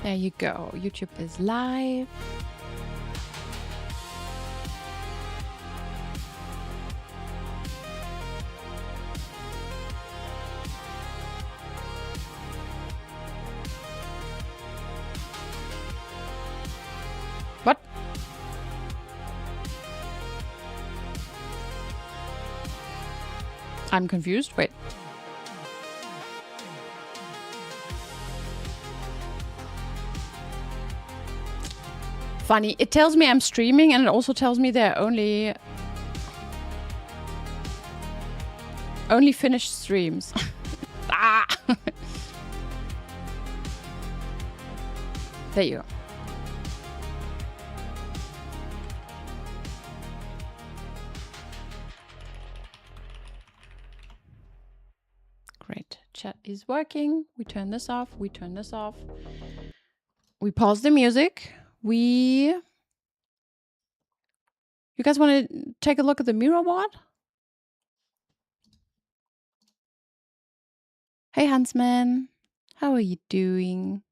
There you go. YouTube is live. What? I'm confused. Wait. Funny. It tells me I'm streaming, and it also tells me there are only finished streams. Ah! There you go. Great. Chat is working. We turn this off. We turn this off. We pause the music. You guys want to take a look at the mirror board? Hey, Huntsman. How are you doing?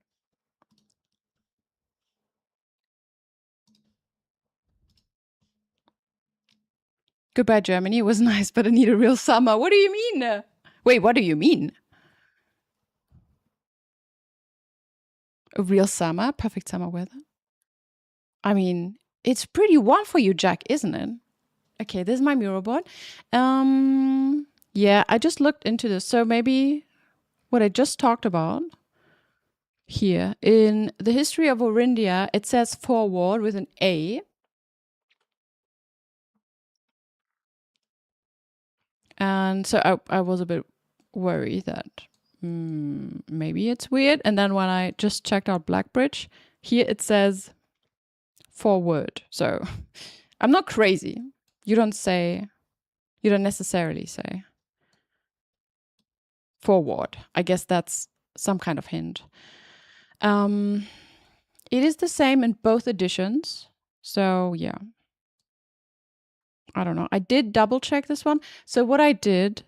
Goodbye, Germany. It was nice, but I need a real summer. What do you mean? Wait, what do you mean? A real summer? Perfect summer weather? I mean, it's pretty warm for you, Jack, isn't it? Okay, this is my mural board. Yeah, I just looked into this. So maybe what I just talked about here in the history of Orindia, it says forward with an A. And so I was a bit worried that maybe it's weird. And then when I just checked out Blackbridge, here it says forward. So I'm not crazy. You don't necessarily say forward. I guess that's some kind of hint. It is the same in both editions. So yeah. I don't know. I did double check this one. So what I didn't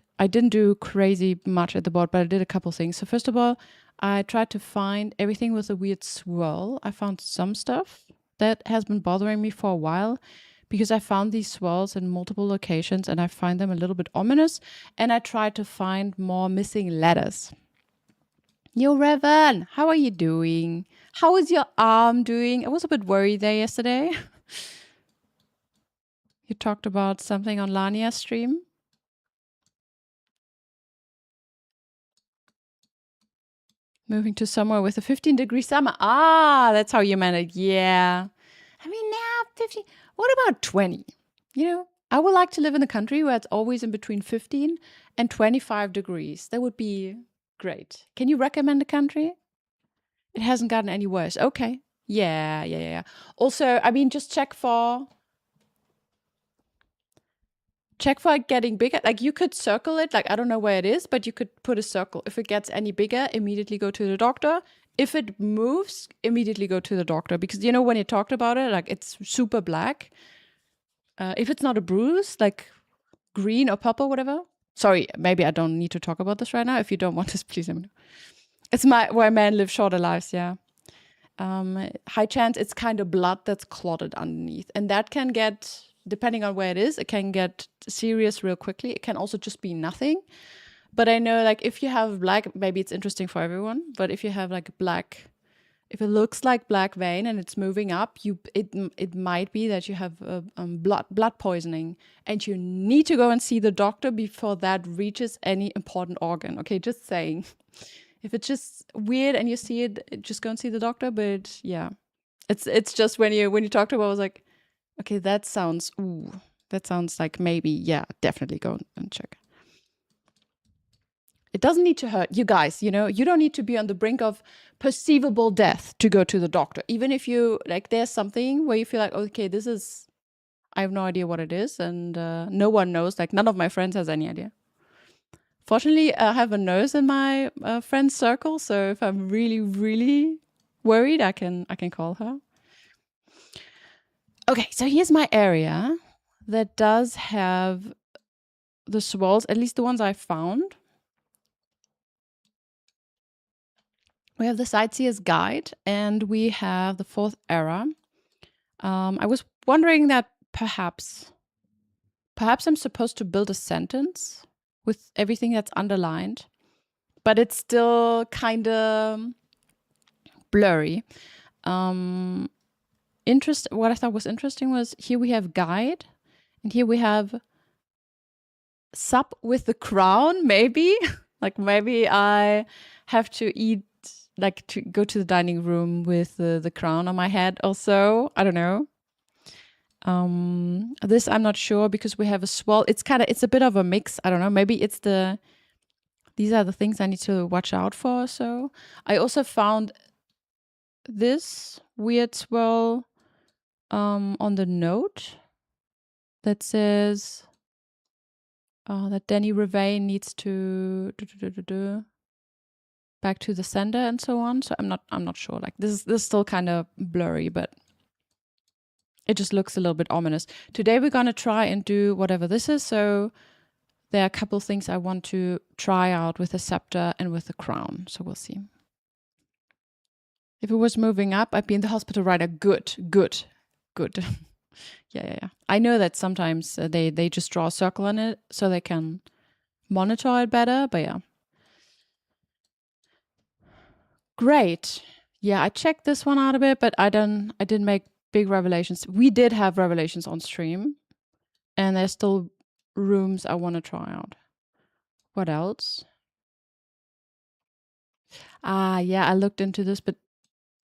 do crazy much at the board, but I did a couple things. So first of all, I tried to find everything with a weird swirl. I found some stuff that has been bothering me for a while because I found these swirls in multiple locations and I find them a little bit ominous. And I tried to find more missing letters. Yo, Revan, how are you doing? How is your arm doing? I was a bit worried there yesterday. You talked about something on Lania's stream. Moving to somewhere with a 15-degree summer. Ah, that's how you meant it. Yeah. I mean, now 15. What about 20? You know, I would like to live in a country where it's always in between 15 and 25 degrees. That would be great. Can you recommend a country? It hasn't gotten any worse. Okay. Yeah. Also, I mean, just check for it getting bigger. Like you could circle it. Like I don't know where it is, but you could put a circle. If it gets any bigger, immediately go to the doctor. If it moves, immediately go to the doctor. Because you know when you talked about it, like it's super black. If it's not a bruise, like green or purple, whatever. Sorry, maybe I don't need to talk about this right now. If you don't want this, please let me know. It's where men live shorter lives, yeah. High chance it's kind of blood that's clotted underneath. And that can get, depending on where it is, it can get serious real quickly. It can also just be nothing. But I know like if you have black, maybe it's interesting for everyone, but if you have like black, if it looks like black vein and it's moving up, it might be that you have blood poisoning and you need to go and see the doctor before that reaches any important organ. Okay, just saying. If it's just weird and you see it, just go and see the doctor. But yeah, it's just when you talk to her, I was like, okay, that sounds like maybe, yeah, definitely go and check. It doesn't need to hurt. You guys, you know, you don't need to be on the brink of perceivable death to go to the doctor. Even if you, like, there's something where you feel like, okay, I have no idea what it is. And no one knows, like, none of my friends has any idea. Fortunately, I have a nurse in my friend circle. So if I'm really, really worried, I can call her. Okay, so here's my area that does have the swirls, at least the ones I found. We have the Sightseer's Guide, and we have the Fourth Era. I was wondering that perhaps I'm supposed to build a sentence with everything that's underlined, but it's still kind of blurry. What I thought was interesting was here we have guide, and here we have sup with the crown, maybe. Like maybe I have to eat, like to go to the dining room with the crown on my head also. I don't know. This I'm not sure because we have a swirl. It's a bit of a mix. I don't know. Maybe these are the things I need to watch out for. So I also found this weird swirl on the note that says that Danny Revane needs to back to the sender and so on. So I'm not sure. Like this is still kind of blurry, but it just looks a little bit ominous. Today we're gonna try and do whatever this is. So there are a couple things I want to try out with the scepter and with the crown. So we'll see. If it was moving up, I'd be in the hospital rider. Good. Yeah. I know that sometimes they just draw a circle on it so they can monitor it better, but yeah. Great. Yeah, I checked this one out a bit, but I didn't make big revelations. We did have revelations on stream, and there's still rooms I want to try out. What else? Yeah, I looked into this, but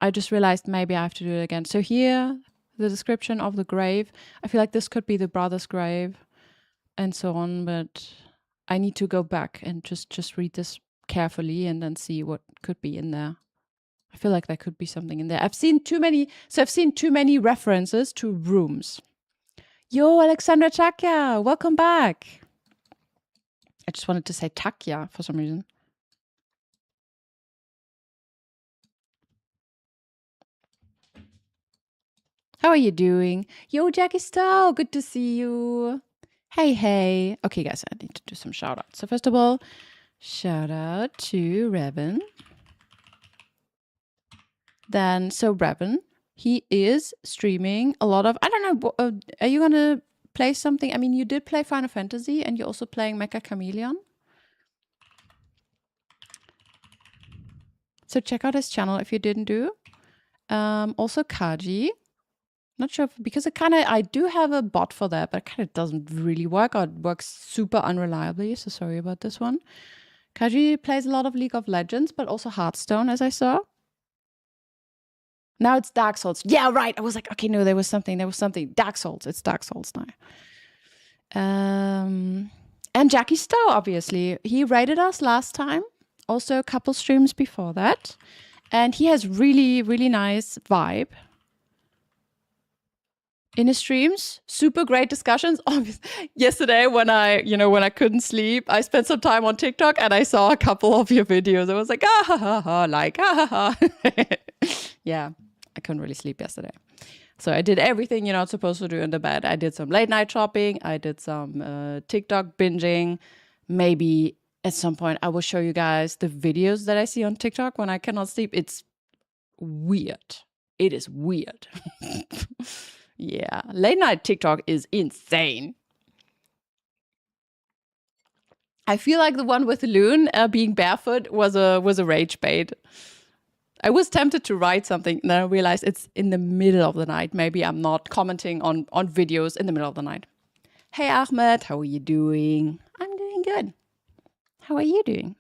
I just realized maybe I have to do it again. So here, the description of the grave. I feel like this could be the brother's grave and so on, but I need to go back and just read this carefully and then see what could be in there. I feel like there could be something in there. I've seen too many references to rooms. Yo, Alexandra Takya, welcome back. I just wanted to say Takya for some reason. How are you doing? Yo, Jackie Stowe, good to see you. Hey. Okay, guys, I need to do some shout outs. So first of all, shout out to Revan. Then, so Revan, he is streaming a lot of, I don't know, are you going to play something? I mean, you did play Final Fantasy and you're also playing Mecha Chameleon. So check out his channel if you didn't do. Also Kaji. Not sure because I do have a bot for that, but it kind of doesn't really work, or it works super unreliably. So sorry about this one. Kaji plays a lot of League of Legends, but also Hearthstone, as I saw. Now it's Dark Souls. Yeah, right. I was like, okay, no, there was something. Dark Souls. It's Dark Souls now. And Jackie Stowe, obviously. He raided us last time. Also a couple streams before that. And he has really, really nice vibe in his streams. Super great discussions. Yesterday when I couldn't sleep, I spent some time on TikTok and I saw a couple of your videos. I was like, yeah, I couldn't really sleep yesterday. So I did everything you're not supposed to do in the bed. I did some late night shopping. I did some TikTok binging. Maybe at some point I will show you guys the videos that I see on TikTok when I cannot sleep. It's weird. It is weird. Yeah, late night TikTok is insane. I feel like the one with Loon being barefoot was a rage bait. I was tempted to write something, and then I realized it's in the middle of the night. Maybe I'm not commenting on videos in the middle of the night. Hey Ahmed, how are you doing? I'm doing good. How are you doing?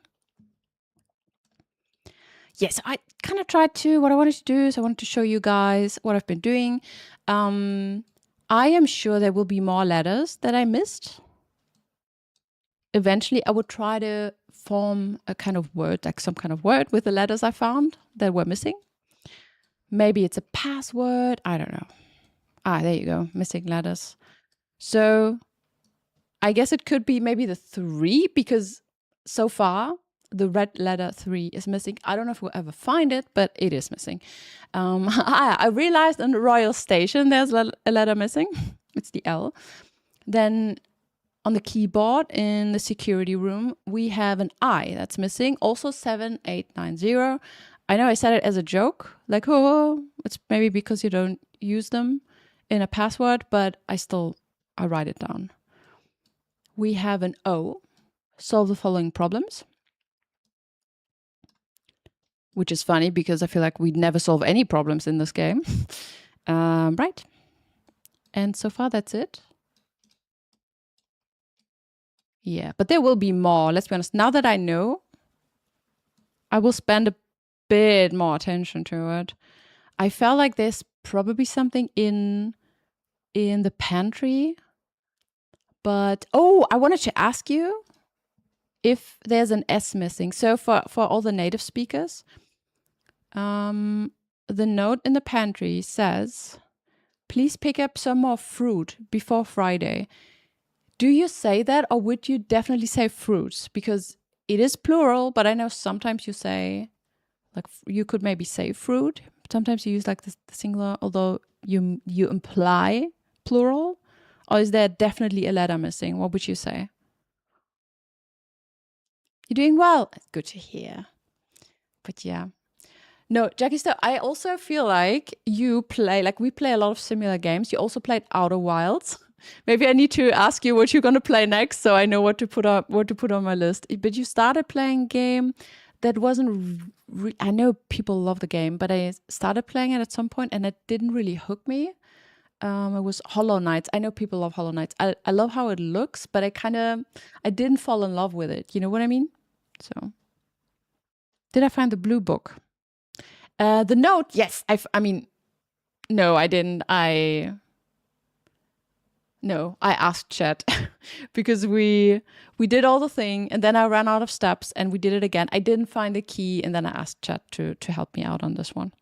Yes, I kind of tried to. What I wanted to do is I wanted to show you guys what I've been doing. I am sure there will be more letters that I missed. Eventually, I would try to form a kind of word, like some kind of word with the letters I found that were missing. Maybe it's a password. I don't know. There you go. Missing letters. So I guess it could be maybe the 3, because so far the red letter 3 is missing. I don't know if we'll ever find it, but it is missing. I realized in the Royal Station there's a letter missing. It's the L. Then on the keyboard in the security room, we have an I that's missing. Also 7890. I know I said it as a joke, like, oh, it's maybe because you don't use them in a password, but I write it down. We have an O, solve the following problems. Which is funny because I feel like we'd never solve any problems in this game. Right. And so far, that's it. Yeah, but there will be more. Let's be honest. Now that I know, I will spend a bit more attention to it. I felt like there's probably something in the pantry. But, I wanted to ask you if there's an S missing. So for all the native speakers, the note in the pantry says, please pick up some more fruit before Friday. Do you say that, or would you definitely say fruits? Because it is plural, but I know sometimes you say, like, you could maybe say fruit. Sometimes you use like the singular, although you imply plural. Or is there definitely a letter missing? What would you say? You're doing well. Good to hear. But yeah. No, Jackie, so I also feel like we play a lot of similar games. You also played Outer Wilds. Maybe I need to ask you what you're going to play next, so I know what to put on my list. But you started playing a game that wasn't. I know people love the game, but I started playing it at some point, and it didn't really hook me. It was Hollow Knights. I know people love Hollow Knights. I love how it looks, but I didn't fall in love with it. You know what I mean? So, did I find the blue book? The note, yes. I mean, no, I didn't. I asked chat because we did all the thing, and then I ran out of steps, and we did it again. I didn't find the key, and then I asked chat to help me out on this one.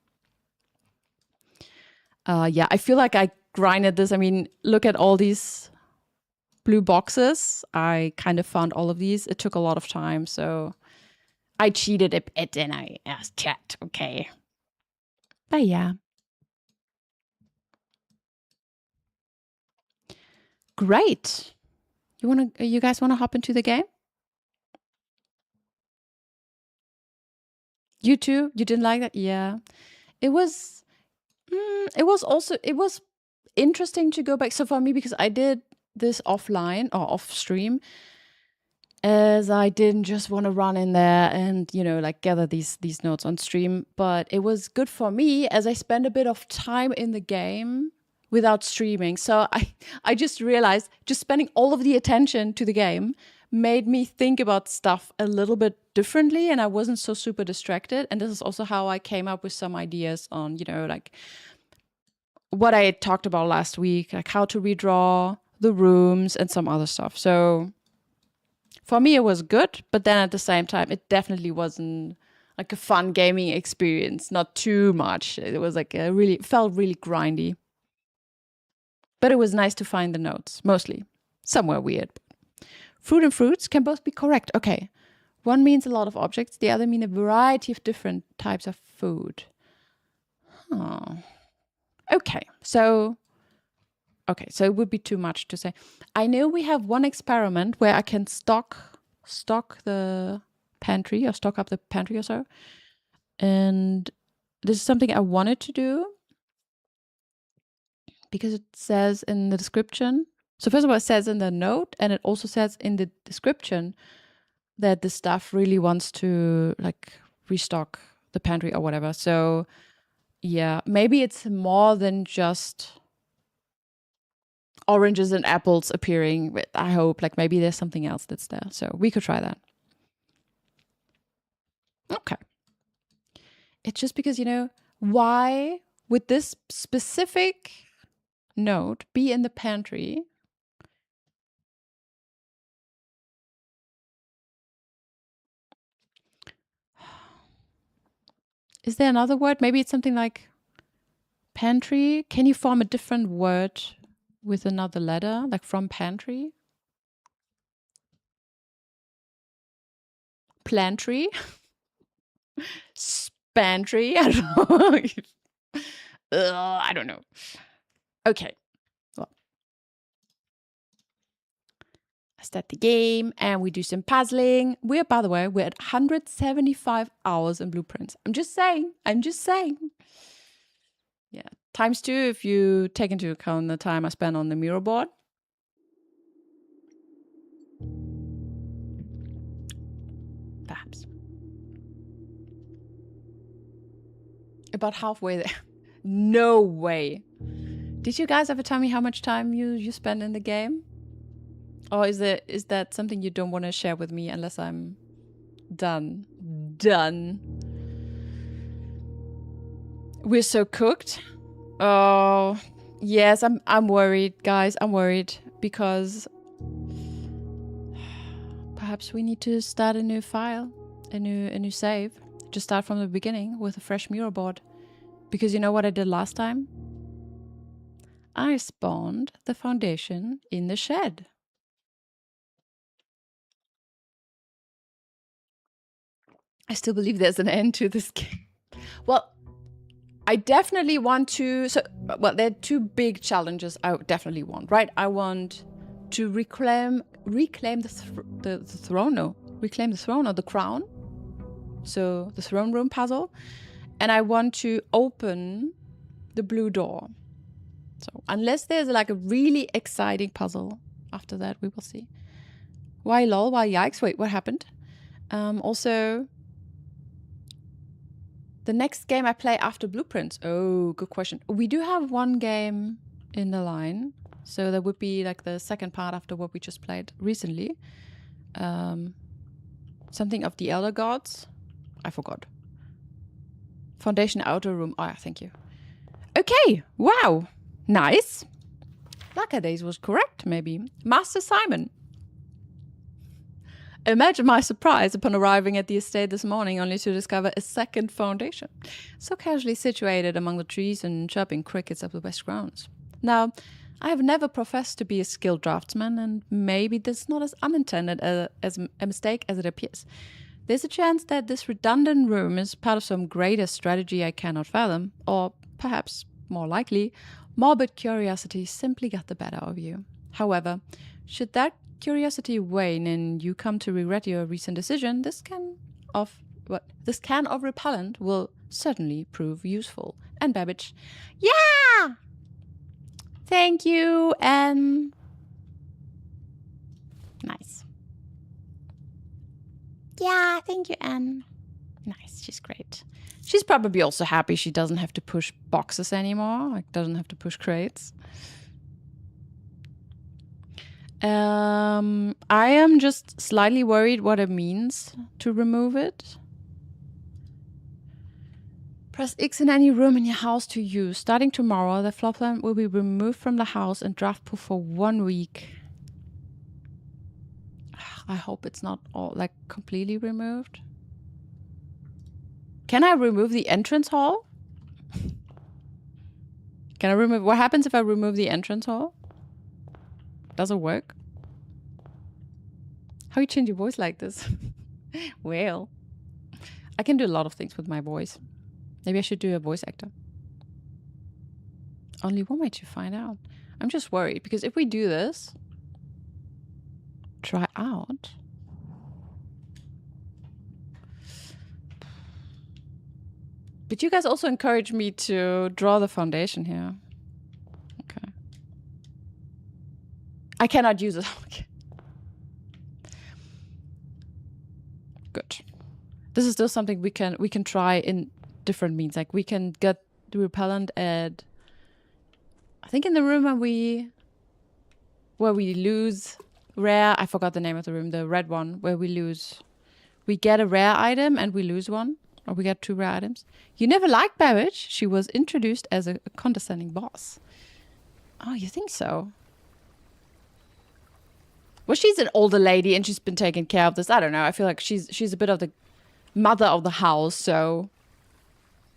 Yeah, I feel like I grinded this. I mean, look at all these blue boxes. I kind of found all of these. It took a lot of time, so I cheated a bit, and I asked chat. Okay. But yeah. Great. You guys want to hop into the game? You too? You didn't like that? Yeah. It was interesting to go back. So for me, because I did this offline or off stream, as I didn't just want to run in there and, like gather these notes on stream, but it was good for me as I spent a bit of time in the game without streaming. So I just realized just spending all of the attention to the game made me think about stuff a little bit differently, and I wasn't so super distracted. And this is also how I came up with some ideas on, like what I talked about last week, like how to redraw the rooms and some other stuff. So for me, it was good, but then at the same time, it definitely wasn't like a fun gaming experience. Not too much. It was like felt really grindy. But it was nice to find the notes, mostly. Somewhere weird. Fruit and fruits can both be correct. Okay. One means a lot of objects. The other mean a variety of different types of food. Huh. Okay. So it would be too much to say. I know we have one experiment where I can stock the pantry or stock up the pantry or so. And this is something I wanted to do because it says in the description. So first of all, it says in the note, and it also says in the description that the staff really wants to like restock the pantry or whatever. So yeah, maybe it's more than just oranges and apples appearing. I hope like maybe there's something else that's there. So we could try that. Okay. It's just because, why would this specific note be in the pantry? Is there another word? Maybe it's something like pantry. Can you form a different word with another letter, like from pantry? Plantry? Spantry? I don't know. I don't know. Okay. Well, start the game and we do some puzzling. By the way, we're at 175 hours in Blueprints. I'm just saying. Yeah, ×2 if you take into account the time I spent on the mirror board. Perhaps. About halfway there. No way. Did you guys ever tell me how much time you spend in the game? Or is that something you don't want to share with me unless I'm done? We're so cooked. Oh, yes, I'm worried, guys. I'm worried because perhaps we need to start a new file, a new save. Just start from the beginning with a fresh mirror board. Because you know what I did last time? I spawned the foundation in the shed. I still believe there's an end to this game. Well, I definitely want to... there are two big challenges I definitely want, right? I want to reclaim the throne. No, reclaim the throne or the crown. So the throne room puzzle. And I want to open the blue door. So unless there's like a really exciting puzzle after that, we will see. Why lol? Why yikes? Wait, what happened? Also... the next game I play after Blueprints. Oh, good question. We do have one game in the line. So that would be like the second part after what we just played recently. Something of the Elder Gods. I forgot. Foundation Outer Room. Oh, thank you. Okay. Wow. Nice. Blacker Days was correct, maybe. Master Simon. Imagine my surprise upon arriving at the estate this morning only to discover a second foundation, so casually situated among the trees and chirping crickets of the west grounds. Now, I have never professed to be a skilled draftsman, and maybe this is not as unintended as a mistake as it appears. There's a chance that this redundant room is part of some greater strategy I cannot fathom, or perhaps, more likely, morbid curiosity simply got the better of you. However, should that curiosity wane and you come to regret your recent decision, this can of repellent will certainly prove useful. And Babbage, yeah! Thank you, and nice. Yeah, thank you, Anne. Nice, she's great. She's probably also happy she doesn't have to push boxes anymore, like doesn't have to push crates. I am just slightly worried what it means to remove it. Press X in any room in your house to use. Starting tomorrow, the floor plan will be removed from the house and draft proof for 1 week. I hope it's not all like completely removed. Can I remove the entrance hall? Can I remove... What happens if I remove the entrance hall? Does it work? How you change your voice like this? Well, I can do a lot of things with my voice. Maybe I should do a voice actor. Only one way to find out. I'm just worried because if we do this, try out. But you guys also encourage me to draw the foundation here. Okay. I cannot use it. Okay. Good. This is still something we can try in different means. Like we can get the repellent at, I think in the room where we lose rare, I forgot the name of the room, the red one, where we get a rare item and we lose one, or we get 2 rare items. You never liked Babbage. She was introduced as a condescending boss. Oh, you think so? Well, she's an older lady and she's been taking care of this. I don't know. I feel like she's a bit of the mother of the house, so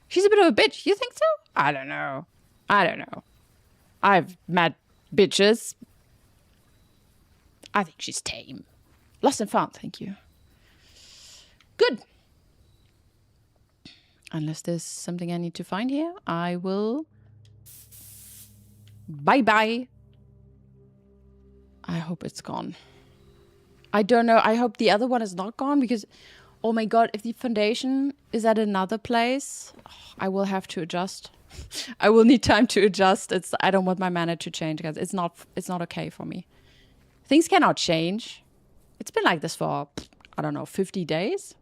she's a bit of a bitch. You think so? I don't know. I've met bitches. I think she's tame. Lost and found, thank you. Good. Unless there's something I need to find here, I will... Bye-bye. I hope it's gone. I don't know. I hope the other one is not gone because, oh my God, if the foundation is at another place, I will have to adjust. I will need time to adjust. I don't want my mana to change, guys. It's not okay for me. Things cannot change. It's been like this for, I don't know, 50 days.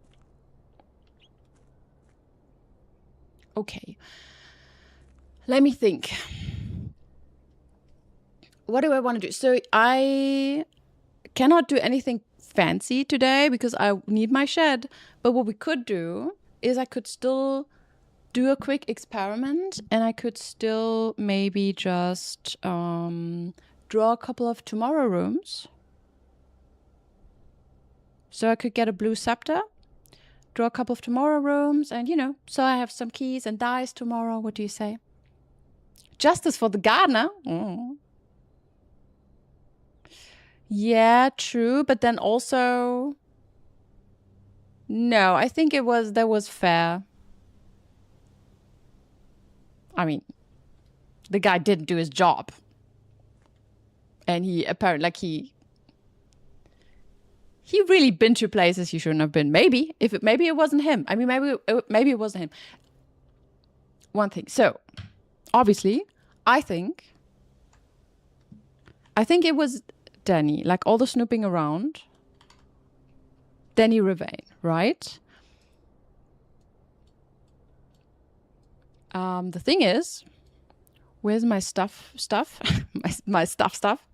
Okay. Let me think. What do I want to do? So I cannot do anything fancy today because I need my shed. But what we could do is I could still do a quick experiment, and I could still maybe just draw a couple of tomorrow rooms. So I could get a blue scepter, draw a couple of tomorrow rooms, and so I have some keys and dice tomorrow. What do you say? Justice for the gardener. Mm. Yeah, true. But then also, no, I think that was fair. I mean, the guy didn't do his job. And he apparently, he really been to places he shouldn't have been. Maybe it wasn't him. I mean, maybe it wasn't him. One thing. So, obviously, I think it was Danny. Like all the snooping around. Danny Ravain, right? The thing is, where's my stuff? my stuff?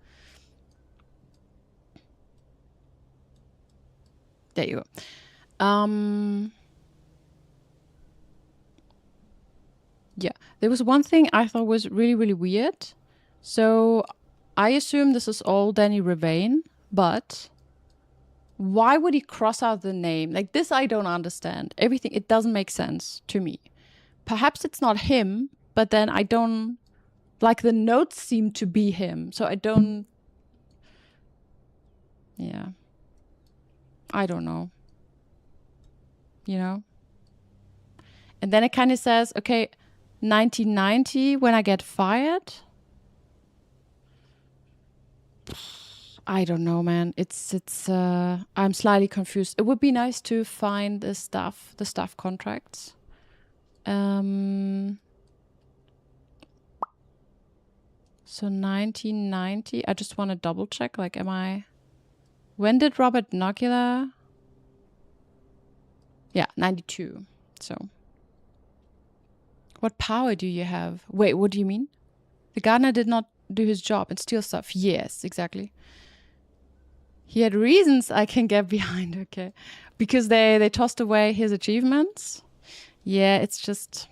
There you go. Yeah, there was one thing I thought was really, really weird. So I assume this is all Danny Ravain, but why would he cross out the name? Like this, I don't understand. Everything, it doesn't make sense to me. Perhaps it's not him, but then I don't, like the notes seem to be him. So I don't, yeah. I don't know. And then it kind of says, okay, 1990 when I get fired. I don't know, man. It's I'm slightly confused. It would be nice to find the staff contracts. So 1990, I just want to double check, like, when did Robert Nokula? Yeah, 92. So what power do you have? Wait, what do you mean? The gardener did not do his job and steal stuff. Yes, exactly. He had reasons I can get behind, okay. Because they tossed away his achievements. Yeah, it's just,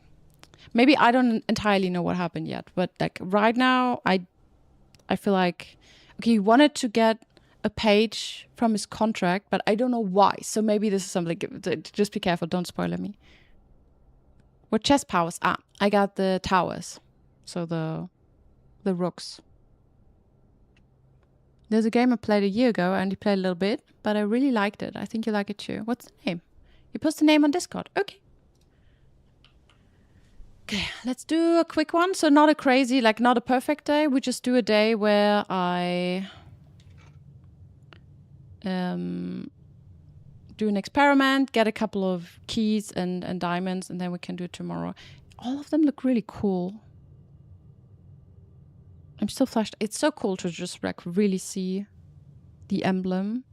maybe I don't entirely know what happened yet, but like right now I feel like, okay, he wanted to get a page from his contract, but I don't know why. So maybe this is something, just be careful, don't spoil me. What chest powers? I got the towers. So the rooks. There's a game I played a year ago, and you played a little bit, but I really liked it. I think you like it too. What's the name? You post the name on Discord. Okay. Okay, let's do a quick one. So not a crazy, like not a perfect day. We just do a day where I do an experiment, get a couple of keys and diamonds, and then we can do it tomorrow. All of them look really cool. I'm still flashed. It's so cool to just like really see the emblem.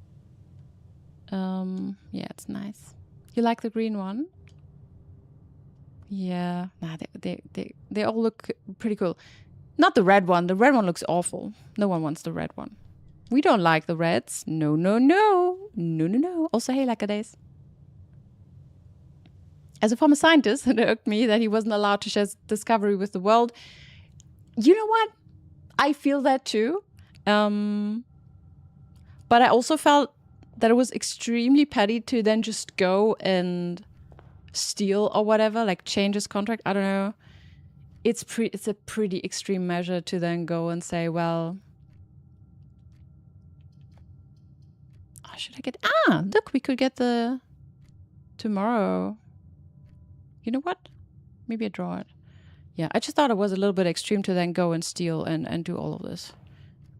Yeah, it's nice. You like the green one? Yeah, nah, they all look pretty cool. Not the red one. The red one looks awful. No one wants the red one. We don't like the reds. No, no, no. No, no, no. Also, hey, Lackadays. As a former scientist, it irked me that he wasn't allowed to share his discovery with the world. You know what? I feel that too. But I also felt that it was extremely petty to then just go and steal or whatever, like change his contract. I don't know. It's a pretty extreme measure to then go and say, well, should I get, look, we could get the tomorrow. You know what? Maybe I draw it. Yeah, I just thought it was a little bit extreme to then go and steal and do all of this.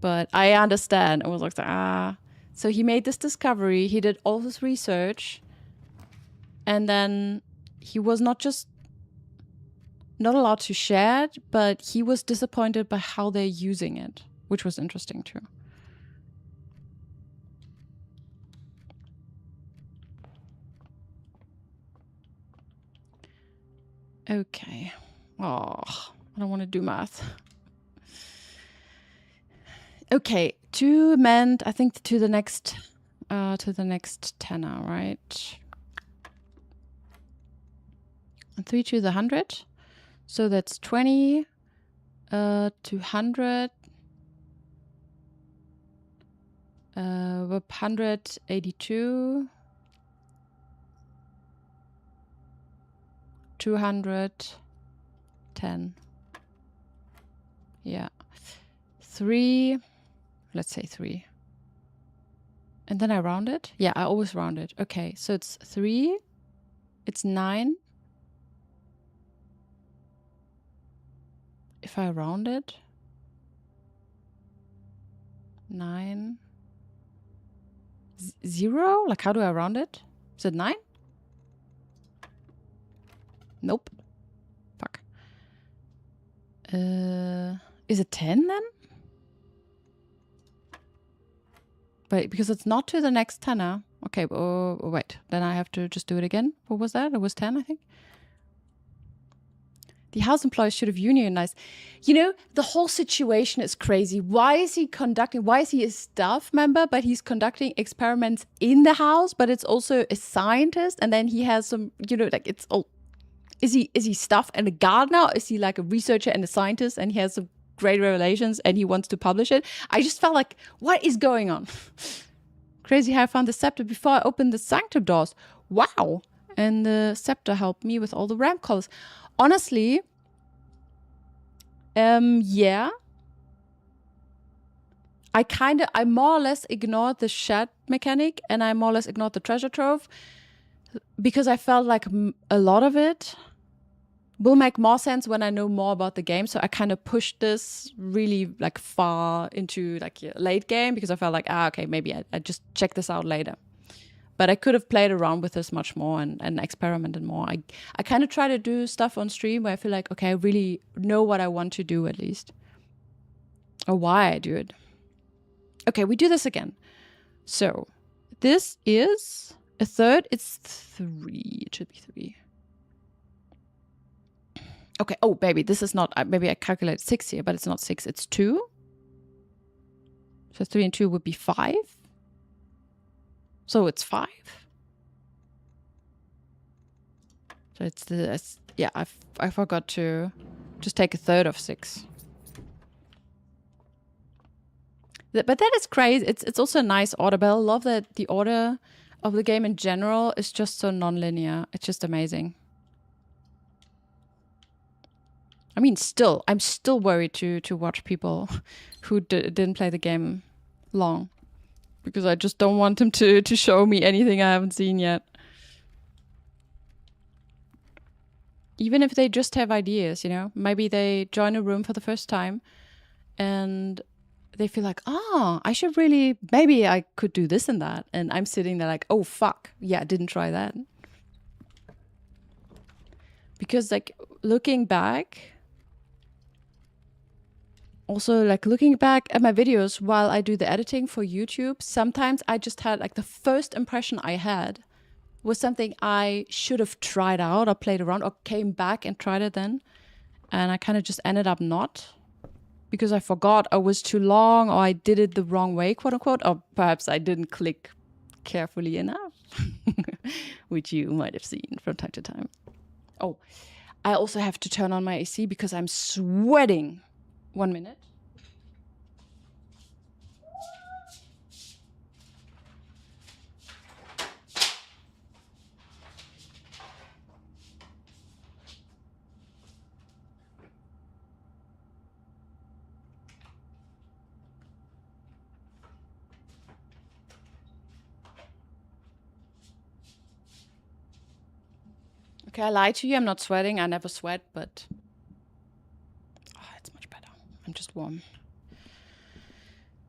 But I understand. I was like, So he made this discovery, he did all this research, and then he was not allowed to share it, but he was disappointed by how they're using it, which was interesting too. Okay. Oh, I don't want to do math. Okay, to amend, I think to the next tenor, right? And 3 to the 100. So that's 20 to 100. 182. 210. Yeah. 3. Let's say 3. And then I round it. Yeah, I always round it. Okay, so it's 3. It's 9. If I round it. 9. 0? Like, how do I round it? Is it 9? Nope. Fuck. Is it 10 then? Wait, because it's not to the next tenor. Okay, wait. Then I have to just do it again. What was that? It was 10, I think. The house employees should have unionized. You know, the whole situation is crazy. Why is he a staff member, but he's conducting experiments in the house, but it's also a scientist, and then he has some, you know, like it's all. Is he staff and a gardener? Or is he like a researcher and a scientist, and he has some great revelations and he wants to publish it? I just felt like, what is going on? Crazy how I found the scepter before I opened the sanctum doors. Wow. And the scepter helped me with all the ramp colors. Honestly, yeah. I more or less ignored the shed mechanic, and I more or less ignored the treasure trove, because I felt like a lot of it will make more sense when I know more about the game. So I kind of pushed this really like far into like late game, because I felt like, okay, maybe I just check this out later. But I could have played around with this much more and experimented more. I kind of try to do stuff on stream where I feel like, okay, I really know what I want to do at least. Or why I do it. Okay, we do this again. So this is a third. It's 3. It should be 3. Okay, oh, baby, this is not, maybe I calculated 6 here, but it's not 6, it's 2. So 3 and 2 would be 5. So it's 5. So it's yeah, I forgot to just take a third of 6. But that is crazy. It's also a nice order, but I love that the order of the game in general is just so non-linear. It's just amazing. I mean, I'm still worried to watch people who didn't play the game long, because I just don't want them to show me anything I haven't seen yet. Even if they just have ideas, you know, maybe they join a room for the first time and they feel like, I should really, maybe I could do this and that. And I'm sitting there like, oh, fuck. Yeah, I didn't try that. Because like looking back, also like looking back at my videos while I do the editing for YouTube, sometimes I just had like the first impression I had was something I should have tried out or played around or came back and tried it then. And I kind of just ended up not, because I forgot I was too long, or I did it the wrong way, quote unquote, or perhaps I didn't click carefully enough, which you might have seen from time to time. Oh, I also have to turn on my AC because I'm sweating. 1 minute. Okay, I lied to you. I'm not sweating. I never sweat, but it's much better. I'm just warm.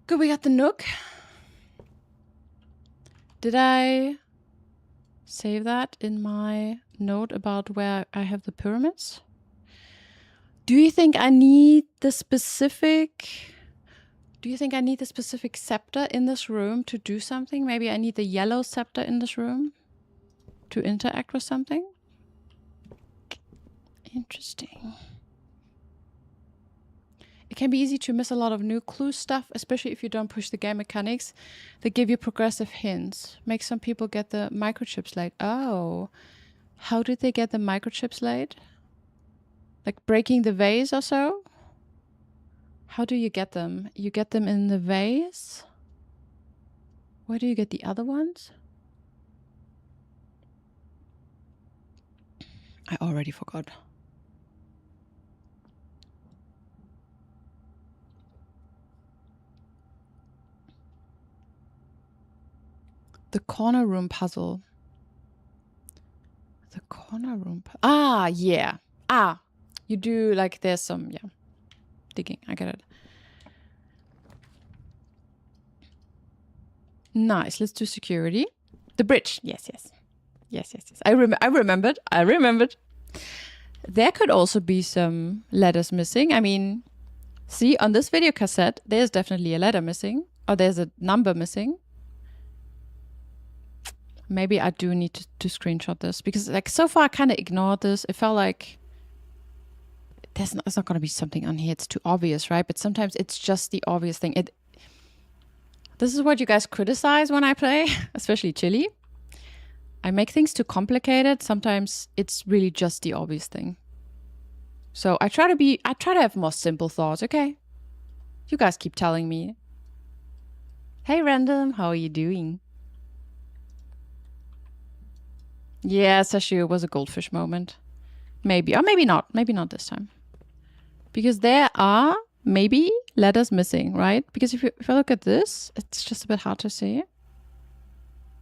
Good, we got the Nook. Did I save that in my note about where I have the pyramids? Do you think I need the specific... Do you think I need the specific scepter in this room to do something? Maybe I need the yellow scepter in this room to interact with something? Interesting. It can be easy to miss a lot of new clue stuff, especially if you don't push the game mechanics that give you progressive hints. Make some people get the microchips late. Oh, how did they get the microchips late? Like breaking the vase or so? How do you get them? You get them in the vase? Where do you get the other ones? I already forgot. The corner room puzzle. The corner room. Ah, yeah. Ah, you do like there's some, yeah. Digging. I get it. Nice. Let's do security. The bridge. Yes, yes. Yes, yes, yes. I remembered. I remembered. There could also be some letters missing. I mean, see, on this video cassette, there's definitely a letter missing. Or there's a number missing. Maybe I do need to screenshot this. Because, like, so far I kind of ignored this. It felt like it's not going to be something on here. It's too obvious, right? But sometimes it's just the obvious thing. This is what you guys criticize when I play, especially Chili. I make things too complicated. Sometimes it's really just the obvious thing. So I try to have more simple thoughts, okay? You guys keep telling me. Hey, Random, how are you doing? Yeah, Sashu, it was a goldfish moment. Maybe, or maybe not. Maybe not this time. Because there are maybe letters missing, right? Because if I look at this, it's just a bit hard to see.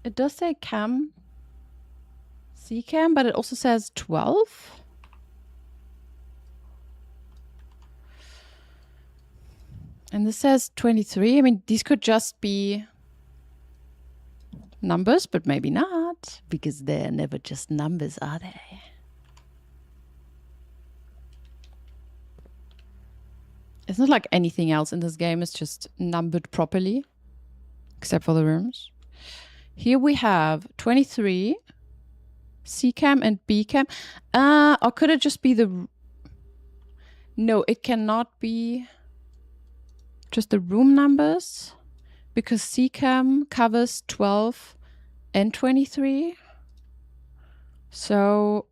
It does say cam, C-cam, but it also says 12. And this says 23. I mean, these could just be numbers, but maybe not. Because they're never just numbers, are they? It's not like anything else in this game. It's just numbered properly. Except for the rooms. Here we have 23. C-cam and B-cam. Or could it just be the... No, it cannot be just the room numbers. Because C-cam covers 12 and 23. So...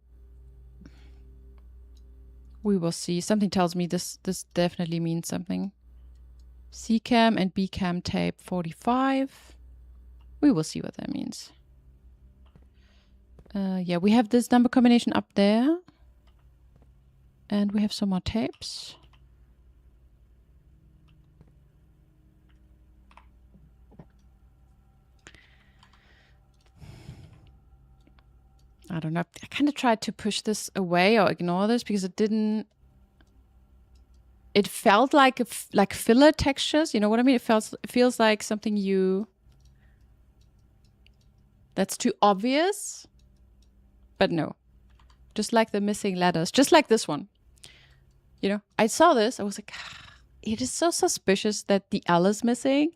we will see. Something tells me this definitely means something. C-cam and B-cam tape 45. We will see what that means. Yeah, we have this number combination up there. And we have some more tapes. I don't know. I kind of tried to push this away or ignore this because it didn't... It felt like like filler textures. You know what I mean? It feels like something that's too obvious. But no. Just like the missing letters. Just like this one. You know, I saw this. I was like, it is so suspicious that the L is missing.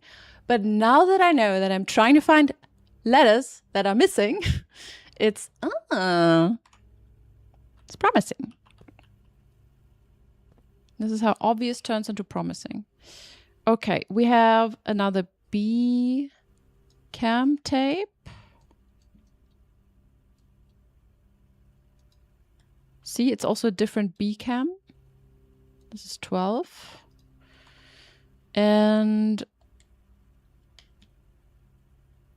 But now that I know that I'm trying to find letters that are missing, it's promising. This is how obvious turns into promising. Okay, we have another B cam tape. See, it's also a different B cam. This is 12. And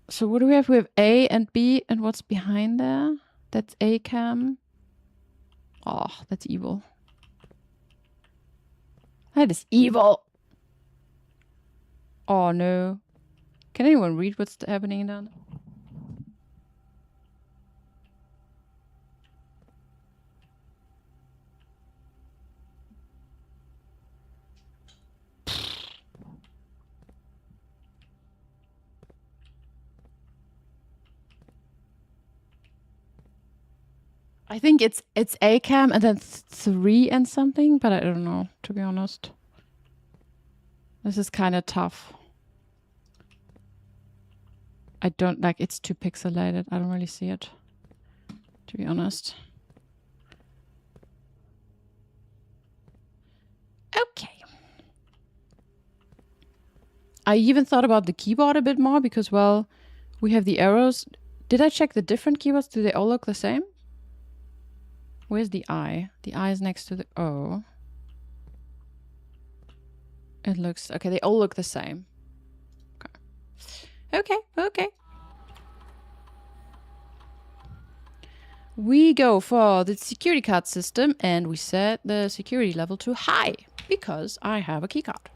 so what do we have? We have A and B, and what's behind there? That's A cam. Oh, that's evil. That is evil. Oh no. Can anyone read what's happening down there? I think it's ACAM and then 3 and something, but I don't know, to be honest. This is kind of tough. I don't like, it's too pixelated. I don't really see it, to be honest. Okay. I even thought about the keyboard a bit more because, well, we have the arrows. Did I check the different keyboards? Do they all look the same? Where's the I? The I is next to the O. It looks... Okay, they all look the same. Okay. Okay. We go for the security card system and we set the security level to high because I have a key card.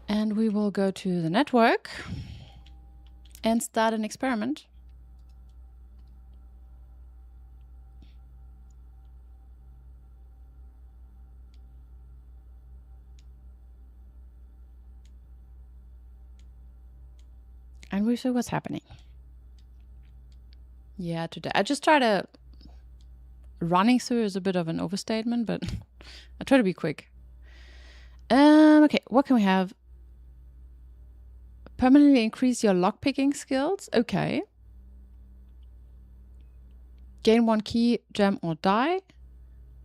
And we will go to the network and start an experiment. And we see what's happening. Yeah, today I just try to... Running through is a bit of an overstatement, but I try to be quick. Okay, what can we have? Permanently increase your lockpicking skills. Okay. Gain 1 key, gem, or die.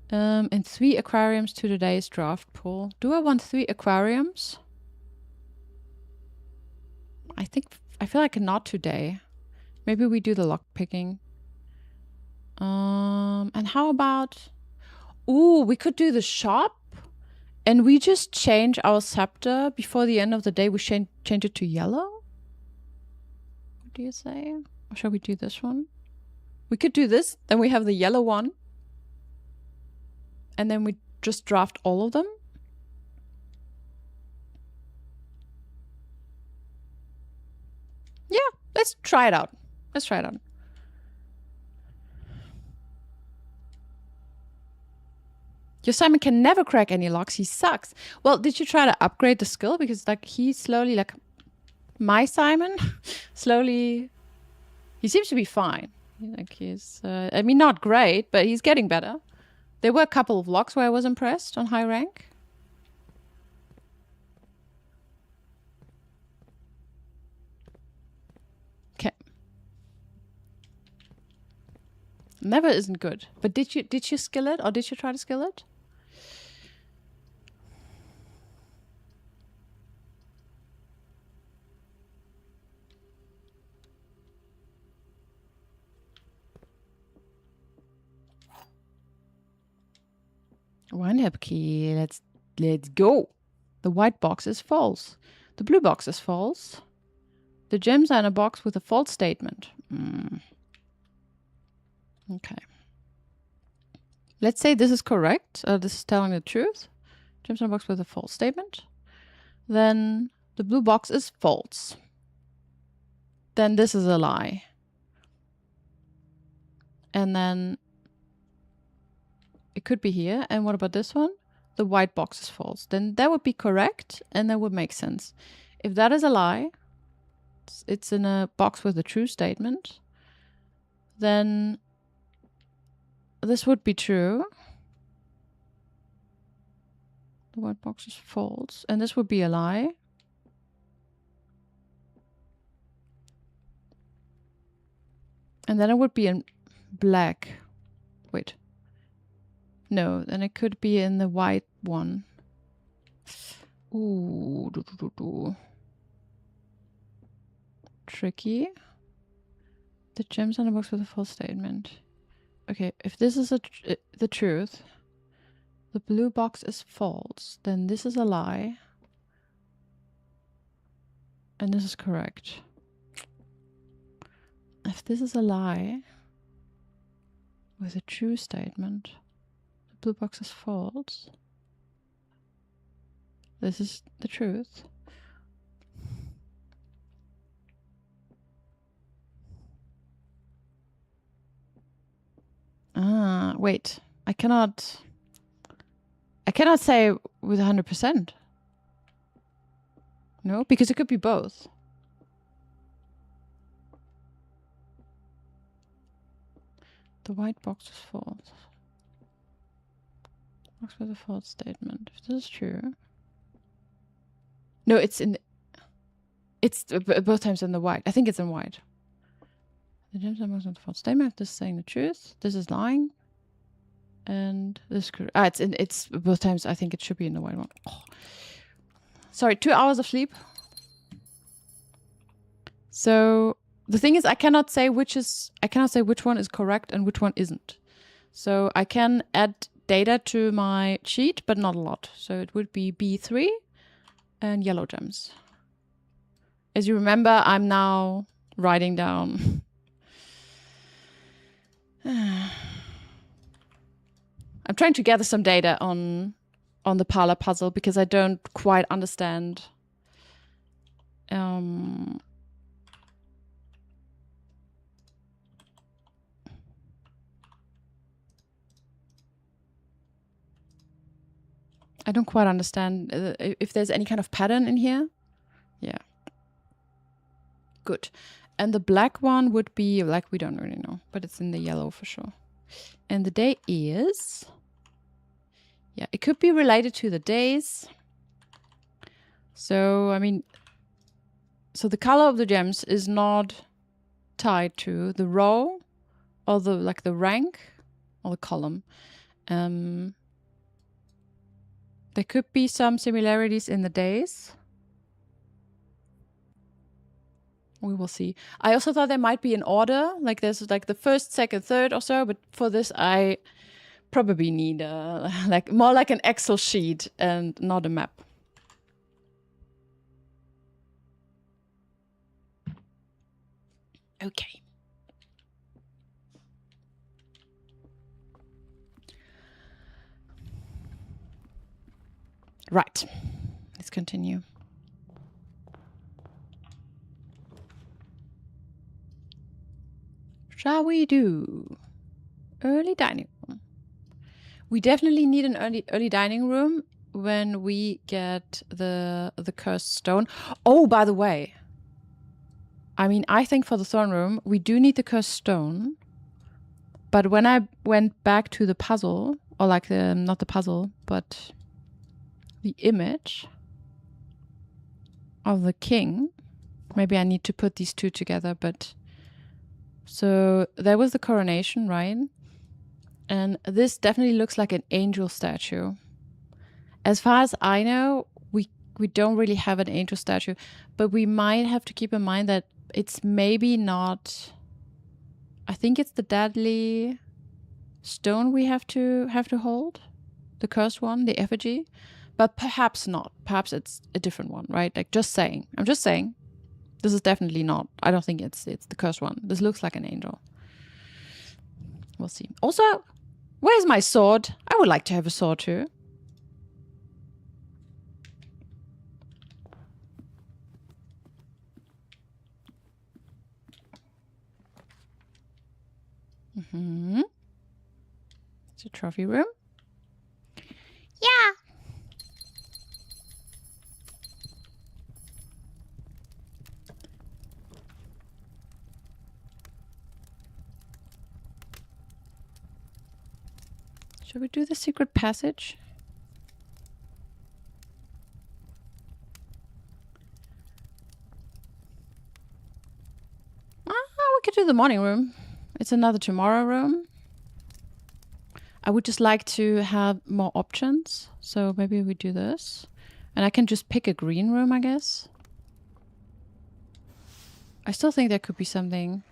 And 3 aquariums to today's draft pool. Do I want 3 aquariums? I feel like not today. Maybe we do the lockpicking. And how about... Ooh, we could do the shop. And we just change our scepter before the end of the day. We change it to yellow. What do you say? Or shall we do this one? We could do this. Then we have the yellow one. And then we just draft all of them. Yeah, let's try it out. Let's try it out. Your Simon can never crack any locks. He sucks. Well, did you try to upgrade the skill? Because like he slowly, like my Simon, slowly, he seems to be fine. Like he's, I mean, not great, but he's getting better. There were a couple of locks where I was impressed on high rank. Okay. Never isn't good. But did you skill it, or did you try to skill it? One hip key. Let's go. The white box is false. The blue box is false. The gems are in a box with a false statement. Okay. Let's say this is correct. This is telling the truth. Gems in a box with a false statement. Then the blue box is false. Then this is a lie. And then it could be here. And what about this one? The white box is false. Then that would be correct and that would make sense. If that is a lie, it's in a box with a true statement, then this would be true. The white box is false. And this would be a lie. And then it would be in black. Wait. No, then it could be in the white one. Ooh. Tricky. The gems on the box with a false statement. Okay, if this is the truth, the blue box is false, then this is a lie. And this is correct. If this is a lie with a true statement, the blue box is false. This is the truth. Ah, wait. I cannot say with 100%. No, because it could be both. The white box is false. Box with a false statement. If this is true. No, it's in... It's both times in the white. I think it's in white. The gems are box with a false statement. This is saying the truth. This is lying. And this... it's both times. I think it should be in the white one. Oh. Sorry, 2 hours of sleep. So the thing is, I cannot say which one is correct and which one isn't. So I can add data to my sheet, but not a lot. So it would be B3 and yellow gems. As you remember, I'm now writing down. I'm trying to gather some data on the Parler puzzle because I don't quite understand. I don't quite understand if there's any kind of pattern in here. Yeah. Good. And the black one would be, like, we don't really know, but it's in the yellow for sure. And the day is... Yeah, it could be related to the days. So, I mean... So the color of the gems is not tied to the row or the, like, the rank or the column. There could be some similarities in the days. We will see. I also thought there might be an order, like there's like the first, second, third or so, but for this I probably need like more like an Excel sheet and not a map. Okay. Right. Let's continue. Shall we do early dining room? We definitely need an early dining room when we get the cursed stone. Oh, by the way, I mean, I think for the throne room, we do need the cursed stone. But when I went back to the puzzle, or like the, not the puzzle, but the image of the king, maybe I need to put these two together, but so there was the coronation, right? And this definitely looks like an angel statue. As far as I know, we don't really have an angel statue, but we might have to keep in mind that it's maybe not, I think it's the deadly stone we have to hold, the cursed one, the effigy, but perhaps not. Perhaps it's a different one, right? Like just saying. I'm just saying. This is definitely not. I don't think it's the cursed one. This looks like an angel. We'll see. Also, where's my sword? I would like to have a sword too. It's a trophy room. Yeah. Should we do the secret passage? We could do the morning room. It's another tomorrow room. I would just like to have more options. So maybe we do this. And I can just pick a green room, I guess. I still think there could be something.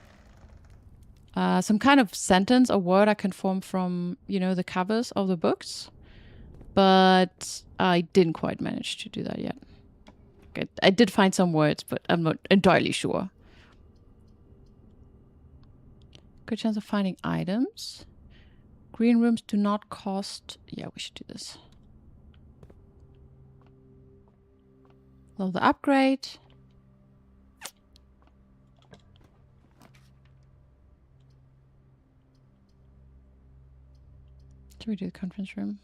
Some kind of sentence or word I can form from, you know, the covers of the books. But I didn't quite manage to do that yet. Okay, I did find some words, but I'm not entirely sure. Good chance of finding items. Green rooms do not cost... Yeah, we should do this. Love the upgrade. Should we do the conference room?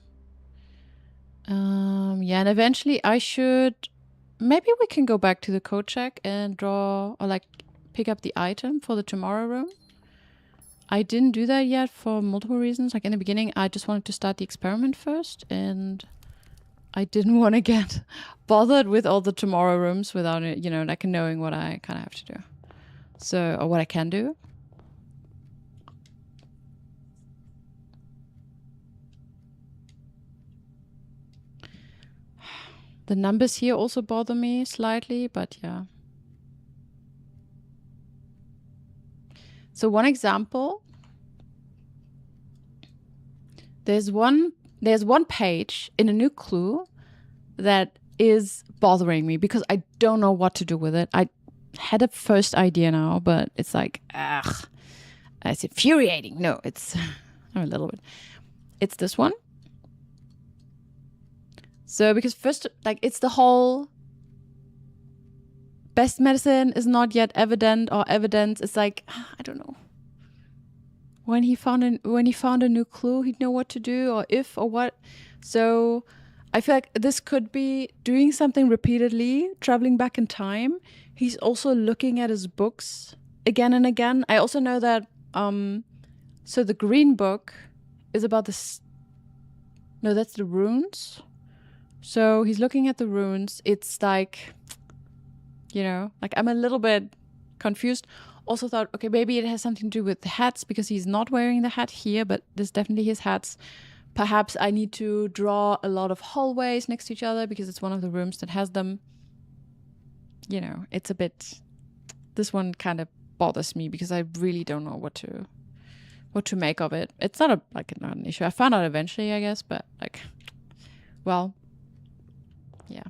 Yeah, and eventually I should... Maybe we can go back to the code check and draw... Or like pick up the item for the tomorrow room. I didn't do that yet for multiple reasons. Like in the beginning, I just wanted to start the experiment first, and I didn't want to get bothered with all the tomorrow rooms without it, you know, like knowing what I kind of have to do. So, or what I can do. The numbers here also bother me slightly, but yeah. So one example, there's one page in a new clue that is bothering me because I don't know what to do with it. I had a first idea now, but it's like, ugh, it's infuriating. No, it's a little bit. It's this one. So because first, like, it's the whole best medicine is not yet evident, or evidence. It's like, I don't know. When he found a new clue, he'd know what to do, or if, or what. So I feel like this could be doing something repeatedly, traveling back in time. He's also looking at his books again and again. I also know that, so the green book is about this. No, that's the runes. So he's looking at the runes. It's like, you know, like I'm a little bit confused. Also thought, okay, maybe it has something to do with the hats because he's not wearing the hat here, but there's definitely his hats. Perhaps I need to draw a lot of hallways next to each other because it's one of the rooms that has them. You know, it's a bit, this one kind of bothers me because I really don't know what to make of it. It's not not an issue. I found out eventually, I guess, but like, well, yeah.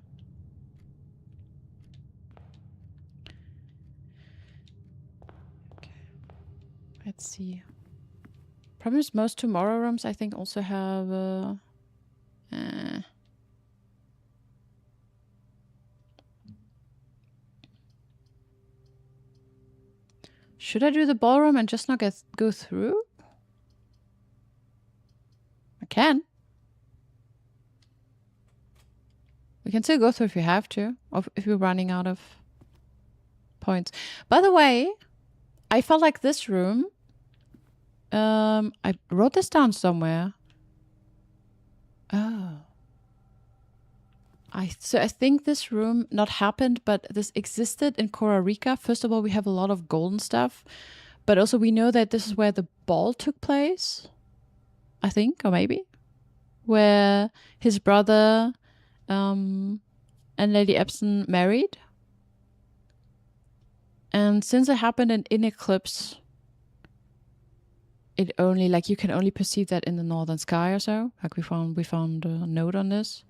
Okay. Let's see. Problem is most tomorrow rooms I think also have should I do the ballroom and just not go through? I can. We can still go through if you have to, or if you're running out of points. By the way, I felt like this room, I wrote this down somewhere. Oh. I think this room not happened, but this existed in Korarika. First of all, we have a lot of golden stuff, but also we know that this is where the ball took place. I think, or maybe, where his brother and Lady Epson married. And since it happened in eclipse, it only, like, you can only perceive that in the northern sky or so. Like we found a note on this.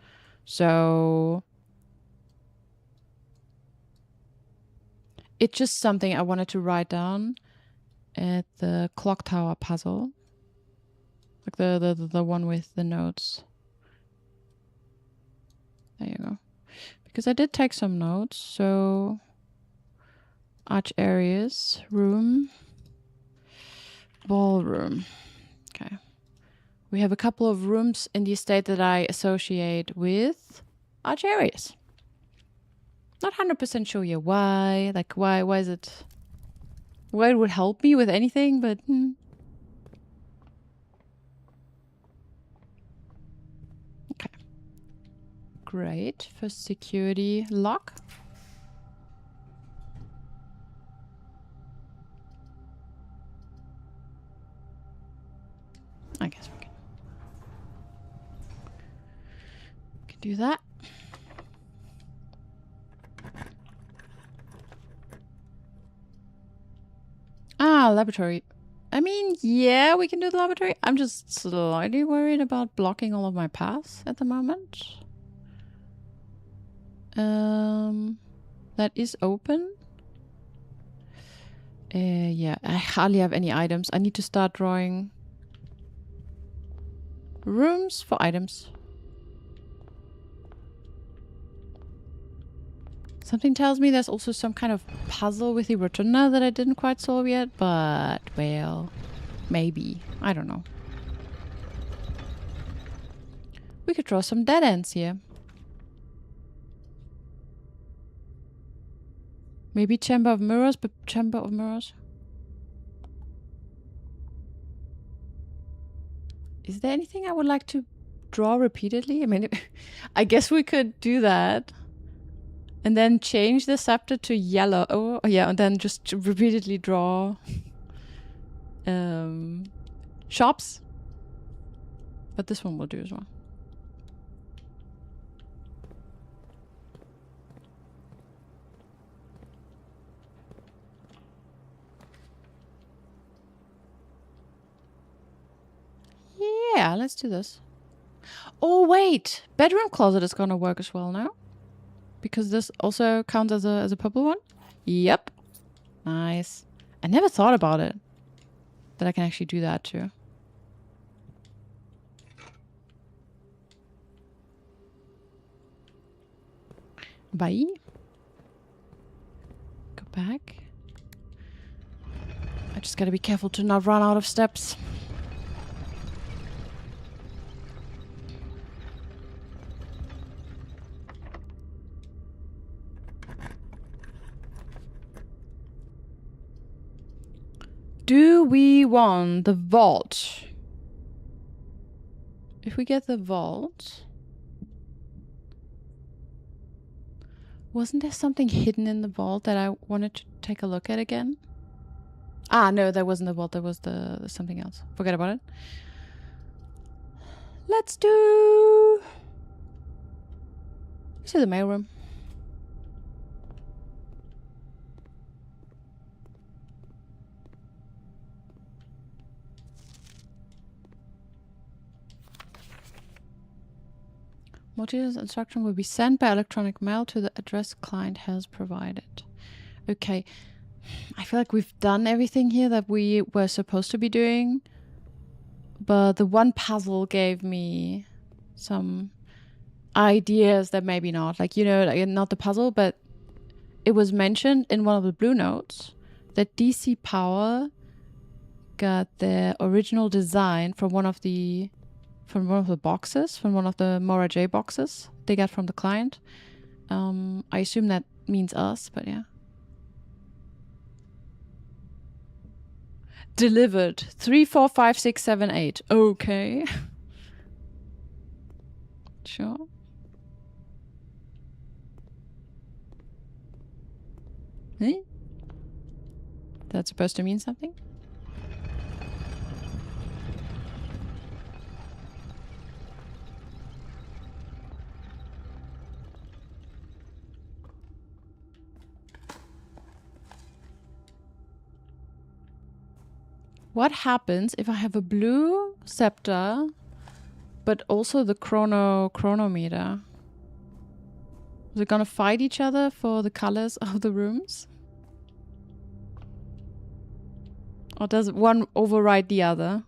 So it's just something I wanted to write down at the clock tower puzzle. Like the one with the notes. There you go. Because I did take some notes. So arch areas, room, ballroom. Okay. We have a couple of rooms in the estate that I associate with arch areas. Not 100% sure yet why. Like why is it? Why it would help me with anything, but okay. Great. First security lock. I guess we can do that. Ah, laboratory. I mean, yeah, we can do the laboratory. I'm just slightly worried about blocking all of my paths at the moment. That is open. Yeah, I hardly have any items. I need to start drawing rooms for items. Something tells me there's also some kind of puzzle with the rotunda that I didn't quite solve yet, but, well, maybe. I don't know. We could draw some dead ends here. Maybe Chamber of Mirrors, but Chamber of Mirrors. Is there anything I would like to draw repeatedly? I mean, I guess we could do that. And then change the scepter to yellow. Oh, yeah, and then just repeatedly draw shops. But this one will do as well. Yeah, let's do this. Oh, wait. Bedroom closet is going to work as well now. Because this also counts as a purple one. Yep. Nice. I never thought about it. That I can actually do that too. Bye. Go back. I just gotta be careful to not run out of steps. Do we want the vault? If we get the vault... Wasn't there something hidden in the vault that I wanted to take a look at again? Ah, no, that wasn't the vault. That was the something else. Forget about it. Let's do... This is the mailroom. Multi-user instruction will be sent by electronic mail to the address client has provided. Okay. I feel like we've done everything here that we were supposed to be doing. But the one puzzle gave me some ideas that maybe not. Like, you know, like not the puzzle, but it was mentioned in one of the blue notes that DC Power got their original design from one of the boxes, from one of the Mora J boxes they got from the client. I assume that means us, but yeah. Delivered 3, 4, 5, 6, 7, 8. Okay. Sure. Hey? That's supposed to mean something? What happens if I have a blue scepter, but also the chronometer? Is it gonna fight each other for the colors of the rooms? Or does one override the other?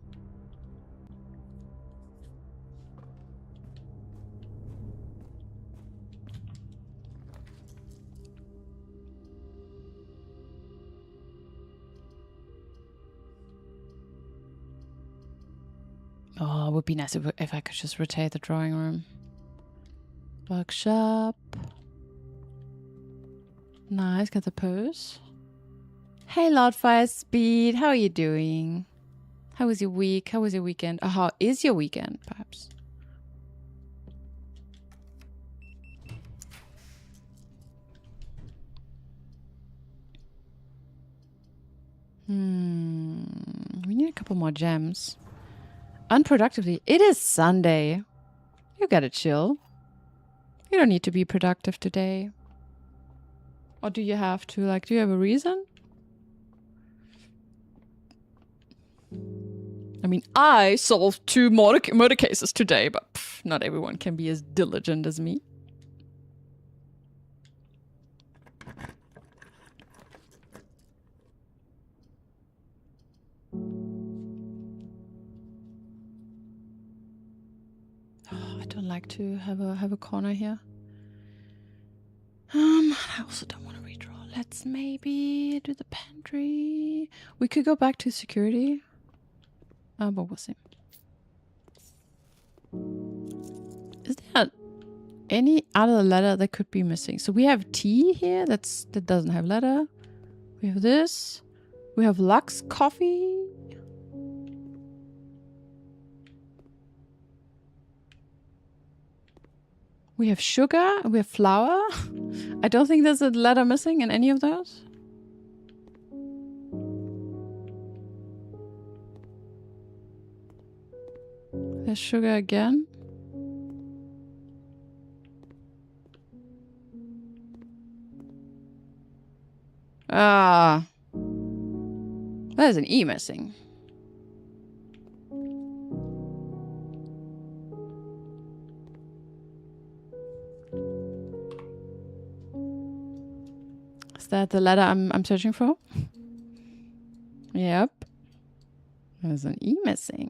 Oh, it would be nice if I could just rotate the drawing room. Workshop. Nice, got the pose. Hey, Lord Fire Speed, how are you doing? How was your week? How was your weekend? Or how is your weekend, perhaps? We need a couple more gems. Unproductively. It is Sunday. You gotta chill. You don't need to be productive today. Or do you have to? Like, do you have a reason? I mean, I solved 2 murder cases today, but not everyone can be as diligent as me. I don't like to have a corner here. I also don't want to redraw. Let's maybe do the pantry. We could go back to security. But we'll see. Is there any other letter that could be missing? So we have T here. That doesn't have letter. We have this. We have Lux Coffee. We have sugar, we have flour. I don't think there's a letter missing in any of those. There's sugar again. Ah. There's an E missing. Is that the letter I'm searching for? Yep. There's an E missing.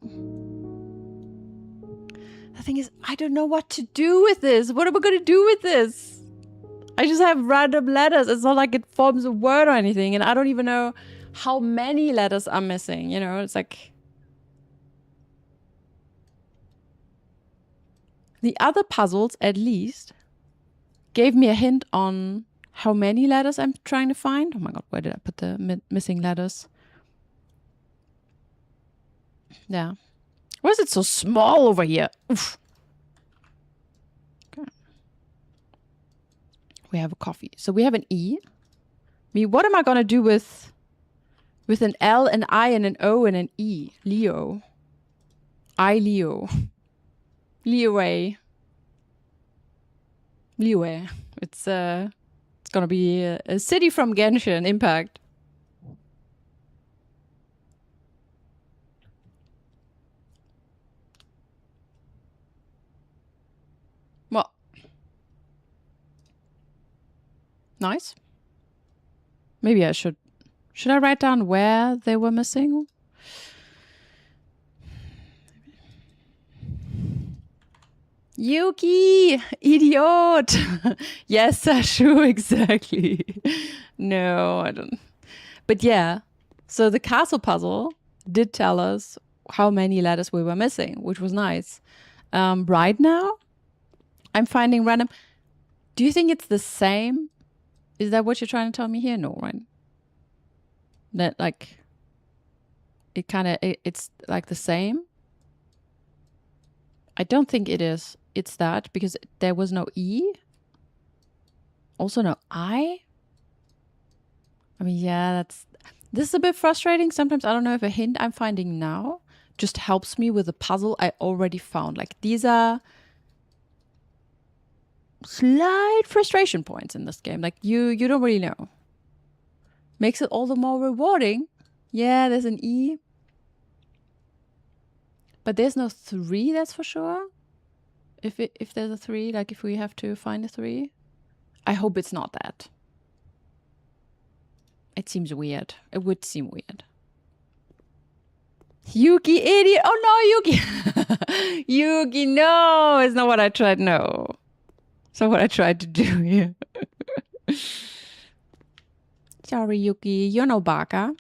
The thing is, I don't know what to do with this. What am I going to do with this? I just have random letters. It's not like it forms a word or anything. And I don't even know how many letters are missing. You know, it's like... The other puzzles, at least, gave me a hint on how many letters I'm trying to find. Oh my god, where did I put the missing letters? Yeah. Why is it so small over here? Oof. Okay. We have a coffee. So we have an E. I mean, what am I going to do with an L, an I, and an O, and an E? Leo. Leo. Leeway. It's gonna be a city from Genshin Impact. Well, nice. Maybe I should I write down where they were missing? Yuki, idiot. Yes, Sashu, exactly. No, I don't. But yeah, so the castle puzzle did tell us how many letters we were missing, which was nice. Right now, I'm finding random. Do you think it's the same? Is that what you're trying to tell me here? No, right? That like, it's like the same. I don't think it is. It's that because there was no E. Also no I. I mean, yeah, this is a bit frustrating. Sometimes I don't know if a hint I'm finding now just helps me with a puzzle I already found. Like these are slight frustration points in this game. Like you don't really know. Makes it all the more rewarding. Yeah, there's an E. But there's no 3, that's for sure. If there's a 3, like if we have to find a 3. I hope it's not that. It seems weird. It would seem weird. Yuki, idiot! Oh no, Yuki! Yuki, no! It's not what I tried. No. It's not what I tried to do here. Sorry, Yuki. You're no baka.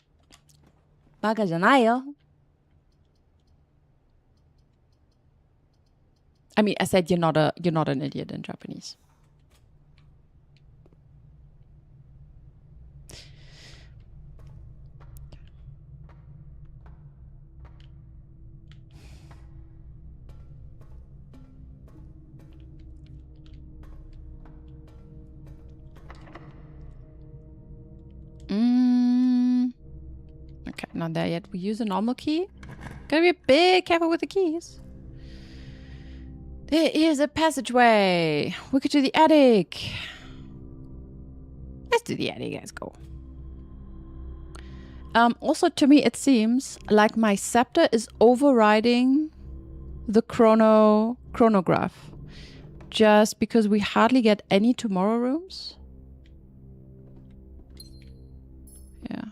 Baka janayo. I mean, I said you're not an idiot in Japanese. Okay, not there yet. We use a normal key. Gotta be a bit careful with the keys. There is a passageway. We could do the attic. Let's do the attic. Let's go. Also, to me, it seems like my scepter is overriding the chronograph. Just because we hardly get any tomorrow rooms. Yeah.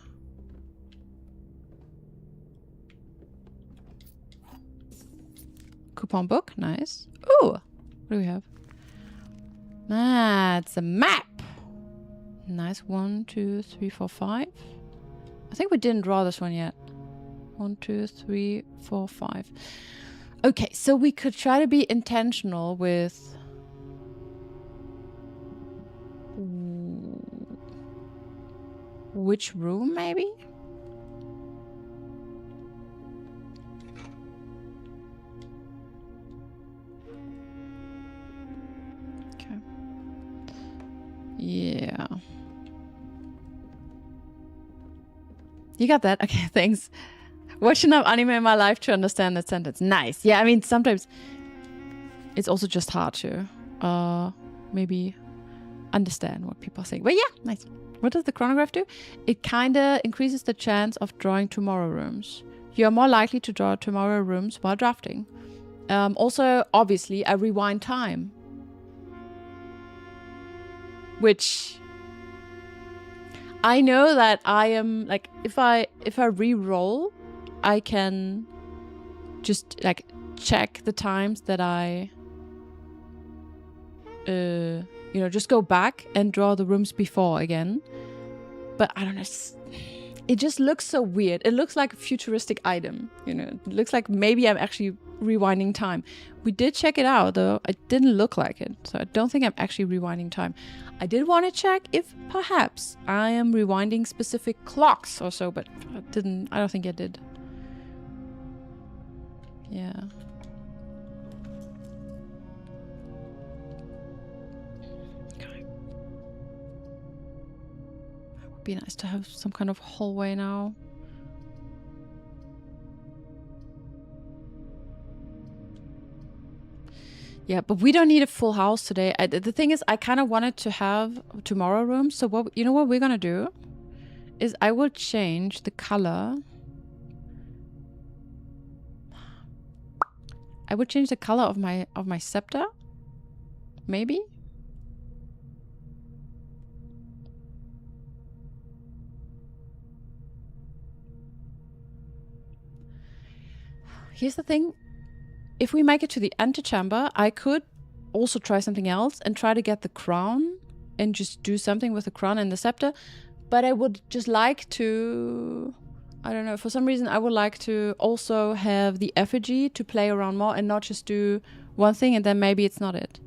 Coupon book. Nice. Ooh. What do we have? Ah, it's a map. Nice. 1, 2, 3, 4, 5. I think we didn't draw this one yet. 1, 2, 3, 4, 5. Okay, so we could try to be intentional with... which room, maybe? Yeah. You got that? Okay, thanks. Watching enough anime in my life to understand that sentence. Nice. Yeah, I mean, sometimes it's also just hard to maybe understand what people are saying. But yeah, nice. What does the chronograph do? It kind of increases the chance of drawing tomorrow rooms. You're more likely to draw tomorrow rooms while drafting. Also, obviously, I rewind time. Which I know that I am like, if I re-roll, I can just like check the times that I you know, just go back and draw the rooms before again. But I don't know, it just looks so weird. It looks like a futuristic item, you know. It looks like maybe I'm actually rewinding time. We did check it out though. It didn't look like it, so I don't think I'm actually rewinding time. I did want to check if perhaps I am rewinding specific clocks or so, but I don't think I did. Yeah. Okay. It would be nice to have some kind of hallway now. Yeah, but we don't need a full house today. The thing is, I kind of wanted to have tomorrow rooms. So what we're gonna do is I will change the color. I would change the color of my scepter. Maybe. Here's the thing. If we make it to the antechamber, I could also try something else and try to get the crown and just do something with the crown and the scepter. But I would just like to, I don't know, for some reason I would like to also have the effigy to play around more and not just do one thing and then maybe it's not it.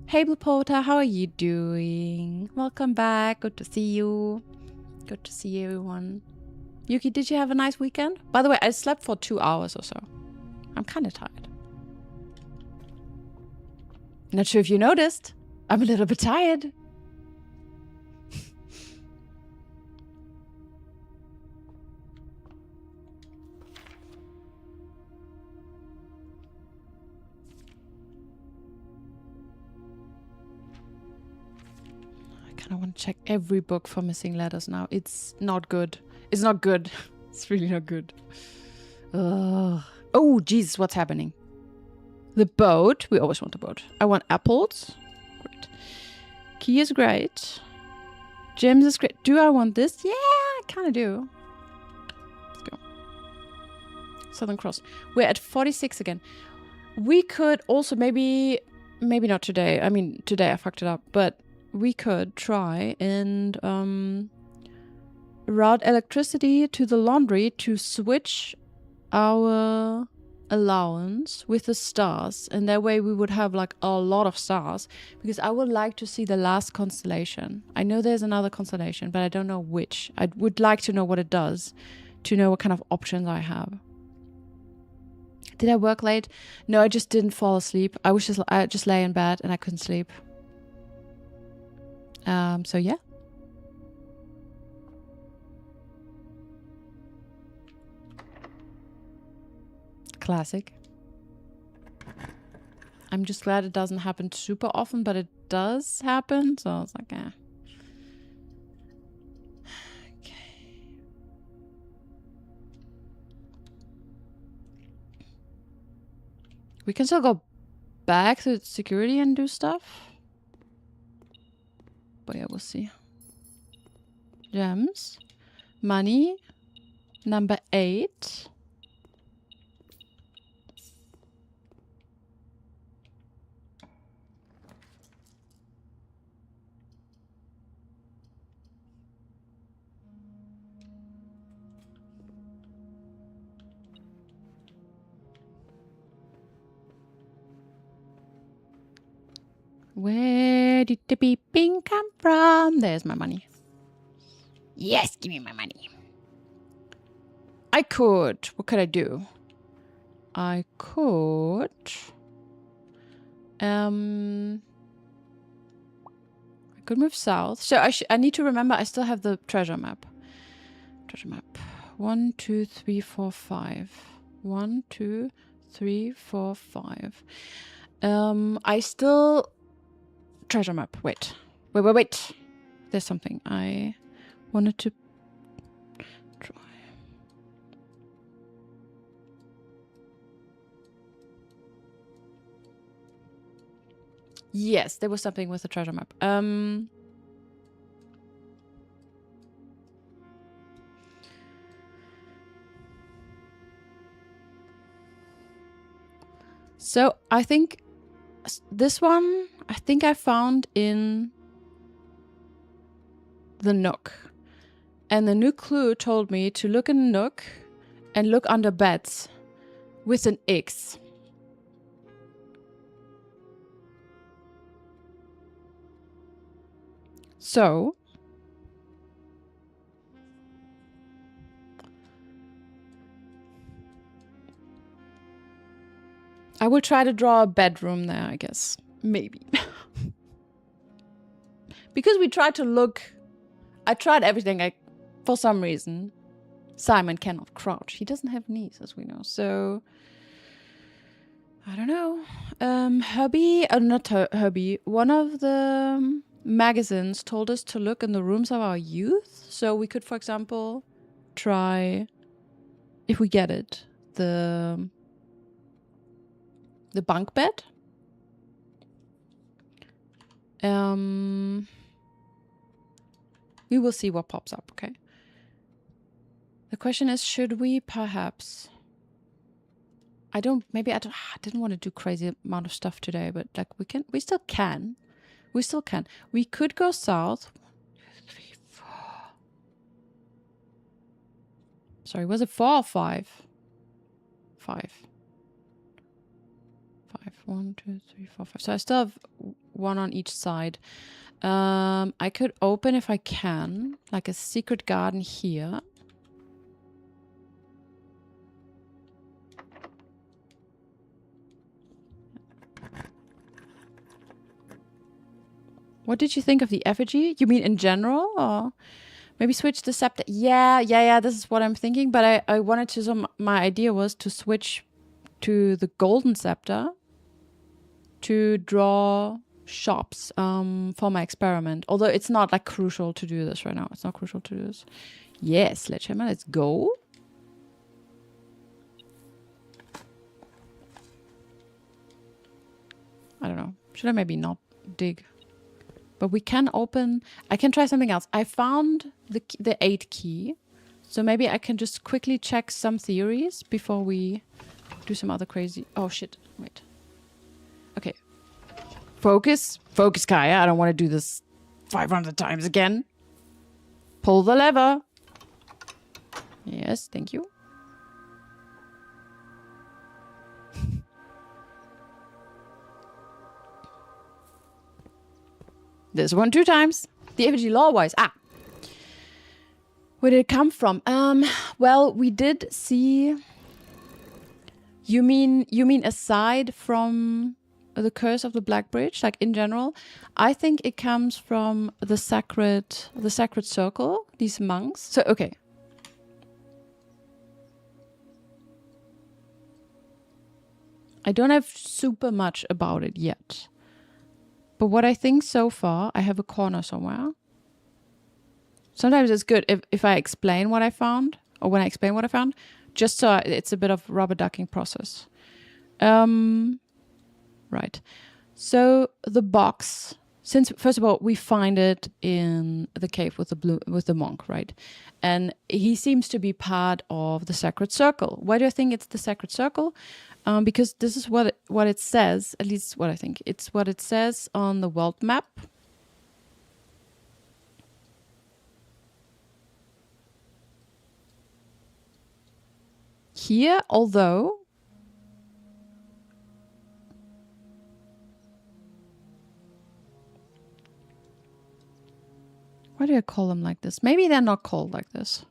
Hey Blupota, how are you doing? Welcome back. Good to see you. Good to see everyone. Yuki, did you have a nice weekend? By the way, I slept for 2 hours or so. I'm kind of tired. Not sure if you noticed. I'm a little bit tired. I kind of want to check every book for missing letters now. It's not good. It's not good. It's really not good. Ugh. Oh, Jesus, what's happening? The boat. We always want the boat. I want apples. Great. Key is great. Gems is great. Do I want this? Yeah, I kind of do. Let's go. Southern Cross. We're at 46 again. We could also maybe not today. I mean, today I fucked it up. But we could try and route electricity to the laundry to switch our allowance with the stars, and that way we would have like a lot of stars, because I would like to see the last constellation. I know there's another constellation, but I don't know which. I would like to know what it does, to know what kind of options I have. Did I work late? No, I just didn't fall asleep. I just lay in bed and I couldn't sleep. So yeah. Classic. I'm just glad it doesn't happen super often, but it does happen, so it's like, eh. Okay. We can still go back to security and do stuff. But yeah, we'll see. Gems. Money. Number 8. Where did the beeping come from? There's my money. Yes, give me my money. I could. What could I do? I could. I Could move south. So I need to remember I still have the treasure map. Treasure map. 1, 2, 3, 4, 5. 1, 2, 3, 4, 5. I still... Treasure map. Wait. There's something I wanted to try. Yes, there was something with the treasure map. So I think this one, I think I found in the Nook. And the new clue told me to look in the Nook and look under beds with an X. So I will try to draw a bedroom there, I guess. Maybe. Because we tried to look... I tried everything. For some reason, Simon cannot crouch. He doesn't have knees, as we know. So... I don't know. Herbie... not Herbie. One of the magazines told us to look in the rooms of our youth. So we could, for example, try... If we get it. The bunk bed. We will see what pops up, okay? The question is, should we perhaps... I didn't want to do crazy amount of stuff today, but like we still can. We could go south. 1, 2, 3, 4. Sorry, was it 4 or 5? 5. 1, 2, 3, 4, 5. So I still have one on each side. I could open, if I can, like a secret garden here. What did you think of the effigy? You mean in general, or maybe switch the scepter? Yeah. This is what I'm thinking. But I wanted to. So my idea was to switch to the golden scepter to draw shops for my experiment. Although it's not like crucial to do this right now. It's not crucial to do this. Yes, sledgehammer. Let's go. I don't know. Should I maybe not dig? But we can open... I can try something else. I found the 8 key. So maybe I can just quickly check some theories before we do some other crazy... Oh, shit. Wait. Okay. Focus. Focus, Kaya. I don't want to do this 500 times again. Pull the lever. Yes, thank you. This one 2 times. The effigy law-wise. Where did it come from? Well, we did see... You mean aside from the Curse of the Black Bridge, like in general? I think it comes from the sacred circle, these monks. So, okay. I don't have super much about it yet. But what I think so far, I have a corner somewhere. Sometimes it's good if I explain what I found, or when I explain what I found, just so it's a bit of rubber ducking process. Right. So the box, since first of all we find it in the cave with the monk, right? And he seems to be part of the sacred circle. Why do I think it's the sacred circle? Because this is what it says, at least what I think. It's what it says on the world map. Here, although... Why do I call them like this? Maybe they're not called like this.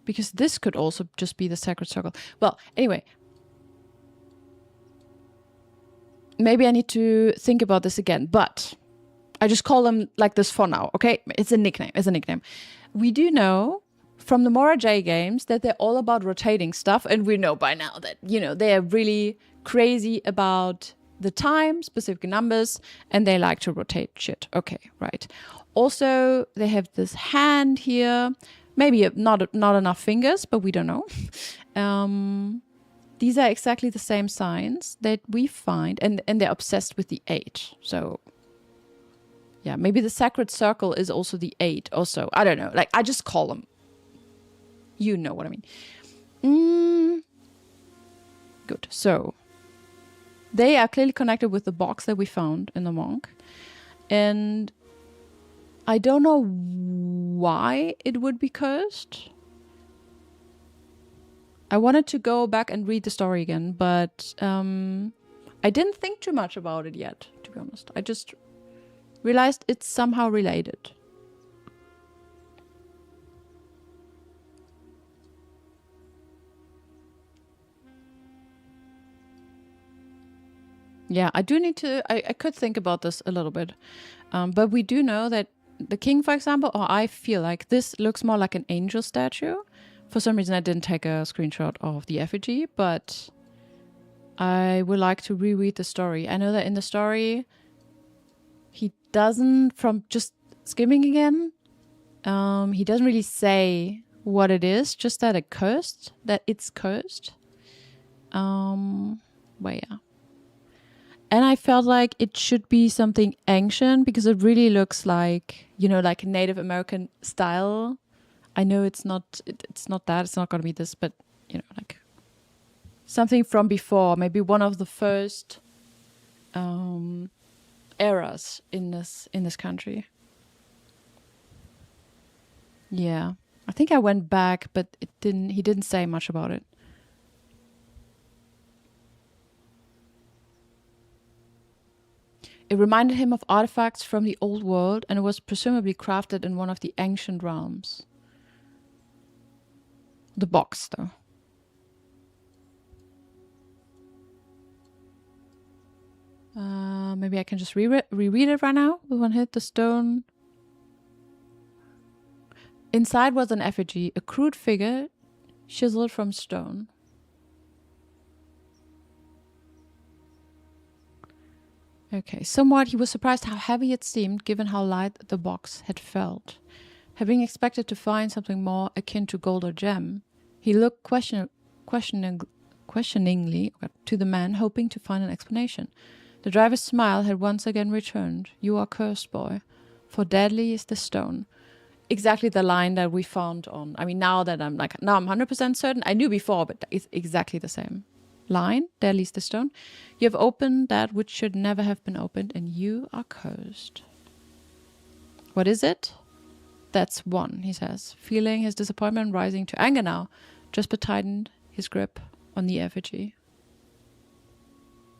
Because this could also just be the sacred circle. Well, anyway... Maybe I need to think about this again, but I just call them like this for now, okay? It's a nickname. We do know from the Mora J games that they're all about rotating stuff, and we know by now that, they're really crazy about the time, specific numbers, and they like to rotate shit. Okay, right. Also, they have this hand here. Maybe not enough fingers, but we don't know. These are exactly the same signs that we find, and they're obsessed with the 8. So, yeah, maybe the sacred circle is also the 8 or so. I don't know. Like, I just call them. You know what I mean. Good. So, they are clearly connected with the box that we found in the monk. And I don't know why it would be cursed. I wanted to go back and read the story again, but I didn't think too much about it yet, to be honest. I just realized it's somehow related. Yeah, I do need to... I could think about this a little bit. But we do know that the king, for example, or I feel like this looks more like an angel statue. For some reason, I didn't take a screenshot of the effigy, but I would like to reread the story. I know that in the story, he doesn't, from just skimming again, he doesn't really say what it is, just that it's cursed. But yeah. And I felt like it should be something ancient because it really looks like, like Native American style. I know it's not that. It's not going to be this, but, like something from before. Maybe one of the first eras in this country. Yeah. I think I went back, but he didn't say much about it. It reminded him of artifacts from the old world, and it was presumably crafted in one of the ancient realms. The box, though. Maybe I can just reread it right now with one hit. The stone. Inside was an effigy, a crude figure chiseled from stone. Okay, somewhat he was surprised how heavy it seemed given how light the box had felt. Having expected to find something more akin to gold or gem, he looked questioningly to the man, hoping to find an explanation. The driver's smile had once again returned. "You are cursed, boy, for deadly is the stone." Exactly the line that we found on... I mean, now I'm 100% certain. I knew before, but it's exactly the same line. Deadly is the stone. You have opened that which should never have been opened, and you are cursed. What is it? That's one, he says, feeling his disappointment rising to anger now. Jasper tightened his grip on the effigy.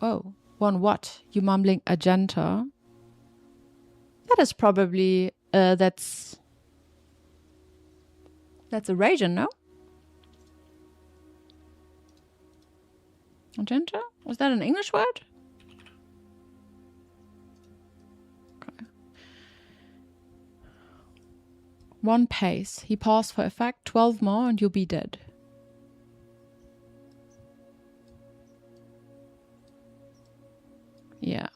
Oh, one what? You mumbling Agenta? That is probably... That's a region, no? Agenta? Was that an English word? Okay. One pace. He paused for effect. 12 more and you'll be dead. Yeah.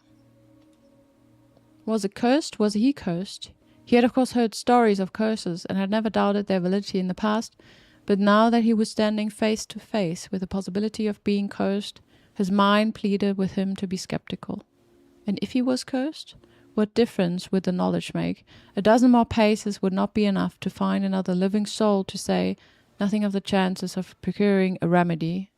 Was it cursed? Was he cursed? He had of course heard stories of curses and had never doubted their validity in the past, but now that he was standing face to face with the possibility of being cursed, his mind pleaded with him to be skeptical. And if he was cursed, what difference would the knowledge make? A dozen more paces would not be enough to find another living soul to say nothing of the chances of procuring a remedy.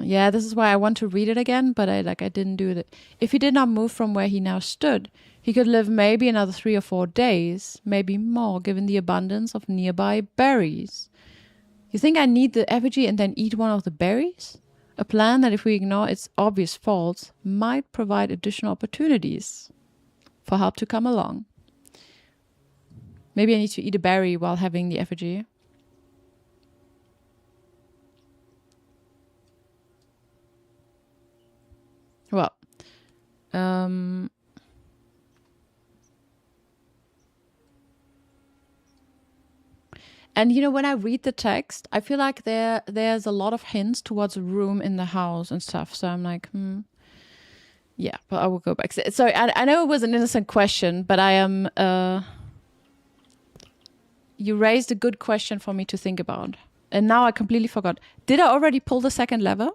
Yeah, this is why I want to read it again, but I didn't do it. If he did not move from where he now stood, he could live maybe another 3 or 4 days, maybe more, given the abundance of nearby berries. You think I need the effigy and then eat one of the berries? A plan that, if we ignore its obvious faults, might provide additional opportunities for help to come along. Maybe I need to eat a berry while having the effigy. And when I read the text, I feel like there's a lot of hints towards a room in the house and stuff. So I'm like, yeah, but I will go back. Sorry, I know it was an innocent question, but I am. You raised a good question for me to think about, and now I completely forgot. Did I already pull the second lever?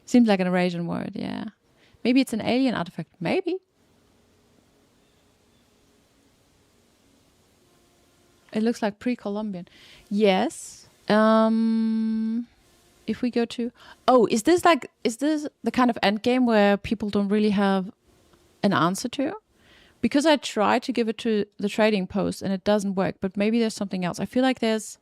Seems like an Eurasian word. Yeah, maybe it's an alien artifact. Maybe. It looks like pre-Columbian. Yes. If we go to... Oh, is this the kind of end game where people don't really have an answer to? Because I tried to give it to the trading post and it doesn't work, but maybe there's something else. I feel like there's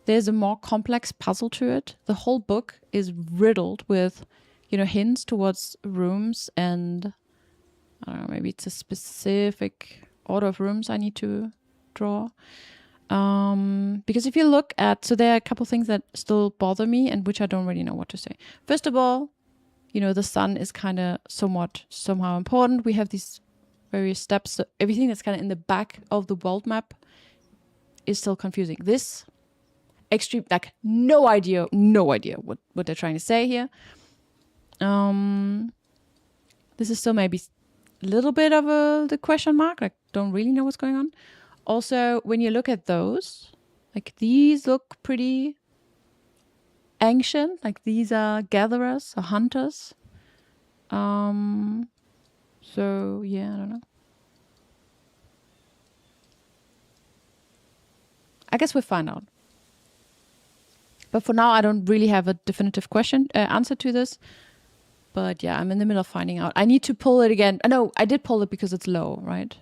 a more complex puzzle to it. The whole book is riddled with, hints towards rooms, and I don't know, maybe it's a specific order of rooms I need to draw. Because if you look at, so there are a couple things that still bother me and which I don't really know what to say. First of all, the sun is kind of somehow important. We have these various steps. So everything that's kind of in the back of the world map is still confusing. This extreme, like no idea what they're trying to say here. This is still maybe a little bit of the question mark. Like don't really know what's going on. Also, when you look at those, like these look pretty ancient. Like these are gatherers or hunters. So yeah, I don't know. I guess we'll find out. But for now, I don't really have a definitive answer to this. But yeah, I'm in the middle of finding out. I need to pull it again. No, I did pull it because it's low, right?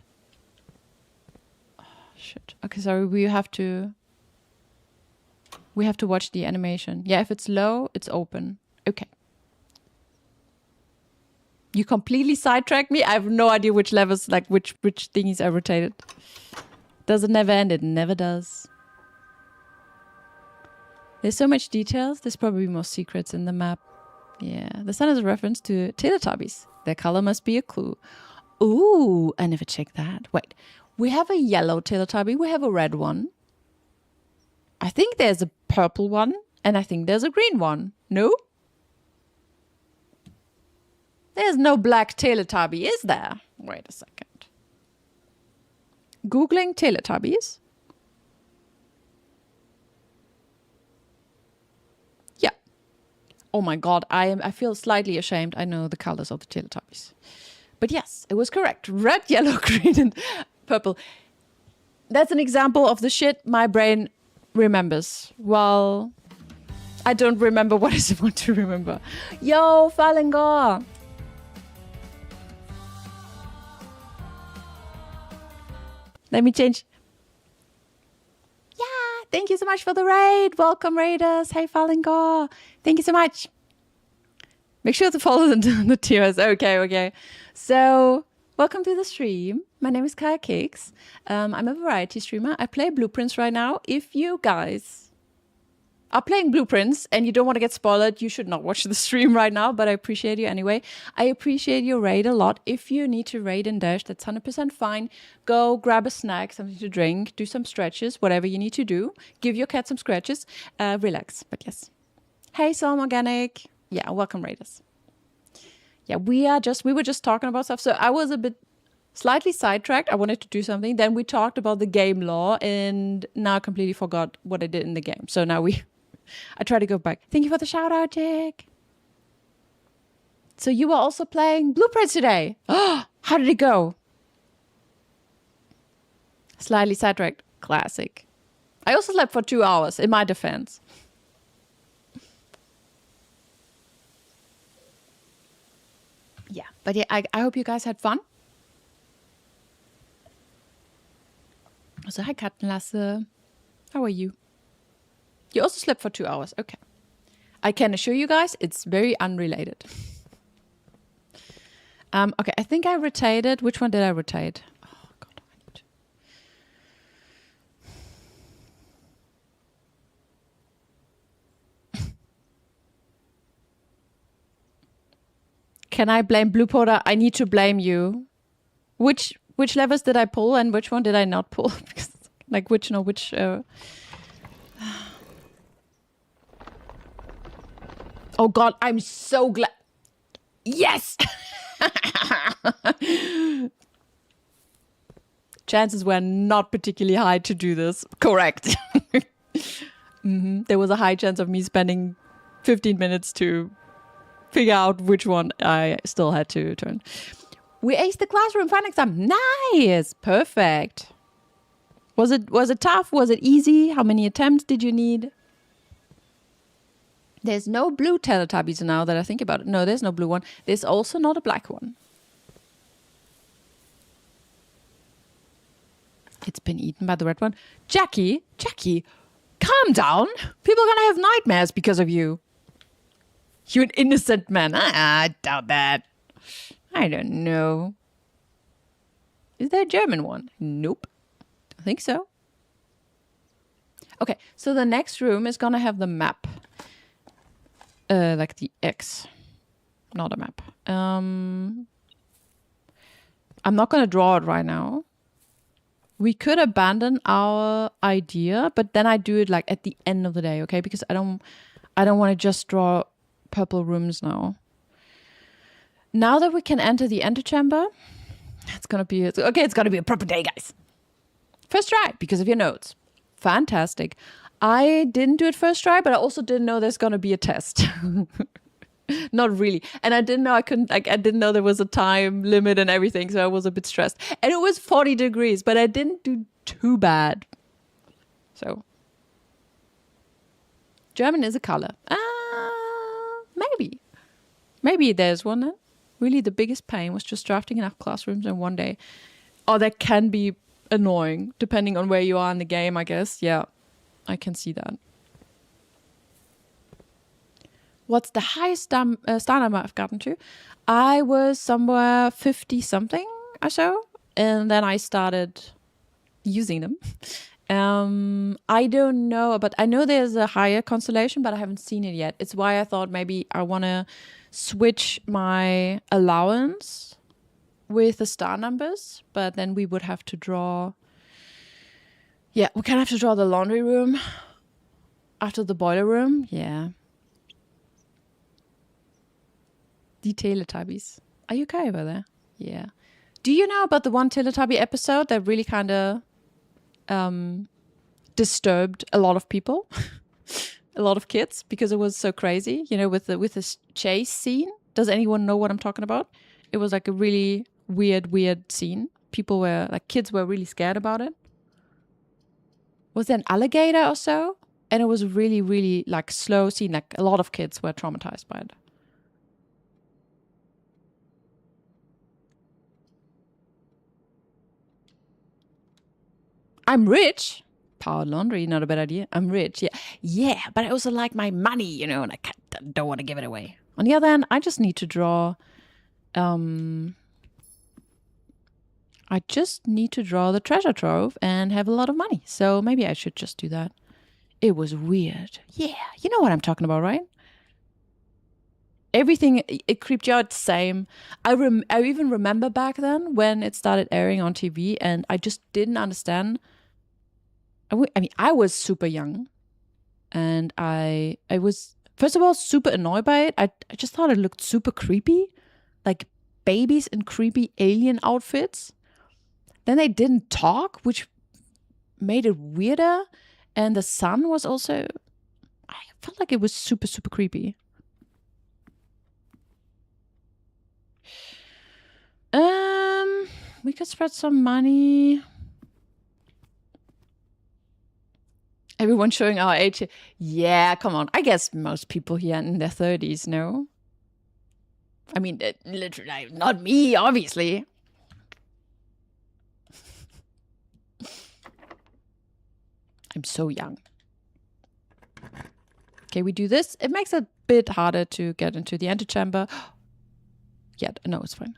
Shit. Okay, sorry. We have to watch the animation. Yeah, if it's low, it's open. Okay. You completely sidetracked me. I have no idea which levels, like which thingies I rotated. Does it never end? It never does. There's so much details. There's probably more secrets in the map. Yeah. The sun is a reference to Teletubbies. Their color must be a clue. Ooh, I never checked that. Wait. We have a yellow Teletubby. We have a red one. I think there's a purple one. And I think there's a green one. No? There's no black Teletubby, is there? Wait a second. Googling Teletubbies. Yeah. Oh my god, I feel slightly ashamed. I know the colors of the Teletubbies. But yes, it was correct. Red, yellow, green, and purple. That's an example of the shit my brain remembers. Well, I don't remember what I want to remember. Yo, Falengor! Let me change. Yeah, thank you so much for the raid. Welcome, raiders. Hey, Falengor. Thank you so much. Make sure to follow the tiers. Okay. So, welcome to the stream. My name is Kaya Cakes. I'm a variety streamer. I play Blueprints right now. If you guys are playing Blueprints and you don't want to get spoiled, you should not watch the stream right now, but I appreciate you anyway. I appreciate your raid a lot. If you need to raid and dash, that's 100% fine. Go grab a snack, something to drink, do some stretches, whatever you need to do. Give your cat some scratches. Relax, but yes. Hey, Psalm Organic. Yeah, welcome, raiders. Yeah, we were just talking about stuff. So I was a bit slightly sidetracked. I wanted to do something. Then we talked about the game lore and now I completely forgot what I did in the game. So now I try to go back. Thank you for the shout out, Jake. So you were also playing Blueprints today. How did it go? Slightly sidetracked. Classic. I also slept for 2 hours in my defense. Yeah, but yeah, I hope you guys had fun. So hi, Kattenlasse. How are you? You also slept for 2 hours. Okay. I can assure you guys, it's very unrelated. Okay, I think I rotated. Which one did I rotate? Oh, God, I need to. Can I blame Blue Porter? I need to blame you. Which levers did I pull and which one did I not pull? Like which. Oh God, I'm so glad. Yes! Chances were not particularly high to do this. Correct. There was a high chance of me spending 15 minutes to figure out which one I still had to turn. We aced the classroom fun exam. Nice. Perfect. Was it tough? Was it easy? How many attempts did you need? There's no blue Teletubbies now that I think about it. No, there's no blue one. There's also not a black one. It's been eaten by the red one. Jackie, calm down. People are gonna have nightmares because of you. You're an innocent man. I doubt that. I don't know. Is there a German one? Nope. I think so. Okay, so the next room is gonna have the map. Like the X. Not a map. I'm not gonna draw it right now. We could abandon our idea, but then I do it like at the end of the day, okay? Because I don't want to just draw purple rooms now. Now that we can enter the antechamber, it's gonna be a proper day, guys. First try because of your notes. Fantastic. I didn't do it first try, but I also didn't know there's gonna be a test. Not really. And I didn't know I didn't know there was a time limit and everything, so I was a bit stressed. And it was 40 degrees, but I didn't do too bad. So German is a color. Maybe there's one then. Really the biggest pain was just drafting enough classrooms in one day. Oh, that can be annoying depending on where you are in the game, I guess. Yeah, I can see that. What's the highest star number I've gotten to? I was somewhere 50 something or so. And then I started using them. I don't know, but I know there's a higher constellation, but I haven't seen it yet. It's why I thought maybe I want to switch my allowance with the star numbers. But then we would have to draw... Yeah, we kind of have to draw the laundry room after the boiler room. Yeah. The Teletubbies. Are you okay over there? Yeah. Do you know about the one Teletubby episode that really kind of disturbed a lot of people, a lot of kids, because it was so crazy? You know, with this chase scene. Does anyone know what I'm talking about? It was like a really weird scene. Kids were really scared about it. Was there an alligator or so? And it was really, really like slow scene. Like a lot of kids were traumatized by it. I'm rich. Powered laundry, not a bad idea. I'm rich, yeah. Yeah, but I also like my money, you know, and I don't want to give it away. On the other hand, I just need to draw... I just need to draw the treasure trove and have a lot of money. So maybe I should just do that. It was weird. Yeah, you know what I'm talking about, right? Everything, it creeped you out the same. I even remember back then when it started airing on TV and I just didn't understand... I mean, I was super young and I was, first of all, super annoyed by it. I just thought it looked super creepy, like babies in creepy alien outfits. Then they didn't talk, which made it weirder. And the sun was also, I felt like it was super, super creepy. We could spread some money. Everyone showing our age. Yeah, come on. I guess most people here in their 30s know. I mean, literally, not me, obviously. I'm so young. Okay, we do this. It makes it a bit harder to get into the antechamber. Yeah, no, it's fine.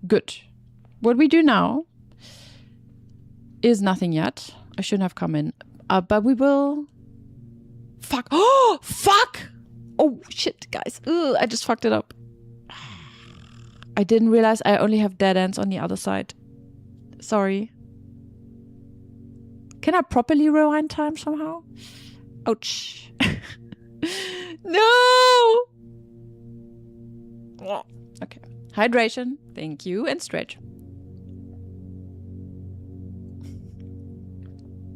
Good. What we do now is nothing yet. I shouldn't have come in. But we will... Fuck. Oh, fuck! Oh, shit, guys. Ugh, I just fucked it up. I didn't realize I only have dead ends on the other side. Sorry. Can I properly rewind time somehow? Ouch. No! Okay. Hydration. Thank you. And stretch.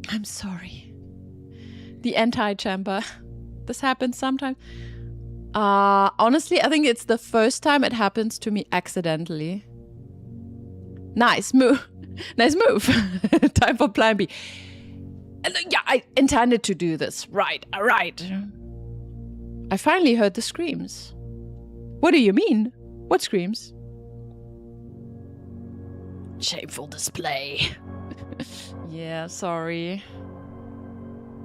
I'm sorry. The anti-chamber. This happens sometimes. Honestly, I think it's the first time it happens to me accidentally. Nice move. Nice move. Time for plan B. Yeah, I intended to do this. Right, all right. I finally heard the screams. What do you mean? What screams? Shameful display. Yeah, sorry.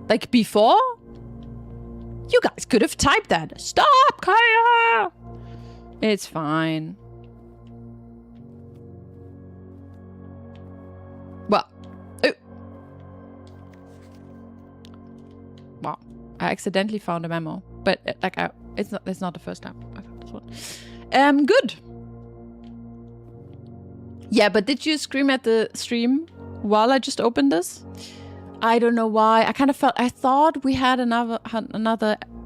Like before? You guys could have typed that. Stop, Kaya! It's fine. Well. Oh. Wow. I accidentally found a memo. But like it's not the first time I found this one. Good. Yeah, but did you scream at the stream while I just opened this? I don't know why. I thought we had another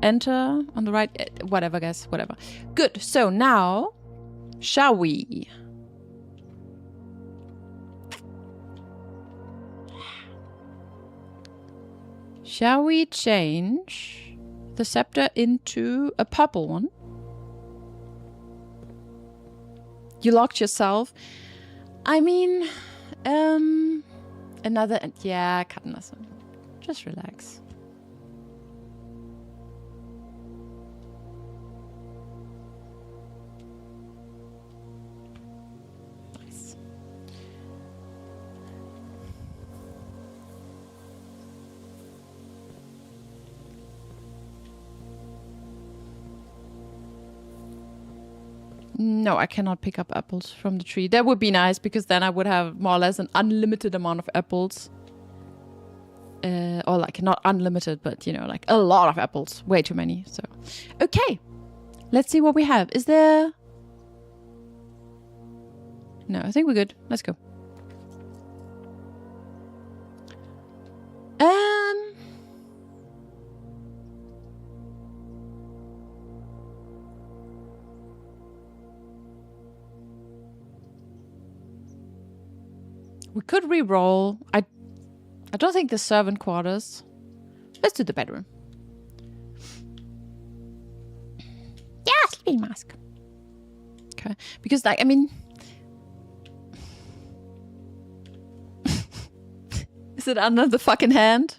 enter on the right. Whatever, guys. Whatever. Good. So now, shall we? Shall we change the scepter into a purple one? You locked yourself. I mean, another, yeah, Katnasson. Just relax. Nice. No, I cannot pick up apples from the tree. That would be nice, because then I would have more or less an unlimited amount of apples. Or like, not unlimited, but, you know, like a lot of apples. Way too many, so. Okay. Let's see what we have. Is there... No, I think we're good. Let's go. We could re-roll. I don't think the servant quarters. Let's do the bedroom. Yeah, sleeping mask. Okay, because like, I mean, is it under the fucking hand?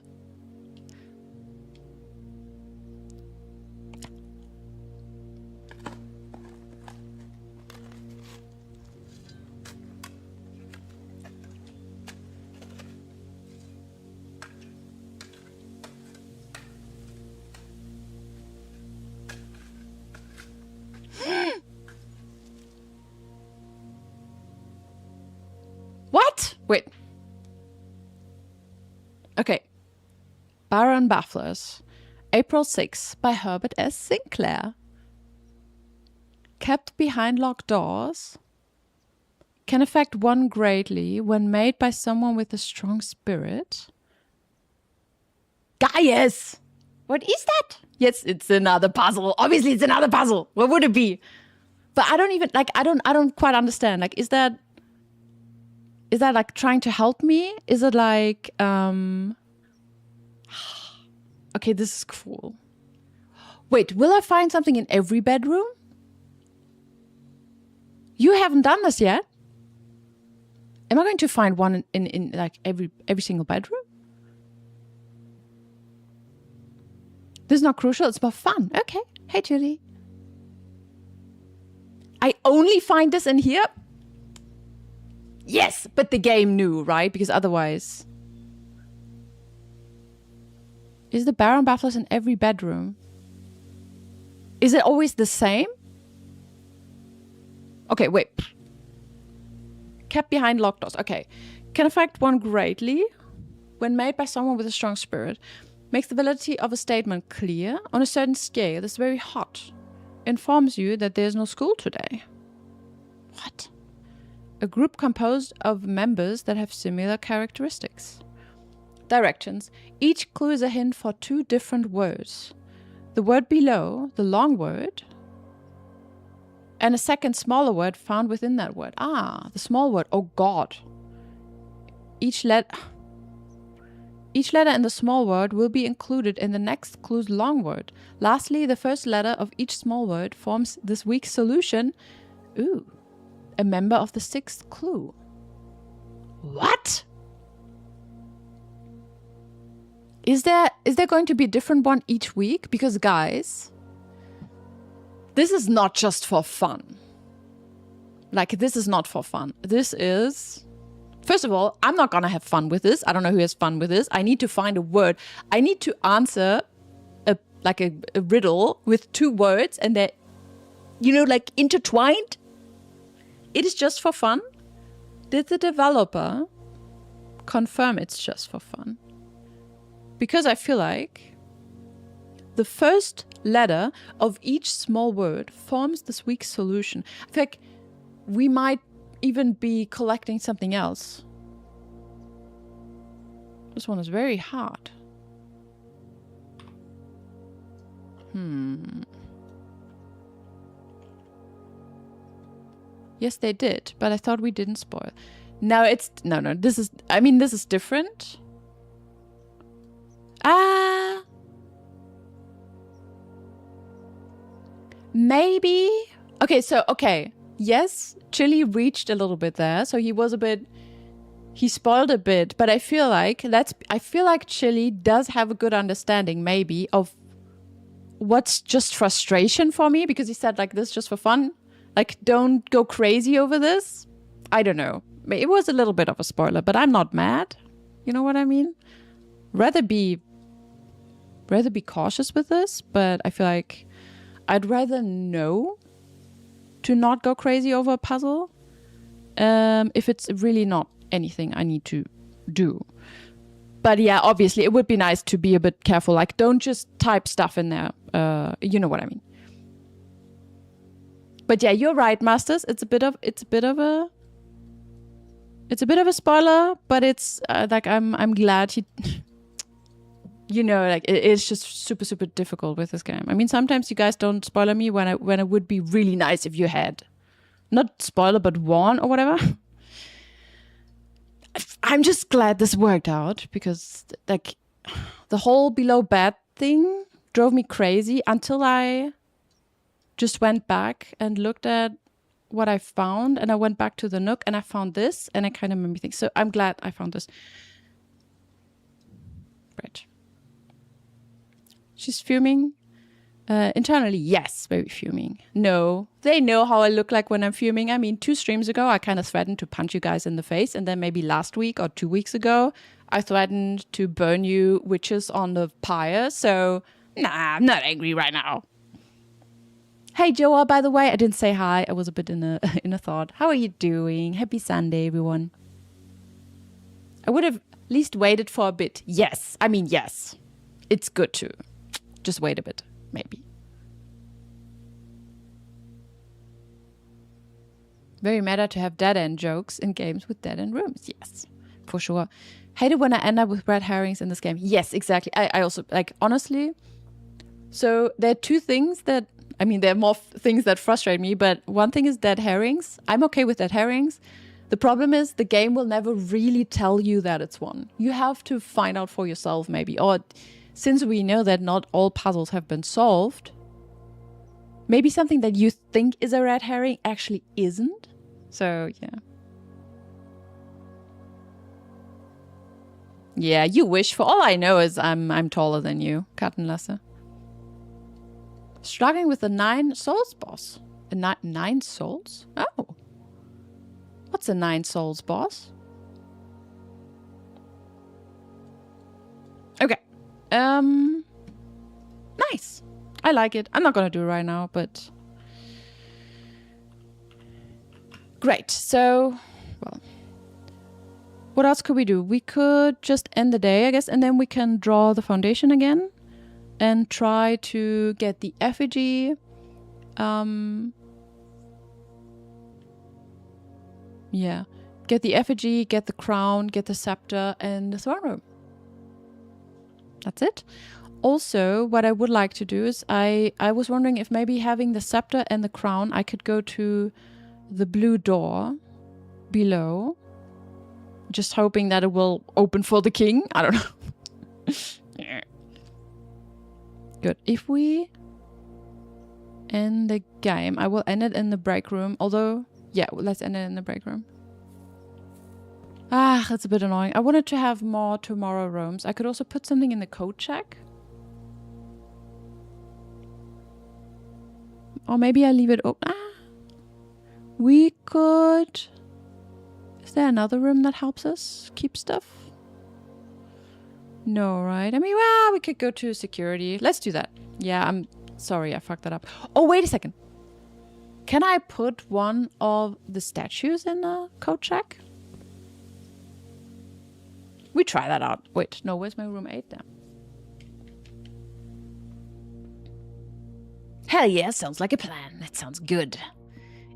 What? Wait. Okay. Baron Bafflers. April 6 by Herbert S. Sinclair. Kept behind locked doors. Can affect one greatly when made by someone with a strong spirit. Gaius! What is that? Yes, it's another puzzle. Obviously, it's another puzzle. What would it be? But I don't even, like, I don't quite understand. Like, is that like trying to help me? Is it like, okay, this is cool. Wait, will I find something in every bedroom? You haven't done this yet? Am I going to find one in like every single bedroom? This is not crucial, it's more fun. Okay. Hey, Julie. I only find this in here? Yes, but the game knew, right? Because otherwise... Is the Baron Bafflers in every bedroom? Is it always the same? Okay, wait. Kept behind locked doors. Okay. Can affect one greatly when made by someone with a strong spirit. Makes the validity of a statement clear on a certain scale. Is very hot. Informs you that there's no school today. What? A group composed of members that have similar characteristics. Directions. Each clue is a hint for 2 different words. The word below, the long word, and a second smaller word found within that word. Ah, the small word. Oh God. Each letter in the small word will be included in the next clue's long word. Lastly, the first letter of each small word forms this week's solution. Ooh, a member of the 6th clue. What? Is there going to be a different one each week? Because guys, this is not just for fun. Like, this is not for fun. This is... First of all, I'm not gonna have fun with this. I don't know who has fun with this. I need to find a word. I need to answer a riddle with 2 words and they're, like intertwined. It is just for fun. Did the developer confirm it's just for fun? Because I feel like the first letter of each small word forms this week's solution. I feel like we might even be collecting something else. This one is very hard. Yes, they did, but I thought we didn't spoil. No, this is different. Maybe. Okay. Yes, Chili reached a little bit there, so he spoiled a bit, but I feel like Chili does have a good understanding maybe of what's just frustration for me, because he said like this just for fun. Like, don't go crazy over this. I don't know. It was a little bit of a spoiler, but I'm not mad. You know what I mean? Rather be cautious with this, but I feel like I'd rather know to not go crazy over a puzzle if it's really not anything I need to do. But yeah, obviously it would be nice to be a bit careful. Like, don't just type stuff in there. You know what I mean. But yeah, you're right, Masters. It's a bit of a spoiler, but it's like I'm glad he like it's just super, super difficult with this game. I mean, sometimes you guys don't spoiler me when it would be really nice if you had not spoiler but warn or whatever. I'm just glad this worked out, because like the whole below bed thing drove me crazy until I just went back and looked at what I found, and I went back to the Nook and I found this, and it kind of made me think. So I'm glad I found this. Right. She's fuming. Internally, yes, very fuming. No, they know how I look like when I'm fuming. I mean, 2 streams ago, I kind of threatened to punch you guys in the face. And then maybe last week or 2 weeks ago, I threatened to burn you witches on the pyre. So, nah, I'm not angry right now. Hey, Joa, by the way, I didn't say hi. I was a bit in a thought. How are you doing? Happy Sunday, everyone. I would have at least waited for a bit. Yes. I mean, yes. It's good to just wait a bit, maybe. Very meta to have dead-end jokes in games with dead-end rooms. Yes, for sure. Hate it when I end up with red herrings in this game. Yes, exactly. I also, like, honestly, so there are 2 things that, I mean, there are more things that frustrate me, but one thing is dead herrings. I'm okay with dead herrings. The problem is the game will never really tell you that it's one. You have to find out for yourself, maybe. Or since we know that not all puzzles have been solved, maybe something that you think is a red herring actually isn't. So, yeah. Yeah, you wish. For all I know is I'm taller than you, Kartenlasse. Struggling with the 9 souls boss. 9 souls? Oh. What's a 9 souls boss? Okay. Nice. I like it. I'm not gonna do it right now, but great. So, well, what else could we do? We could just end the day, I guess, and then we can draw the foundation again and try to get the effigy. Yeah. Get the effigy, get the crown, get the scepter, and the throne room. That's it. Also, what I would like to do is I was wondering if maybe having the scepter and the crown, I could go to the blue door below. Just hoping that it will open for the king. I don't know. Good. If we end the game, I will end it in the break room. Although, yeah, let's end it in the break room. Ah, that's a bit annoying. I wanted to have more tomorrow rooms. I could also put something in the code check. Or maybe I leave it open. Ah, we could... Is there another room that helps us keep stuff? No, right? I mean, well, we could go to security. Let's do that. Yeah, I'm sorry, I fucked that up. Oh, wait a second. Can I put one of the statues in a code check? We try that out. Wait, no, where's my room 8 then? Hell yeah, sounds like a plan. That sounds good.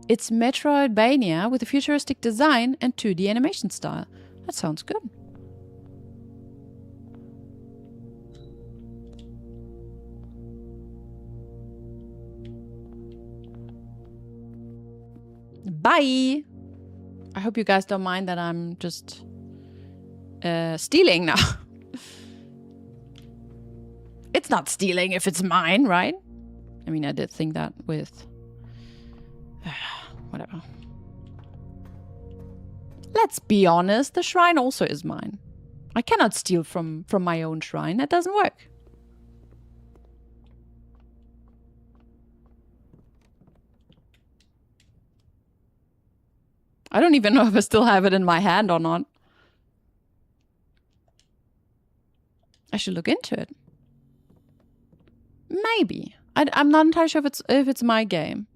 It's Metroidvania with a futuristic design and 2D animation style. That sounds good. Bye! I hope you guys don't mind that I'm just stealing now. It's not stealing if it's mine, right? I mean, I did think that with... whatever. Let's be honest, the shrine also is mine. I cannot steal from my own shrine. That doesn't work. I don't even know if I still have it in my hand or not. I should look into it. Maybe. I'm not entirely sure if it's my game.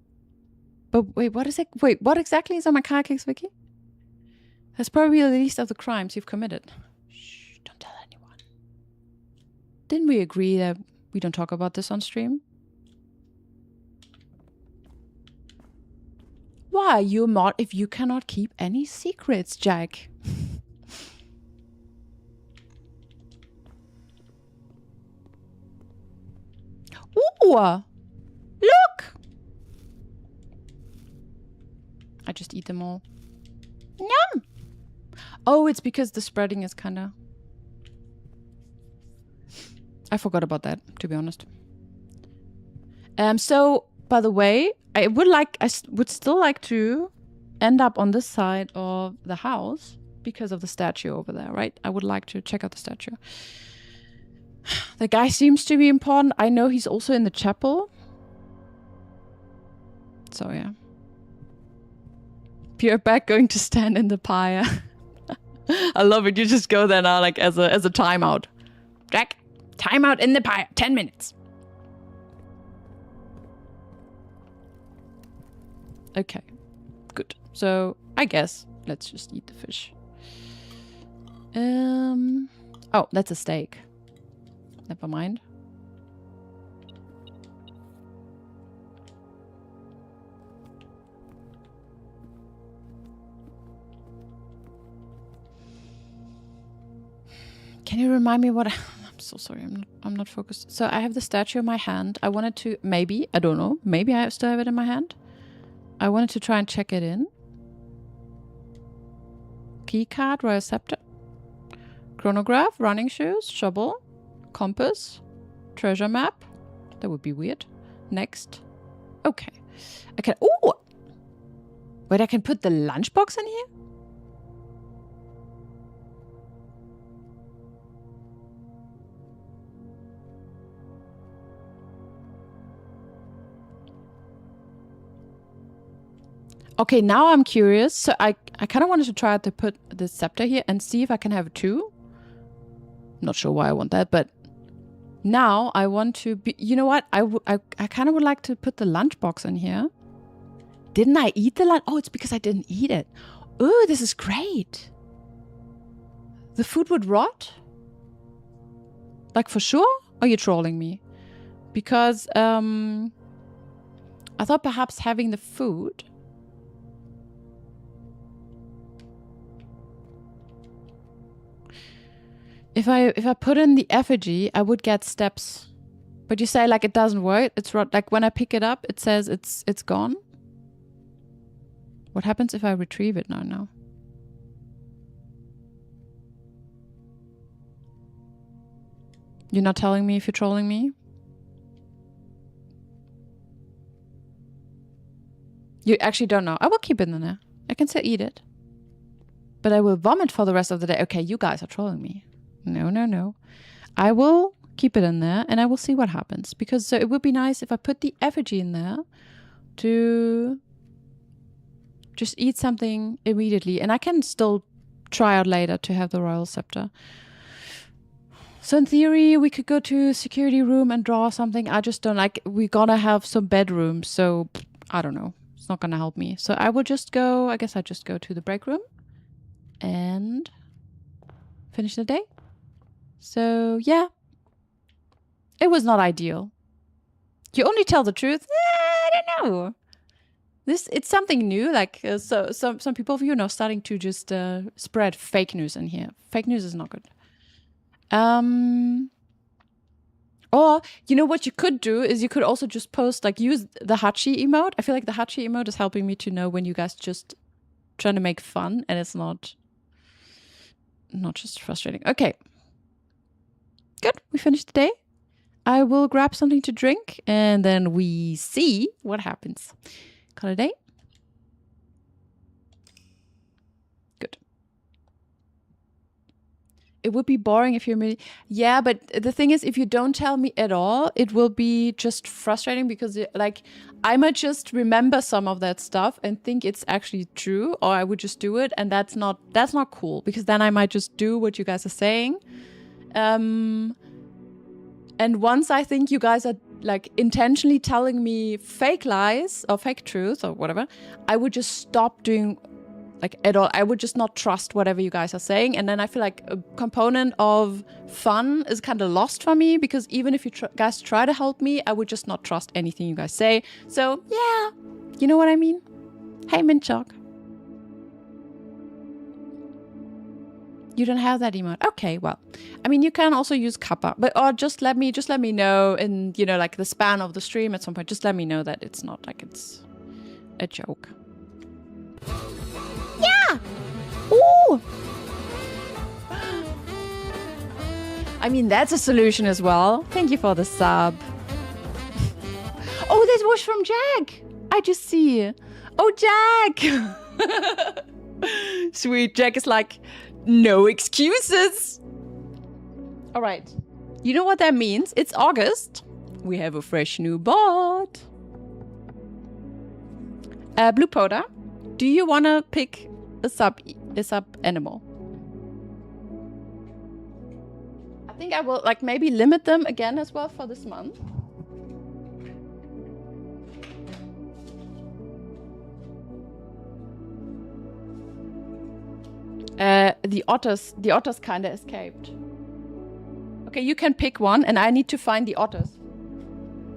But wait, what is it? Wait, what exactly is on my Karakix wiki? That's probably the least of the crimes you've committed. Shh, don't tell anyone. Didn't we agree that we don't talk about this on stream? Why are you a mod if you cannot keep any secrets, Jack? Ooh! Look! I just eat them all. Yum! Oh, it's because the spreading is kind of... I forgot about that, to be honest. So, by the way, I would still like to end up on this side of the house because of the statue over there, right? I would like to check out the statue. The guy seems to be important. I know he's also in the chapel. So, yeah. You're back going to stand in the pyre. I love it. You just go there now, like, as a timeout. Jack, timeout in the pyre. 10 minutes. Okay. Good. So, I guess let's just eat the fish. Oh, that's a steak. Never mind. Can you remind me what I'm so sorry, I'm not focused. So I have the statue in my hand. I wanted to maybe, I don't know, maybe I still have it in my hand. I wanted to try and check it in. Keycard, royal scepter. Chronograph, running shoes, shovel, compass, treasure map. That would be weird. Next. Okay. I can... Ooh! Wait, I can put the lunchbox in here? Okay, now I'm curious. So I kind of wanted to try to put the scepter here and see if I can have two. Not sure why I want that, but now I want to be... You know what? I kind of would like to put the lunchbox in here. Didn't I eat the lunch? Oh, it's because I didn't eat it. Oh, this is great. The food would rot? Like for sure? Or are you trolling me? Because I thought perhaps having the food... If I put in the effigy, I would get steps. But you say like it doesn't work. It's like when I pick it up, it says it's gone. What happens if I retrieve it now? You're not telling me if you're trolling me? You actually don't know. I will keep it in there. I can still eat it. But I will vomit for the rest of the day. Okay, you guys are trolling me. No. I will keep it in there and I will see what happens. Because it would be nice if I put the effigy in there to just eat something immediately. And I can still try out later to have the royal scepter. So in theory, we could go to security room and draw something. I just don't like, we're gonna have some bedrooms. So I don't know. It's not gonna help me. So I will just go, I guess I just go to the break room and finish the day. So yeah, it was not ideal. You only tell the truth. I don't know. It's something new. Like so some people of you know starting to just spread fake news in here. Fake news is not good. Or you know what you could do is you could also just post like use the Hachi emote. I feel like the Hachi emote is helping me to know when you guys just trying to make fun and it's not just frustrating. Okay. Good. We finished the day. I will grab something to drink and then we see what happens. Call it a day. Good. It would be boring if you're really... Yeah, but the thing is, if you don't tell me at all, it will be just frustrating because like I might just remember some of that stuff and think it's actually true, or I would just do it, and that's not cool because then I might just do what you guys are saying. And once I think you guys are like intentionally telling me fake lies or fake truth or whatever, I would just stop doing like at all. I would just not trust whatever you guys are saying. And then I feel like a component of fun is kind of lost for me because even if you guys try to help me, I would just not trust anything you guys say. So yeah, you know what I mean? Hey, Minchok. You don't have that emote. Okay, well, I mean, you can also use Kappa, but or just let me know in, you know, like the span of the stream at some point. Just let me know that it's not like it's a joke. Yeah. Ooh. I mean, that's a solution as well. Thank you for the sub. Oh, this was from Jack. I just see. Oh, Jack. Sweet. Jack is like, no excuses. All right. You know what that means? It's August. We have a fresh new bot. Blue Poda, do you want to pick a sub animal? I think I will like maybe limit them again as well for this month. The otters kind of escaped. Okay, you can pick one, and I need to find the otters.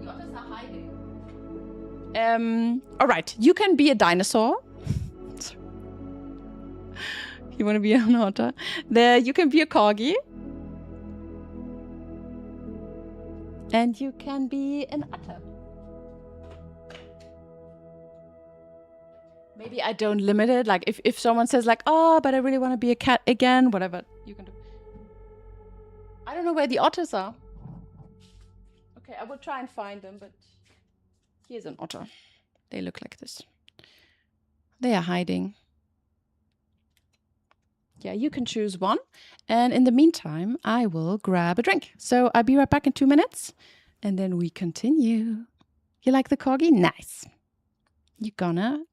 The otters are hiding. All right, you can be a dinosaur. You want to be an otter? You can be a corgi. And you can be an otter. Maybe I don't limit it. Like if someone says like, oh, but I really want to be a cat again, whatever you can do. I don't know where the otters are. Okay, I will try and find them, but here's an otter. They look like this. They are hiding. Yeah, you can choose one. And in the meantime, I will grab a drink. So I'll be right back in 2 minutes. And then we continue. You like the corgi? Nice. You're gonna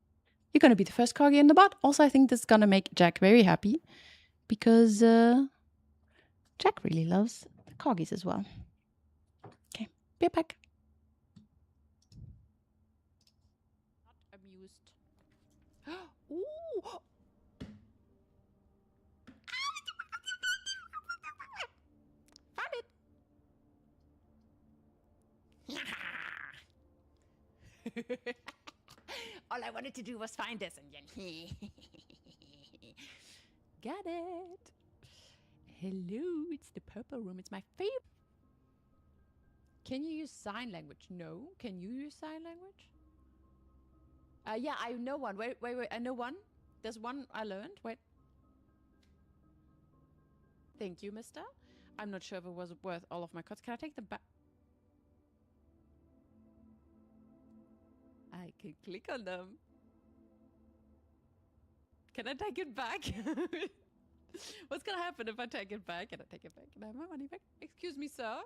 be the first corgi in the bot. Also, I think this is gonna make Jack very happy. Because Jack really loves the corgis as well. Okay, be right back. Not amused. Ooh. Found it. All I wanted to do was find this and then got it. Hello, it's the purple room. It's my favorite. Can you use sign language? No. Can you use sign language? Yeah, I know one. Wait. I know one. There's one I learned. Wait. Thank you, mister. I'm not sure if it was worth all of my cards. Can I take them back? I can click on them. Can I take it back? What's gonna happen if I take it back? Can I take it back? Can I have my money back? Excuse me, sir.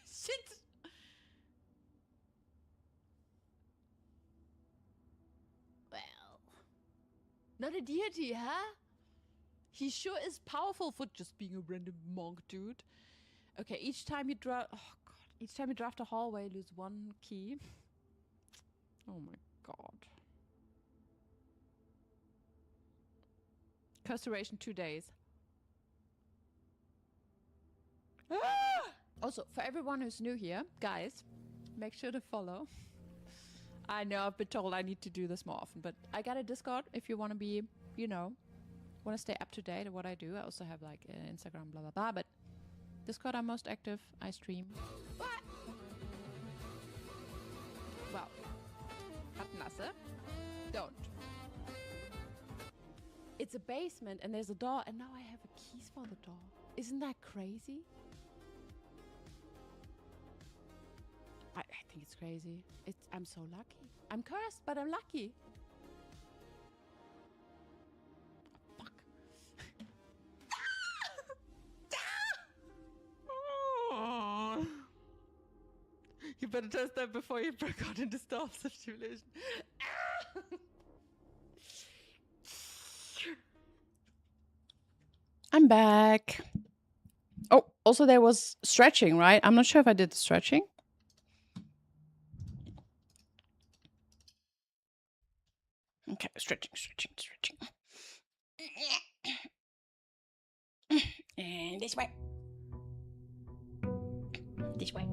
Shit! Well, not a deity, huh? He sure is powerful for just being a random monk, dude. Okay, each time you draft... Oh, God. Each time you draft a hallway, lose one key. Oh, my God. Curse duration 2 days. Also, for everyone who's new here, guys, make sure to follow. I know I've been told I need to do this more often, but I got a Discord if you want to be, you know, want to stay up to date on what I do. I also have like Instagram, blah, blah, blah, but Discord I'm most active. I stream. What? Wow. Nasse. Don't. It's a basement and there's a door and now I have a keys for the door. Isn't that crazy? I think it's crazy. I'm so lucky. I'm cursed, but I'm lucky. Oh, fuck. Oh. You better test that before you break out into staff simulation. I'm back. Oh, also there was stretching, right? I'm not sure if I did the stretching. Okay, stretching. And this way. This way.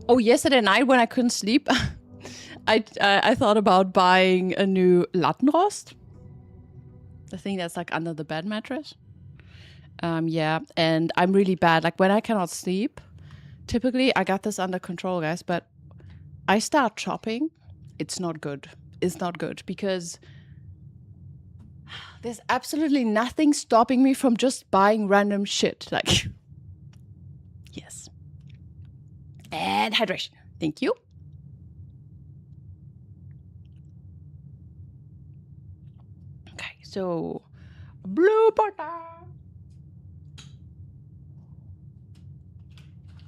Oh, yesterday night when I couldn't sleep, I thought about buying a new Lattenrost. The thing that's like under the bed mattress. Yeah, and I'm really bad. Like when I cannot sleep, typically I got this under control, guys, but I start chopping. It's not good. It's not good because there's absolutely nothing stopping me from just buying random shit. Like, yes. And hydration. Thank you. Okay, so blue button.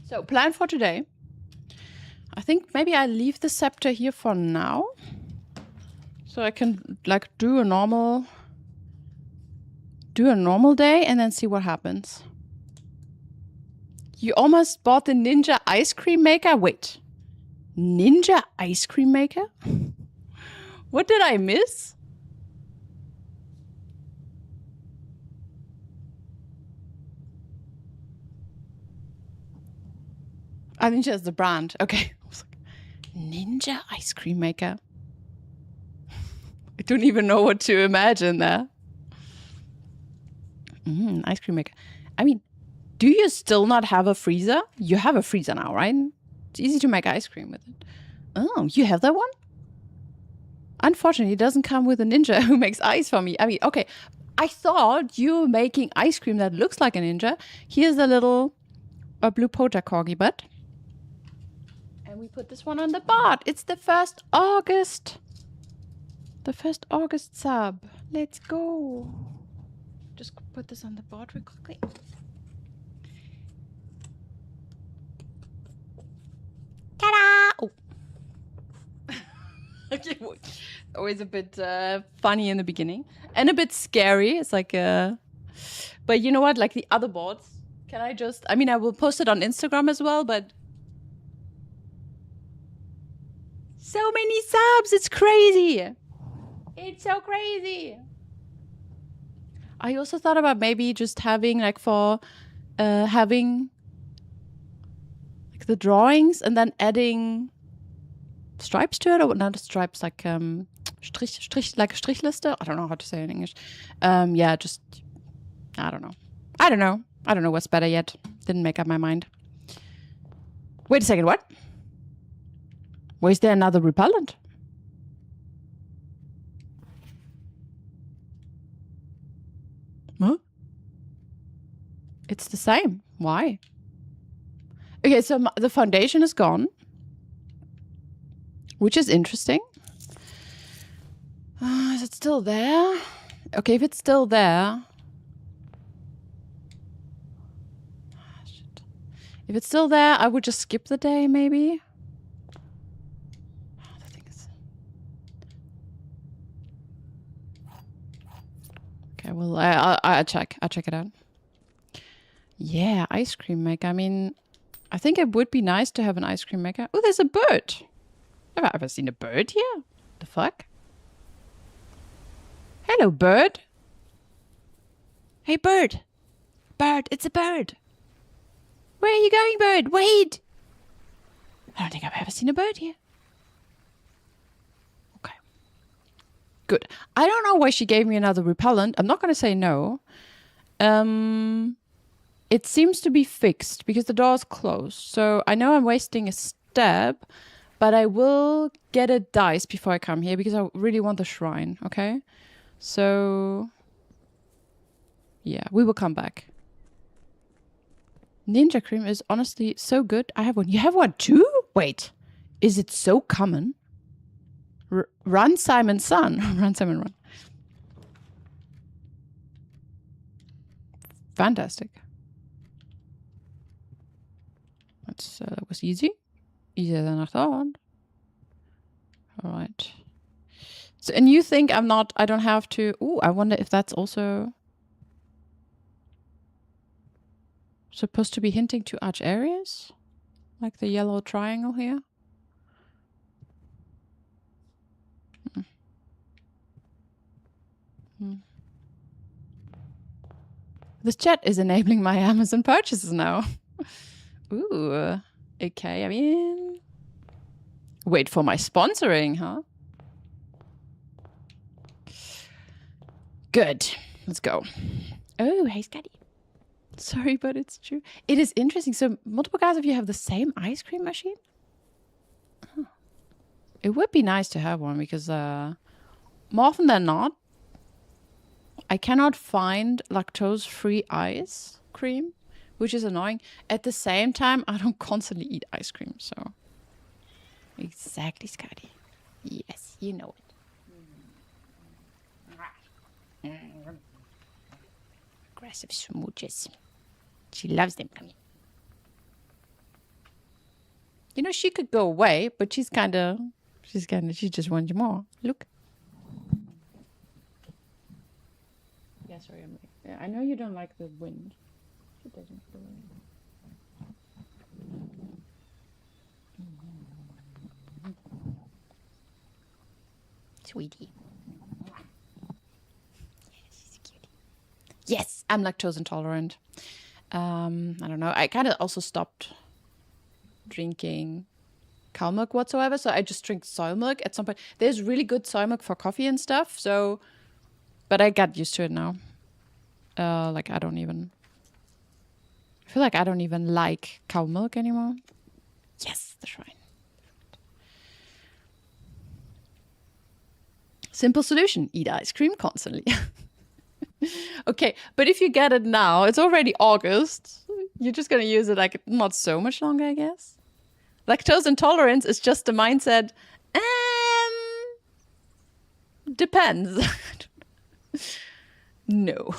So plan for today. I think maybe I leave the scepter here for now. So I can like do a normal day and then see what happens. You almost bought the Ninja ice cream maker? Wait. Ninja ice cream maker? What did I miss? Ninja is the brand. Okay. Ninja ice cream maker. I don't even know what to imagine there. Ice cream maker. I mean, do you still not have a freezer? You have a freezer now, right? It's easy to make ice cream with it. Oh, you have that one? Unfortunately, it doesn't come with a ninja who makes ice for me. I mean, okay. I thought you were making ice cream that looks like a ninja. Here's a little blue Poja corgi bud. And we put this one on the board. It's the 1st August. The 1st August sub. Let's go. Just put this on the board real quickly. Ta-da! Oh. Okay, always a bit funny in the beginning. And a bit scary. It's like but you know what? Like the other boards. Can I just... I mean, I will post it on Instagram as well, but... So many subs! It's crazy! It's so crazy! I also thought about maybe just having like for having like the drawings and then adding stripes to it, or not stripes, like strich, like a strichliste. I don't know how to say it in English. Yeah, just I don't know what's better yet. Didn't make up my mind. Wait a second, what? Where's there another repellent? Huh? It's the same. Why? Okay, so the foundation is gone, which is interesting. Is it still there? Okay, if it's still there... If it's still there, I would just skip the day, maybe. The thing is... Okay, well, I'll check. I'll check it out. Yeah, ice cream maker. I mean, I think it would be nice to have an ice cream maker. Oh, there's a bird. Have I ever seen a bird here? The fuck? Hello, bird. Hey, bird. Bird, it's a bird. Where are you going, bird? Wait! I don't think I've ever seen a bird here. Okay. Good. I don't know why she gave me another repellent. I'm not going to say no. It seems to be fixed because the door is closed. So I know I'm wasting a step, but I will get a dice before I come here because I really want the shrine, okay? So... yeah, we will come back. Ninja cream is honestly so good. I have one. You have one too? Wait. Is it so common? Run, Simon, son. Run, Simon, run. Fantastic. That was easy. Easier than I thought. All right. So, and you think I don't have to... Ooh, I wonder if that's also... supposed to be hinting to arch areas? Like the yellow triangle here? This chat is enabling my Amazon purchases now. Ooh. Okay, I mean... wait for my sponsoring, huh? Good. Let's go. Oh, hey, Scotty. Sorry, but it's true. It is interesting. So, multiple guys of you have the same ice cream machine? Huh. It would be nice to have one because more often than not, I cannot find lactose-free ice cream, which is annoying. At the same time, I don't constantly eat ice cream, so... Exactly, Scotty. Yes, you know it. Aggressive smooches. She loves them. Come here. You know, she could go away, but she just wants you more. Look. Yeah, sorry. I know you don't like the wind. She doesn't like the wind. Sweetie. Yes, I'm lactose intolerant. I don't know. I kind of also stopped drinking cow milk whatsoever, so I just drink soy milk at some point. There's really good soy milk for coffee and stuff, so... but I got used to it now. I feel like I don't even like cow milk anymore. Yes, the shrine. Simple solution. Eat ice cream constantly. Okay, but if you get it now, it's already August. You're just going to use it like not so much longer, I guess. Lactose intolerance is just the mindset. Depends. No.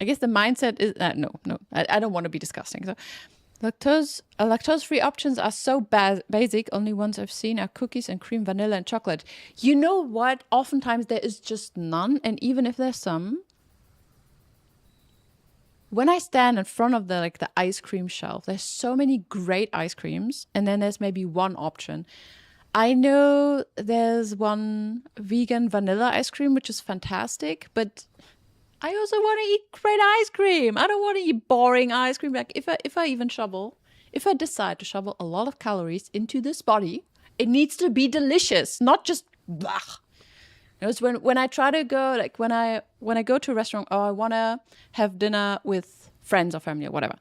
I guess the mindset is no. I don't want to be disgusting. So, lactose-free options are so basic. Only ones I've seen are cookies and cream, vanilla, and chocolate. You know what? Oftentimes there is just none, and even if there's some, when I stand in front of the ice cream shelf, there's so many great ice creams, and then there's maybe one option. I know there's one vegan vanilla ice cream, which is fantastic, but I also want to eat great ice cream. I don't want to eat boring ice cream. Like if I decide to shovel a lot of calories into this body, it needs to be delicious, not just blah. You know, when I try to go, like when I go to a restaurant, or I want to have dinner with friends or family or whatever,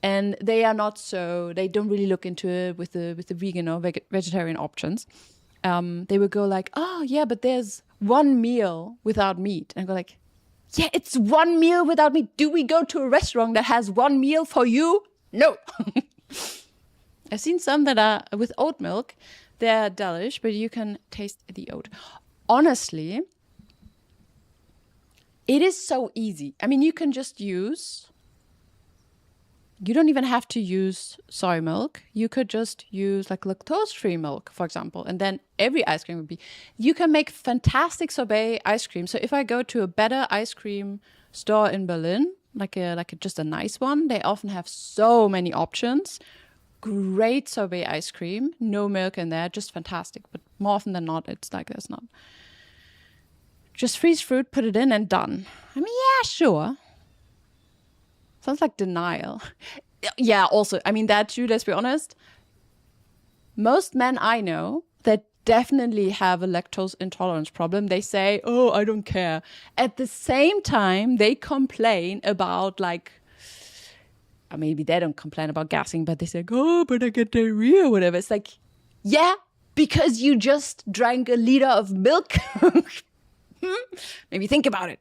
and they don't really look into it with the vegan or vegetarian options. They would go like, oh yeah, but there's one meal without meat, and I go like, yeah, it's one meal without meat. Do we go to a restaurant that has one meal for you? No. I've seen some that are with oat milk. They're delish, but you can taste the oat. Honestly, it is so easy. I mean, you can just you don't even have to use soy milk. You could just use like lactose-free milk, for example, and then every ice cream would be. You can make fantastic sorbet ice cream. So if I go to a better ice cream store in Berlin, just a nice one, they often have so many options. Great sorbet ice cream, no milk in there, just fantastic. But more often than not, it's like there's not. Just freeze fruit, put it in, and done. I mean, yeah, sure. Sounds like denial. Yeah, also, I mean, that too, let's be honest. Most men I know that definitely have a lactose intolerance problem, they say, oh, I don't care. At the same time, they complain about like, or maybe they don't complain about gassing, but they say, oh, but I get diarrhea or whatever. It's like, yeah, because you just drank a liter of milk. Maybe think about it.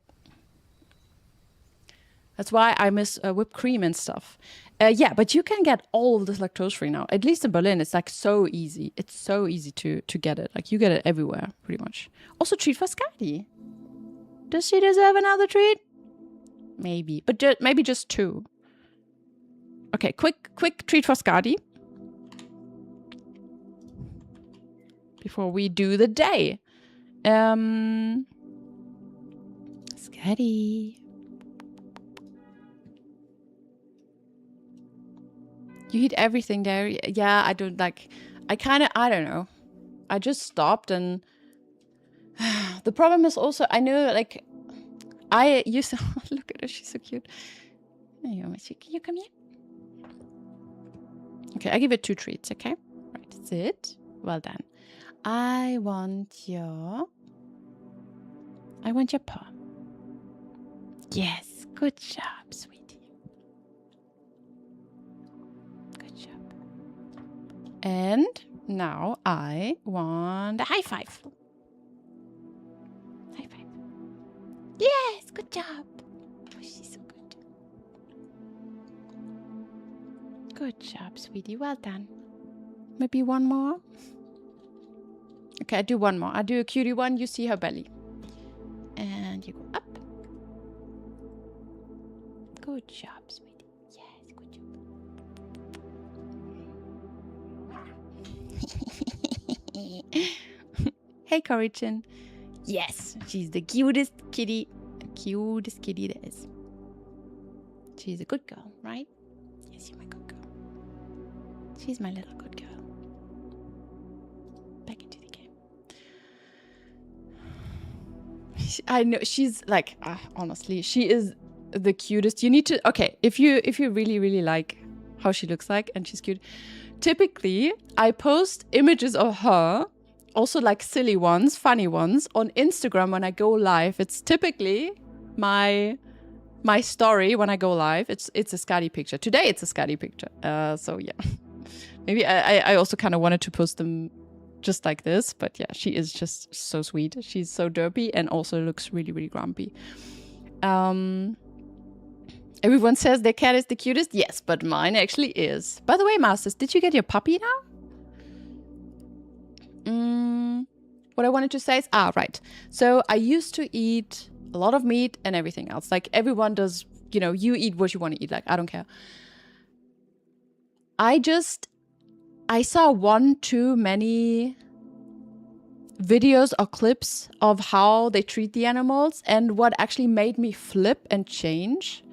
That's why I miss whipped cream and stuff. Yeah, but you can get all of this lactose free now. At least in Berlin, it's like so easy. It's so easy to get it. Like you get it everywhere, pretty much. Also, treat for Skadi. Does she deserve another treat? Maybe, but maybe just 2. Okay, quick treat for Skadi. Before we do the day. Skadi. You eat everything there. Yeah, I don't like. I don't know. I just stopped, and the problem is also I know like I used to look at her. She's so cute. Can you come here? Okay, I give it 2 treats. Okay, right. Sit. Well done. I want your paw. Yes, good job, sweetie. Good job. And now I want a high five. High five. Yes, good job. Oh, she's so good. Good job, sweetie. Well done. Maybe one more. Okay, I do one more. I do a cutie one. You see her belly. And you go up. Good job, sweetie. Yes, good job. Hey, Corichin. Yes, she's the cutest kitty. Cutest kitty there is. She's a good girl, right? Yes, you're my good girl. She's my little good girl. Back into the game. I know she's like, honestly, she is the cutest. You need to, okay, if you really, really like how she looks like and she's cute, typically I post images of her, also like silly ones, funny ones, on Instagram when I go live. It's typically my story when I go live. It's a Skadi picture. Today it's a Skadi picture. So yeah. Maybe I also kind of wanted to post them just like this, but yeah, she is just so sweet. She's so derpy and also looks really, really grumpy. Everyone says their cat is the cutest. Yes, but mine actually is. By the way, Masters, did you get your puppy now? What I wanted to say is, right. So I used to eat a lot of meat and everything else. Like everyone does, you eat what you want to eat. Like, I don't care. I saw one too many videos or clips of how they treat the animals. And what actually made me flip and change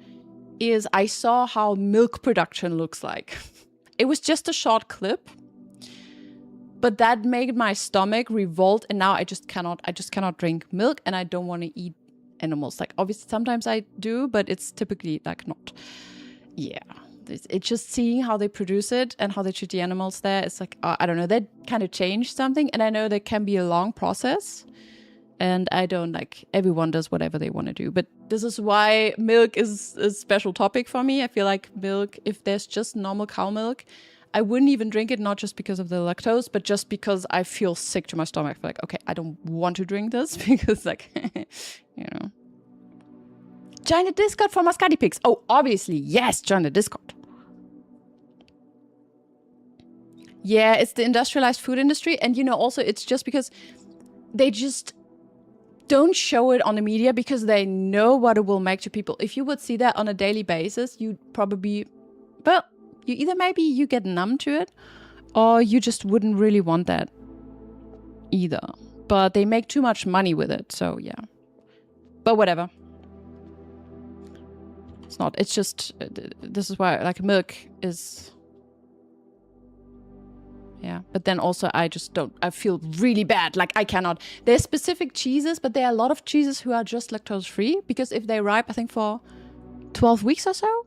is I saw how milk production looks like. It was just a short clip. But that made my stomach revolt, and now I just cannot drink milk, and I don't want to eat animals. Like, obviously sometimes I do, but it's typically like not. Yeah, it's just seeing how they produce it and how they treat the animals there. It's like, I don't know, that kind of changed something. And I know that can be a long process, and I don't like, everyone does whatever they want to do. But this is why milk is a special topic for me. I feel like milk, if there's just normal cow milk, I wouldn't even drink it, not just because of the lactose, but just because I feel sick to my stomach. I feel like, okay, I don't want to drink this because, like, you know. Join the Discord for Mascati Pigs. Oh, obviously, yes, join the Discord. Yeah, it's the industrialized food industry. And, you know, also it's just because they just don't show it on the media because they know what it will make to people. If you would see that on a daily basis, you'd probably, well, you either maybe you get numb to it, or you just wouldn't really want that either. But they make too much money with it, so yeah. But whatever. It's not, it's just, this is why, like, milk is, yeah. But then also I just don't, I feel really bad. Like, I cannot, there's specific cheeses, but there are a lot of cheeses who are just lactose free, because if they ripe, I think for 12 weeks or so,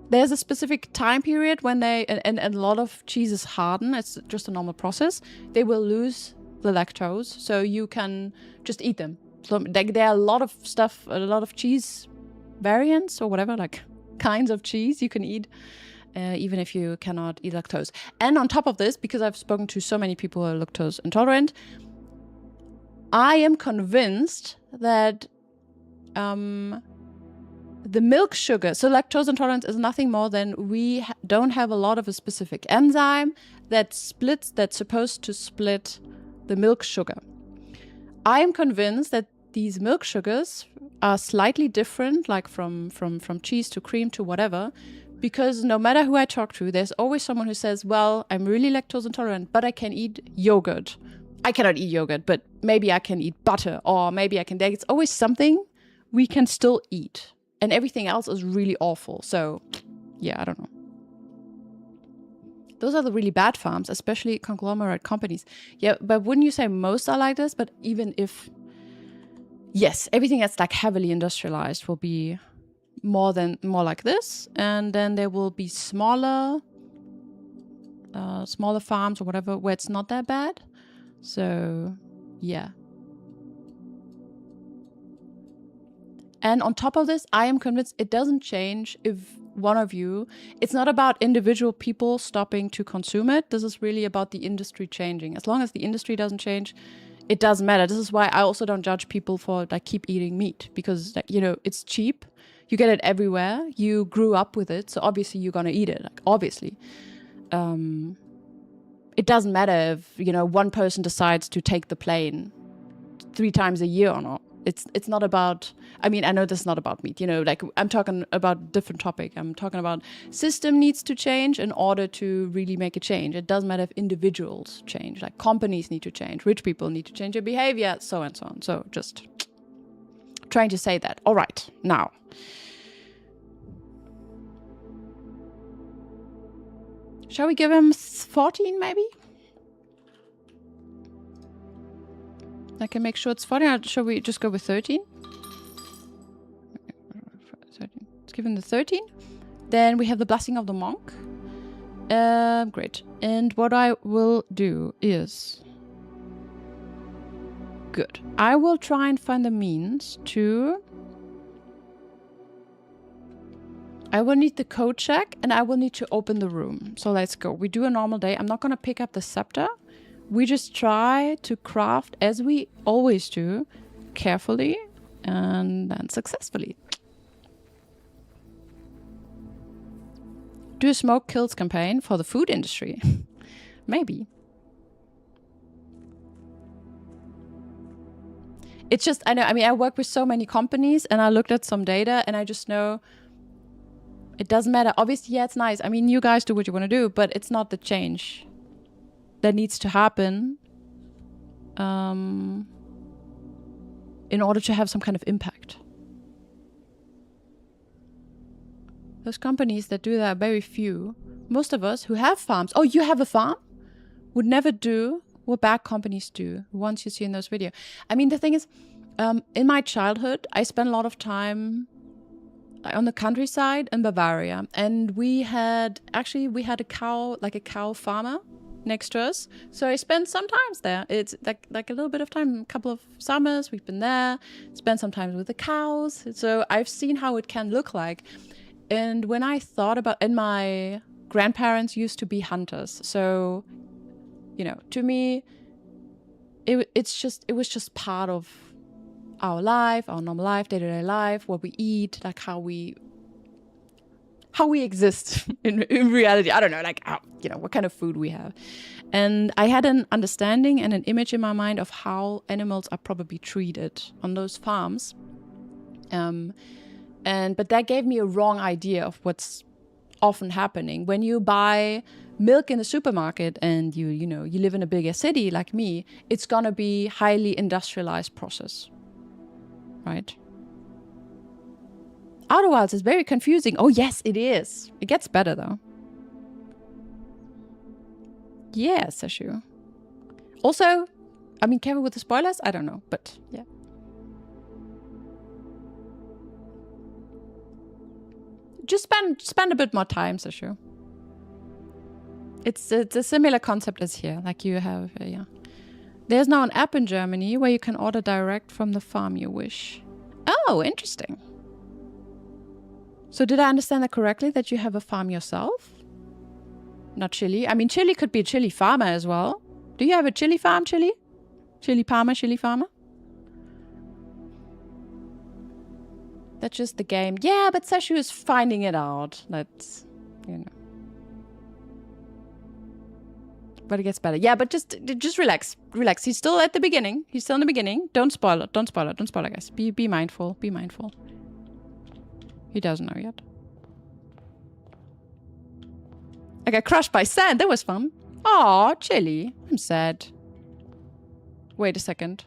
there's a specific time period when they, and a lot of cheeses harden, it's just a normal process, they will lose the lactose, so you can just eat them. So like, there are a lot of stuff, a lot of cheese variants or whatever, like kinds of cheese you can eat, even if you cannot eat lactose. And on top of this, because I've spoken to so many people who are lactose intolerant, I am convinced that the milk sugar, so lactose intolerance is nothing more than we don't have a lot of a specific enzyme that's supposed to split the milk sugar. I am convinced that these milk sugars are slightly different, like from cheese to cream to whatever, because no matter who I talk to, there's always someone who says, well, I'm really lactose intolerant, but I can eat yogurt. I cannot eat yogurt, but maybe I can eat butter, or maybe I can, it's always something we can still eat. And everything else is really awful. So, yeah, I don't know. Those are the really bad farms, especially conglomerate companies. Yeah, but wouldn't you say most are like this? But even if, yes, everything that's like heavily industrialized will be more like this. And then there will be smaller farms or whatever where it's not that bad. So, yeah. And on top of this, I am convinced it doesn't change if one of you, it's not about individual people stopping to consume it. This is really about the industry changing. As long as the industry doesn't change, it doesn't matter. This is why I also don't judge people for like keep eating meat, because like, you know, it's cheap. You get it everywhere. You grew up with it. So obviously you're going to eat it. Like, obviously. It doesn't matter if, you know, one person decides to take the plane 3 times a year or not. It's not about, I mean, I know this is not about meat, you know, like I'm talking about a different topic. I'm talking about system needs to change in order to really make a change. It doesn't matter if individuals change, like companies need to change, rich people need to change their behavior, so and so on. So just trying to say that. All right, now. Shall we give him 14 maybe? I can make sure it's 14. Or shall we just go with 13? 13. Let's give him the 13. Then we have the Blessing of the Monk. Great. And what I will do is... Good. I will try and find the means to... I will need the code check and I will need to open the room. So let's go. We do a normal day. I'm not going to pick up the scepter. We just try to craft, as we always do, carefully and then successfully. Do a smoke kills campaign for the food industry. Maybe. It's just, I know, I mean, I work with so many companies and I looked at some data and I just know it doesn't matter. Obviously, yeah, it's nice. I mean, you guys do what you want to do, but it's not the change that needs to happen in order to have some kind of impact. Those companies that do that are very few. Most of us who have farms, oh, you have a farm? Would never do what bad companies do, ones you see in those videos. I mean, the thing is, in my childhood, I spent a lot of time on the countryside in Bavaria, and we had a cow, like a cow farmer next to us. So I spent some times there. It's like a little bit of time, a couple of summers we've been there, spent some time with the cows. So I've seen how it can look like. And when I thought about, and my grandparents used to be hunters. So, you know, to me, it was just part of our life, our normal life, day-to-day life, what we eat, like how we exist in reality. I don't know, like how, you know, what kind of food we have. And I had an understanding and an image in my mind of how animals are probably treated on those farms. But that gave me a wrong idea of what's often happening. When you buy milk in the supermarket and you live in a bigger city like me, it's gonna be highly industrialized process. Right? Outer Wilds is very confusing. Oh, yes, it is. It gets better, though. Yeah, Sashu. Also, I mean, careful with the spoilers? I don't know, but yeah. Just spend a bit more time, Sashu. It's a similar concept as here. Like you have, yeah. There's now an app in Germany where you can order direct from the farm you wish. Oh, interesting. So did I understand that correctly, that you have a farm yourself? Not chili. I mean, chili could be a chili farmer as well. Do you have a chili farm, chili? Chili farmer, chili farmer? That's just the game. Yeah, but Sashu is finding it out. That's, you know. But it gets better. Yeah, but just relax. Relax. He's still at the beginning. He's still in the beginning. Don't spoil it. Don't spoil it. Don't spoil it, guys. Be mindful. Be mindful. He doesn't know yet. I got crushed by sand. That was fun. Aw, chili. I'm sad. Wait a second.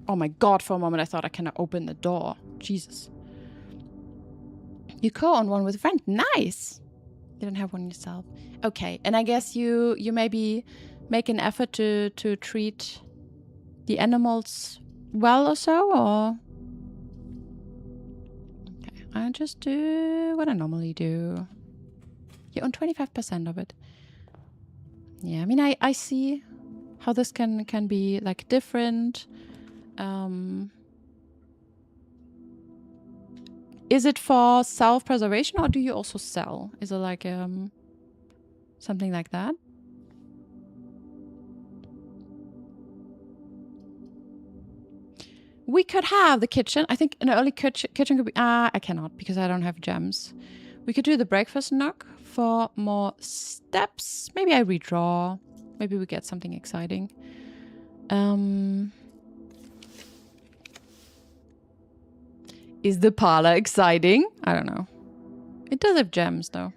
Oh my god, for a moment I thought I cannot open the door. Jesus. You co-own one with a friend. Nice. You don't have one yourself. Okay, and I guess you maybe make an effort to treat the animals well or so, or... Okay, I just do what I normally do. You own 25% of it. Yeah, I mean, I see how this can be, like, different. Is it for self-preservation, or do you also sell? Is it like something like that? We could have the kitchen. I think an early kitchen could be... I cannot because I don't have gems. We could do the breakfast nook for more steps. Maybe I redraw. Maybe we get something exciting. Is the parlor exciting? I don't know. It does have gems, though.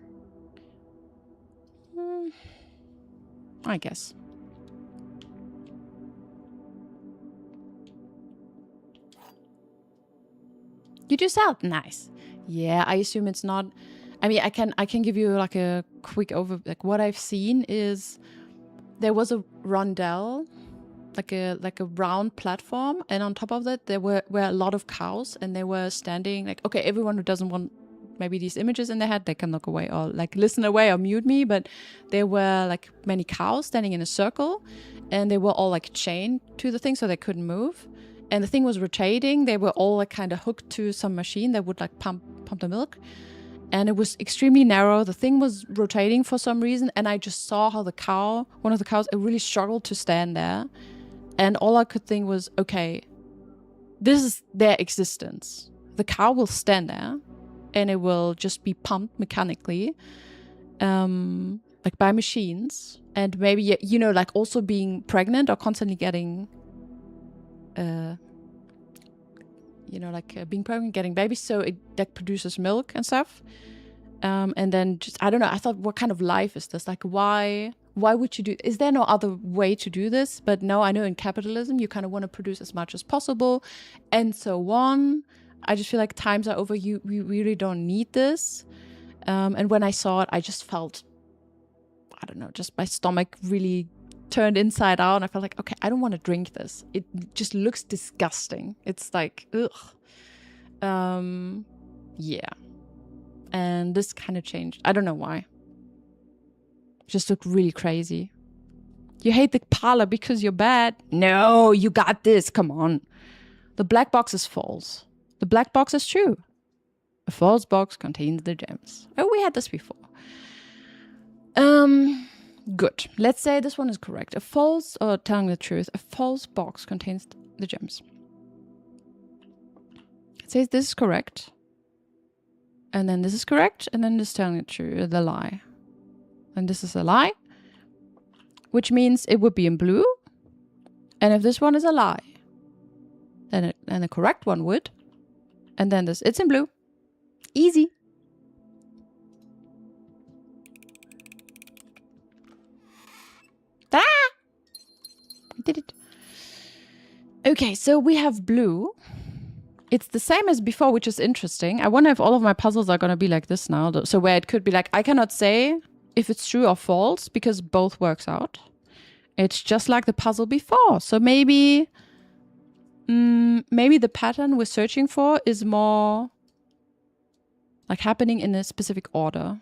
I guess. You do sell? Nice. Yeah, I assume it's not... I mean, I can give you like a quick overview. Like what I've seen is there was a rondel, like a round platform, and on top of that there were a lot of cows, and they were standing like, okay, everyone who doesn't want maybe these images in their head, they can look away or like listen away or mute me, but there were like many cows standing in a circle, and they were all like chained to the thing so they couldn't move, and the thing was rotating. They were all like kind of hooked to some machine that would like pump the milk, and it was extremely narrow. The thing was rotating for some reason, and I just saw how one of the cows, it really struggled to stand there. And all I could think was, okay, this is their existence. The cow will stand there and it will just be pumped mechanically, like by machines. And maybe, you know, like also being pregnant or constantly getting, being pregnant, getting babies. So that produces milk and stuff. And then just, I don't know, I thought, what kind of life is this? Like, why would you do, is there no other way to do this? But no, I know in capitalism, you kind of want to produce as much as possible and so on. I just feel like times are over. We really don't need this. And when I saw it, I just felt, I don't know, just my stomach really turned inside out, and I felt like, okay, I don't want to drink this. It just looks disgusting. It's like, ugh. Yeah. And this kind of changed. I don't know why. Just looked really crazy. You hate the parlor because you're bad? No, you got this. Come on. The black box is false. The black box is true. A false box contains the gems. Oh, we had this before. Good. Let's say this one is correct. A false, or telling the truth, a false box contains the gems. It says this is correct. And then this is correct. And then this is telling the truth, the lie. And this is a lie. Which means it would be in blue. And if this one is a lie, then the correct one would. And then this, it's in blue. Easy. Ta-da! I did it. Okay, so we have blue. It's the same as before, which is interesting. I wonder if all of my puzzles are going to be like this now. So where it could be like, I cannot say if it's true or false because both works out. It's just like the puzzle before. So maybe the pattern we're searching for is more like happening in a specific order.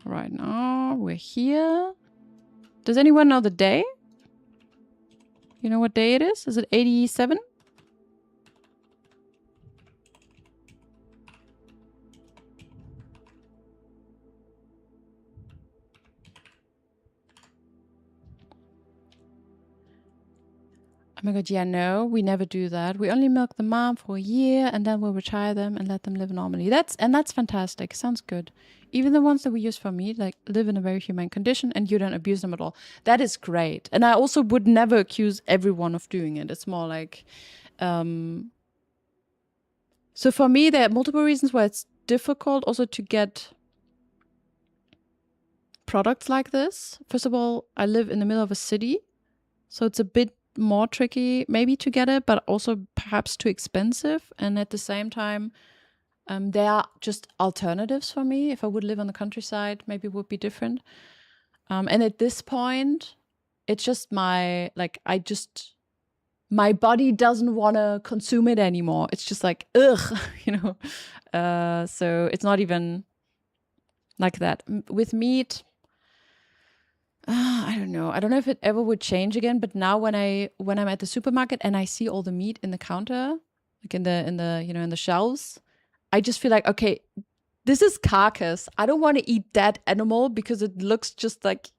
Right now we're here. Does anyone know the day? You know what day it is? Is it 87? Oh my god, yeah, no, we never do that. We only milk the mom for a year and then we'll retire them and let them live normally. That's fantastic. Sounds good. Even the ones that we use for meat, like, live in a very humane condition and you don't abuse them at all. That is great. And I also would never accuse everyone of doing it. It's more like, so for me, there are multiple reasons why it's difficult also to get products like this. First of all, I live in the middle of a city, so it's a bit more tricky maybe to get it, but also perhaps too expensive. And at the same time, there are just alternatives for me. If I would live on the countryside, maybe it would be different. And at this point, it's just my body doesn't want to consume it anymore. It's just like, ugh, you know. So it's not even like that. With meat, I don't know. I don't know if it ever would change again. But now when I'm at the supermarket and I see all the meat in the counter, like in the shelves, I just feel like, okay, this is carcass. I don't want to eat that animal because it looks just like,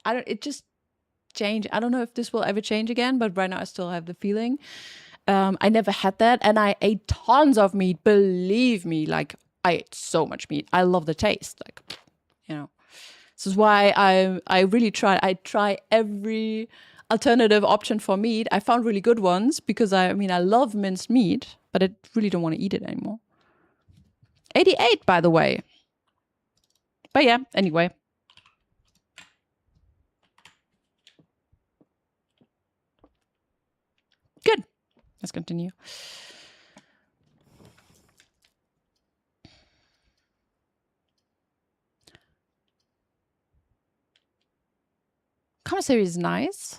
it just changed. I don't know if this will ever change again, but right now I still have the feeling. I never had that. And I ate tons of meat. Believe me, like, I ate so much meat. I love the taste. Like, you know, this is why I really try. I try every alternative option for meat. I found really good ones because I love minced meat, but I really don't want to eat it anymore. 88, by the way. But yeah, anyway. Good. Let's continue. Commissary is nice.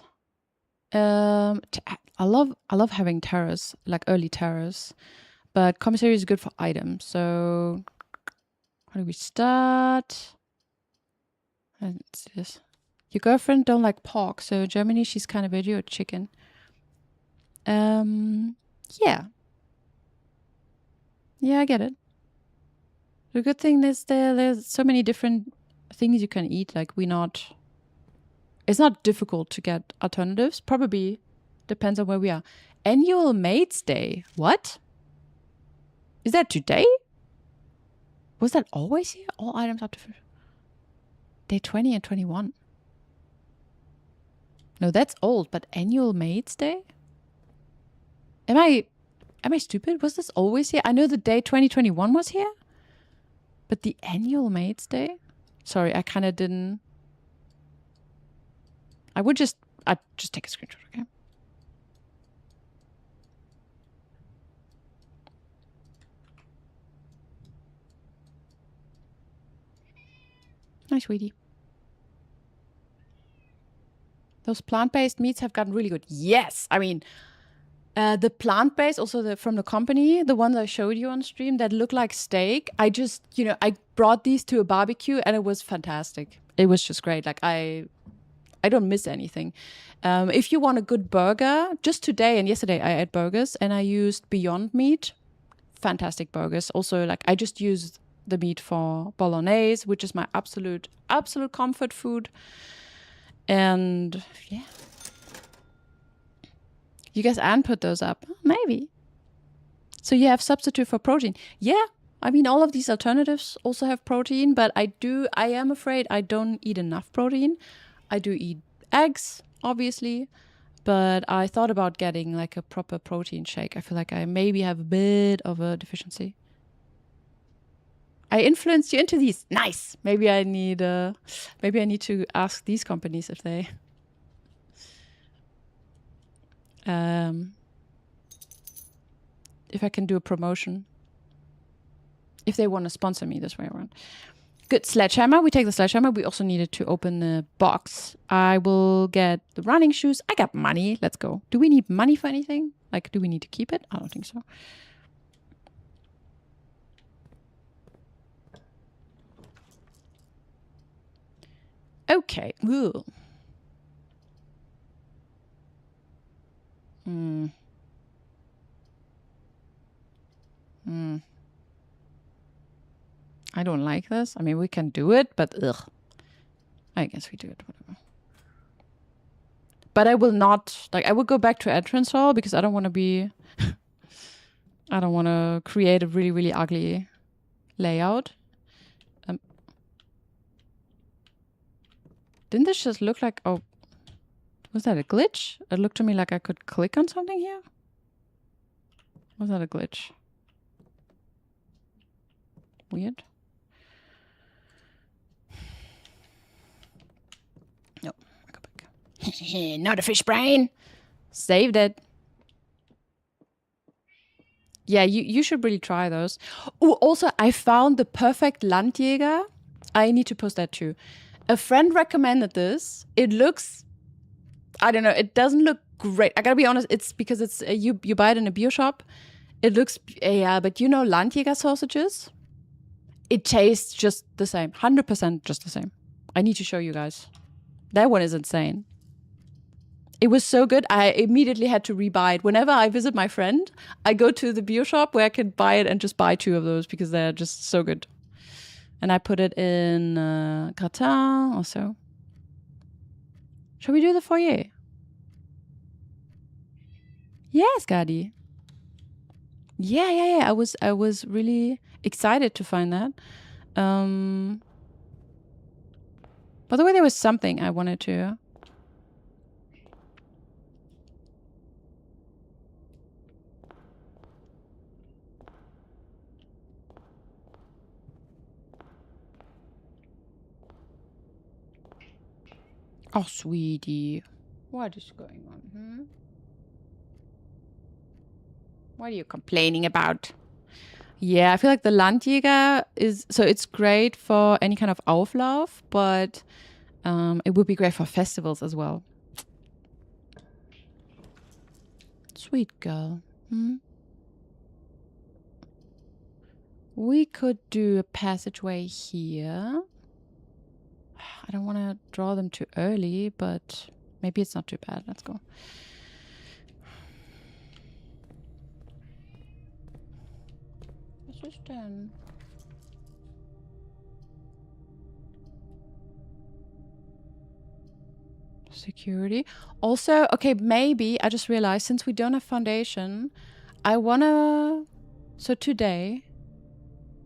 I love having terrors, like early terrors, but commissary is good for items. So how do we start? Let's see this. Your girlfriend don't like pork, so in Germany she's kind of veggie or chicken. Yeah, I get it. The good thing is there's so many different things you can eat. Like it's not difficult to get alternatives. Probably depends on where we are. Annual Maids Day. What? Is that today? Was that always here? All items up to day 20 and 21. No, that's old, but Annual Maids Day? Am I stupid? Was this always here? I know the day 2021 was here, but the Annual Maids Day? Sorry, I kind of didn't. I'd just take a screenshot, okay? Nice, sweetie. Those plant-based meats have gotten really good. Yes, I mean, the plant-based, also from the company, the ones I showed you on stream that look like steak. I just, I brought these to a barbecue and it was fantastic. It was just great. Like I don't miss anything. If you want a good burger, just today and yesterday I ate burgers and I used Beyond Meat. Fantastic burgers. Also, like I just used the meat for bolognese, which is my absolute comfort food. And yeah. You guys and put those up? Maybe. So you have substitute for protein. Yeah. I mean, all of these alternatives also have protein, but I am afraid I don't eat enough protein. I do eat eggs, obviously, but I thought about getting like a proper protein shake. I feel like I maybe have a bit of a deficiency. I influenced you into these. Nice. Maybe I need to ask these companies if they if I can do a promotion. If they want to sponsor me this way around. Good. Sledgehammer. We take the sledgehammer. We also needed to open the box. I will get the running shoes. I got money. Let's go. Do we need money for anything? Like, do we need to keep it? I don't think so. Okay. Ooh. I don't like this. I mean, we can do it, but ugh. I guess we do it, whatever. But I will not, like, I will go back to entrance hall because I don't want to be, I don't want to create a really, really ugly layout. Didn't this just look like, oh, was that a glitch? It looked to me like I could click on something here. Was that a glitch? Weird. No, I go back. Not a fish brain. Saved it. Yeah, you should really try those. Oh, also, I found the perfect Landjäger. I need to post that too. A friend recommended this. It looks, I don't know, it doesn't look great. I gotta be honest, it's because it's you buy it in a bio shop. It looks, yeah, but you know Landjäger sausages? It tastes just the same. 100% just the same. I need to show you guys. That one is insane. It was so good, I immediately had to rebuy it. Whenever I visit my friend, I go to the bio shop where I can buy it and just buy 2 of those because they're just so good. And I put it in gratin also. Shall we do the foyer? Yes, Gadi. Yeah. I was really excited to find that. By the way, there was something I wanted to. Oh, sweetie. What is going on? What are you complaining about? Yeah, I feel like the Landjäger is, so it's great for any kind of Auflauf, but it would be great for festivals as well. Sweet girl. We could do a passageway here. I don't want to draw them too early, but maybe it's not too bad. Let's go. What's this then? Security. Also, okay, maybe I just realized since we don't have foundation, I wanna. So today,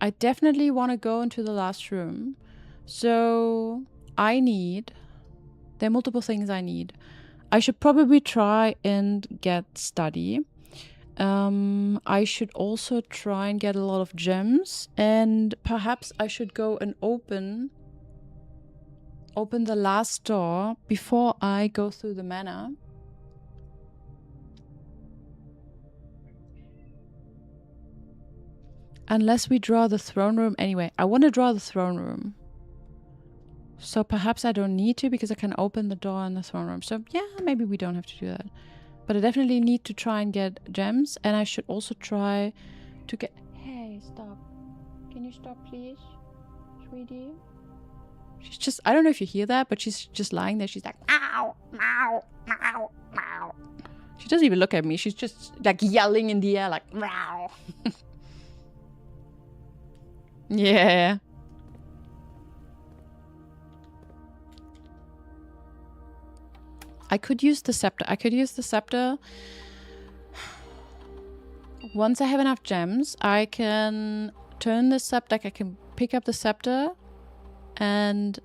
I definitely want to go into the last room. So there are multiple things I need. I should probably try and get study. I should also try and get a lot of gems, and perhaps I should go and open the last door before I go through the manor. Unless we draw the throne room anyway. I want to draw the throne room. So perhaps I don't need to because I can open the door in the throne room. So yeah, maybe we don't have to do that. But I definitely need to try and get gems. And I should also try to get... Hey, stop. Can you stop, please? Sweetie? She's just... I don't know if you hear that, but she's just lying there. She's like, meow, meow, meow, meow. She doesn't even look at me. She's just like yelling in the air like, meow. Yeah. I could use the scepter. Once I have enough gems, I can turn the scepter. Like I can pick up the scepter and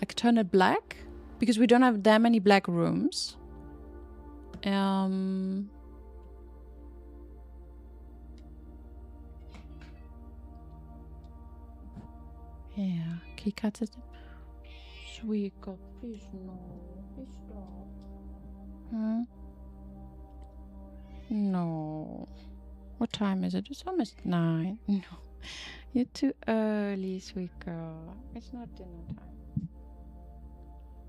I can turn it black because we don't have that many black rooms. Yeah, key cuts it. Sweet God, please no. Please stop. Hmm? No. What time is it? It's almost 9. No. You're too early, sweet girl. It's not dinner time.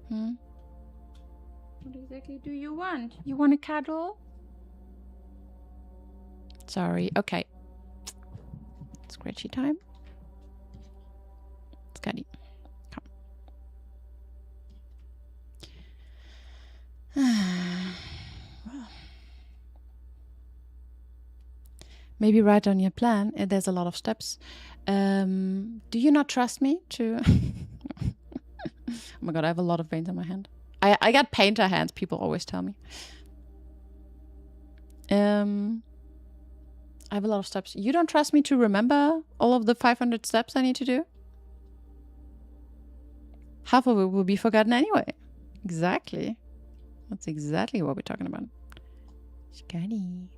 Hmm? What exactly do you want? You want a cuddle? Sorry. Okay. Scratchy time. Scotty. Come. Well. Maybe write on your plan. There's a lot of steps. Do you not trust me to... Oh my god, I have a lot of veins on my hand. I got painter hands, people always tell me. I have a lot of steps. You don't trust me to remember all of the 500 steps I need to do? Half of it will be forgotten anyway. Exactly. That's exactly what we're talking about. Scotty.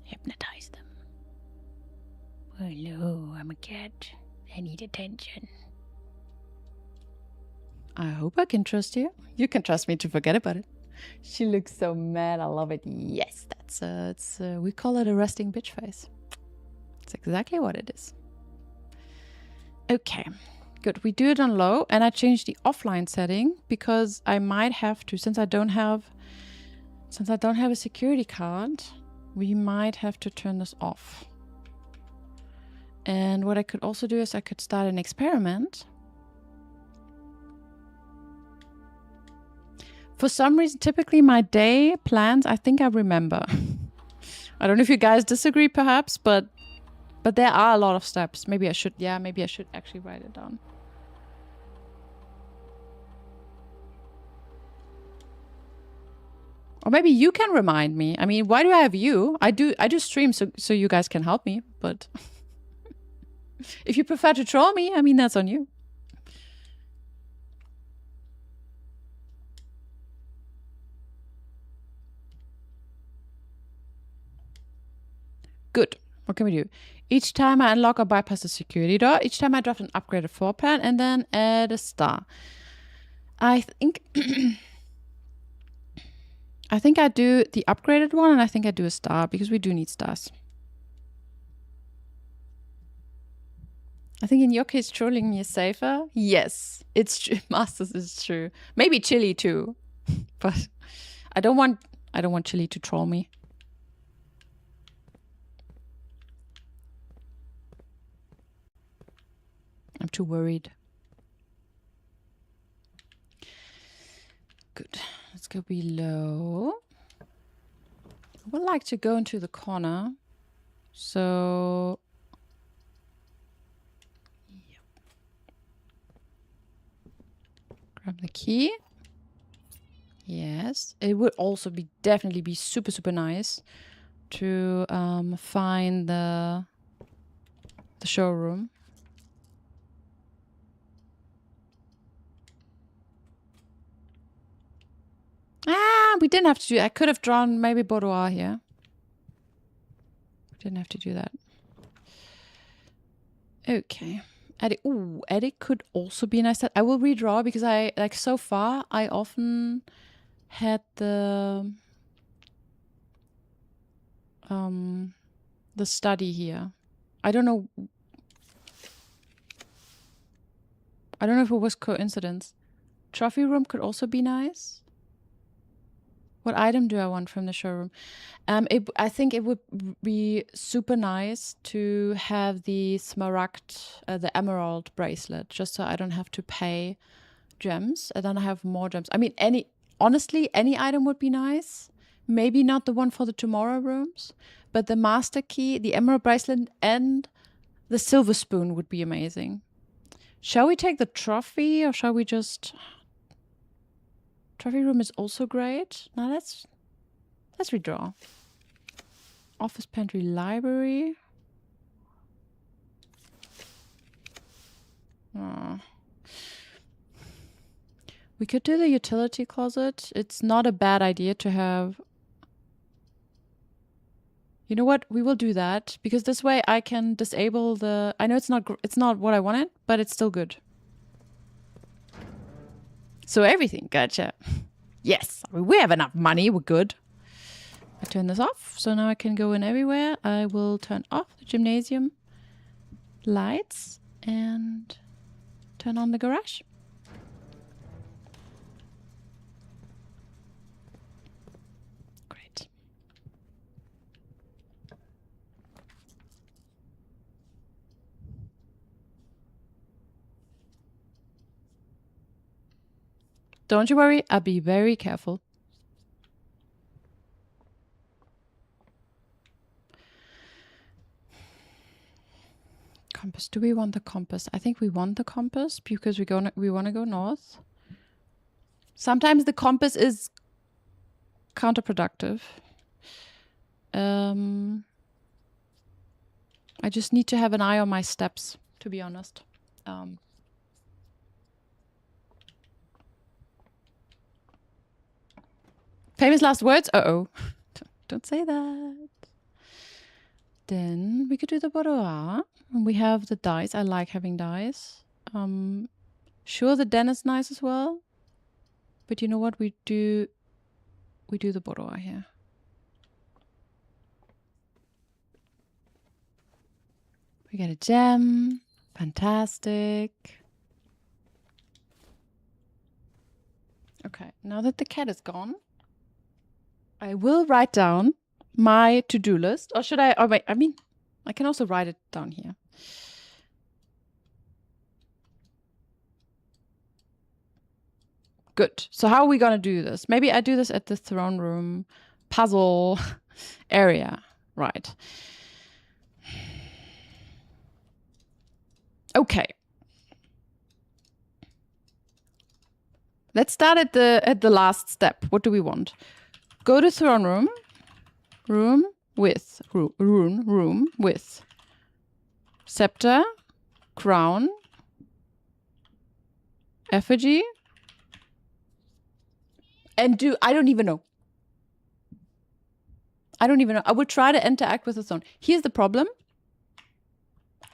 Hypnotize them. Hello, I'm a cat. I need attention. I hope I can trust you. You can trust me to forget about it. She looks so mad. I love it. Yes, that's we call it a resting bitch face. It's exactly what it is. Okay, good. We do it on low, and I changed the offline setting because I might have to, since I don't have a security card, we might have to turn this off. And what I could also do is I could start an experiment. For some reason, typically my day plans, I think I remember. I don't know if you guys disagree perhaps, but there are a lot of steps. Maybe I should actually write it down. Or maybe you can remind me. I mean, why do I have you? I do stream so you guys can help me, but if you prefer to troll me, I mean, that's on you. Good. What can we do? Each time I unlock or bypass a security door, each time I drop an upgraded floor plan, and then add a star. I think I think I do the upgraded one, and I think I do a star because we do need stars. I think in your case, trolling me is safer. Yes, it's true. Masters is true. Maybe Chili too, but I don't want Chili to troll me. I'm too worried. Good. Let's go below. I would like to go into the corner. So... Yep. Grab the key. Yes. It would also definitely be super, super nice to find the showroom. Ah, we didn't have to do it. I could have drawn maybe boudoir here. We didn't have to do that. Okay. Attic. Ooh, attic could also be a nice set. I will redraw because so far I often had the study here. I don't know if it was coincidence. Trophy room could also be nice. What item do I want from the showroom? I think it would be super nice to have the smaragd, the emerald bracelet, just so I don't have to pay gems. And then I have more gems. I mean, honestly, any item would be nice. Maybe not the one for the tomorrow rooms, but the master key, the emerald bracelet, and the silver spoon would be amazing. Shall we take the trophy, or shall we just... Trophy room is also great. Now let's redraw. Office, pantry, library. We could do the utility closet. It's not a bad idea to have... You know what? We will do that, because this way I can disable the... I know it's not what I wanted, but it's still good. So everything, gotcha. Yes, we have enough money, we're good. I turn this off, so now I can go in everywhere. I will turn off the gymnasium lights and turn on the garage. Great. Don't you worry, I'll be very careful. Compass. Do we want the compass? I think we want the compass because we want to go north. Sometimes the compass is counterproductive. I just need to have an eye on my steps, to be honest. Famous last words? Uh-oh. Don't say that. Then we could do the boudoir. We have the dice. I like having dice. Sure, the den is nice as well. But you know what? We do the boudoir here. We get a gem. Fantastic. Okay, now that the cat is gone, I will write down my to-do list. Or should I? Oh, wait, I mean, I can also write it down here. Good. So how are we going to do this? Maybe I do this at the throne room puzzle area. Right. Okay. Let's start at the last step. What do we want? Go to throne room. Room with scepter, crown, effigy, and I don't even know. I will try to interact with the throne. Here's the problem.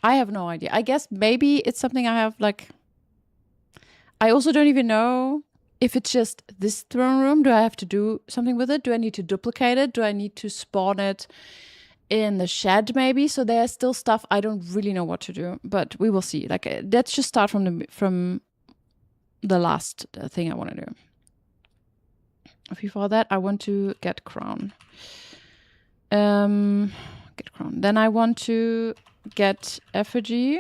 I have no idea. I guess maybe it's something I have, like... I also don't even know if it's just this throne room. Do I have to do something with it? Do I need to duplicate it? Do I need to spawn it in the shed maybe? So there's still stuff I don't really know what to do, but we will see. Like, let's just start from the last thing I want to do. Before that, I want to get crown. Get crown. Then I want to get effigy.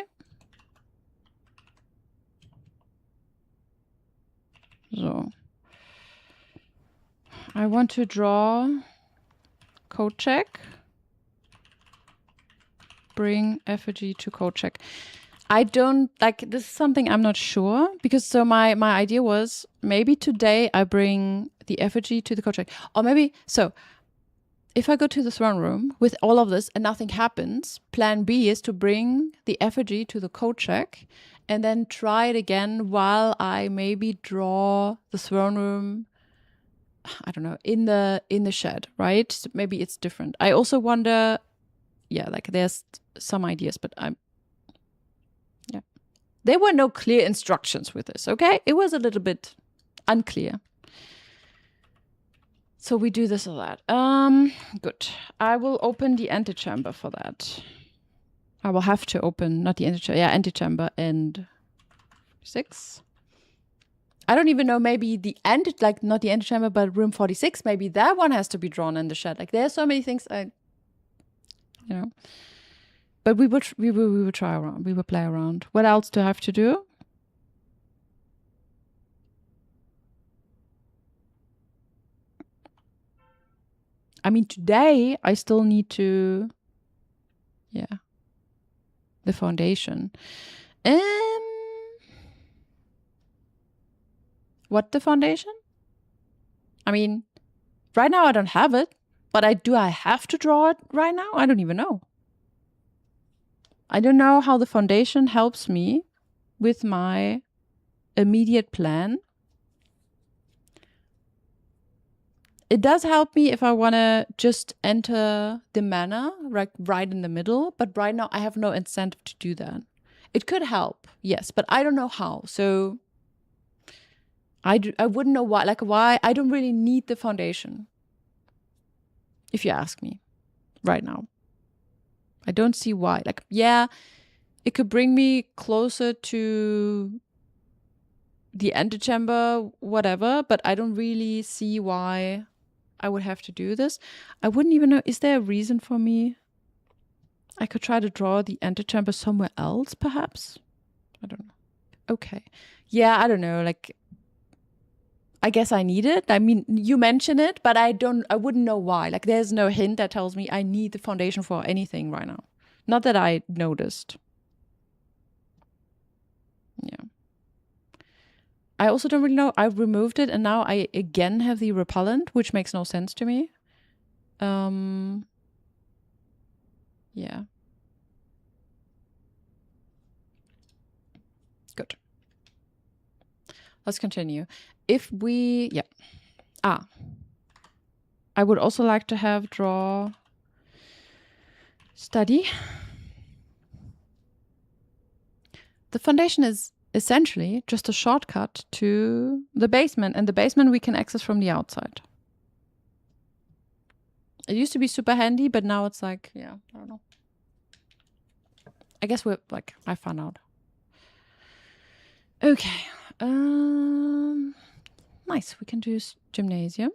So I want to draw code check. Bring effigy to code check. I don't like this is something I'm not sure, because so my idea was maybe today I bring the effigy to the code check. Or maybe so if I go to the throne room with all of this and nothing happens, plan B is to bring the effigy to the code check and then try it again while I maybe draw the throne room, I don't know, in the shed, right? So maybe it's different. I also wonder, yeah, like there's some ideas, but yeah. There were no clear instructions with this, okay? It was a little bit unclear. So we do this or that. Good. I will open the antechamber for that. I will have to open, not the antechamber, yeah, antechamber and 6. I don't even know, maybe the like not the antechamber, but room 46, maybe that one has to be drawn in the shed. Like there's so many things you know. But we would try around. We would play around. What else do I have to do? I mean, today I still need to, yeah, the foundation. What the foundation? I mean, right now I don't have it, but I have to draw it right now? I don't even know. I don't know how the foundation helps me with my immediate plan. It does help me if I want to just enter the manor right in the middle, but right now I have no incentive to do that. It could help, yes, but I don't know how. So I wouldn't know why. Like why I don't really need the foundation, if you ask me right now. I don't see why. Like, yeah, it could bring me closer to the antechamber, whatever, but I don't really see why I would have to do this. I wouldn't even know, is there a reason for me? I could try to draw the antechamber somewhere else, perhaps? I don't know. Okay. Yeah, I don't know. Like, I guess I need it. I mean, you mention it, but I wouldn't know why. Like, there's no hint that tells me I need the foundation for anything right now. Not that I noticed. Yeah. I also don't really know. I removed it and now I again have the repellent, which makes no sense to me. Yeah. Good. Let's continue. If we, yeah. I would also like to have draw study. The foundation is essentially just a shortcut to the basement, and the basement we can access from the outside. It used to be super handy, but now it's like, yeah, I don't know. I guess we're like, I found out. Okay. Nice. We can do gymnasium.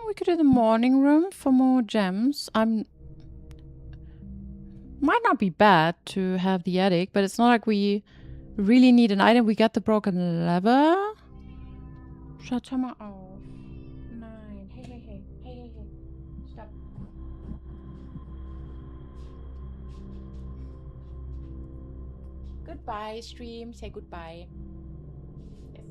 We could do the morning room for more gems. Might not be bad to have the attic, but it's not like we really need an item. We got the broken lever. Shut him off. 9. Hey. Stop. Goodbye, stream. Say goodbye. Yes.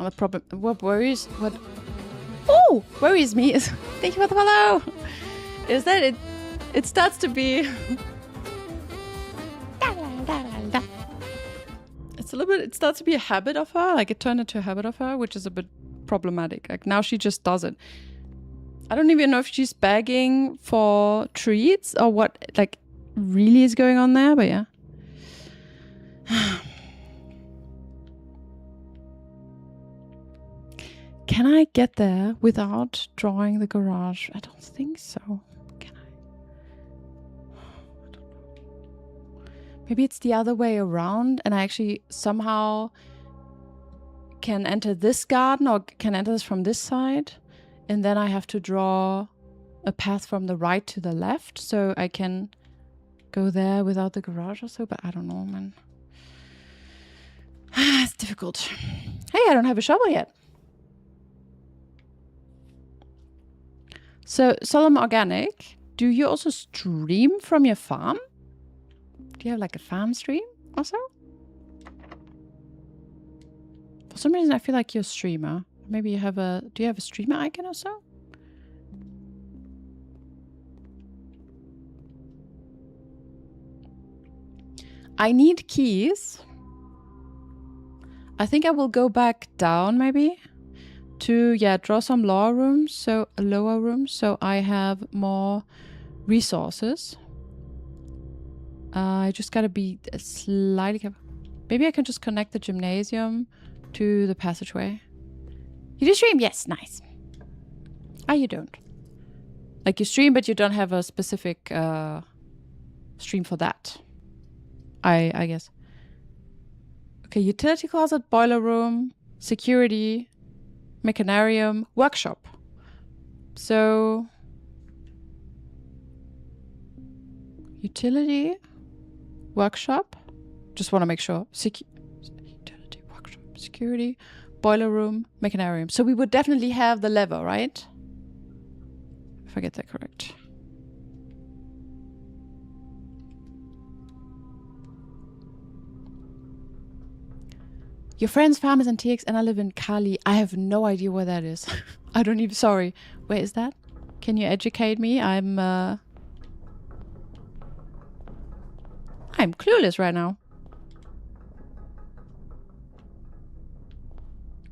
The problem. What worries? What? Oh, worries me is. Thank you for the follow. Is that it? It starts to be. It's a little bit. It starts to be a habit of her. Like it turned into a habit of her, which is a bit problematic. Like now she just does it. I don't even know if she's begging for treats or what. Like really is going on there, but yeah. Can I get there without drawing the garage? I don't think so. Can I? I don't know. Maybe it's the other way around and I actually somehow can enter this garden or can enter this from this side. And then I have to draw a path from the right to the left so I can go there without the garage or so. But I don't know, man. It's difficult. Hey, I don't have a shovel yet. So, Solemn Organic, do you also stream from your farm? Do you have like a farm stream also? For some reason, I feel like you're a streamer. Maybe you have a... Do you have a streamer icon or so? I need keys. I think I will go back down maybe to, yeah, draw some lower rooms. So I have more resources. I just gotta be slightly careful. Maybe I can just connect the gymnasium to the passageway. You do stream? Yes, nice. Ah, you don't. Like you stream, but you don't have a specific stream for that. I guess. Okay, utility closet, boiler room, security, mechanarium, workshop. So utility, workshop. Just want to make sure. Utility, workshop, security, boiler room, mechanarium. So we would definitely have the lever, right? If I get that correct. Your friend's farm is in TX and I live in Cali. I have no idea where that is. I don't even... Sorry. Where is that? Can you educate me? I'm clueless right now.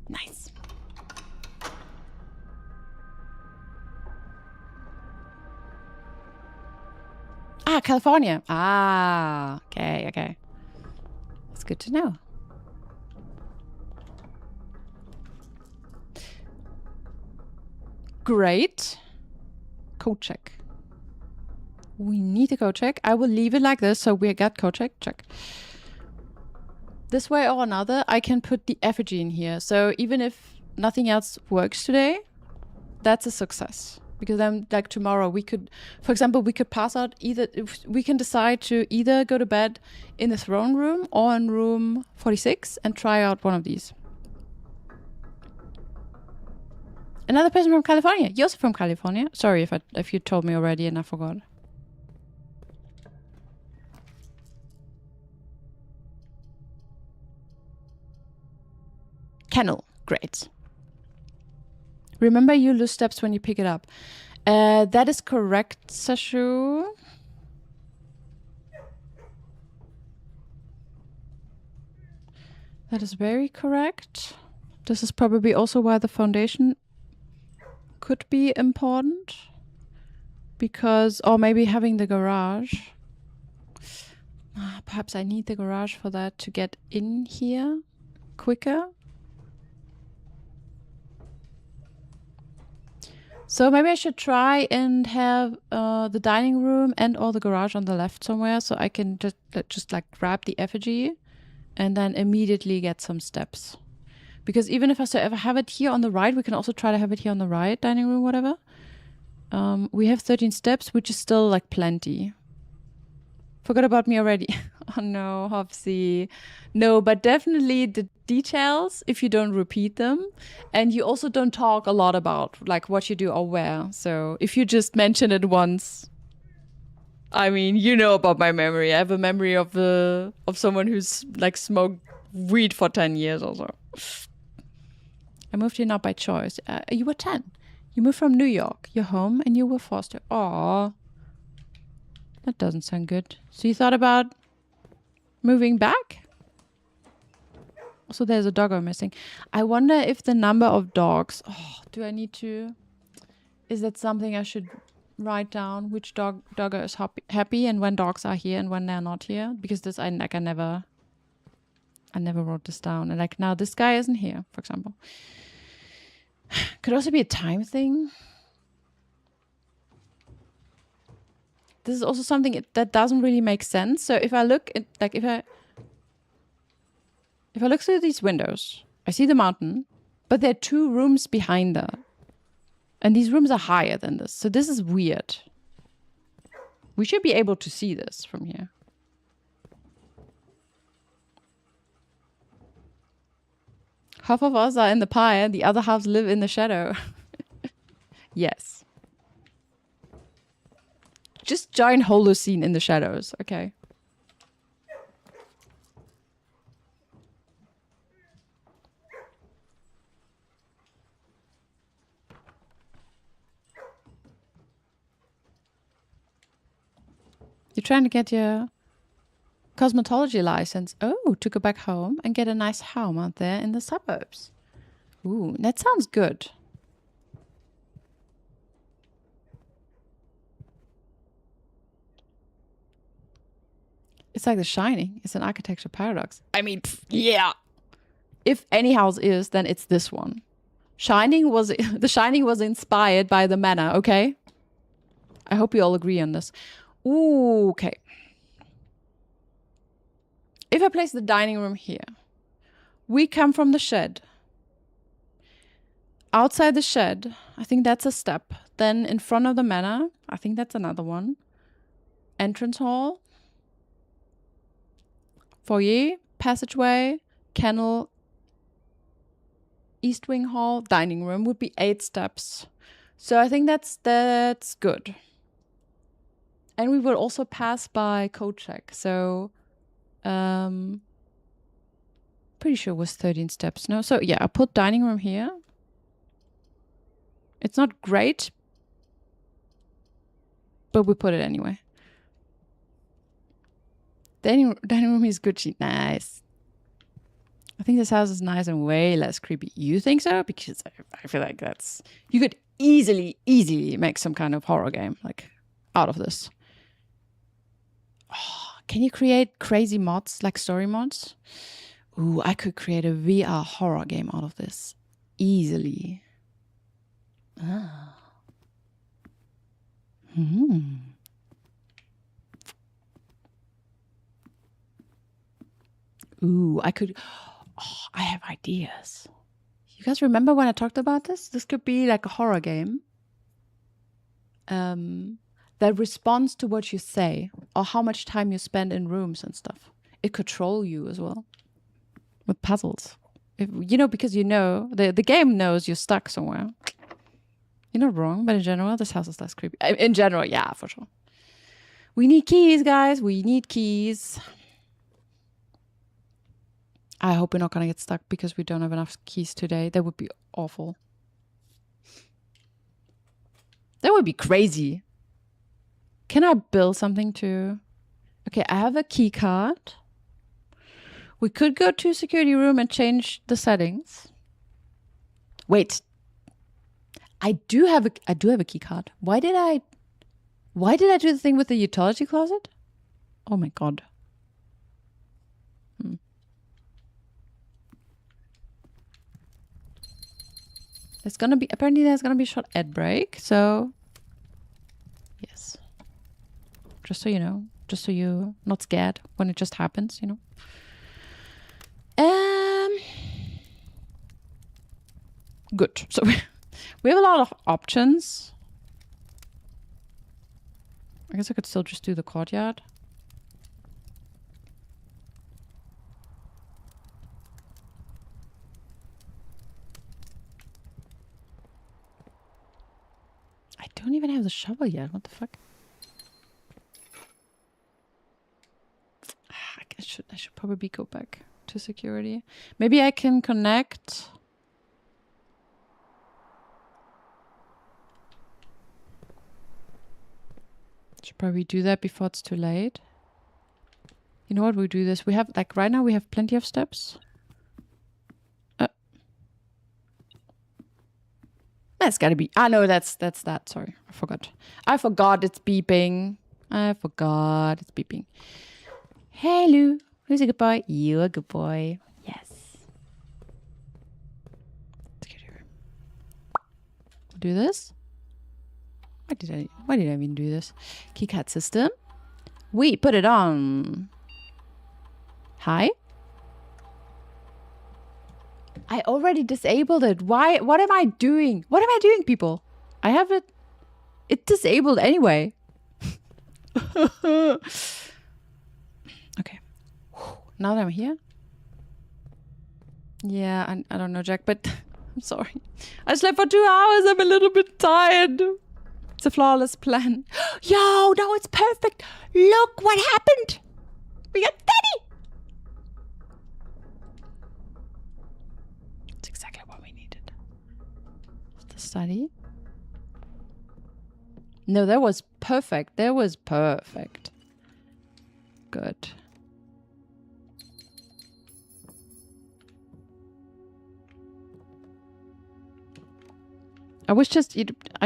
Nice. Ah, California. Ah, okay, okay. That's good to know. Great. Code check. We need a code check. I will leave it like this so we got code check. Check. This way or another, I can put the effigy in here. So even if nothing else works today, that's a success. Because then, like tomorrow, we could, for example, we could pass out either, we can decide to either go to bed in the throne room or in room 46 and try out one of these. Another person from California. You're also from California. Sorry if you told me already and I forgot. Kennel. Great. Remember, you lose steps when you pick it up. That is correct, Sashu. That is very correct. This is probably also why the foundation could be important. Because, or maybe having the garage. Perhaps I need the garage for that to get in here quicker. So maybe I should try and have the dining room and or the garage on the left somewhere so I can just like grab the effigy and then immediately get some steps. Because even if I still ever have it here on the right, we can also try to have it here on the right, dining room, whatever. We have 13 steps, which is still like plenty. Forgot about me already. Oh no, Hopsy. No, but definitely the details if you don't repeat them. And you also don't talk a lot about like what you do or where. So if you just mention it once, I mean, you know about my memory. I have a memory of someone who's like smoked weed for 10 years or so. I moved here not by choice. You were 10. You moved from New York. You're home and you were forced to. Aww. That doesn't sound good. So you thought about moving back? Also, there's a doggo missing. I wonder if the number of dogs... Oh, do I need to... Is that something I should write down? Which doggo is happy and when dogs are here and when they're not here? Because this, I never wrote this down. And like now this guy isn't here, for example. Could also be a time thing. This is also something that doesn't really make sense. So if I look at, like, if I look through these windows I see the mountain, but there are 2 rooms behind that. And these rooms are higher than this. So this is weird. We should be able to see this from here. Half of us are in the pie and the other halves live in the shadow. Yes. Just join Holocene in the shadows, okay? You're trying to get your cosmetology license. Oh, to go back home and get a nice home out there in the suburbs. Ooh, that sounds good. It's like The Shining. It's an architecture paradox. I mean, yeah. If any house is, then it's this one. The Shining was inspired by the manor, okay? I hope you all agree on this. Ooh, okay. If I place the dining room here, we come from the shed. Outside the shed, I think that's a step. Then in front of the manor, I think that's another one. Entrance hall. Foyer, passageway, kennel, east wing hall, dining room would be 8 steps. So I think that's good. And we will also pass by code check. So pretty sure it was 13 steps. No, so yeah, I put dining room here. It's not great, but we put it anyway. Dining room is Gucci. Nice. I think this house is nice and way less creepy. You think so? Because I feel like that's... You could easily make some kind of horror game like out of this. Oh, can you create crazy mods, like story mods? Ooh, I could create a VR horror game out of this. Easily. Ah. Ooh, I could... Oh, I have ideas. You guys remember when I talked about this? This could be like a horror game. That responds to what you say or how much time you spend in rooms and stuff. It could troll you as well with puzzles. Because the game knows you're stuck somewhere. You're not wrong, but in general, this house is less creepy. In general, yeah, for sure. We need keys, guys. We need keys. I hope we're not going to get stuck because we don't have enough keys today. That would be awful. That would be crazy. Can I build something too? Okay, I have a key card. We could go to security room and change the settings. Wait. I do have a key card. Why did I do the thing with the utility closet? Oh my god. There's gonna be a short ad break, so yes. Just so you know, just so you're not scared when it just happens, Good. So we have a lot of options. I guess I could still just do the courtyard. I don't even have the shovel yet. What the fuck? I should probably go back to security. Maybe I can connect. Should probably do that before it's too late. You know what? We do this. We have right now we have plenty of steps. That's gotta be. Ah, no, that's that. Sorry, I forgot. I forgot it's beeping. Hey, Lou. Who's a good boy? You're a good boy. Yes. Do this. Why did I even do this? Keycard system. We put it on. Hi. I already disabled it. Why? What am I doing? What am I doing, people? I have it. It's disabled anyway. Okay. Now that I'm here. Yeah, I don't know, Jack, but I'm sorry. I slept for 2 hours. I'm a little bit tired. It's a flawless plan. Yo, no, it's perfect. Look what happened. We got 30. It's exactly what we needed. The study. No, that was perfect. That was perfect. Good. I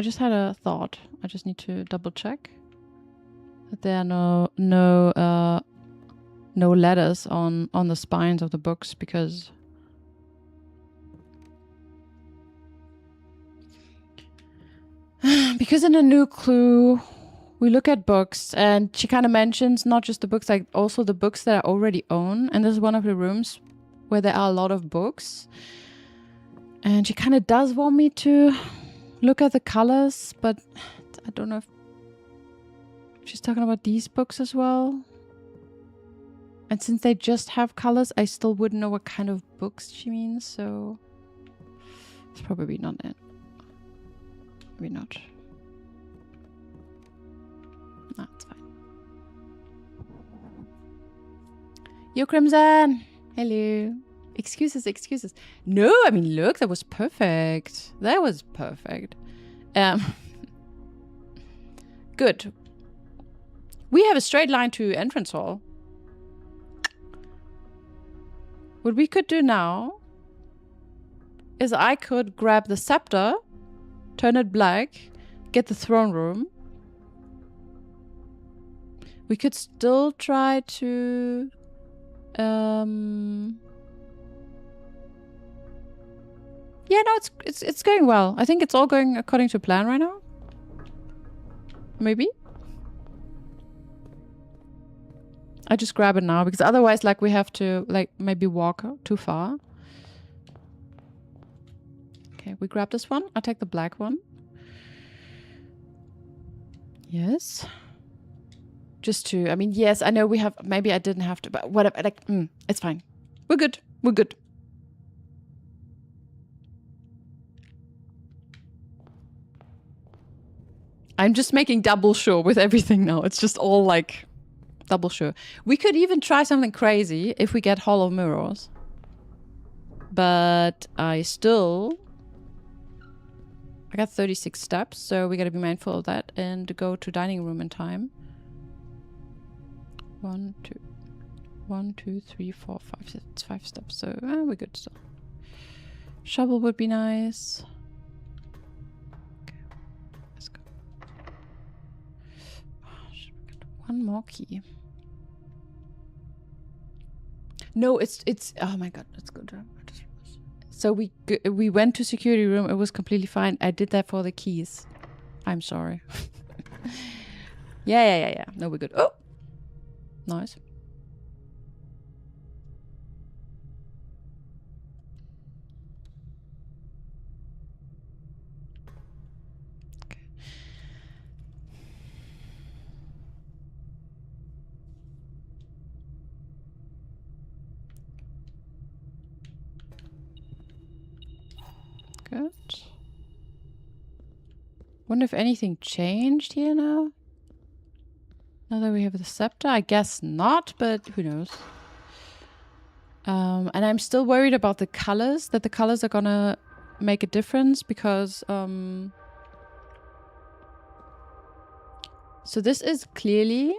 just had a thought. I just need to double check that there are no letters on the spines of the books, because in a new clue we look at books, and she kind of mentions not just the books, like also the books that I already own, and this is one of the rooms where there are a lot of books, and she kind of does want me to look at the colors, but I don't know if she's talking about these books as well. And since they just have colors, I still wouldn't know what kind of books she means, so it's probably not it. Maybe not. No, it's fine. Yo, Crimson! Hello. Excuses. No, I mean, look, that was perfect. That was perfect. Good. We have a straight line to entrance hall. What we could do now is I could grab the scepter, turn it black, get the throne room. We could still try to... Yeah, no, it's going well. I think it's all going according to plan right now. Maybe. I just grab it now because otherwise, like, we have to like maybe walk too far. Okay, we grab this one. I'll take the black one. Yes. Just to, I mean, yes, I know we have, maybe I didn't have to, but whatever, like, it's fine. We're good. We're good. I'm just making double sure with everything now. It's just all like double sure. We could even try something crazy if we get hollow mirrors. But I got 36 steps, so we gotta be mindful of that and go to dining room in time. 1, 2, 3, 4, 5. It's 5 steps, so we're good still. Shovel would be nice. One more key. No, it's oh my god, that's good. So we went to security room. It was completely fine. I did that for the keys. I'm sorry. Yeah. No, we're good. Oh, nice. Good. Wonder if anything changed here now? Now that we have the scepter? I guess not, but who knows? And I'm still worried about the colors, that the colors are gonna make a difference because... So this is clearly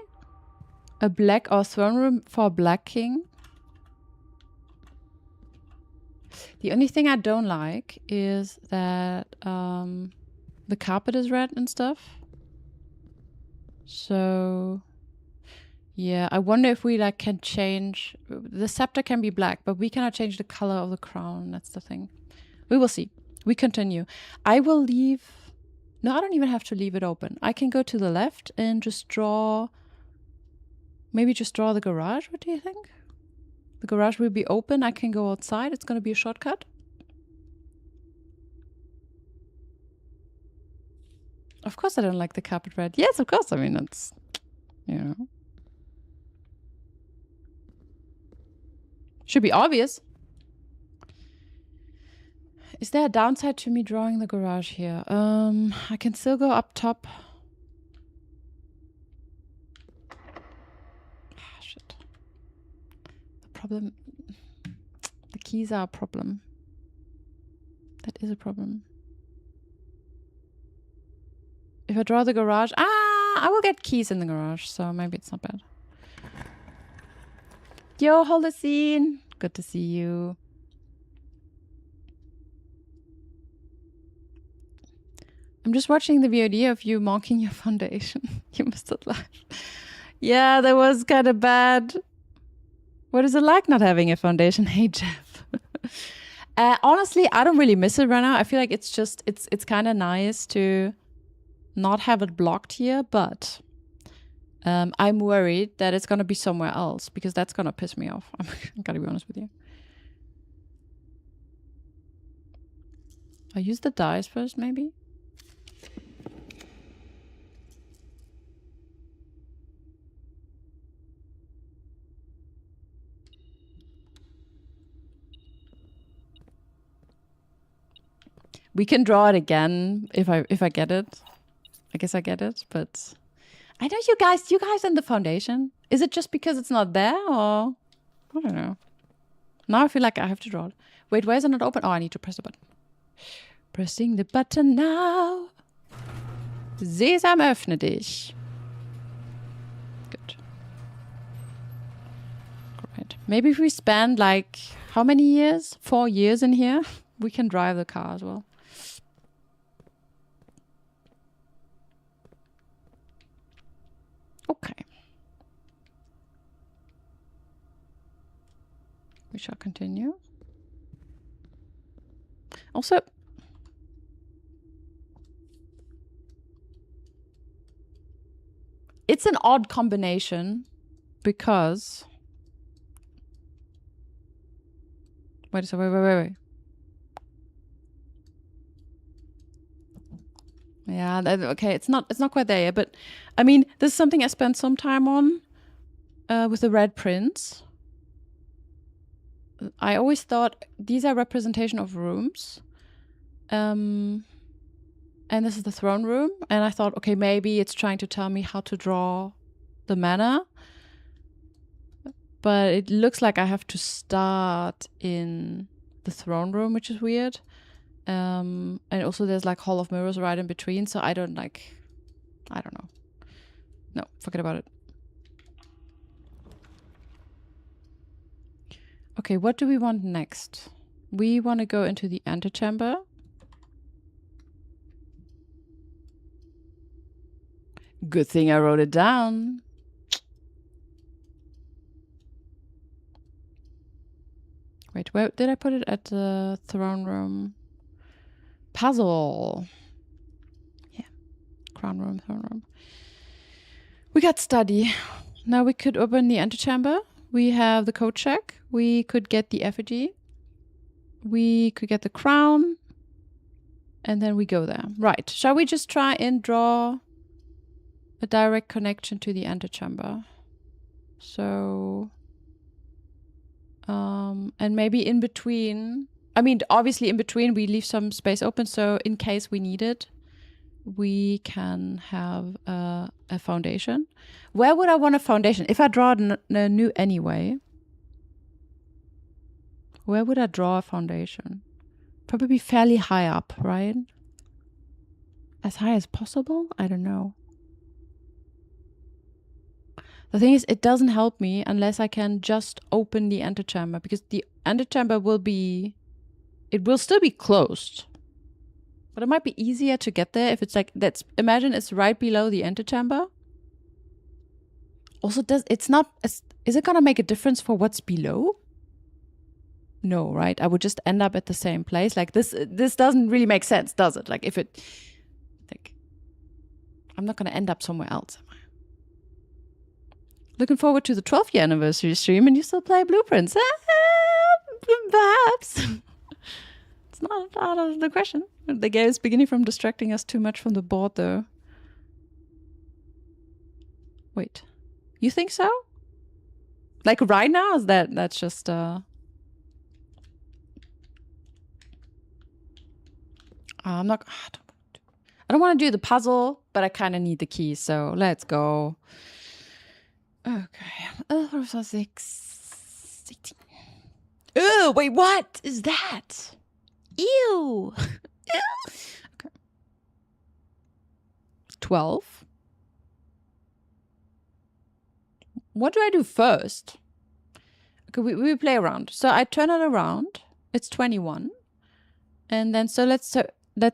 a black or throne room for a black king. The only thing I don't like is that the carpet is red and stuff. So yeah, I wonder if we like can change. The scepter can be black, but we cannot change the color of the crown. That's the thing. We will see. We continue. I will leave. No, I don't even have to leave it open. I can go to the left and just draw. Maybe just draw the garage. What do you think? The garage will be open. I can go outside. It's going to be a shortcut. Of course I don't like the carpet red. Yes, of course. I mean, it's, you know. Should be obvious. Is there a downside to me drawing the garage here? I can still go up top. Ah, shit. The problem... The keys are a problem. That is a problem. If I draw the garage... I will get keys in the garage, so maybe it's not bad. Yo, Holocene! Good to see you. I'm just watching the VOD of you marking your foundation. You must have laughed. Yeah, that was kind of bad. What is it like not having a foundation? Hey, Jeff. Honestly, I don't really miss it right now. I feel like it's just, it's kind of nice to not have it blocked here, but I'm worried that it's going to be somewhere else because that's going to piss me off. I'm going to be honest with you. I use the dice first, maybe? We can draw it again if I get it. I guess I get it, but I know you guys in the foundation. Is it just because it's not there, or I don't know. Now I feel like I have to draw it. Wait, why is it not open? Oh, I need to press the button. Pressing the button now. Sesam, öffne dich. Good. Great. Maybe if we spend like how many years? 4 years in here, we can drive the car as well. Okay. We shall continue. Also, it's an odd combination because... Wait. Yeah, okay, it's not quite there yet, but I mean, this is something I spent some time on with the Red Prince. I always thought these are representation of rooms. And this is the throne room. And I thought, okay, maybe it's trying to tell me how to draw the manor. But it looks like I have to start in the throne room, which is weird. And also there's like Hall of Mirrors right in between, so I don't know. No, forget about it. Okay, what do we want next? We want to go into the antechamber. Good thing I wrote it down. Wait, where did I put it? At the throne room. Puzzle. Yeah. Crown room, throne room. We got study. Now we could open the antechamber. We have the code check. We could get the effigy. We could get the crown. And then we go there. Right. Shall we just try and draw a direct connection to the antechamber? So... and maybe in between... I mean, obviously in between we leave some space open, so in case we need it, we can have a foundation. Where would I want a foundation? If I draw a new anyway, where would I draw a foundation? Probably fairly high up, right? As high as possible? I don't know. The thing is, it doesn't help me unless I can just open the antechamber, because the antechamber will be... It will still be closed. But it might be easier to get there if it's like... Imagine it's right below the antechamber. Also, is it gonna make a difference for what's below? No, right? I would just end up at the same place. Like this doesn't really make sense, does it? Like if it... Like, I'm not gonna end up somewhere else, am I? Looking forward to the 12th year anniversary stream and you still play Blueprints. Perhaps. That's not out of the question. The game is beginning from distracting us too much from the board, though. Wait, you think so? Like right now, is that's just I'm not. I don't want to do the puzzle, but I kind of need the key, so let's go. Okay. Oh, 6, 16. Oh, wait, what is that? Ew. Okay. 12. What do I do first? Okay, we play around. So I turn it around. It's 21. And then, so let's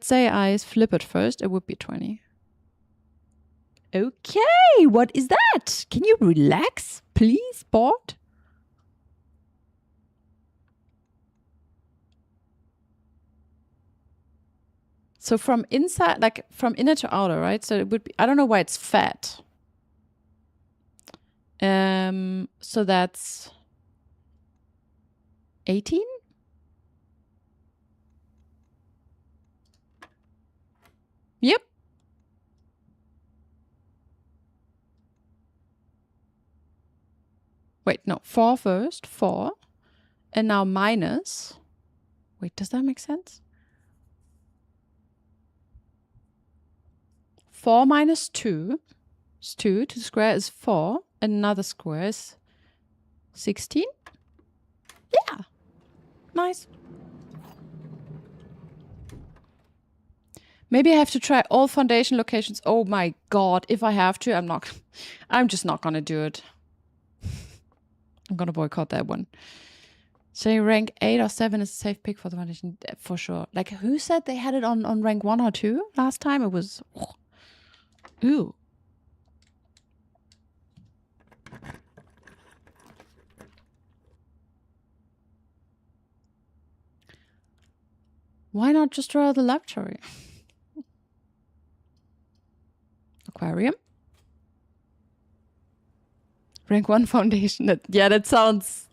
say I flip it first. It would be 20. Okay, what is that? Can you relax, please, board? So from inside, like from inner to outer, right? So it would be, I don't know why it's fat. So that's 18? Yep. Wait, no, 4 first, 4. And now minus. Wait, does that make sense? 4 minus 2 is 2. 2 square is 4. And another square is 16. Yeah. Nice. Maybe I have to try all foundation locations. Oh my god, if I have to, I'm just not gonna do it. I'm gonna boycott that one. So rank 8 or 7 is a safe pick for the foundation, for sure. Like, who said they had it on rank 1 or 2 last time? It was... Ooh. Why not just draw the laboratory? Aquarium. Rank 1 foundation. That sounds...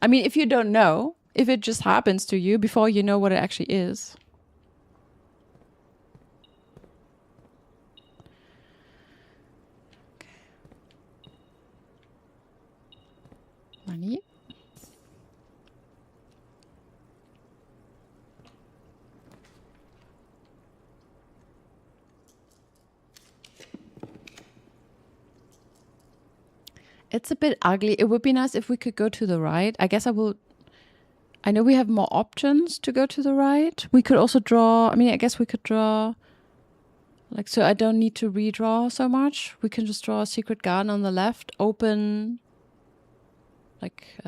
I mean, if you don't know, if it just happens to you before you know what it actually is. Okay. Money. It's a bit ugly. It would be nice if we could go to the right. I guess I will... I know we have more options to go to the right. We could also draw... I mean, I guess we could draw... Like, so I don't need to redraw so much. We can just draw a secret garden on the left. Open... Like,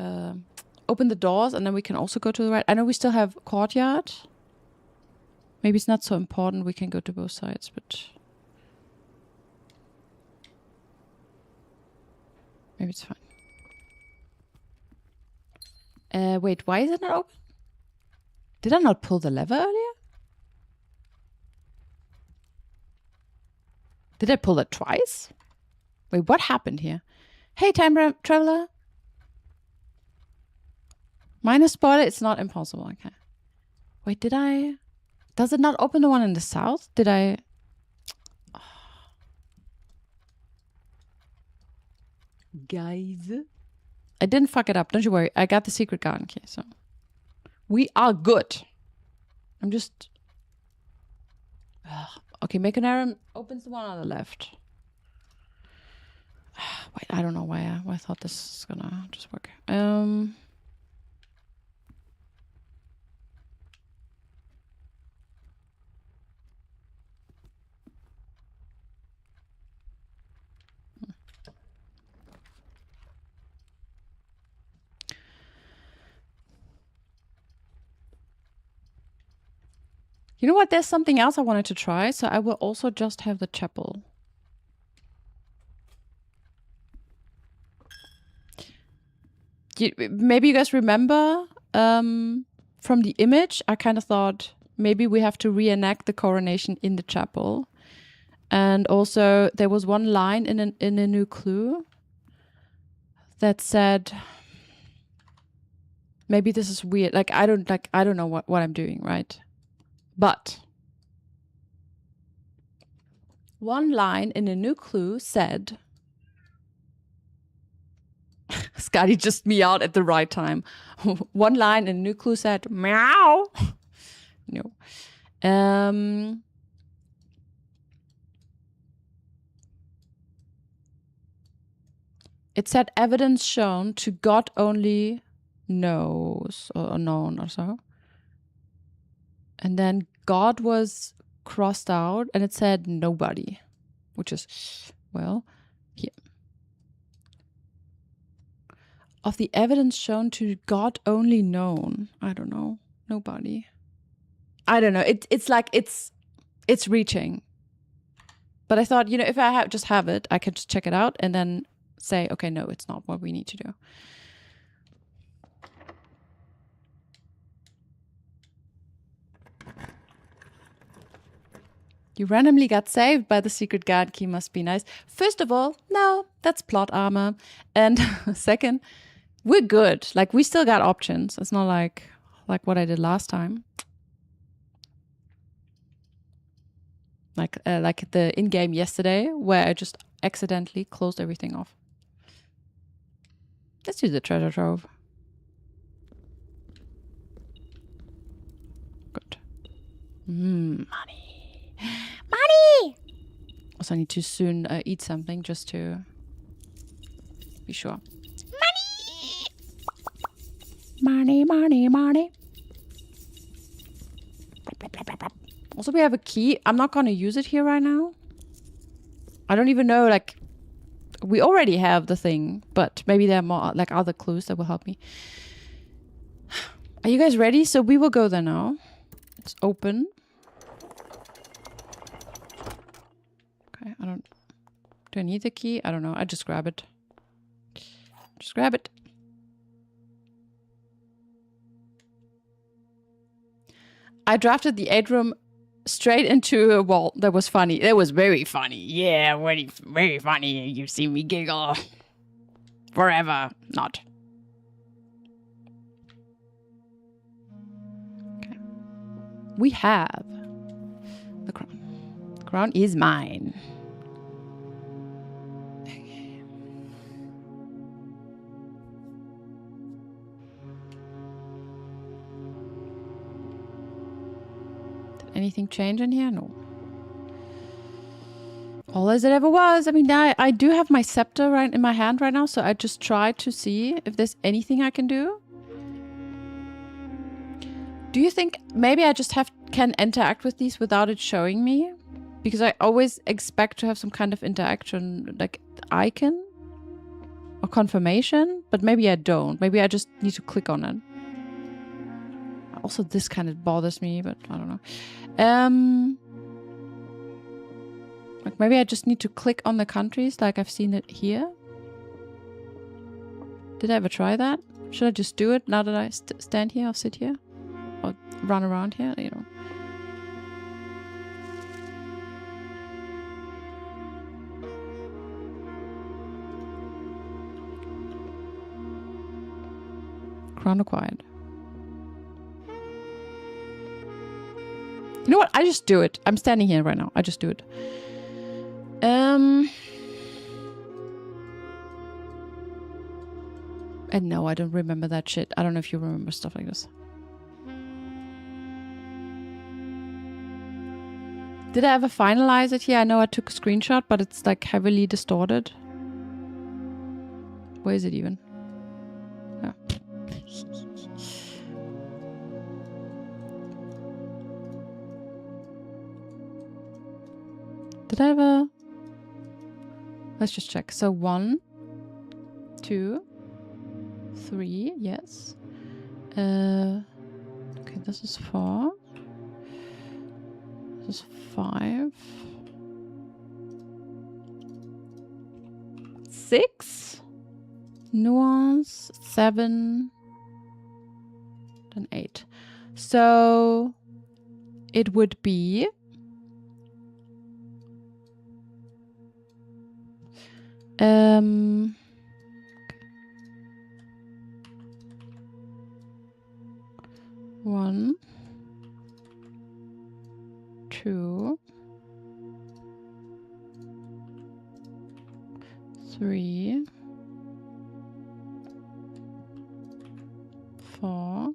open the doors, and then we can also go to the right. I know we still have courtyard. Maybe it's not so important. We can go to both sides, but... Maybe it's fine. Wait, why is it not open? Did I not pull the lever earlier? Did I pull it twice? Wait, what happened here? Hey, time traveler. Minus spoiler, it's not impossible. Okay. Wait, did I... Does it not open the one in the south? Did I... Oh. Guys. I didn't fuck it up. Don't you worry. I got the secret garden key, so... We are good. I'm just... Okay, Mechanarum opens the one on the left. Wait, I don't know why I thought this was gonna just work. You know what? There's something else I wanted to try, so I will also just have the chapel. Maybe you guys remember from the image, I kind of thought maybe we have to reenact the coronation in the chapel. And also there was one line in a new clue that said... Maybe this is weird. Like, I don't know what I'm doing, right? But one line in a new clue said, Scotty just meowed at the right time. One line in a new clue said, meow. No. It said evidence shown to God only knows or known or so. And then God was crossed out and it said nobody, which is, well, here. Of the evidence shown to God only known. I don't know. Nobody. I don't know. It's like it's reaching. But I thought, you know, if I just have it, I could just check it out and then say, okay, no, it's not what we need to do. You randomly got saved by the secret guard key, must be nice. First of all, no, that's plot armor. And second, we're good. Like, we still got options. It's not like what I did last time. Like the in-game yesterday, where I just accidentally closed everything off. Let's do the treasure trove. Good. Money. Money! Also, I need to soon eat something just to be sure. Money! Money, money, money. Also, we have a key. I'm not going to use it here right now. I don't even know, like, we already have the thing, but maybe there are more, like, other clues that will help me. Are you guys ready? So we will go there now. It's open. Okay, do I need the key? I don't know. I just grab it. Just grab it. I drafted the 8-room straight into a wall. That was funny. That was very funny. Yeah, very, very funny. You see me giggle. Forever. Not. Okay. We have the crown. The crown is mine. Okay. Did anything change in here? No. All as it ever was. I mean, I do have my scepter right in my hand right now, so I just try to see if there's anything I can do. Do you think maybe I just can interact with these without it showing me? Because I always expect to have some kind of interaction, like icon or confirmation, but maybe I don't. Maybe I just need to click on it. Also, this kind of bothers me, but I don't know. Like maybe I just need to click on the countries like I've seen it here. Did I ever try that? Should I just do it now that I stand here or sit here? Or run around here? You know. Crown acquired. You know what? I just do it. I'm standing here right now. I just do it. And no, I don't remember that shit. I don't know if you remember stuff like this. Did I ever finalize it here? I know I took a screenshot, but it's like heavily distorted. Where is it even? Yeah. Did I ever? Let's just check. So 1, 2, 3, yes. Okay, this is 4. This is 5. 6. Nuance. 7. Then 8. So it would be 2, 3, 4.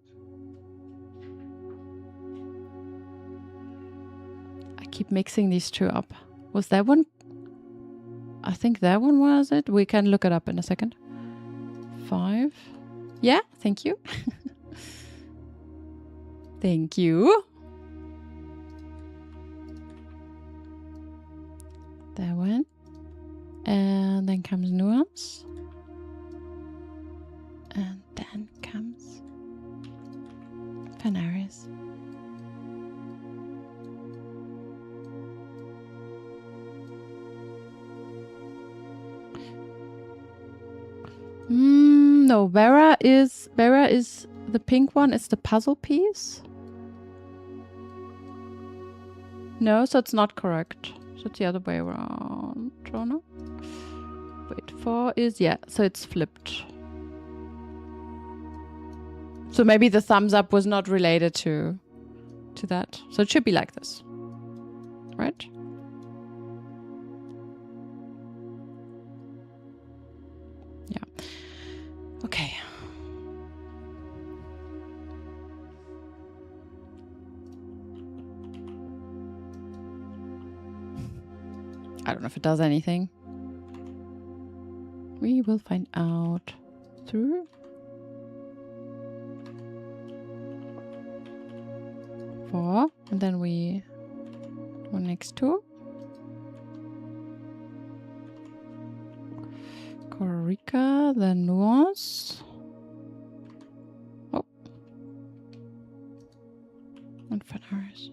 I keep mixing these two up. Was that one? I think that one was it. We can look it up in a second. 5. Yeah, thank you. Thank you. That one. And then comes nuance. And then comes Fanaris. No, Vera is the pink one. It's the puzzle piece. No, so it's not correct. So it's the other way around. Oh, no. Wait, 4 is, yeah, so it's flipped. So maybe the thumbs up was not related to that. So it should be like this. Right? Yeah. Okay. I don't know if it does anything. We will find out through 4, and then we go next to Corica, the nuance. Oh, and Fanaris.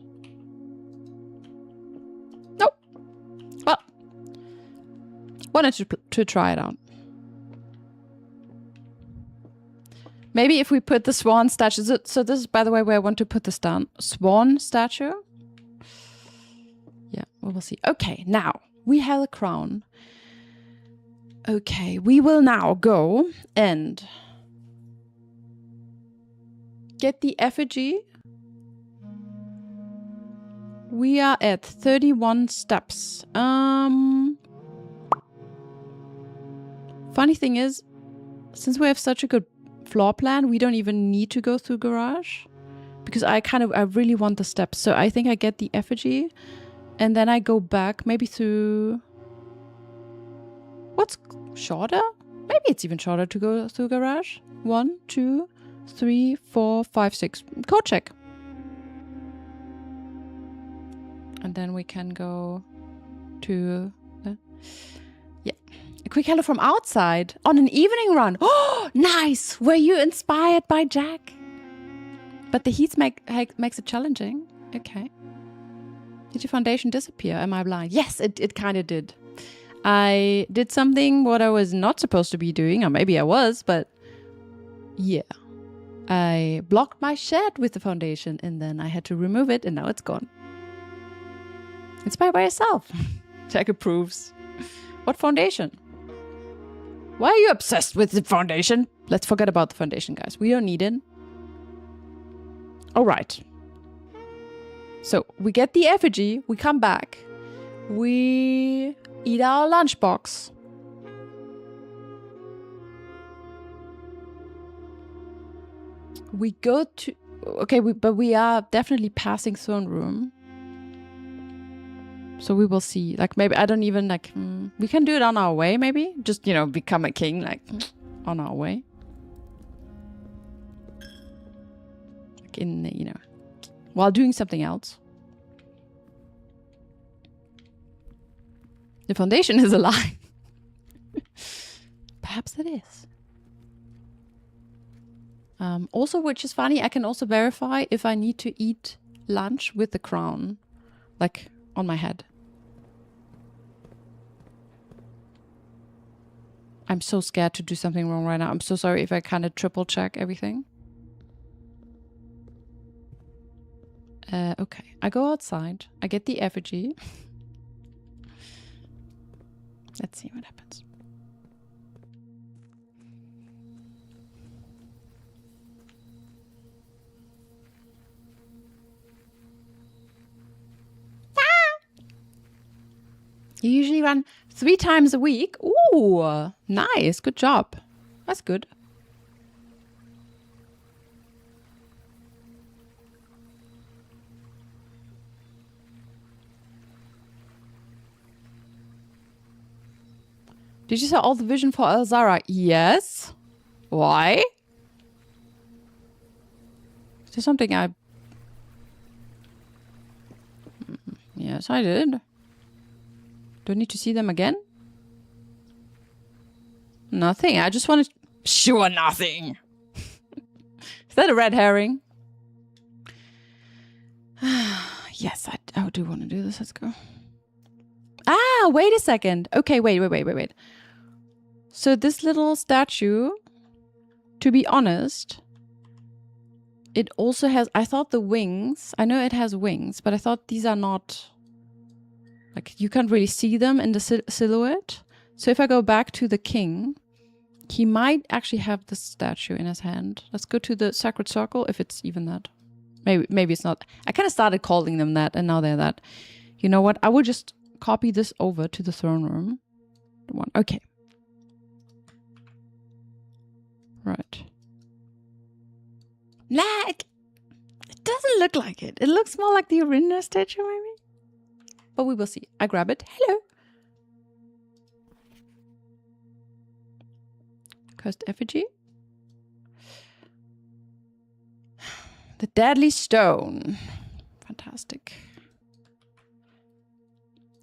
Nope. Well, wanted to try it out. Maybe if we put the swan statue. So this is, by the way, where I want to put the swan statue. Yeah, we will see. Okay, now we have a crown. Okay, we will now go and get the effigy. We are at 31 steps. Funny thing is, since we have such a good floor plan, we don't even need to go through garage, because I really want the steps. So I think I get the effigy and then I go back maybe through what's shorter. Maybe it's even shorter to go through garage. 1, 2, 3, 4, 5, 6. Code check. And then we can go to the, yeah, a quick hello from outside on an evening run. Oh, nice! Were you inspired by Jack? But the heat makes it challenging. Okay. Did your foundation disappear? Am I blind? Yes, it kind of did. I did something what I was not supposed to be doing, or maybe I was, but yeah. I blocked my shed with the foundation and then I had to remove it and now it's gone. Inspired by yourself. Jack approves. What foundation? Why are you obsessed with the foundation? Let's forget about the foundation, guys. We don't need it. All right. So we get the effigy. We come back. We eat our lunchbox. We go to... Okay, but we are definitely passing throne room. So we will see. Like, maybe I don't even, like... we can do it on our way, maybe? Just, you know, become a king, like, on our way. Like in, you know... While doing something else. The foundation is a lie. Perhaps it is. Also, which is funny, I can also verify if I need to eat lunch with the crown. Like, on my head. I'm so scared to do something wrong right now. I'm so sorry if I kind of triple check everything. Okay, I go outside. I get the effigy. Let's see what happens. You usually run 3 times a week. Ooh, nice. Good job. That's good. Did you sell all the vision for Elzara? Yes. Why? Is there something I... Yes, I did. Do I need to see them again? Nothing. I just wanted... Sure, nothing. Is that a red herring? Yes, I do want to do this. Let's go. Ah, wait a second. Okay, wait. So this little statue, to be honest, it also has... I thought the wings... I know it has wings, but I thought these are not... Like, you can't really see them in the silhouette. So if I go back to the king, he might actually have the statue in his hand. Let's go to the sacred circle, if it's even that. Maybe it's not. I kind of started calling them that, and now they're that. You know what? I will just copy this over to the throne room. Okay. Right. Nah, it doesn't look like it. It looks more like the Orinda statue, maybe? But we will see. I grab it. Hello. Cursed effigy. The deadly stone. Fantastic.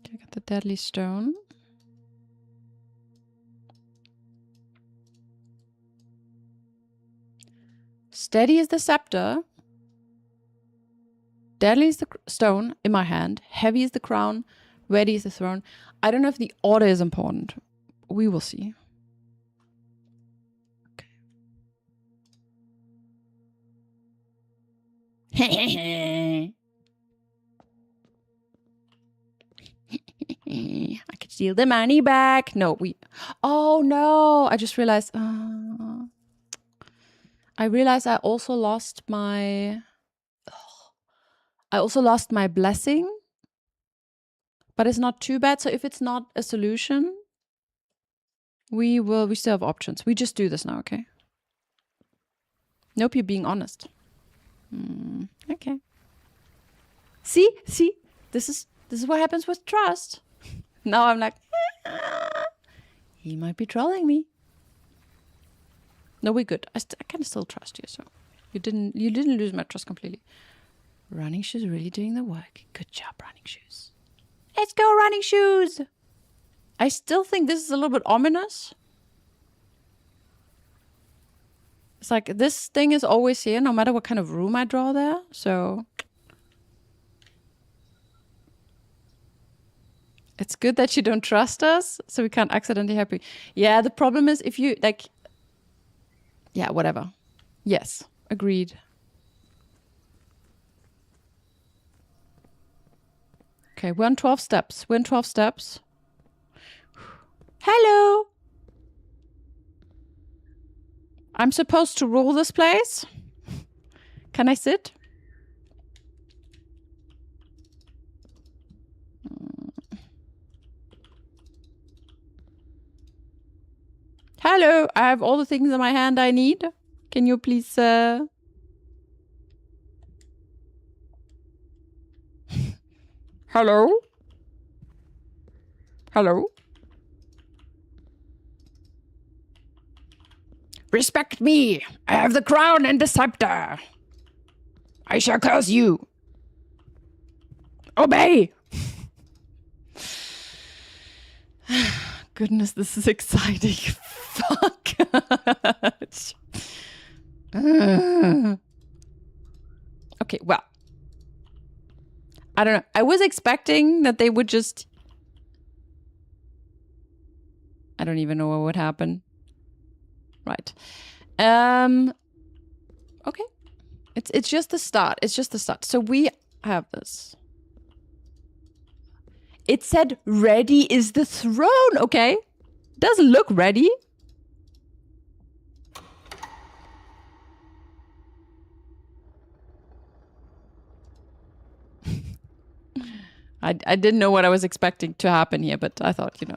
Okay, I got the deadly stone. Steady is the scepter. Deadly is the stone in my hand. Heavy is the crown. Ready is the throne. I don't know if the order is important. We will see. Okay. I could steal the money back. No, Oh no! I just realized. I realized I also lost my... I also lost my blessing. But it's not too bad. So if it's not a solution, we still have options. We just do this now, okay? Nope, you're being honest. Okay. See? This is what happens with trust. Now I'm like, he might be trolling me. No, we're good. I can still trust you, so you didn't lose my trust completely. Running shoes really doing the work. Good job, running shoes. Let's go, running shoes. I still think this is a little bit ominous. It's like this thing is always here, no matter what kind of room I draw there. So it's good that you don't trust us, so we can't accidentally happy. Yeah, the problem is if you like. Yeah, whatever. Yes, agreed. Okay, we're on 12 steps. Hello! I'm supposed to rule this place? Can I sit? Hello, I have all the things in my hand I need. Can you please... Hello? Hello? Respect me! I have the crown and the scepter! I shall curse you! Obey! Goodness, this is exciting. Fuck. Okay, well. I don't know. I was expecting that they would just... I don't even know what would happen. Right. Okay. It's just the start. It's just the start. So we have this. It said ready is the throne, okay? Doesn't look ready. I didn't know what I was expecting to happen here, but I thought, like,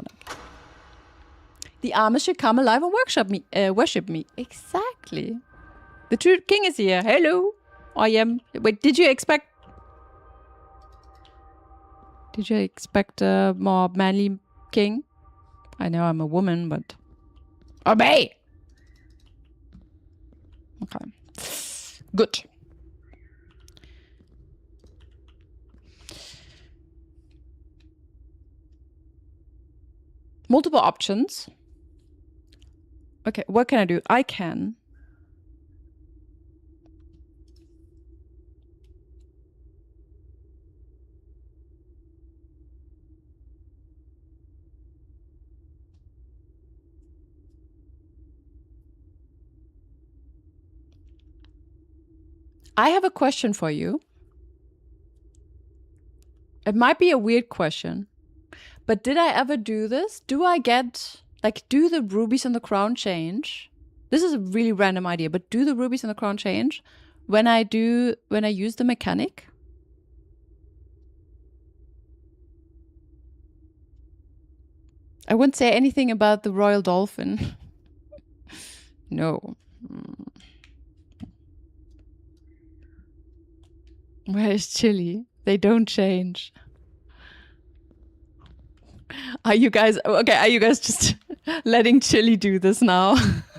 the Amish should come alive and worship me. Exactly. The true king is here. Hello. I am. Wait, did you expect a more manly king? I know I'm a woman, but obey. Okay. Good. Multiple options. Okay, what can I do? I can. I have a question for you. It might be a weird question, but did I ever do this? Do I get, like, do the rubies on the crown change? This is a really random idea, but do the rubies on the crown change when I use the mechanic? I wouldn't say anything about the royal dolphin. No. Where is Chili? They don't change. Are you guys just letting Chili do this now?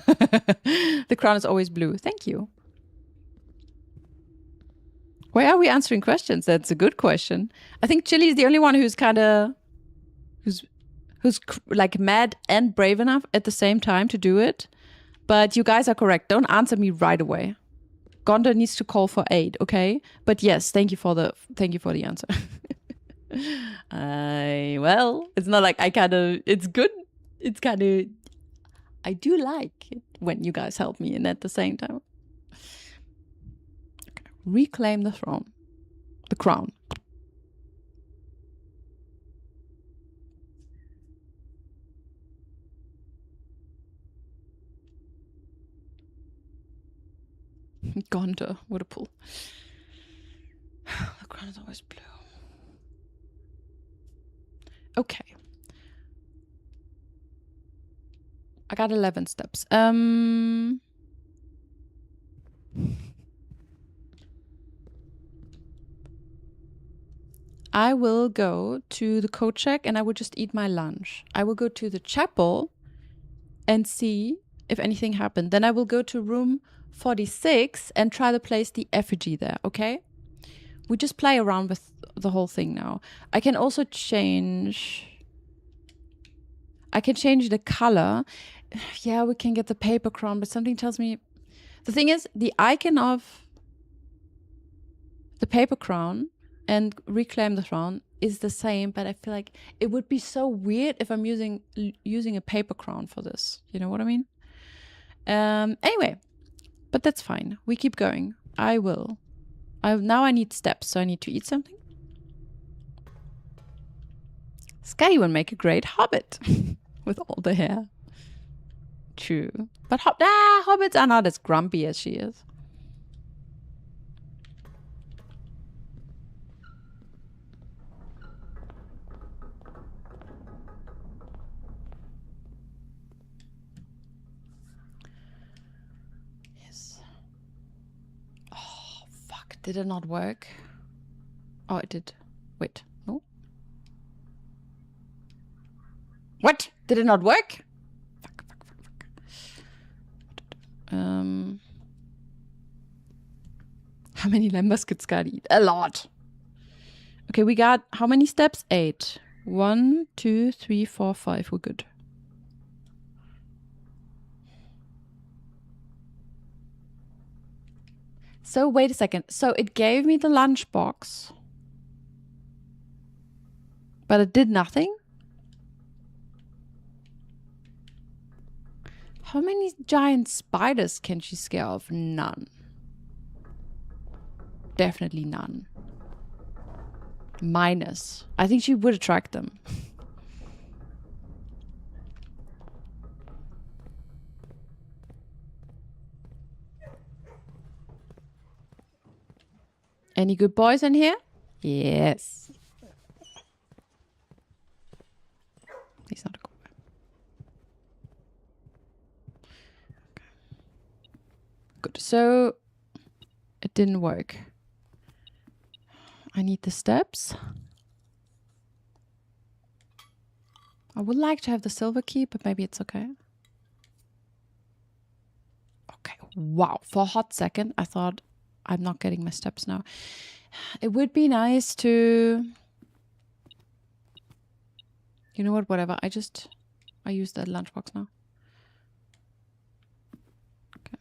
The crown is always blue. Thank you. Why are we answering questions? That's a good question. I think Chili is the only one who's like mad and brave enough at the same time to do it. But you guys are correct. Don't answer me right away. Gonda needs to call for aid, okay? But yes, thank you for the answer. Well, it's not like it's good. It's I do like it when you guys help me, and at the same time. Okay. Reclaim the throne. The crown. Gonda, what a pull. The crown is always blue. Okay. I got 11 steps. I will go to the coat check and I will just eat my lunch. I will go to the chapel and see if anything happened. Then I will go to room 46 and try to place the effigy there, okay? We just play around with the whole thing now. I can also change... I can change the color. Yeah, we can get the paper crown, but something tells me... The thing is, the icon of the paper crown and reclaim the throne is the same, but I feel like it would be so weird if I'm using a paper crown for this. You know what I mean? Anyway, but that's fine. We keep going. I will. Now I need steps, so I need to eat something. Skye will make a great hobbit with all the hair. True. But hobbits are not as grumpy as she is. Yes. Oh, fuck. Did it not work? Oh, it did. Wait. No? What? Did it not work? Fuck. How many lambas could Skye eat? A lot. Okay, we got how many steps? 8. 1, 2, 3, 4, 5. We're good. So wait a second. So it gave me the lunchbox, but it did nothing? How many giant spiders can she scare off? None. Definitely none. Minus. I think she would attract them. Any good boys in here? Yes. Please not go away. Okay. Good. So it didn't work. I need the steps. I would like to have the silver key, but maybe it's okay. Okay. Wow. For a hot second, I thought I'm not getting my steps now. It would be nice to... You know what? Whatever. I use that lunchbox now. Okay.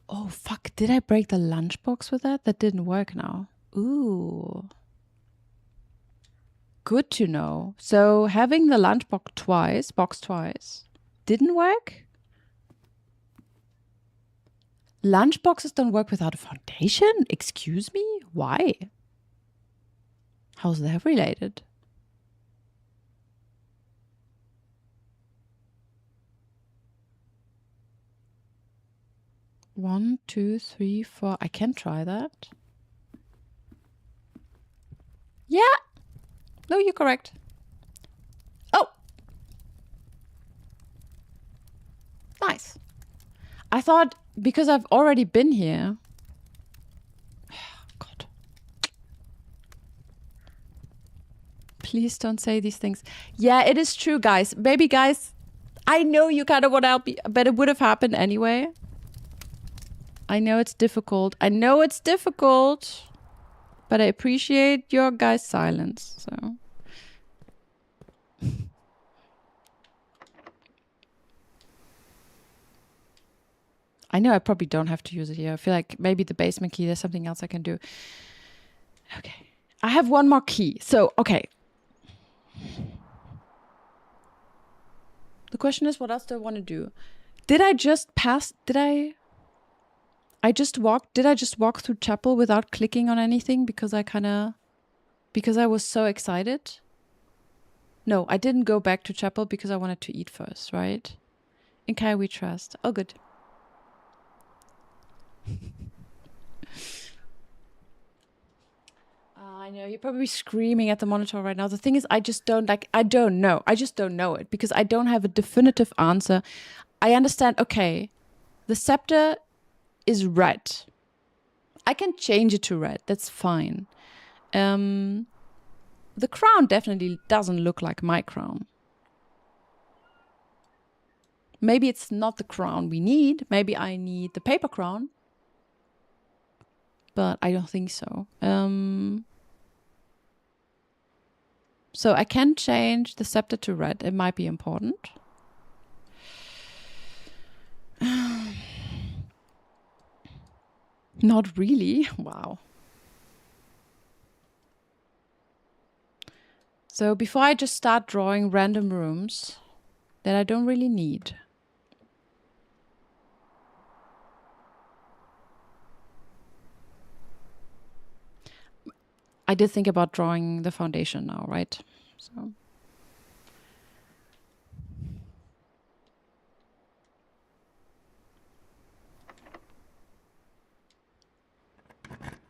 Oh, fuck. Did I break the lunchbox with that? That didn't work now. Ooh. Good to know. So having the lunchbox twice, didn't work? Lunchboxes don't work without a foundation? Excuse me? Why? How's that related? One, two, three, four. I can try that. Yeah. No, you're correct. Oh. Nice. I thought because I've already been here. God. Please don't say these things. Yeah, it is true, guys. Maybe, guys, I know you kind of want to help me, but it would have happened anyway. I know it's difficult. I know it's difficult. But I appreciate your guys' silence, so... I know I probably don't have to use it here. I feel like maybe the basement key, there's something else I can do. Okay. I have one more key. So, okay. The question is, what else do I want to do? Did I just pass... Did I just walk through chapel without clicking on anything because I was so excited? No, I didn't go back to chapel because I wanted to eat first, right? In Kai we trust. Oh, good. I know, you're probably screaming at the monitor right now. The thing is, I don't know. I just don't know it because I don't have a definitive answer. I understand, okay, the scepter is red. I can change it to red. That's fine. The crown definitely doesn't look like my crown. Maybe it's not the crown we need. Maybe I need the paper crown. But I don't think so. So I can change the scepter to red. It might be important. Not really. Wow. So before I just start drawing random rooms that I don't really need. I did think about drawing the foundation now, right? So.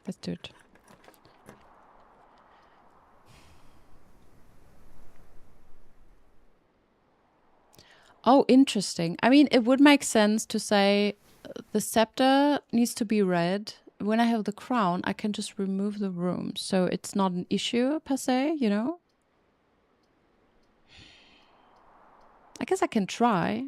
Let's do it. Oh, interesting. I mean, it would make sense to say the scepter needs to be red. When I have the crown, I can just remove the room. So it's not an issue per se, you know? I guess I can try.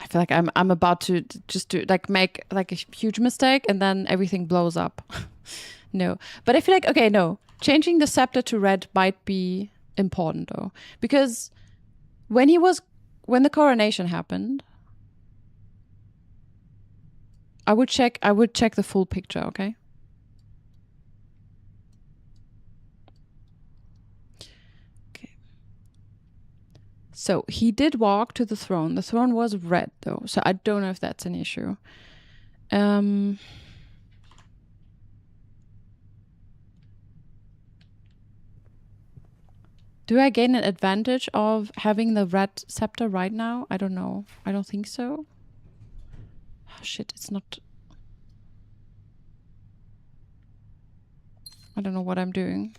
I feel like I'm about to just do like make like a huge mistake and then everything blows up. No, but I feel like, okay, no, changing the scepter to red might be important though, because when the coronation happened, I would check the full picture, okay? So he did walk to the throne. The throne was red though, so I don't know if that's an issue. Do I gain an advantage of having the red scepter right now? I don't know. I don't think so. Oh, shit, it's not... I don't know what I'm doing.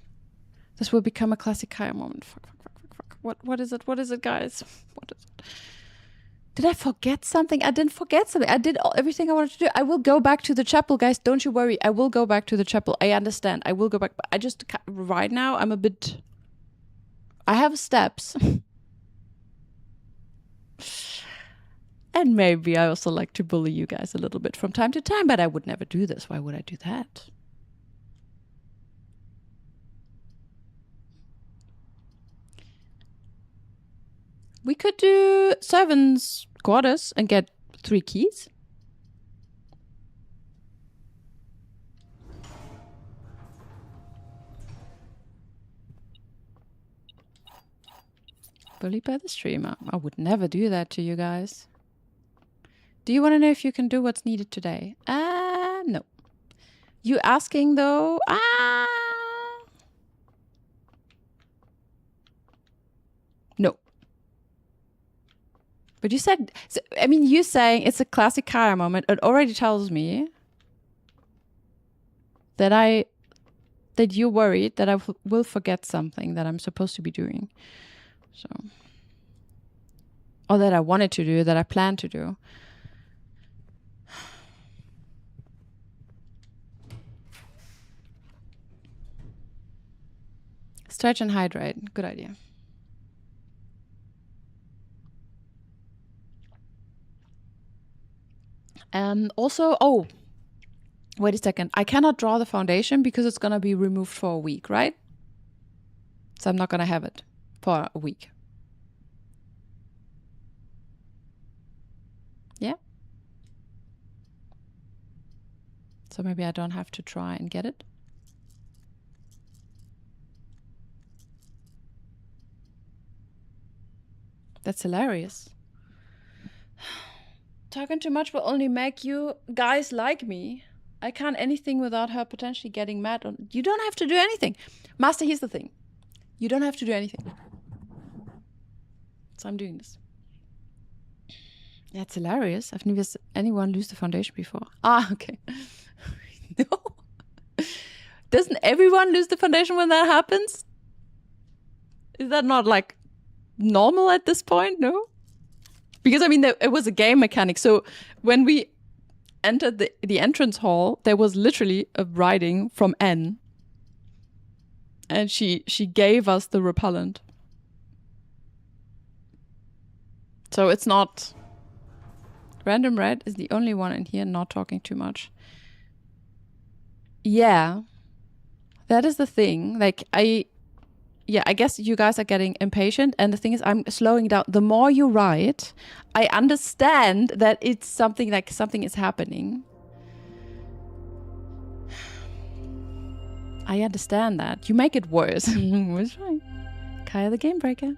This will become a classic Kaya moment. Fuck. What is it? What is it, guys? What is it? Did I forget something? I didn't forget something. I did everything I wanted to do. I will go back to the chapel, guys. Don't you worry. I will go back to the chapel. I understand. I will go back. But I just... Right now, I'm a bit... I have steps. And maybe I also like to bully you guys a little bit from time to time, but I would never do this. Why would I do that? We could do servants' quarters and get 3 keys. Bullied by the streamer. I would never do that to you guys. Do you want to know if you can do what's needed today? No. You asking though? No. But you said, so, I mean, you saying it's a classic Kaya moment. It already tells me that you're worried that I will forget something that I'm supposed to be doing. So, or that I wanted to do, that I planned to do. Stretch and hydrate. Good idea. Also, oh, wait a second. I cannot draw the foundation because it's going to be removed for a week, right? So I'm not going to have it for a week. Yeah. So maybe I don't have to try and get it. That's hilarious. Talking too much will only make you guys like me. I can't anything without her potentially getting mad. You don't have to do anything. Master, here's the thing. You don't have to do anything. So I'm doing this. That's hilarious. I've never seen anyone lose the foundation before. Okay. No. Doesn't everyone lose the foundation when that happens? Is that not like normal at this point? No? Because I mean, it was a game mechanic. So when we entered the entrance hall, there was literally a writing from N. And she gave us the repellent. So it's not... Random Red is the only one in here not talking too much. Yeah. That is the thing. Like, I guess you guys are getting impatient. And the thing is, I'm slowing down. The more you write, I understand that it's something like something is happening. I understand that. You make it worse. It's fine. Kaya the Game Breaker.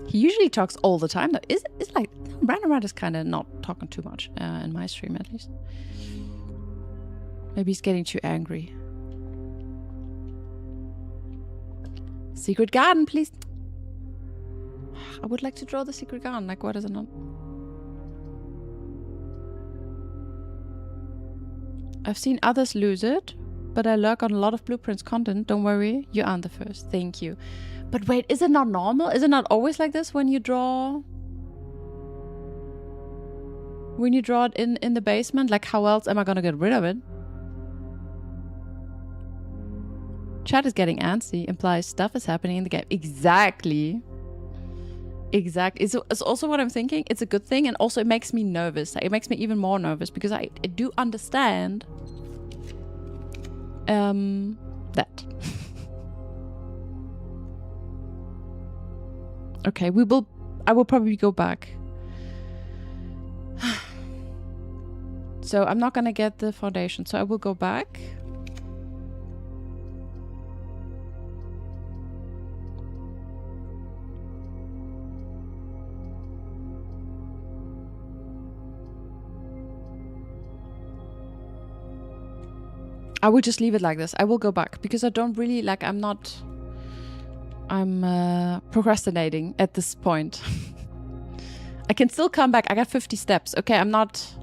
He usually talks all the time. It's like, Random Rat is kind of not talking too much, in my stream at least. Maybe he's getting too angry. Secret garden, please. I would like to draw the secret garden. Like, what is it not? I've seen others lose it, but I lurk on a lot of Blueprints content. Don't worry, you aren't the first. Thank you. But wait, is it not normal? Is it not always like this when you draw? When you draw it in the basement? Like, how else am I gonna get rid of it? Chat is getting antsy. Implies stuff is happening in the game. Exactly. Exactly. It's also what I'm thinking. It's a good thing, and also it makes me nervous. It makes me even more nervous because I do understand that. Okay, I will probably go back. So I'm not gonna get the foundation, so I will go back. I will just leave it like this. I will go back because I don't really like. I'm procrastinating at this point. I can still come back. I got 50 steps. Okay, I'm not.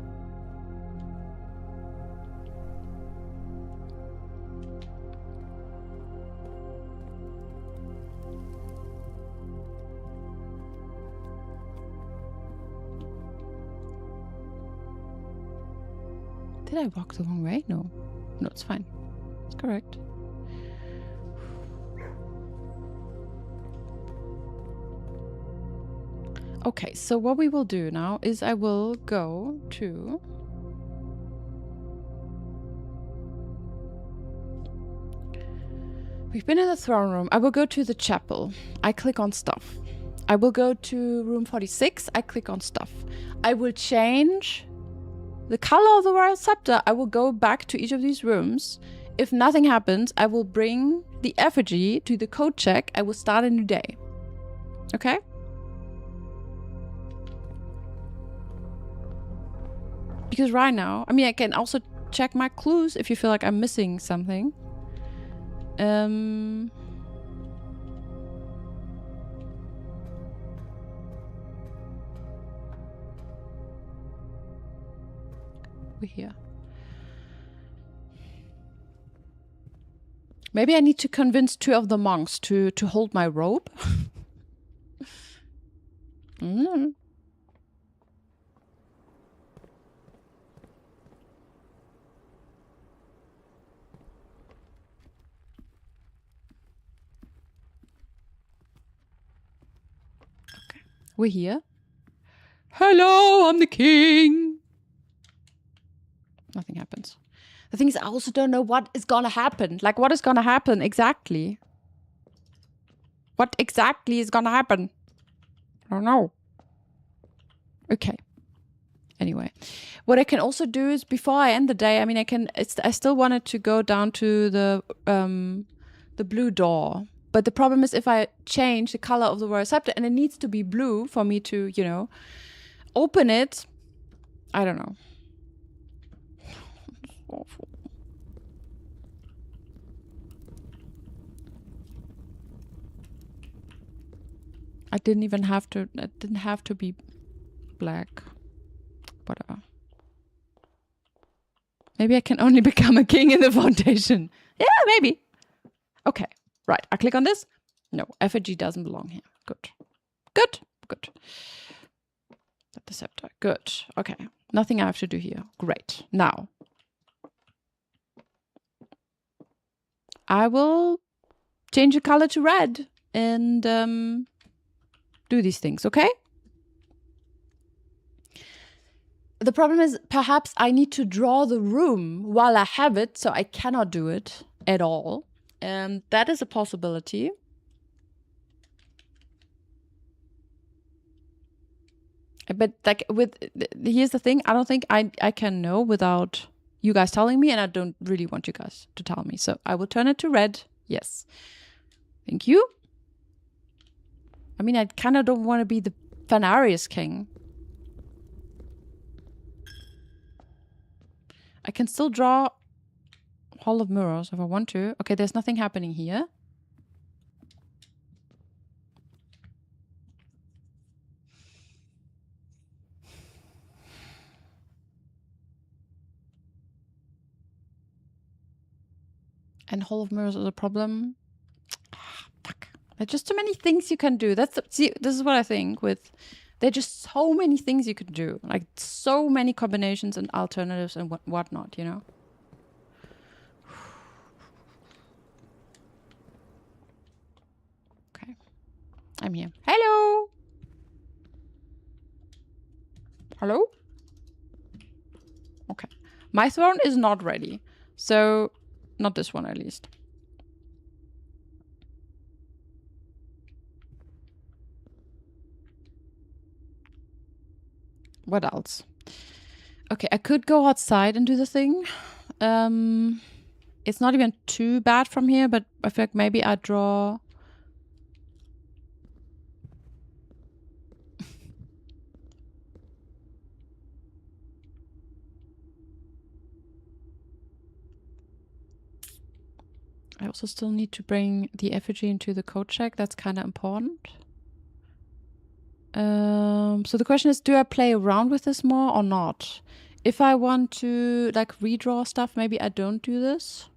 Did I walk the wrong way? No. No, it's fine. It's correct. Okay, so what we will do now is I will go to... We've been in the throne room. I will go to the chapel. I click on stuff. I will go to room 46. I click on stuff. I will change the color of the royal scepter. I will go back to each of these rooms. If nothing happens, I will bring the effigy to the code check. I will start a new day. Okay? Because right now, I mean, I can also check my clues if you feel like I'm missing something. We're here. Maybe I need to convince 2 of the monks to hold my robe. We're here. Hello, I'm the king. Nothing happens. The thing is, I also don't know what is gonna happen. Like, what is gonna happen exactly? What exactly is gonna happen? I don't know. Okay. Anyway, what I can also do is before I end the day, I mean, I still wanted to go down to the blue door. But the problem is if I change the color of the royal scepter and it needs to be blue for me to, you know, open it. I don't know. Awful. It didn't have to be black. Whatever. Maybe I can only become a king in the foundation. Yeah, maybe. Okay. Right, I click on this. No, effigy doesn't belong here. Good. Good. Good. The scepter. Good. Okay. Nothing I have to do here. Great. Now, I will change the color to red and do these things, okay? The problem is perhaps I need to draw the room while I have it, so I cannot do it at all. That is a possibility. But like here's the thing, I don't think I can know without you guys telling me, and I don't really want you guys to tell me. So I will turn it to red. Yes. Thank you. I mean, I kind of don't want to be the Phanarius king. I can still draw Hall of Mirrors if I want to. Okay, there's nothing happening here. And Hall of Mirrors is a problem. Fuck. There's just too many things you can do. See, this is what I think with... There are just so many things you can do. Like, so many combinations and alternatives and whatnot, you know? Okay. I'm here. Hello! Hello? Okay. My throne is not ready. So, not this one at least. What else? Okay, I could go outside and do the thing. It's not even too bad from here, but I feel like maybe I draw... I also still need to bring the effigy into the code check. That's kind of important. So the question is, do I play around with this more or not? If I want to like redraw stuff, maybe I don't do this.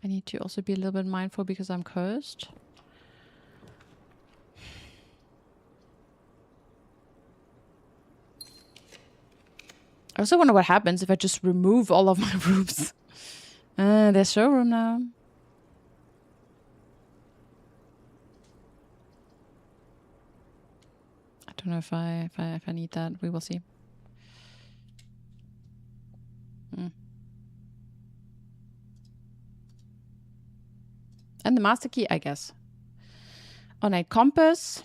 I need to also be a little bit mindful because I'm cursed. I also wonder what happens if I just remove all of my rooms. There's showroom now. I don't know if I need that. We will see. And the master key, I guess. Ornate compass.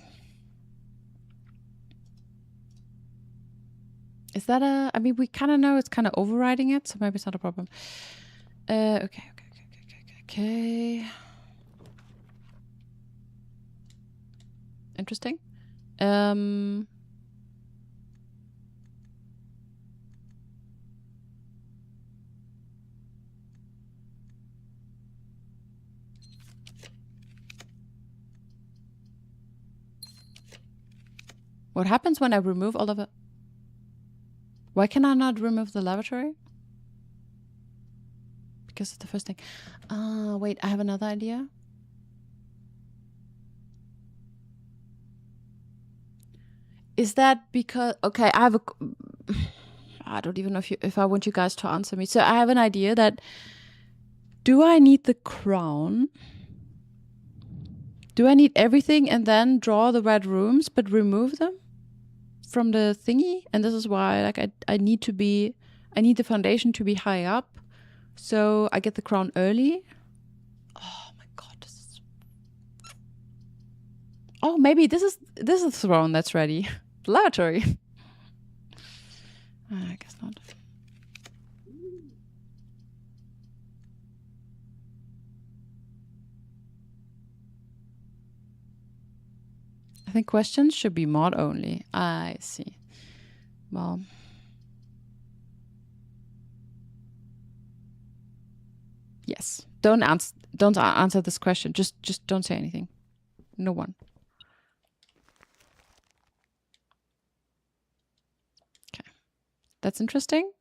Is that a... I mean, we kind of know it's kind of overriding it, so maybe it's not a problem. Okay. Interesting. What happens when I remove all of it? Why can I not remove the lavatory? Because it's the first thing. Wait, I have another idea. Is that because... Okay, I have a... I don't even know if I want you guys to answer me. So I have an idea that... Do I need the crown? Do I need everything and then draw the red rooms but remove them from the thingy? And this is why like I need the foundation to be high up. So I get the crown early. Oh my god, this is... Oh, maybe this is the throne that's ready. The lavatory. I guess not. I think questions should be mod only. I see. Well... Yes. Don't answer this question. Just don't say anything. No one. Okay. That's interesting.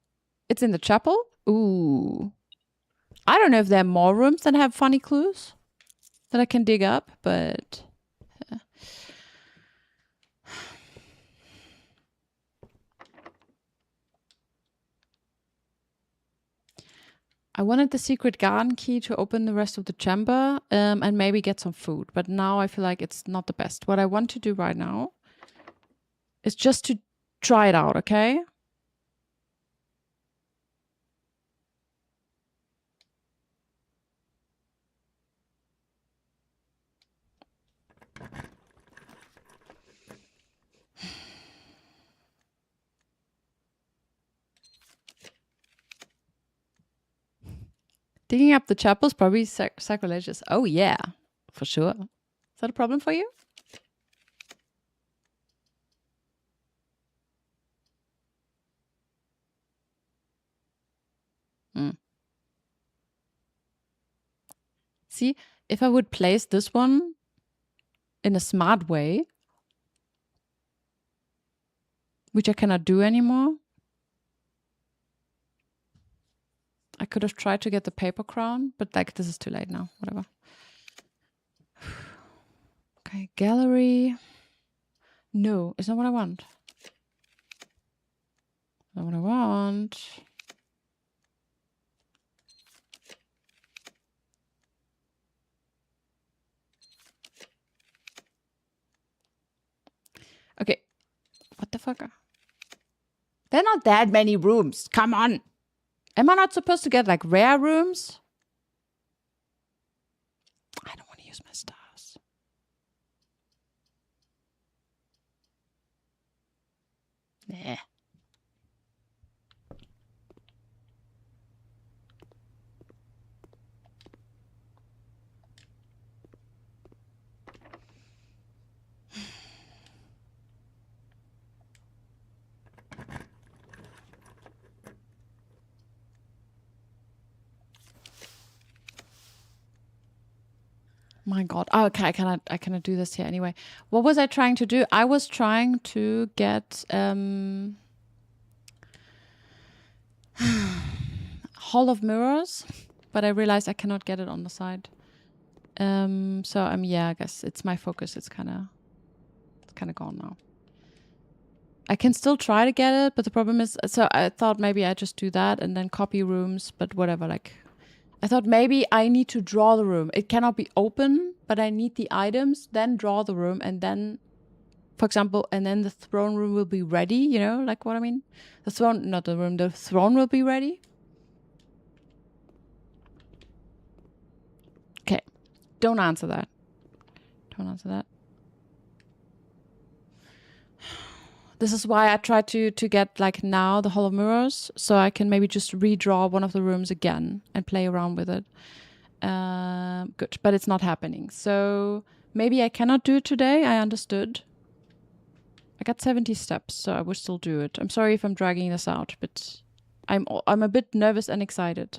It's in the chapel. Ooh. I don't know if there are more rooms that have funny clues that I can dig up, but... I wanted the secret garden key to open the rest of the chamber and maybe get some food. But now I feel like it's not the best. What I want to do right now is just to try it out, okay? Digging up the chapel is probably sacrilegious. Oh yeah, for sure. Is that a problem for you? See, if I would place this one in a smart way, which I cannot do anymore, I could have tried to get the paper crown, but like this is too late now. Whatever. Okay, gallery. No, it's not what I want. Not what I want. Okay. What the fuck? There are not that many rooms. Come on. Am I not supposed to get like rare rooms? I don't want to use my stars. Nah. My God. Oh, okay, I cannot do this here anyway. What was I trying to do? I was trying to get Hall of Mirrors, but I realized I cannot get it on the side. So yeah, I guess it's my focus. It's kind of gone now. I can still try to get it, but the problem is, so I thought maybe I just do that and then copy rooms, but whatever. Like, I thought maybe I need to draw the room. It cannot be open, but I need the items, then draw the room, and then, for example, and then the throne room will be ready. You know, like what I mean? The throne, not the room. The throne will be ready. Okay, don't answer that. Don't answer that. This is why I try to get like now the Hall of Mirrors, so I can maybe just redraw one of the rooms again and play around with it. Good, but it's not happening. So maybe I cannot do it today. I understood. I got 70 steps, so I will still do it. I'm sorry if I'm dragging this out, but I'm a bit nervous and excited.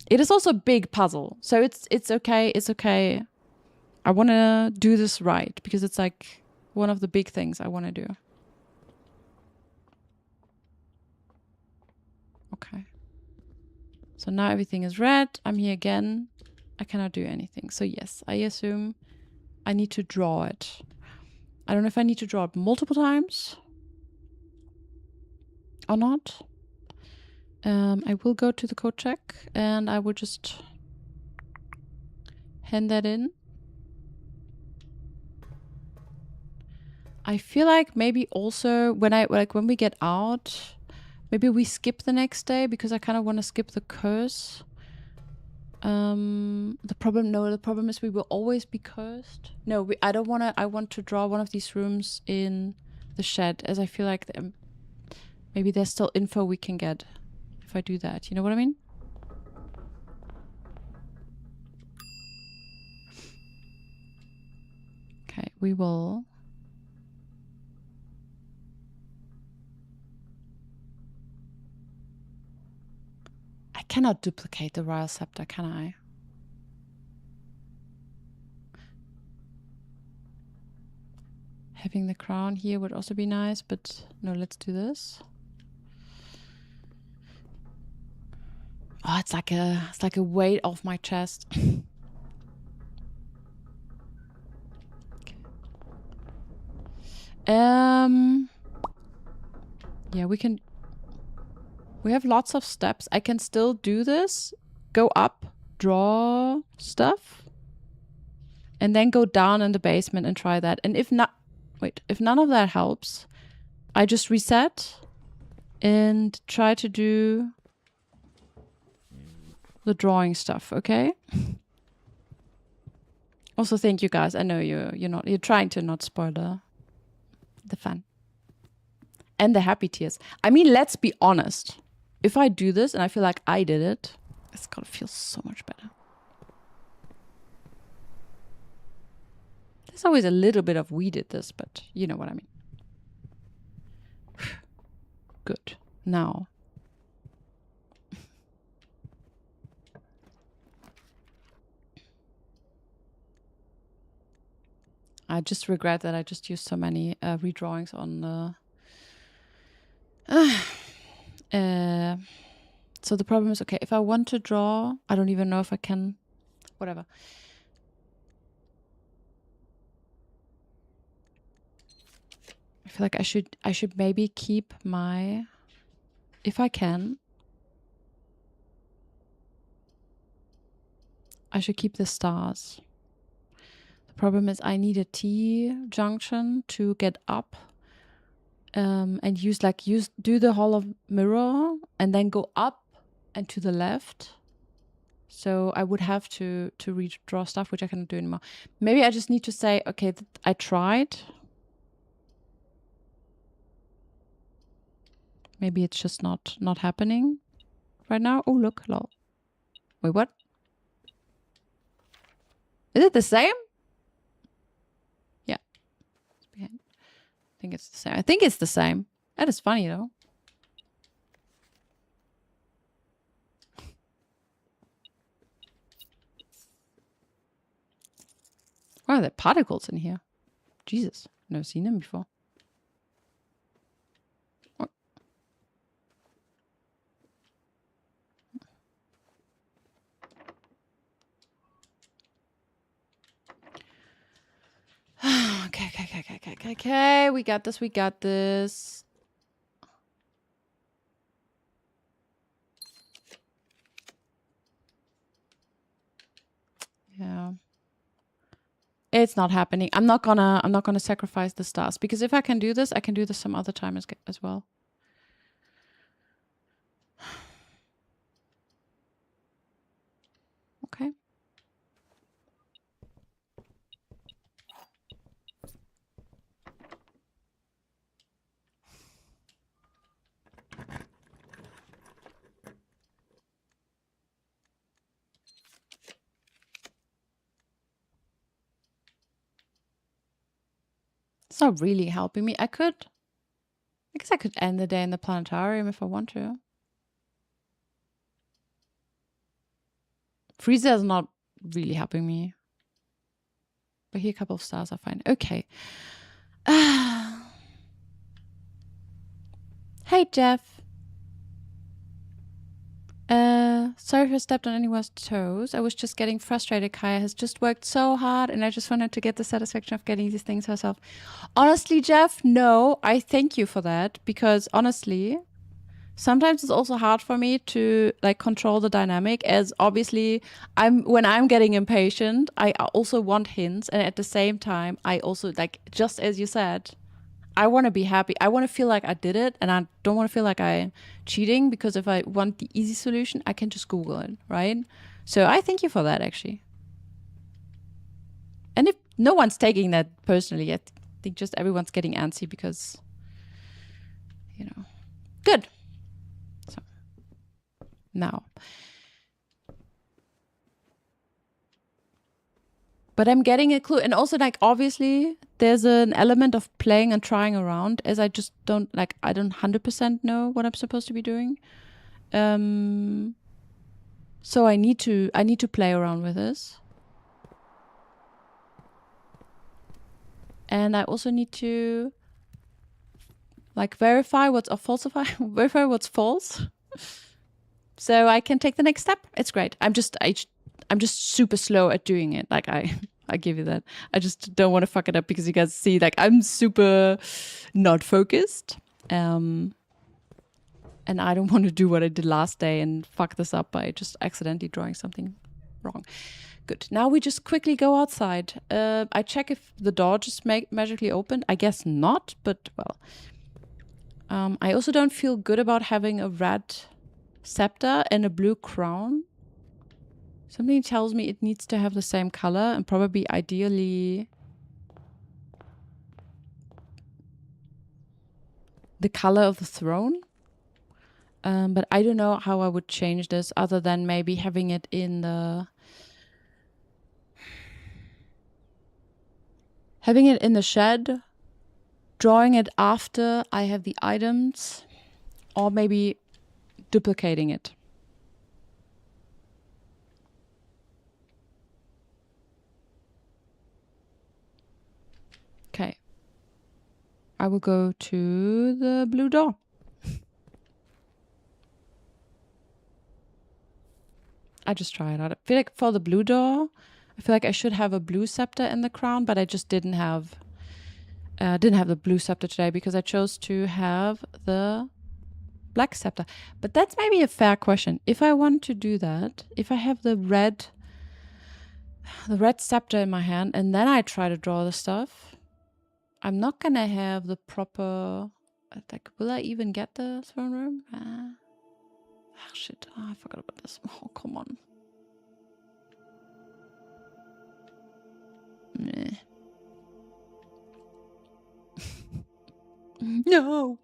It is also a big puzzle, so it's okay. It's okay. I want to do this right because it's like one of the big things I want to do. Okay. So now everything is red. I'm here again. I cannot do anything. So yes, I assume I need to draw it. I don't know if I need to draw it multiple times or not. I will go to the code check and I will just hand that in. I feel like maybe also when we get out, maybe we skip the next day because I kind of want to skip the curse. The problem is we will always be cursed. No, I don't want to. I want to draw one of these rooms in the shed, as I feel like maybe there's still info we can get if I do that. You know what I mean? Okay, we will. I cannot duplicate the Royal Scepter, can I? Having the crown here would also be nice, but no, let's do this. Oh, it's like a weight off my chest. Okay. Yeah, we have lots of steps. I can still do this. Go up, draw stuff, and then go down in the basement and try that. And if none of that helps, I just reset and try to do the drawing stuff, okay? Also, thank you guys. I know you're trying to not spoil the fun. And the happy tears. I mean, let's be honest. If I do this and I feel like I did it, it's gonna feel so much better. There's always a little bit of we did this, but you know what I mean. Good. Now. I just regret that I just used so many redrawings on the... so the problem is, okay, if I want to draw, I don't even know if I can, whatever. I feel like I should maybe keep my, if I can, I should keep the stars. The problem is I need a T junction to get up. And do the Hall of Mirror and then go up and to the left. So I would have to redraw stuff, which I cannot do anymore. Maybe I just need to say, okay, I tried. Maybe it's just not happening right now. Oh, look, hello. Wait, what? Is it the same? Yeah. I think it's the same. I think it's the same. That is funny, though. Why are there particles in here? Jesus, never seen them before. What? Okay. We got this. Yeah. It's not happening. I'm not gonna sacrifice the stars, because if I can do this, I can do this some other time as well. Okay. It's not really helping me. I guess I could end the day in the planetarium if I want to. Frieza is not really helping me. But here a couple of stars are fine. Okay. Hey, Jeff. Sorry if I stepped on anyone's toes. I was just getting frustrated. Kaya has just worked so hard, and I just wanted to get the satisfaction of getting these things herself. Honestly, Jeff, no. I thank you for that, because honestly, sometimes it's also hard for me to like control the dynamic, as obviously when I'm getting impatient, I also want hints, and at the same time I also, like, just as you said, I want to be happy. I want to feel like I did it, and I don't want to feel like I'm cheating, because if I want the easy solution, I can just Google it, right? So I thank you for that, actually. And if no one's taking that personally, I think just everyone's getting antsy because, you know, good. So now. But I'm getting a clue. And also, like, obviously, there's an element of playing and trying around, as I just don't, like, I don't 100% know what I'm supposed to be doing. So I need to play around with this. And I also need to, like, verify what's verify what's false. So I can take the next step. It's great. I'm just super slow at doing it. Like, I give you that. I just don't want to fuck it up, because you guys see, like, I'm super not focused. And I don't want to do what I did last day and fuck this up by just accidentally drawing something wrong. Good. Now we just quickly go outside. I check if the door just magically opened. I guess not, but well. I also don't feel good about having a red scepter and a blue crown. Something tells me it needs to have the same color, and probably ideally the color of the throne. But I don't know how I would change this, other than maybe having it in the shed, drawing it after I have the items, or maybe duplicating it. Okay. I will go to the blue door. I just try it out. I feel like for the blue door, I feel like I should have a blue scepter in the crown, but I just didn't have the blue scepter today, because I chose to have the black scepter. But that's maybe a fair question. If I want to do that, if I have the red scepter in my hand, and then I try to draw the stuff, I'm not gonna have the proper, like, will I even get the throne room? Shit, I forgot about this. Oh, come on. Meh. No.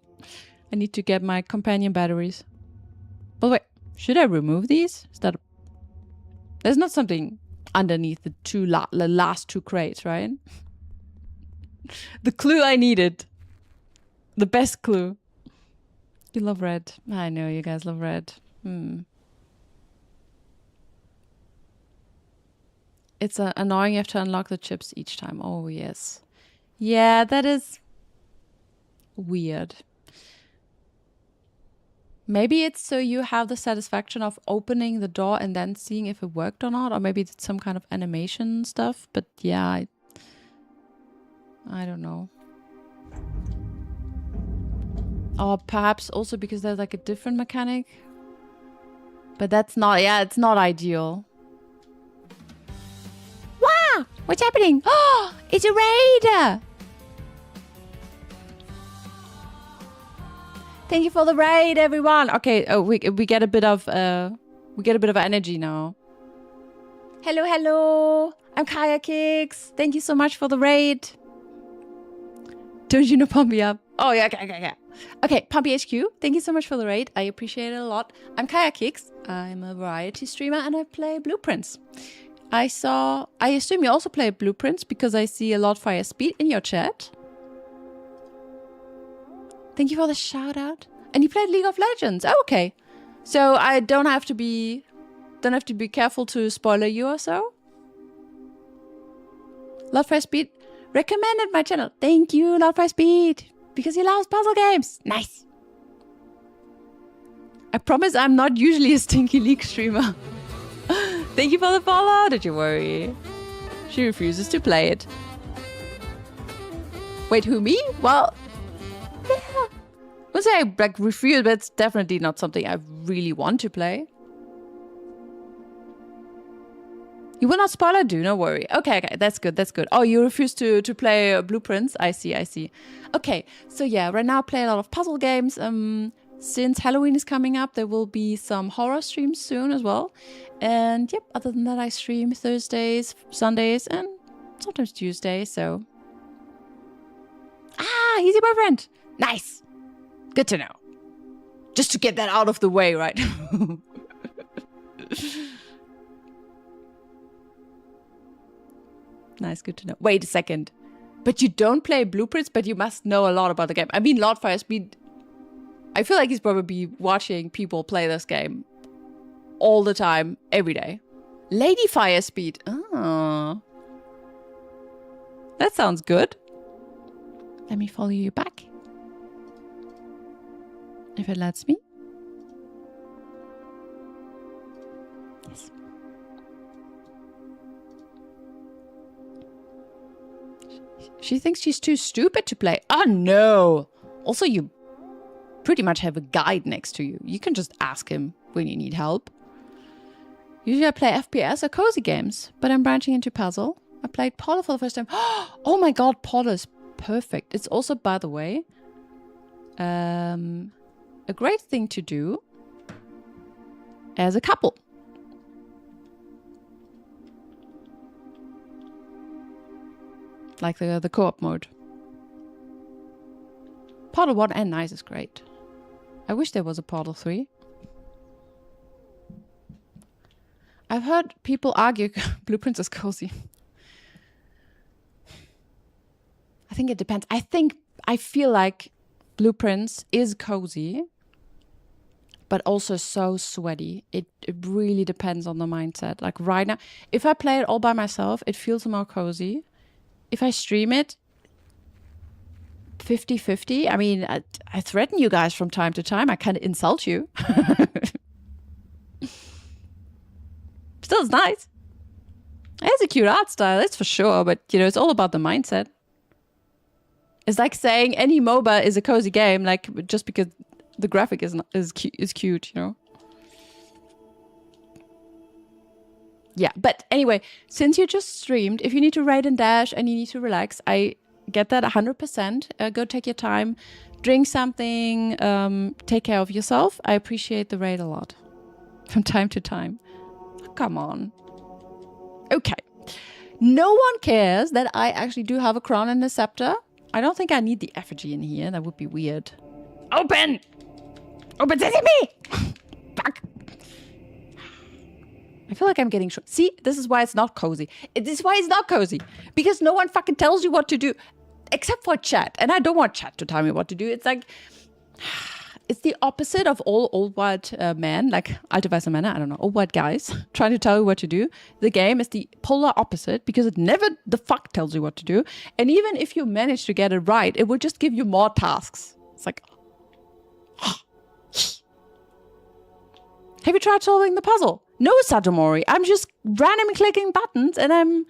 I need to get my companion batteries. But wait, should I remove these? There's not something underneath the last two crates, right? The clue I needed. The best clue. You love red. I know you guys love red. It's annoying. You have to unlock the chips each time. Oh, yes. Yeah, that is weird. Maybe it's so you have the satisfaction of opening the door and then seeing if it worked or not. Or maybe it's some kind of animation stuff. But yeah, I don't know. Or perhaps also because there's like a different mechanic. But that's not, yeah, it's not ideal. Wow! What's happening? Oh, it's a raid! Thank you for the raid, everyone. Okay, we get a bit of energy now. Hello, hello. I'm Kaya Kicks. Thank you so much for the raid. Don't you know Pumpy Up? Oh yeah, okay. Okay, Pumpy HQ. Thank you so much for the raid. I appreciate it a lot. I'm Kaya Kicks. I'm a variety streamer and I play Blueprints. I assume you also play Blueprints because I see a lot Fire Speed in your chat. Thank you for the shout out. And you played League of Legends. Oh, okay. So I don't have to be careful to spoiler you or so. Lord Fire Speed recommended my channel. Thank you, Lord Fire Speed. Because he loves puzzle games. Nice. I promise I'm not usually a Stinky League streamer. Thank you for the follow. Don't you worry. She refuses to play it. Wait, who, me? Well, yeah. I wouldn't say I like refuse, but it's definitely not something I really want to play. You will not spoiler, do no worry. Okay, that's good. Oh, you refuse to play Blueprints? I see. Okay, so yeah, right now I play a lot of puzzle games. Since Halloween is coming up, there will be some horror streams soon as well. And yep, other than that, I stream Thursdays, Sundays, and sometimes Tuesdays, so... Ah, he's your boyfriend! Nice! Good to know. Just to get that out of the way, right? Nice, good to know. Wait a second. But you don't play Blueprints, but you must know a lot about the game. I mean, Lord Fire Speed... I feel like he's probably watching people play this game all the time, every day. Lady Fire Speed. Oh. That sounds good. Let me follow you back. If it lets me. Yes. She thinks she's too stupid to play. Oh, no. Also, you pretty much have a guide next to you. You can just ask him when you need help. Usually I play FPS or cozy games, but I'm branching into puzzle. I played Portal for the first time. Oh my god, Portal is perfect. It's also, by the way, a great thing to do as a couple. Like the co-op mode. Portal 1 and Nice is great. I wish there was a Portal 3. I've heard people argue Blueprints is cozy. I think it depends. I feel like Blueprints is cozy, but also so sweaty. It really depends on the mindset. Like right now, if I play it all by myself, it feels more cozy. If I stream it, 50-50. I mean, I threaten you guys from time to time. I kind of insult you. Still, it's nice. It has a cute art style, that's for sure. But, you know, it's all about the mindset. It's like saying any MOBA is a cozy game, like just because the graphic is cute, you know? Yeah, but anyway, since you just streamed, if you need to raid and dash and you need to relax, I get that 100%. Go take your time, drink something, take care of yourself. I appreciate the raid a lot from time to time. Come on. Okay. No one cares that I actually do have a crown and a scepter. I don't think I need the effigy in here. That would be weird. Open! Open sesame! Fuck. I feel like I'm getting short. See, this is why it's not cozy. This is why it's not cozy. Because no one fucking tells you what to do. Except for chat. And I don't want chat to tell me what to do. It's like... it's the opposite of all old white men, like alte weiße Männer, I don't know, old white guys trying to tell you what to do. The game is the polar opposite because it never the fuck tells you what to do. And even if you manage to get it right, it will just give you more tasks. It's like, have you tried solving the puzzle? No, Satomori. I'm just randomly clicking buttons and I'm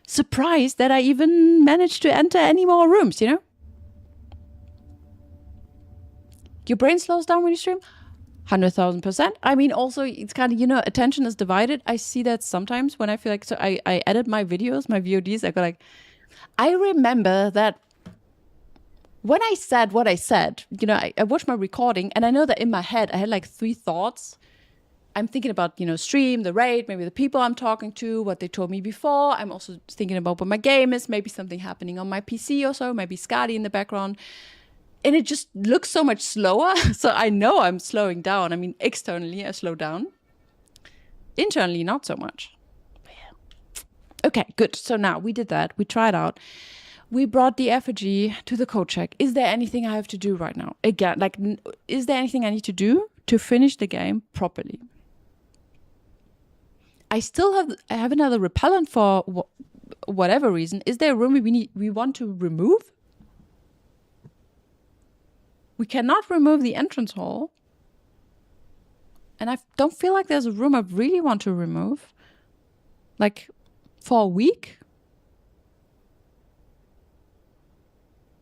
surprised that I even managed to enter any more rooms, you know? Your brain slows down when you stream? 100,000%. I mean, also, it's kind of, you know, attention is divided. I see that sometimes when I feel like, so I edit my videos, my VODs, I go like, I remember that when I said what I said, you know, I watched my recording and I know that in my head, I had like 3 thoughts. I'm thinking about, you know, stream, the raid, maybe the people I'm talking to, what they told me before. I'm also thinking about what my game is, maybe something happening on my PC or so, maybe Skadi in the background. And it just looks so much slower. So I know I'm slowing down. I mean, externally, I slow down. Internally, not so much. Okay, good. So now we did that. We tried out. We brought the effigy to the code check. Is there anything I have to do right now? Again, like, is there anything I need to do to finish the game properly? I have another repellent for whatever reason. Is there a room we want to remove? We cannot remove the entrance hall. And I don't feel like there's a room I really want to remove. Like, for a week?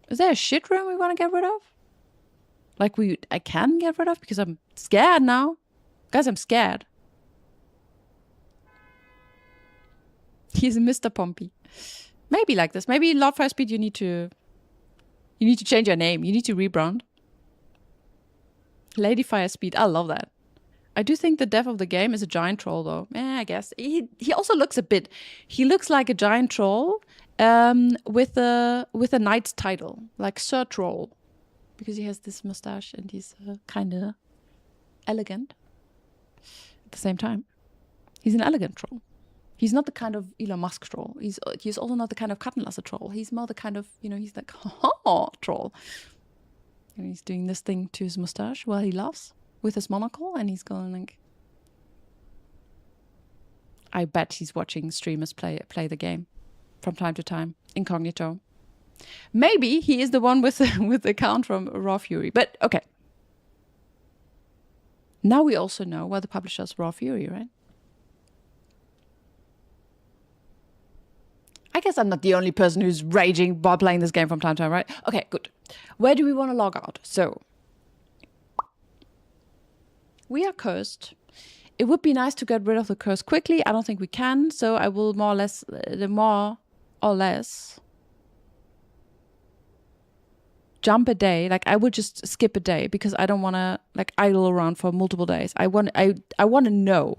Is there a shit room we want to get rid of? Like, I can get rid of because I'm scared now. Guys, I'm scared. He's a Mr. Pompey. Maybe like this. Maybe Lord Firespeed, you need to change your name. You need to rebrand. Lady Firespeed. I love that. I do think the death of the game is a giant troll, though. I guess. He also looks a bit... He looks like a giant troll with a knight's title. Like Sir Troll. Because he has this mustache and he's kind of elegant. At the same time. He's an elegant troll. He's not the kind of Elon Musk troll. He's also not the kind of Kattenlasser troll. He's more the kind of, you know, he's like, ha troll. And he's doing this thing to his mustache while he laughs with his monocle, and he's going like... I bet he's watching streamers play the game from time to time, incognito. Maybe he is the one with the account from Raw Fury, but okay. Now we also know why the publisher's Raw Fury, right? I guess I'm not the only person who's raging while playing this game from time to time, right? Okay, good. Where do we want to log out? So, we are cursed. It would be nice to get rid of the curse quickly. I don't think we can, so I will more or less jump a day. Like, I would just skip a day because I don't want to like idle around for multiple days. I want to know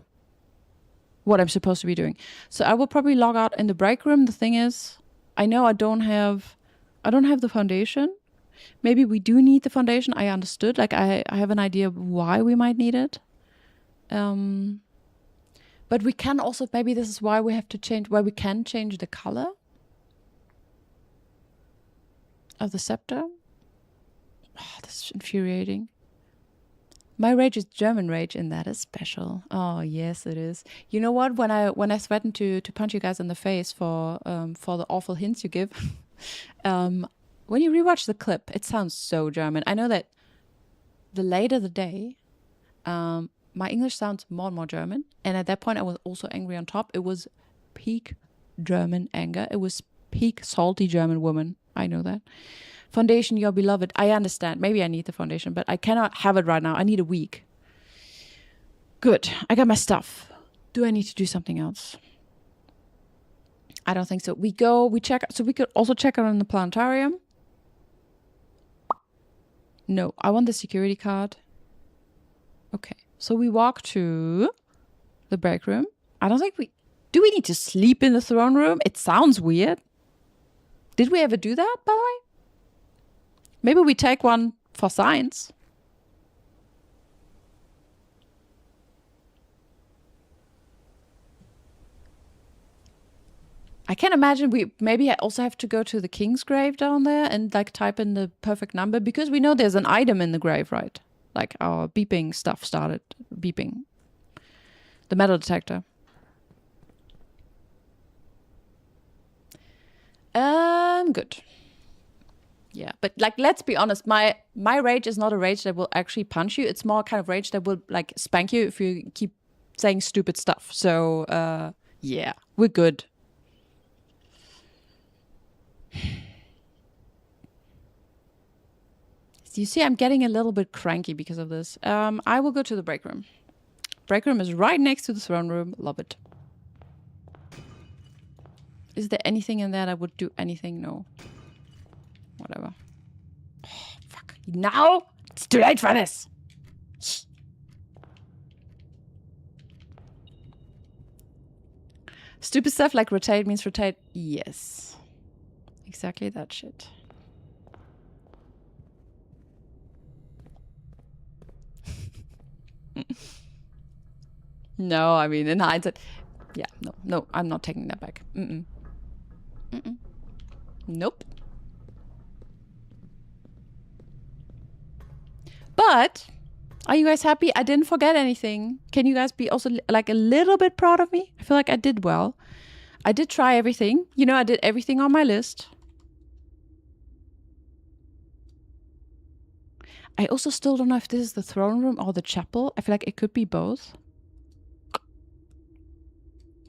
what I'm supposed to be doing. So I will probably log out in the break room. The thing is, I know I don't have the foundation. Maybe we do need the foundation. I understood. Like I have an idea of why we might need it. But we can also, maybe this is why we have to change, why we can change the color of the scepter. Oh, this is infuriating. My rage is German rage, and that is special. Oh yes, it is. You know what? When I threatened to punch you guys in the face for the awful hints you give, when you rewatch the clip, it sounds so German. I know that the later the day, my English sounds more and more German, and at that point I was also angry on top. It was peak German anger. It was peak salty German woman. I know that. Foundation, your beloved. I understand. Maybe I need the foundation, but I cannot have it right now. I need a week. Good. I got my stuff. Do I need to do something else? I don't think so. We check. So we could also check out in the planetarium. No, I want the security card. Okay. So we walk to the break room. I don't think do we need to sleep in the throne room? It sounds weird. Did we ever do that, by the way? Maybe we take one for science. I can imagine we maybe also have to go to the king's grave down there and like type in the perfect number because we know there's an item in the grave, right? Like our beeping stuff started beeping. The metal detector. Good. Yeah, but like, let's be honest, my rage is not a rage that will actually punch you. It's more kind of rage that will like spank you if you keep saying stupid stuff. So yeah, we're good. You see, I'm getting a little bit cranky because of this. I will go to the break room. Break room is right next to the throne room. Love it. Is there anything in there that would do anything? No. Whatever. Oh, fuck. Now? It's too late for this. Stupid stuff like rotate means rotate. Yes. Exactly that shit. No, I mean, in hindsight. Yeah, no, I'm not taking that back. Nope. But are you guys happy? I didn't forget anything. Can you guys be also like a little bit proud of me? I feel like I did well. I did try everything. You know, I did everything on my list. I also still don't know if this is the throne room or the chapel. I feel like it could be both.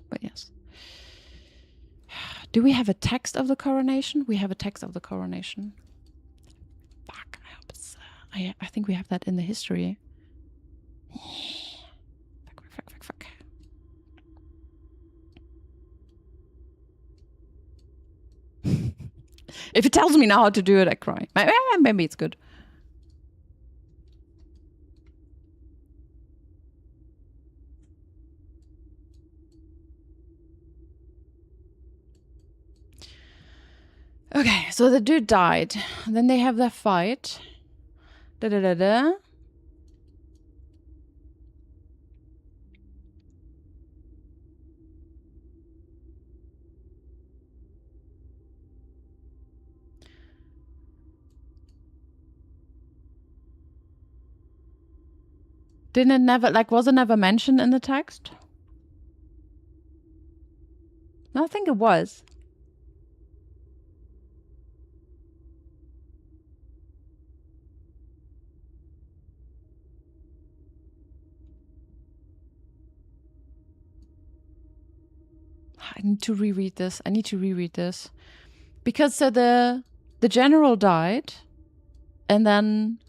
But yes. Do we have a text of the coronation? We have a text of the coronation. Fuck, I hope it's... I think we have that in the history. Fuck. If it tells me now how to do it, I cry. Maybe it's good. Okay, so the dude died. Then they have their fight. Da-da-da-da. Didn't it never, like, was it never mentioned in the text? No, I think it was. I need to reread this. Because the general died, and then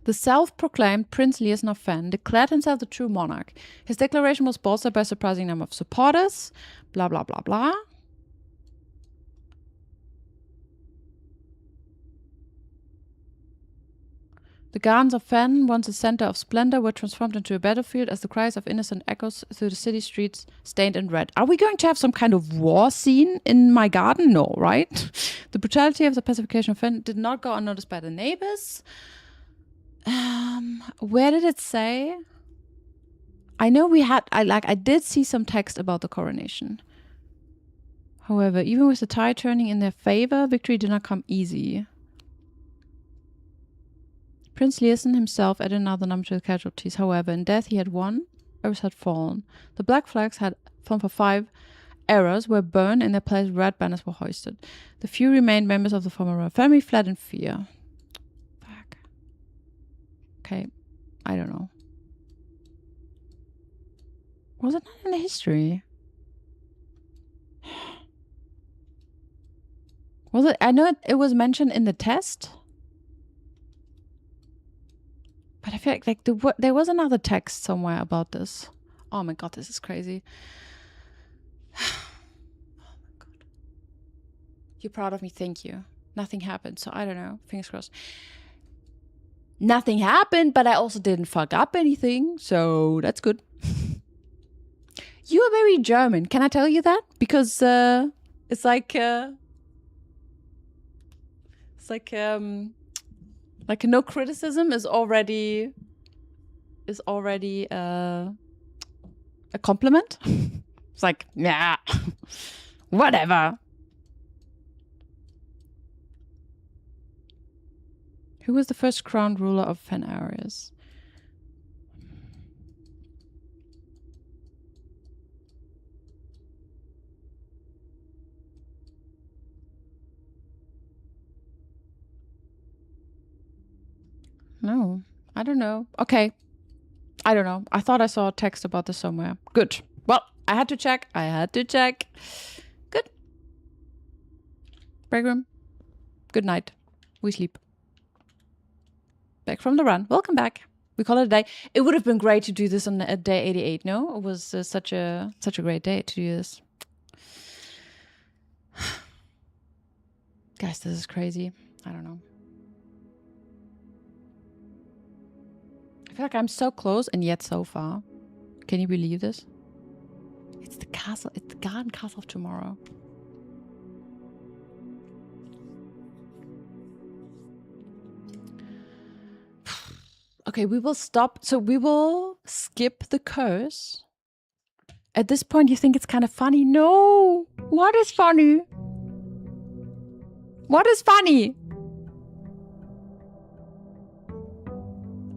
the self-proclaimed Prince Liason of Fen declared himself the true monarch. His declaration was bolstered by a surprising number of supporters. Blah, blah, blah, blah. The gardens of Fen, once a center of splendor, were transformed into a battlefield as the cries of innocent echoes through the city streets stained in red. Are we going to have some kind of war scene in my garden? No, right? The brutality of the pacification of Fen did not go unnoticed by the neighbors. Where did it say? I know we had, I did see some text about the coronation. However, even with the tide turning in their favor, victory did not come easy. Prince Liason himself added another number to the casualties. However, in death he had won, others had fallen. The black flags had fallen for 5 arrows were burned, in their place red banners were hoisted. The few remained members of the former royal family fled in fear. Fuck. Okay, I don't know. Was it not in the history? Was it? I know it was mentioned in the test. But I feel like there was another text somewhere about this. Oh my god, this is crazy. Oh my god. You're proud of me, thank you. Nothing happened, so I don't know. Fingers crossed. Nothing happened, but I also didn't fuck up anything, so that's good. You are very German, can I tell you that? Because it's like no criticism is already a compliment. It's like, yeah, whatever. Who was the first crowned ruler of Fenarius? No, I don't know. Okay. I don't know. I thought I saw a text about this somewhere. Good. Well, I had to check. Good. Break room. Good night. We sleep. Back from the run. Welcome back. We call it a day. It would have been great to do this on day 88. No, it was such a great day to do this. Guys, this is crazy. I don't know. I feel like I'm so close and yet so far. Can you believe this? It's the castle. It's the garden castle of tomorrow. Okay, we will stop. So we will skip the curse. At this point, you think it's kind of funny? No! What is funny? What is funny?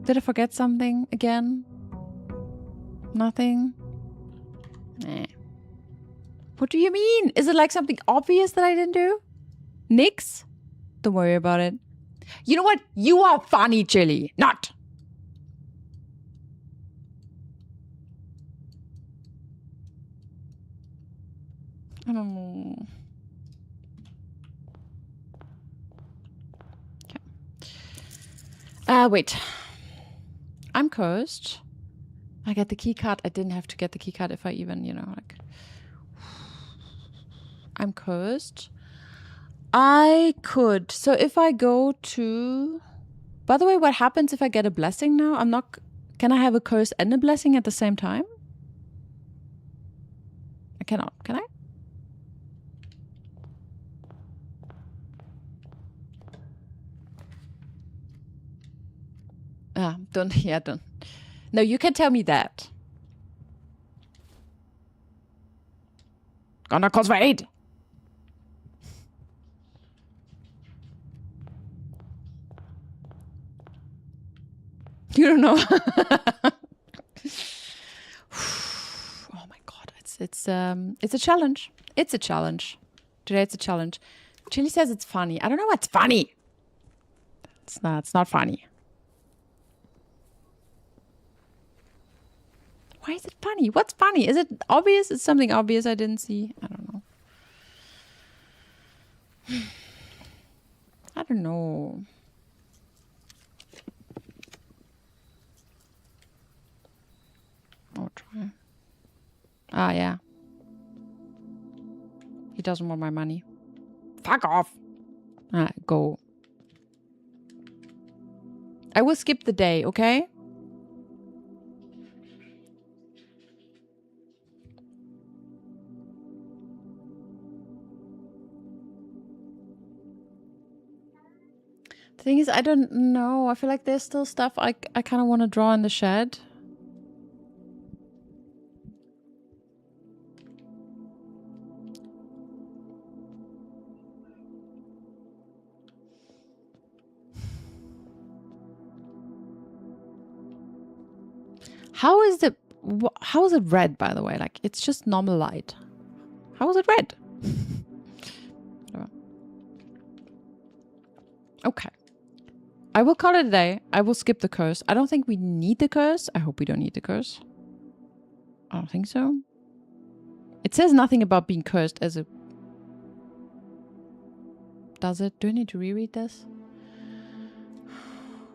Did I forget something again? Nothing? Nah. What do you mean? Is it like something obvious that I didn't do? Nix? Don't worry about it. You know what? You are funny, Chili. Not. I don't know. Okay. Wait. I'm cursed. I get the key card. I didn't have to get the key card if I even, you know, like... I'm cursed. I could. So if I go to... By the way, what happens if I get a blessing now? I'm not... Can I have a curse and a blessing at the same time? I cannot. Can I? Don't. Yeah, don't. No, you can tell me that. Gonna cost for 8. You don't know. Oh my god, it's a challenge. It's a challenge. Today it's a challenge. Chili says it's funny. I don't know what's funny. It's not funny. Why is it funny? What's funny? Is it obvious? It's something obvious I didn't see. I don't know. I don't know. I'll try. Ah, yeah. He doesn't want my money. Fuck off. Go. I will skip the day, okay? The thing is, I don't know. I feel like there's still stuff I kind of want to draw in the shed. How is it red, by the way? Like, it's just normal light. How is it red? Okay. I will call it a day. I will skip the curse. I don't think we need the curse. I hope we don't need the curse. I don't think so. It says nothing about being cursed as a... Does it? Do I need to reread this?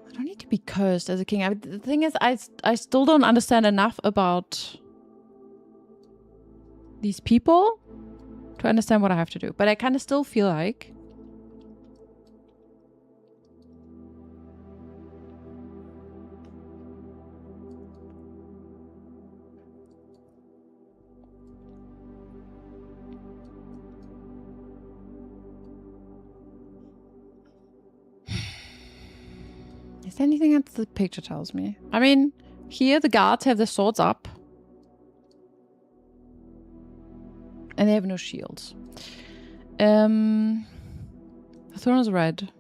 I don't need to be cursed as a king. The thing is, I still don't understand enough about these people to understand what I have to do. But I kind of still feel like... Is there anything that the picture tells me? I mean, here the guards have their swords up. And they have no shields. The throne is red.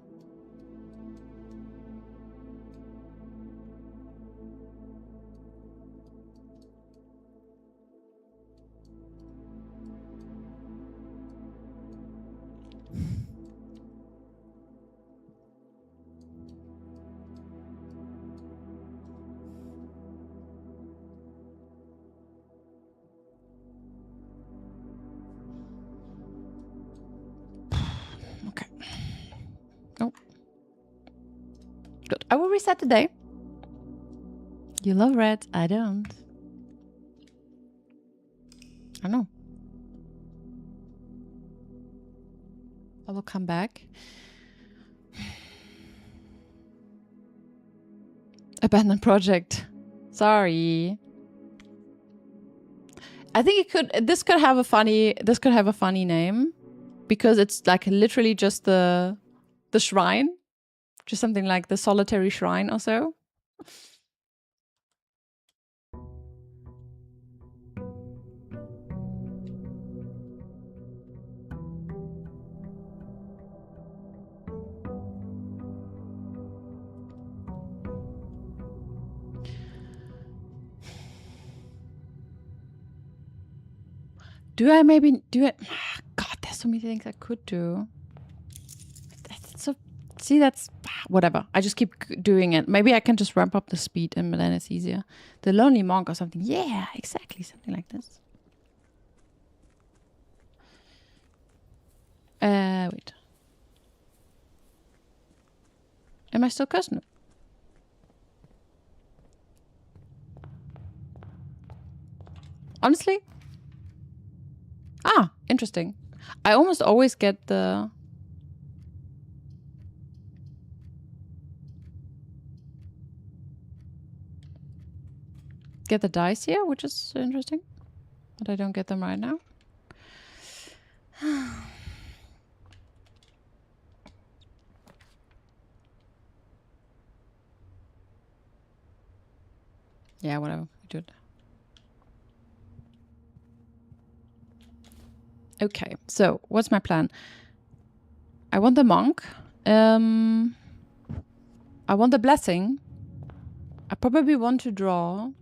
I will reset the day. You love red. I don't. I know. I will come back. Abandoned project. Sorry. I think it could. This could have a funny name, because it's like literally just the shrine, just something like the solitary shrine or so. Do I maybe do it? God, there's so many things I could do. So, see, that's whatever. I just keep doing it. Maybe I can just ramp up the speed and then it's easier. The Lonely Monk or something. Yeah, exactly. Something like this. Wait. Am I still cursing? Honestly? Ah, interesting. I almost always get the... get the dice here, which is interesting. But I don't get them right now. Yeah, whatever. We do it. Okay, so what's my plan? I want the monk. I want the blessing. I probably want to draw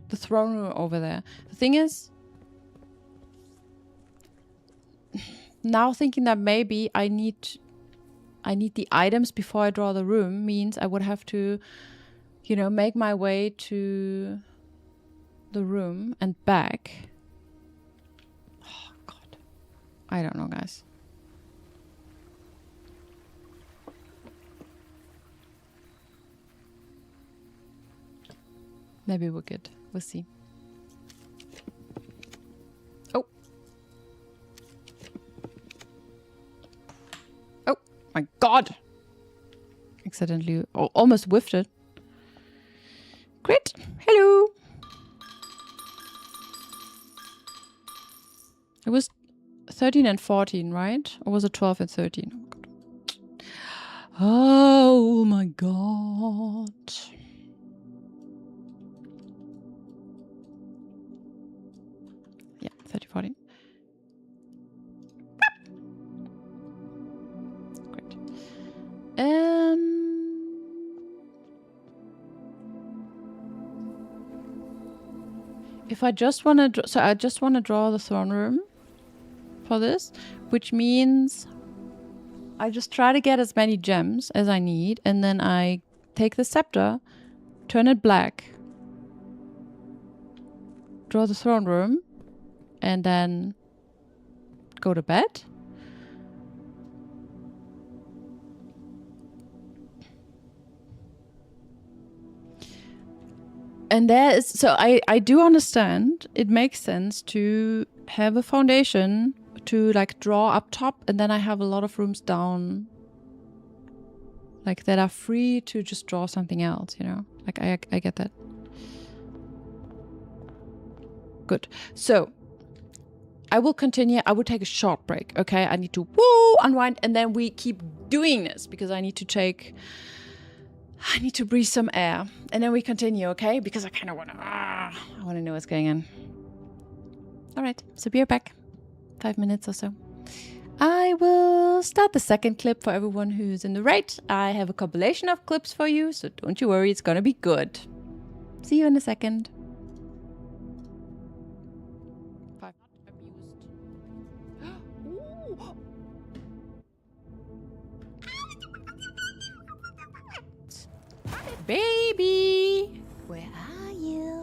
the throne room over there. The thing is, now thinking that maybe I need the items before I draw the room means I would have to, you know, make my way to the room and back. Oh, God. I don't know, guys. Maybe we're good. We'll see. Oh. Oh, my God. Accidentally, almost whiffed it. Great. Hello. It was 13 and 14, right? Or was it 12 and 13? Oh my God. Yeah, 13, 14. Great. If I just want to, so I just want to draw the throne room for this, which means I just try to get as many gems as I need, and then I take the scepter, turn it black, draw the throne room, and then go to bed. And there is, so I do understand it makes sense to have a foundation to like draw up top, and then I have a lot of rooms down like that are free to just draw something else, you know? Like I get that. Good. So I will continue. I will take a short break, okay? I need to unwind, and then we keep doing this because I need to breathe some air, and then we continue, okay? Because I kind of want to know what's going on. All right, so be right back. 5 minutes or so. I will start the second clip for everyone who's in the raid. I have a compilation of clips for you, so don't you worry, it's gonna be good. See you in a second. Baby! Where are you?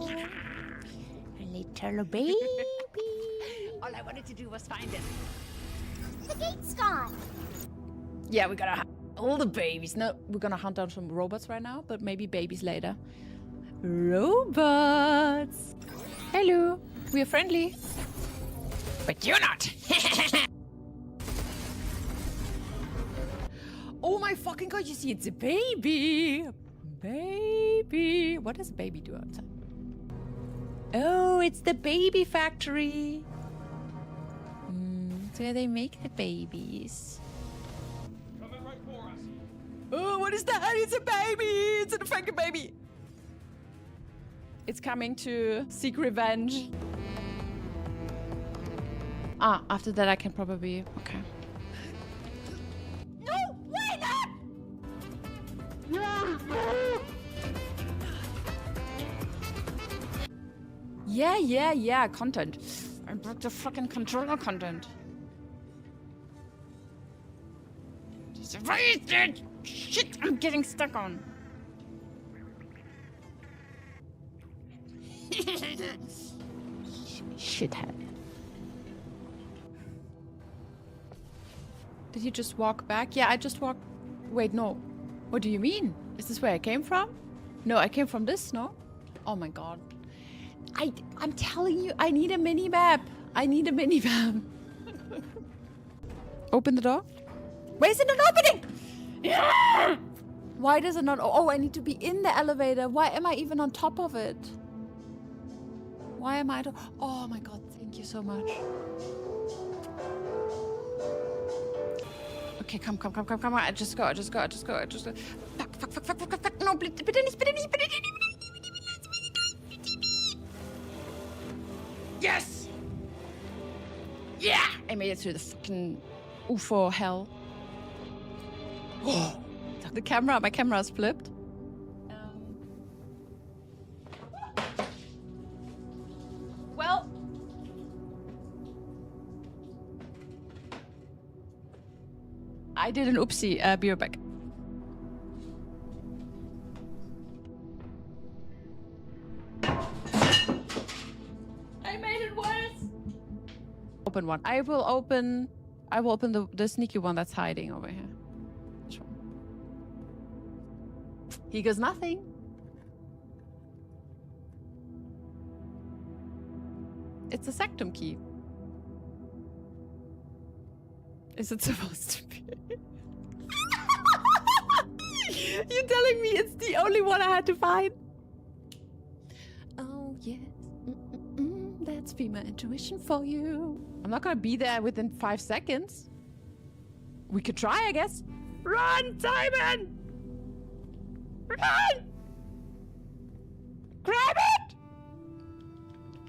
Little baby. All I wanted to do was find it. The gate's gone. Yeah, we gotta all the babies. No, we're gonna hunt down some robots right now, but maybe babies later. Robots. Hello. We are friendly. But you're not. Oh my fucking god, you see, it's a baby. Baby. What does a baby do outside? Oh, it's the baby factory. It's where they make the babies. Coming right for us. Oh, what is that? It's a baby! It's a fucking baby! It's coming to seek revenge. Ah, after that I can probably... Okay. No! Why not? Yeah, content. I broke the fucking controller content. Shit, I'm getting stuck on. Shithead. Did you just walk back? Yeah, I just walked... Wait, no. What do you mean? Is this where I came from? No, I came from this, no? Oh my god. I'm telling you, I need a mini-map. I need a mini-map. Open the door. Why is it not opening? Yeah! Why does it not... Oh, I need to be in the elevator. Why am I even on top of it? Why am I... Oh my god, thank you so much. Okay, come on. I just go. Fuck. No, bitte nicht. Yes! Yeah! I made it through the fucking UFO hell. Oh, my camera is flipped. Well, I did an oopsie. Be right back. I made it worse. Open one. I will open the sneaky one that's hiding over here. Sure. He goes nothing. It's a sectum key. Is it supposed to be? You're telling me it's the only one I had to find? Oh, yes. That's female intuition for you. I'm not gonna be there within 5 seconds. We could try, I guess. Run, Simon! Run! Grab it!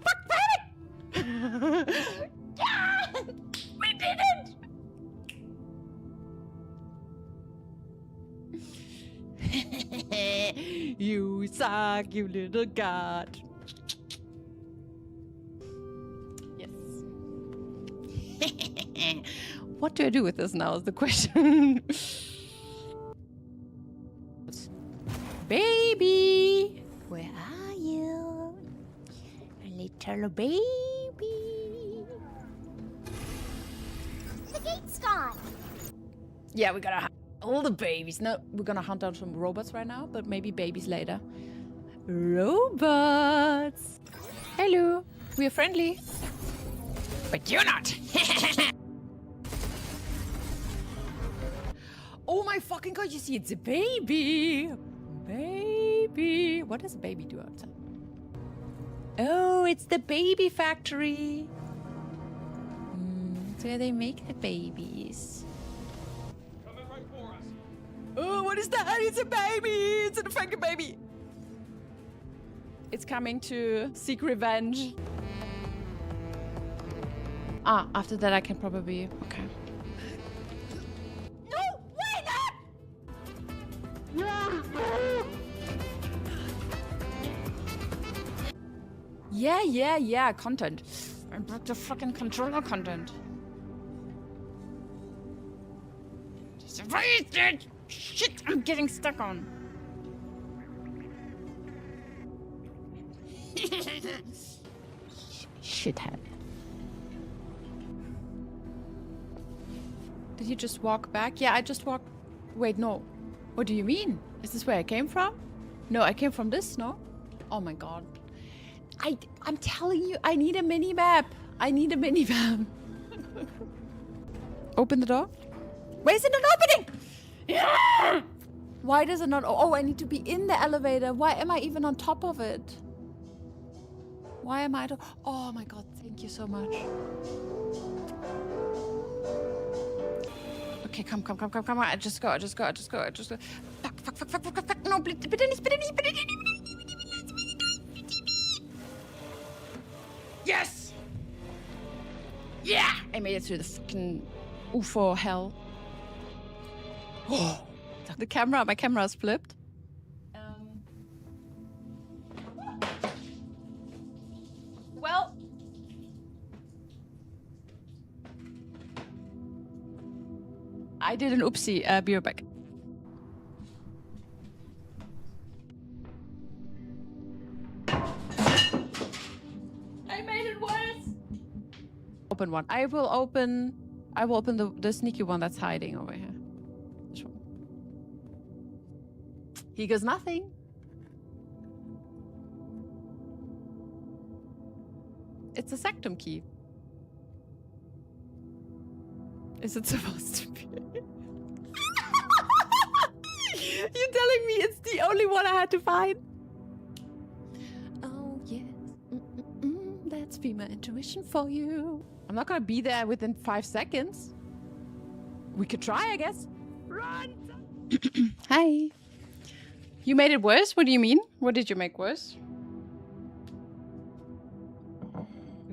Fuck, grab it! Yeah! We did it! You suck, you little god. Yes. What do I do with this now is the question. Baby! Where are you? Little baby. The gate's gone. Yeah, we gotta all the babies. No, we're gonna hunt down some robots right now, but maybe babies later. Robots. Hello. We are friendly. But you're not. Oh my fucking god, you see, it's a baby. Baby. What does a baby do outside? Oh, it's the baby factory. It's where they make the babies. Coming right for us. Oh, what is that? It's a baby! It's a fucking baby! It's coming to seek revenge. Ah, after that I can probably... Okay. No! Why not? Yeah, content. I broke the fucking controller content. Shit, I'm getting stuck on. Shithead. Did you just walk back? Yeah, I just walked... Wait, no. What do you mean? Is this where I came from? No, I came from this, no? Oh my god. I'm telling you, I need a mini map. I need a mini map. Open the door. Why is it not opening? Yeah! Why does it not? Oh, I need to be in the elevator. Why am I even on top of it? Why am I? Oh my god! Thank you so much. Okay, come. I just go. Fuck. No, bitte nicht. Yes! Yeah! I made it through the fucking UFO hell. Oh. My camera is flipped. Well. I did an oopsie, be right back. I made it worse! Open one. I will open the sneaky one that's hiding over here. This one. He goes nothing. It's a sectum key. Is it supposed to be? You're telling me it's the only one I had to find? Oh, yes. That's female intuition for you. I'm not gonna be there within 5 seconds. We could try, I guess. Run! Hi. You made it worse? What do you mean? What did you make worse?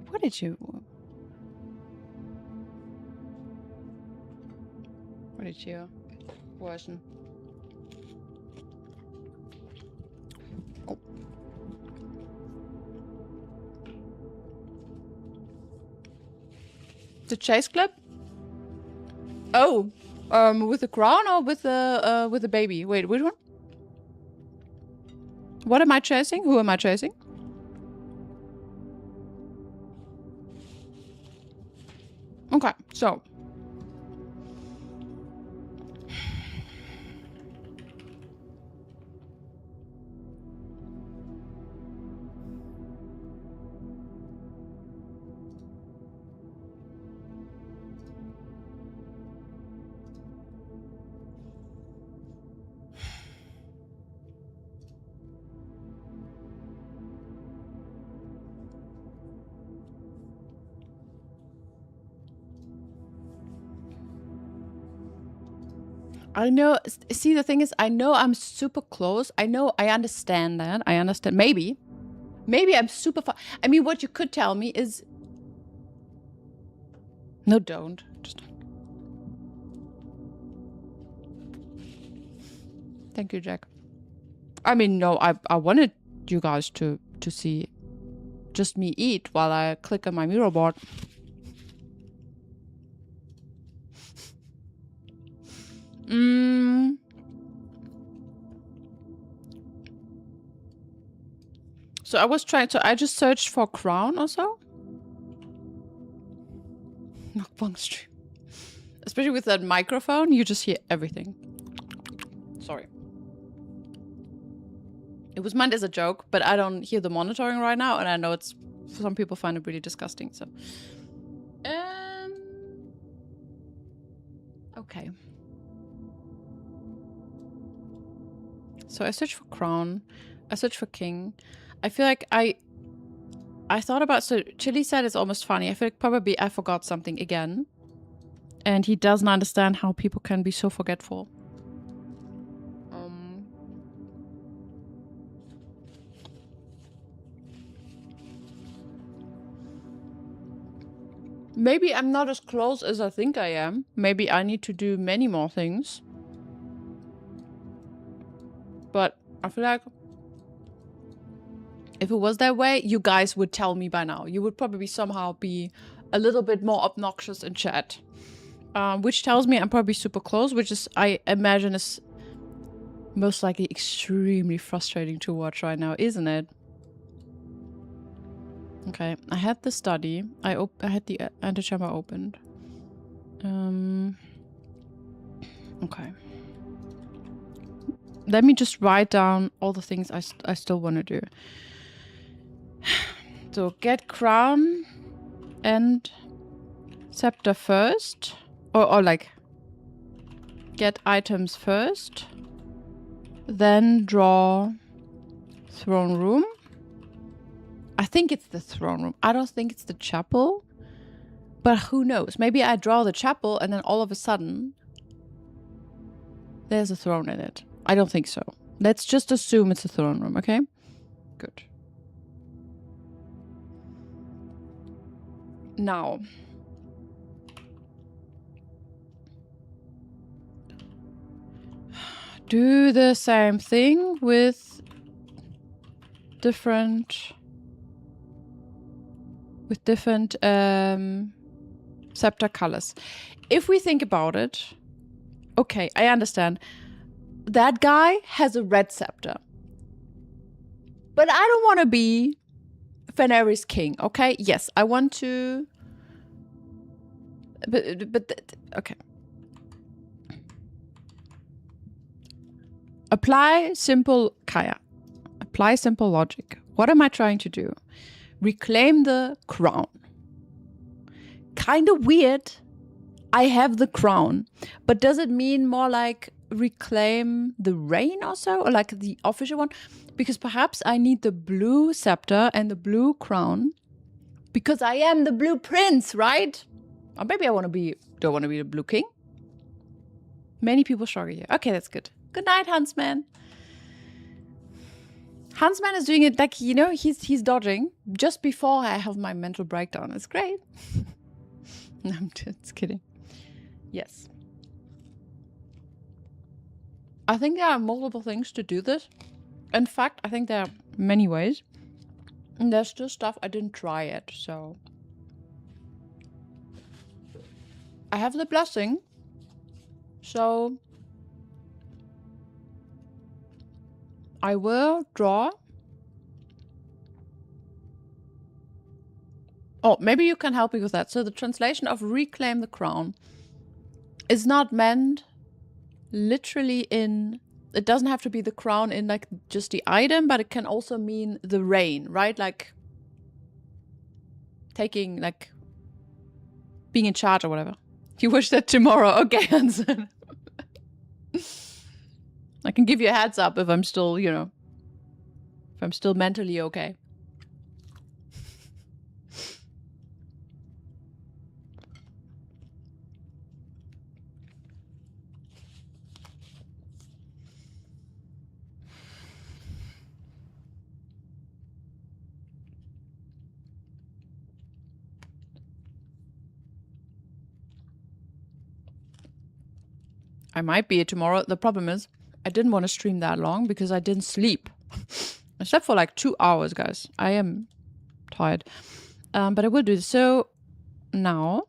What did you... What did you worsen? Oh. The chase clip? Oh, with the crown or with the baby? Wait, which one? What am I chasing? Who am I chasing? Okay, so. I know, see, the thing is, I know I'm super close. I know, I understand that. I understand. Maybe I'm super far. I mean, what you could tell me is... No, don't. Just... Thank you, Jack. I mean, no, I wanted you guys to see just me eat while I click on my mirror board. So I was trying to... I just searched for crown or so. Knockbong stream. Especially with that microphone, you just hear everything. Sorry. It was meant as a joke, but I don't hear the monitoring right now, and I know it's... Some people find it really disgusting, so... Okay. So I searched for crown. I searched for king. I feel like I thought about... So Chili said it's almost funny. I feel like probably I forgot something again. And he doesn't understand how people can be so forgetful. Maybe I'm not as close as I think I am. Maybe I need to do many more things. But I feel like if it was that way, you guys would tell me by now. You would probably somehow be a little bit more obnoxious in chat. Which tells me I'm probably super close, which is, I imagine, is most likely extremely frustrating to watch right now, isn't it? Okay, I had the study. I had the antechamber opened. Okay. let me just write down all the things I still want to do. So get crown and scepter first, or like get items first, then draw throne room. I think it's the throne room. I don't think it's the chapel, but who knows? Maybe I draw the chapel and then all of a sudden there's a throne in it. I don't think so. Let's just assume it's a throne room, okay? Good. Now, do the same thing with different scepter colors. If we think about it, okay, I understand. That guy has a red scepter. But I don't want to be Fenris king, okay? Yes, I want to... okay. Apply simple... Kaja. Apply simple logic. What am I trying to do? Reclaim the crown. Kind of weird. I have the crown. But does it mean more like reclaim the reign or so? Or like the official one? Because perhaps I need the blue scepter and the blue crown. Because I am the blue prince, right? Or maybe I don't want to be the blue king. Many people struggle here. Okay, that's good. Good night, Huntsman. Huntsman is doing it like, you know, he's dodging just before I have my mental breakdown. It's great. No, I'm just kidding. Yes. I think there are multiple things to do this. In fact, I think there are many ways. And there's still stuff I didn't try yet, so... I have the blessing. So... I will draw... Oh, maybe you can help me with that. So the translation of reclaim the crown is not meant literally in... It doesn't have to be the crown in like just the item, but it can also mean the reign, right? Like taking, like being in charge or whatever. You wish that tomorrow. Okay, Hansen. I can give you a heads up if I'm still, you know, if I'm still mentally okay. I might be tomorrow. The problem is, I didn't want to stream that long because I didn't sleep. I slept for like 2 hours, guys. I am tired. But I will do this. So now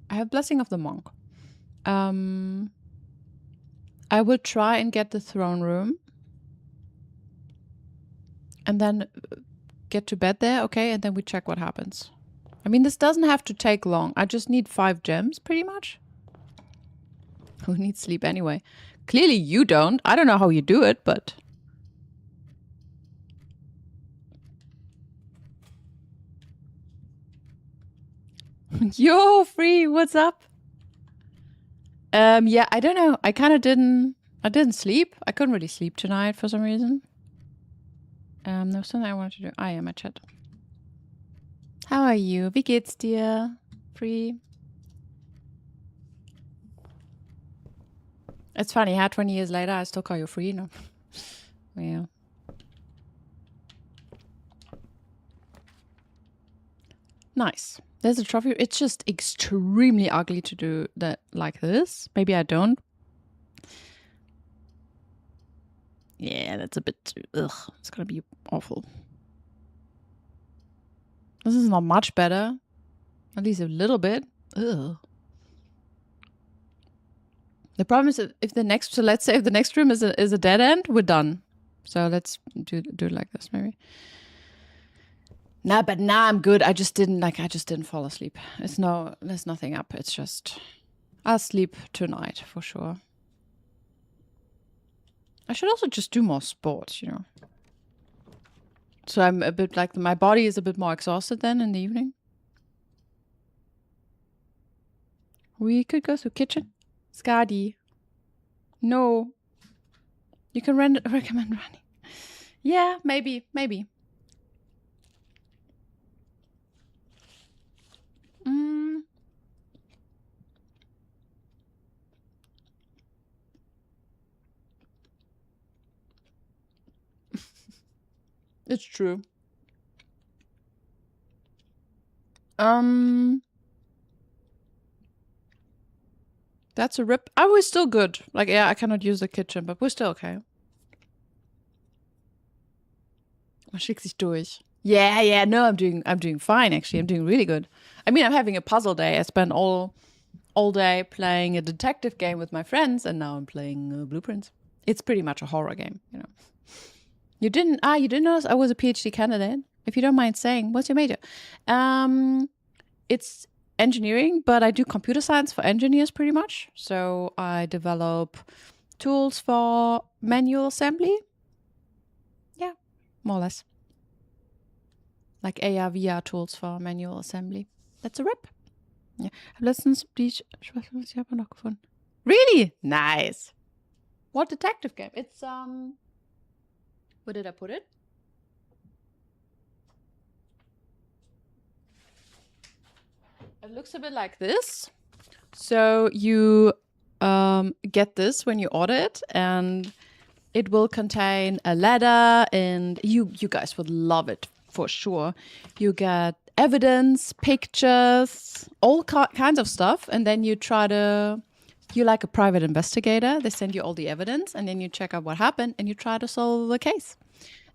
I have Blessing of the Monk. I will try and get the throne room. And then get to bed there, okay? And then we check what happens. I mean, this doesn't have to take long. I just need 5 gems, pretty much. Who needs sleep anyway? Clearly you don't. I don't know how you do it, but... Yo, Free, what's up? Yeah, I don't know. I kind of didn't... I didn't sleep. I couldn't really sleep tonight for some reason. There was something I wanted to do. I am a chat. How are you? Wie geht's dir? Free. It's funny, how 20 years later I still call you Free, no? Yeah. Nice. There's a trophy. It's just extremely ugly to do that like this. Maybe I don't. Yeah, that's a bit... Ugh, it's gonna be awful. This is not much better. At least a little bit. Ugh. The problem is that if the next... So let's say if the next room is a dead end, we're done. So let's do it like this, maybe. Nah, but now I'm good. I just didn't fall asleep. There's nothing up. It's just... I'll sleep tonight, for sure. I should also just do more sports, you know. So I'm a bit like my body is a bit more exhausted then in the evening. We could go to kitchen. Skadi. No. You can recommend running. Yeah, maybe. It's true. That's a rip. I was still good. Like, yeah, I cannot use the kitchen, but we're still okay. Man schickt sich durch. Yeah, no, I'm doing fine actually. I'm doing really good. I mean, I'm having a puzzle day. I spent all day playing a detective game with my friends, and now I'm playing Blueprints. It's pretty much a horror game, you know. You didn't notice I was a PhD candidate? If you don't mind saying, what's your major? It's engineering, but I do computer science for engineers pretty much. So I develop tools for manual assembly. Yeah, more or less. Like AR, VR tools for manual assembly. That's a rip. Ja. Letztens ich habe noch gefunden. Really? Nice. What detective game? It's where did I put it? It looks a bit like this. So you get this when you order it, and it will contain a letter, and you guys would love it for sure. You get evidence, pictures, all kinds of stuff, and then you're like a private investigator. They send you all the evidence, and then you check out what happened, and you try to solve the case.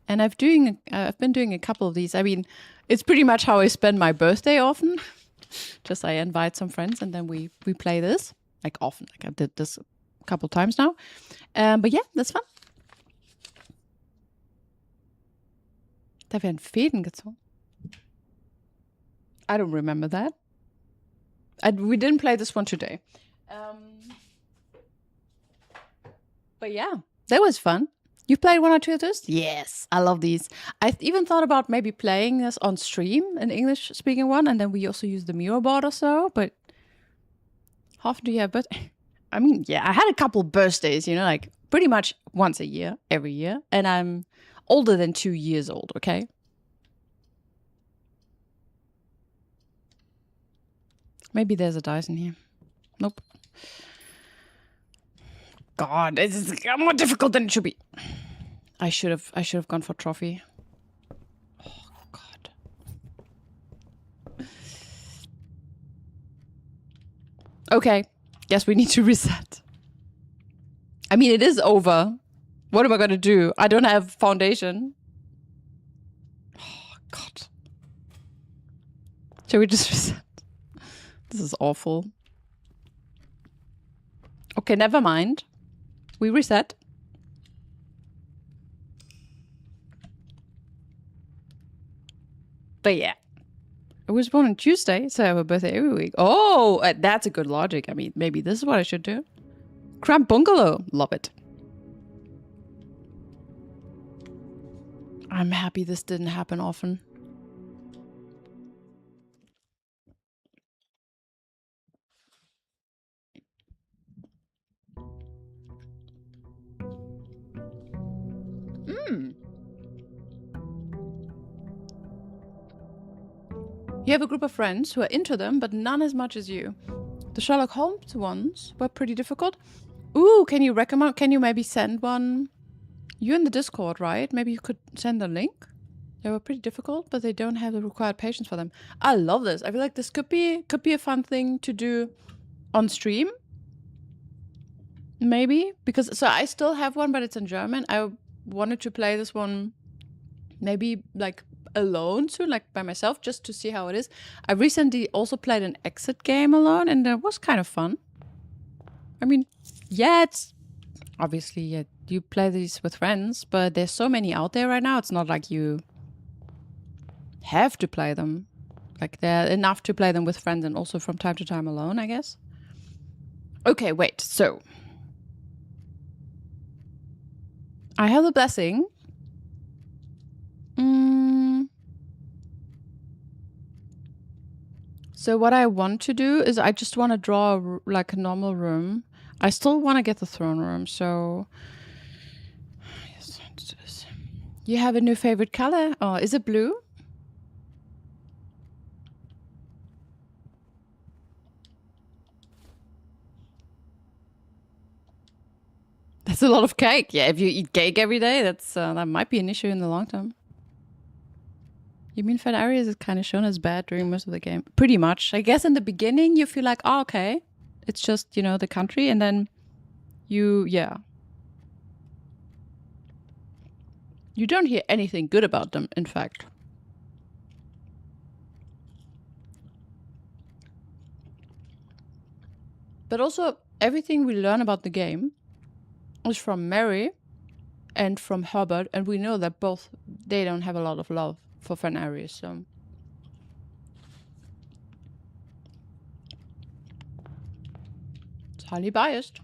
And I've been doing a couple of these. I mean, it's pretty much how I spend my birthday often. Just I invite some friends, and then we play this like often. Like I did this a couple times now. But yeah, that's fun. Da werden Fäden gezogen. I don't remember that. We didn't play this one today. But yeah, that was fun. You played one or two of those? Yes, I love these. I even thought about maybe playing this on stream, an English-speaking one, and then we also use the Miro board or so, but how often do you have birthday? I mean, yeah, I had a couple birthdays, you know, like pretty much once a year, every year, and I'm older than 2 years old, okay? Maybe there's a dice in here. Nope. God, this is more difficult than it should be. I should have gone for trophy. Oh God. Okay. Guess we need to reset. I mean, it is over. What am I gonna do? I don't have foundation. Oh God. Shall we just reset? This is awful. Okay, never mind. We reset. But yeah. I was born on Tuesday, so I have a birthday every week. Oh, that's a good logic. I mean, maybe this is what I should do. Cramp Bungalow. Love it. I'm happy this didn't happen often. You have a group of friends who are into them, but none as much as you. The Sherlock Holmes ones were pretty difficult. Ooh, can you recommend? Can you maybe send one? You're in the Discord, right? Maybe you could send a link. They were pretty difficult, but they don't have the required patience for them. I love this. I feel like this could be a fun thing to do on stream. Maybe because I still have one, but it's in German. I wanted to play this one, maybe like alone soon, like by myself, just to see how it is. I recently also played an exit game alone, and that was kind of fun. I mean, yeah, it's obviously you play these with friends, but there's so many out there right now. It's not like you have to play them. Like there are enough to play them with friends and also from time to time alone, I guess. Okay, wait. So I have the blessing. So what I want to do is I just want to draw like a normal room. I still want to get the throne room, so yes, let's do this. You have a new favorite color? Oh, is it blue? That's a lot of cake. Yeah, if you eat cake every day, that might be an issue in the long term. You mean Fenarius is kind of shown as bad during most of the game? Pretty much. I guess in the beginning you feel like, oh, okay, it's just, you know, the country, and then yeah. You don't hear anything good about them, in fact. But also, everything we learn about the game is from Mary and from Herbert, and we know that both, they don't have a lot of love for Fenarius, so... It's highly biased.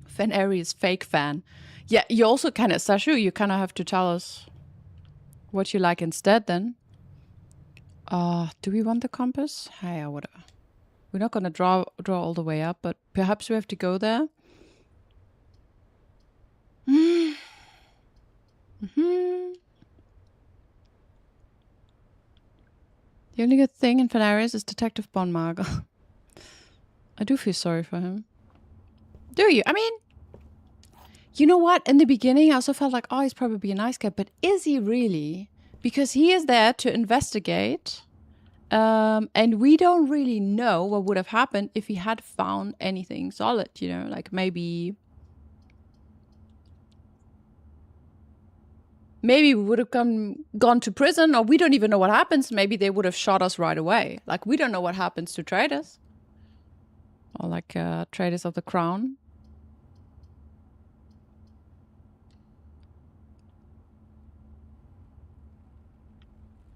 Fenarius fake fan. Yeah, you also kind of, Sashu, you kind of have to tell us what you like instead then. Do we want the compass? Hey, whatever. We're not gonna draw all the way up, but perhaps we have to go there. The only good thing in Fenarius is Detective Bonmarga. I do feel sorry for him. Do you? I mean, you know what? In the beginning, I also felt like, oh, he's probably a nice guy, but is he really? Because he is there to investigate, and we don't really know what would have happened if he had found anything solid, you know? Like maybe we would have gone to prison, or we don't even know what happens. Maybe they would have shot us right away. Like, we don't know what happens to traitors. Or like traitors of the crown.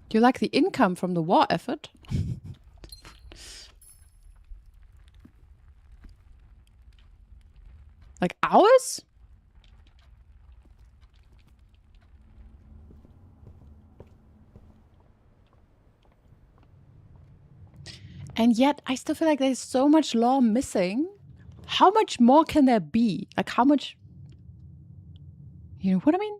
Do you like the income from the war effort? Like ours? And yet, I still feel like there's so much lore missing. How much more can there be? Like, how much... You know what I mean?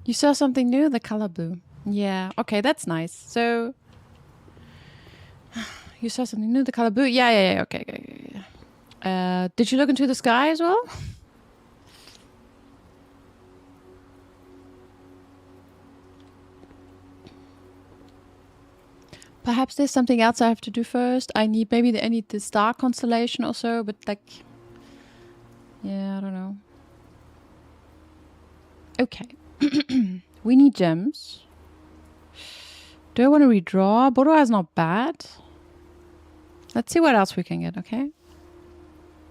You saw something new? The color blue. Yeah, okay, that's nice. So... You saw something new? The color blue? Yeah, okay. Did you look into the sky as well? Perhaps there's something else I have to do first. I need the star constellation or so, but like... Yeah, I don't know. Okay. We need gems. Do I want to redraw? Boudoir is not bad. Let's see what else we can get, okay?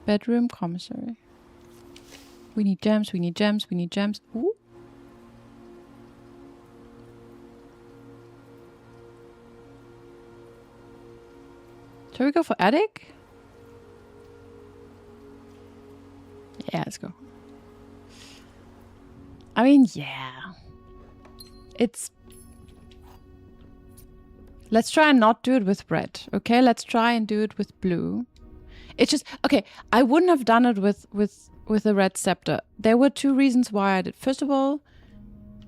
Bedroom, commissary. We need gems, we need gems. Ooh. Shall we go for attic? Yeah, let's go. I mean, yeah. Let's try and not do it with red, okay? Let's try and do it with blue. It's just... Okay, I wouldn't have done it with the red scepter. There were two reasons why I did. First of all,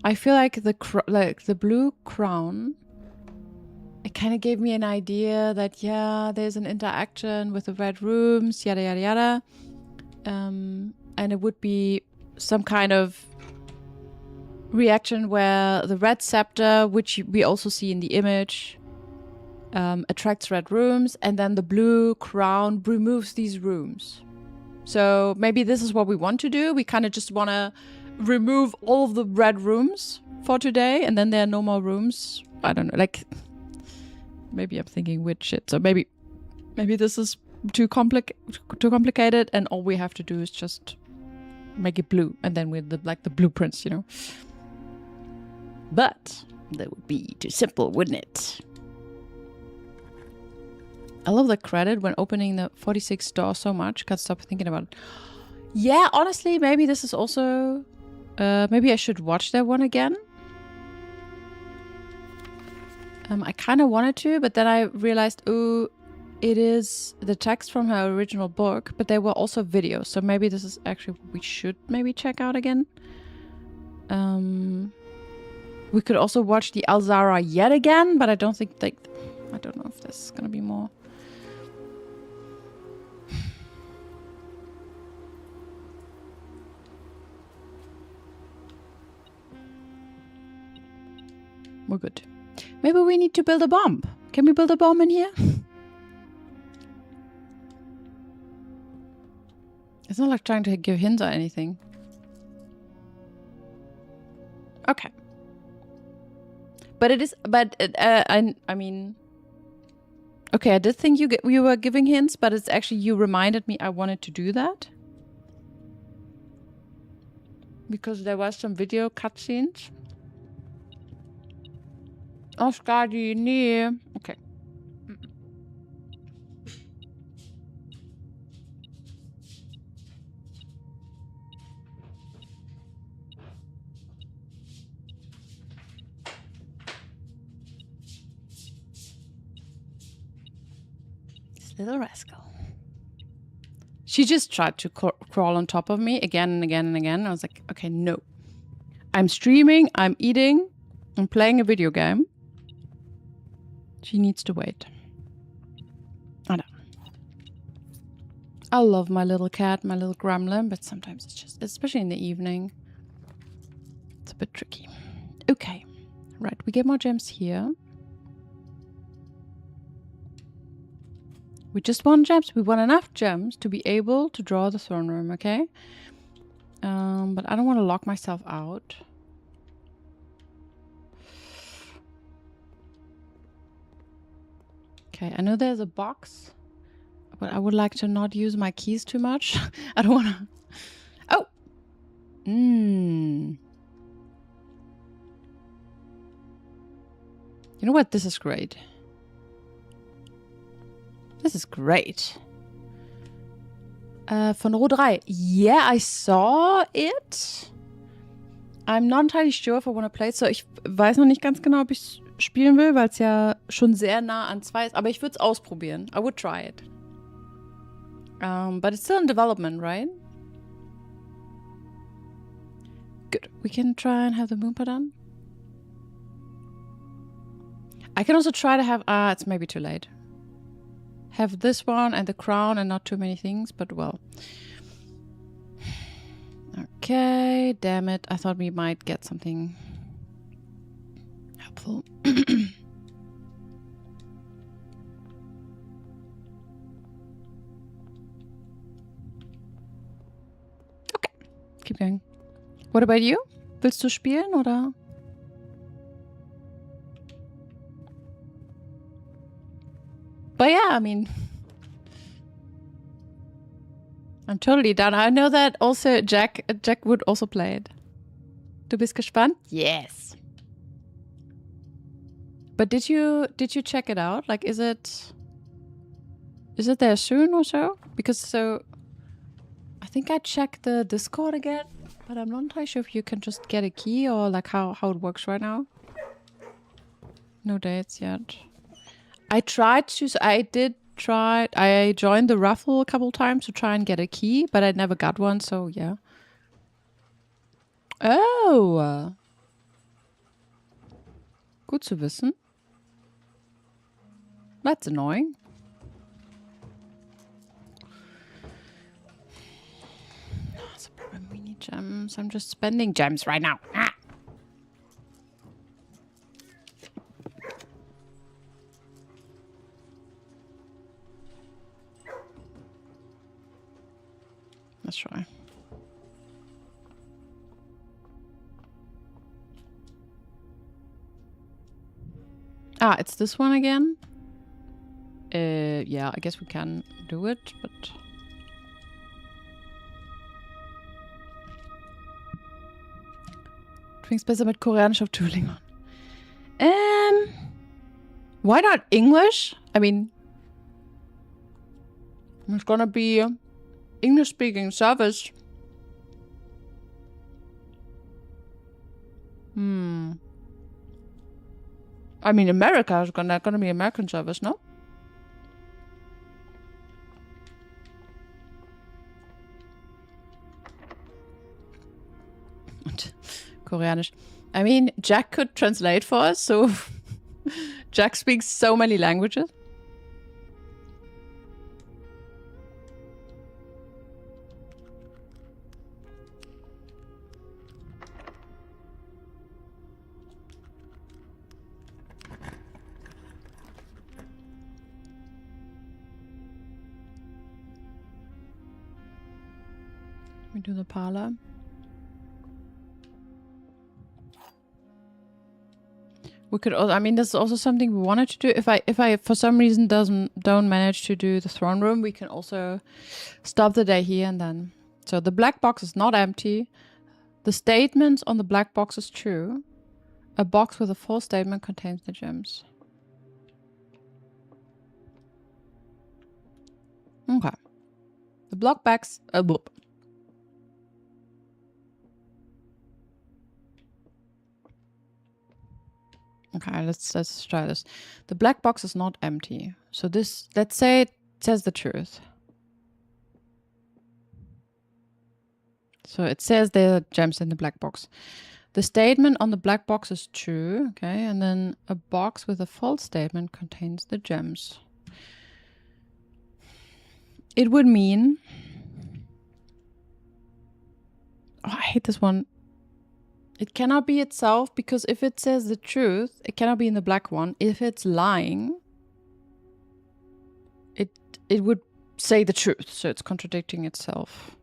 I feel like the blue crown... It kind of gave me an idea that, yeah, there's an interaction with the red rooms, yada, yada, yada. And it would be some kind of reaction where the red scepter, which we also see in the image, attracts red rooms, and then the blue crown removes these rooms. So maybe this is what we want to do. We kind of just want to remove all of the red rooms for today, and then there are no more rooms. I don't know, like... Maybe I'm thinking weird shit. So maybe this is too complicated, and all we have to do is just make it blue, and then with the blueprints, you know. But that would be too simple, wouldn't it? I love the credit when opening the 46 door so much. Can't stop thinking about it. Yeah, honestly, maybe this is also... maybe I should watch that one again. I kind of wanted to, but then I realized, ooh, it is the text from her original book, but there were also videos. So maybe this is actually what we should maybe check out again. We could also watch the Alzara yet again, but I don't think I don't know if there's gonna be more. We're good. Maybe we need to build a bomb. Can we build a bomb in here? It's not like trying to give hints or anything. Okay. But it is... But I mean... Okay, I did think you were giving hints, but it's actually... You reminded me I wanted to do that. Because there was some video cutscenes. Oscar, do you need... Okay. This little rascal. She just tried to crawl on top of me again and again and again. I was like, okay, no. I'm streaming, I'm eating, I'm playing a video game. She needs to wait. I know. I love my little cat, my little gremlin, but sometimes it's just, especially in the evening, it's a bit tricky. Okay. Right, we get more gems here. We just want gems. We want enough gems to be able to draw the throne room, okay? But I don't want to lock myself out. Okay, I know there's a box, but I would like to not use my keys too much. I don't want to... Oh! You know what? This is great. This is great. Von Roh 3. Yeah, I saw it. I'm not entirely sure if I want to play it. So ich weiß noch nicht ganz genau, ob ich spielen will, weil es ja schon sehr nah an 2 ist. Aber ich würde es ausprobieren. I would try it. But it's still in development, right? Good. We can try and have the Moonpa done. I can also try to have... it's maybe too late. Have this one and the crown and not too many things, but well. Okay, damn it. I thought we might get something helpful. Okay, keep going. What about you? Willst du spielen oder? But yeah, I mean, I'm totally down. I know that also Jack would also play it. Du bist gespannt? Yes. But did you check it out? Like, is it there soon or so? Because so, I think I checked the Discord again, but I'm not entirely sure if you can just get a key or like how it works right now. No dates yet. I tried to, so I joined the raffle a couple times to try and get a key, but I never got one, so yeah. Oh. Gut zu wissen. That's annoying. That's a problem, we need gems. I'm just spending gems right now. Ah. Let's try. Ah, it's this one again? Yeah, I guess we can do it, but... Fing's besser mit Koreanisch auf Duolingo. Why not English? I mean, it's gonna be English-speaking service. I mean, America is gonna be American service, no? Und Koreanisch. I mean, Jack could translate for us, so Jack speaks so many languages. We do the parlor. We could also, I mean, this is also something we wanted to do. If I for some reason don't manage to do the throne room, we can also stop the day here and then. So the black box is not empty. The statement on the black box is true. A box with a false statement contains the gems. Okay. The block backs. Okay, let's try this. The black box is not empty. So this, let's say it says the truth. So it says there are gems in the black box. The statement on the black box is true, okay, and then a box with a false statement contains the gems. It would mean... Oh, I hate this one. It cannot be itself, because if it says the truth, it cannot be in the black one. If it's lying, it would say the truth, so it's contradicting itself.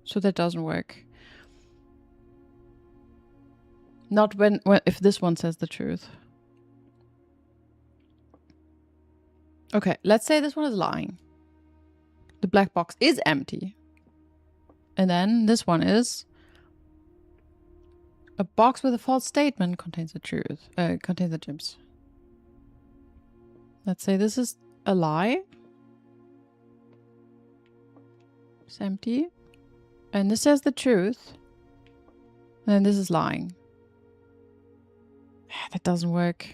So that doesn't work. Not when if this one says the truth. Okay, let's say this one is lying. The black box is empty. And then this one is... A box with a false statement contains the truth. Contains the gems. Let's say this is a lie. It's empty. And this says the truth. And then this is lying. That doesn't work.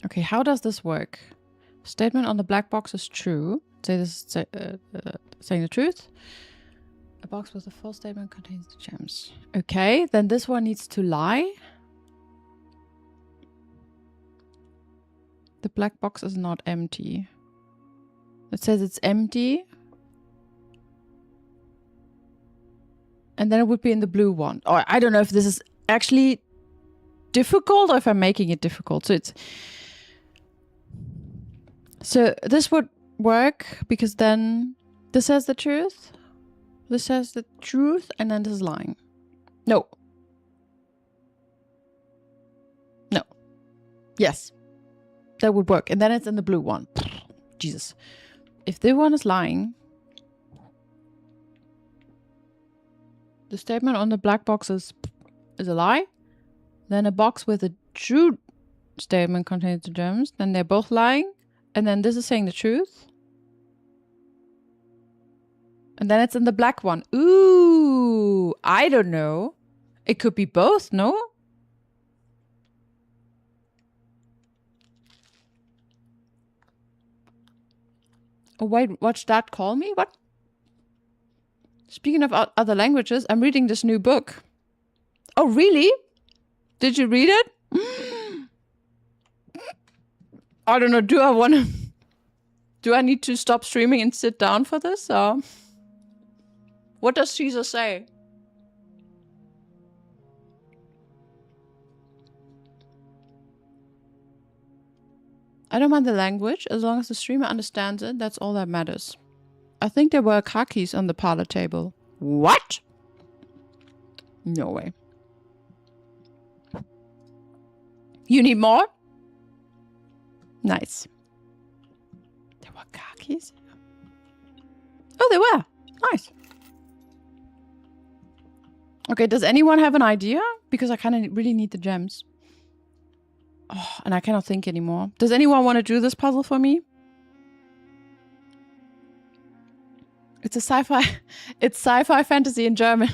Okay, how does this work? Statement on the black box is true. Say this is saying the truth. A box with a false statement contains the gems. Okay, then this one needs to lie. The black box is not empty. It says it's empty. And then it would be in the blue one. Or I don't know if this is actually difficult or if I'm making it difficult. So this would work because then this says the truth. This says the truth, and then this is lying. No. No. Yes. That would work. And then it's in the blue one. Jesus. If the one is lying, the statement on the black box is a lie. Then a box with a true statement contains the gems. Then they're both lying. And then this is saying the truth. And then it's in the black one. Ooh, I don't know. It could be both, no? Oh, wait, watch that call me? What? Speaking of other languages, I'm reading this new book. Oh, really? Did you read it? I don't know. Do I need to stop streaming and sit down for this? Or what does Caesar say? I don't mind the language. As long as the streamer understands it, that's all that matters. I think there were car keys on the parlor table. What? No way. You need more? Nice. There were car keys? Oh, they were. Nice. Okay, does anyone have an idea? Because I kind of really need the gems. Oh, and I cannot think anymore. Does anyone want to do this puzzle for me? It's a sci-fi. It's sci-fi fantasy in German.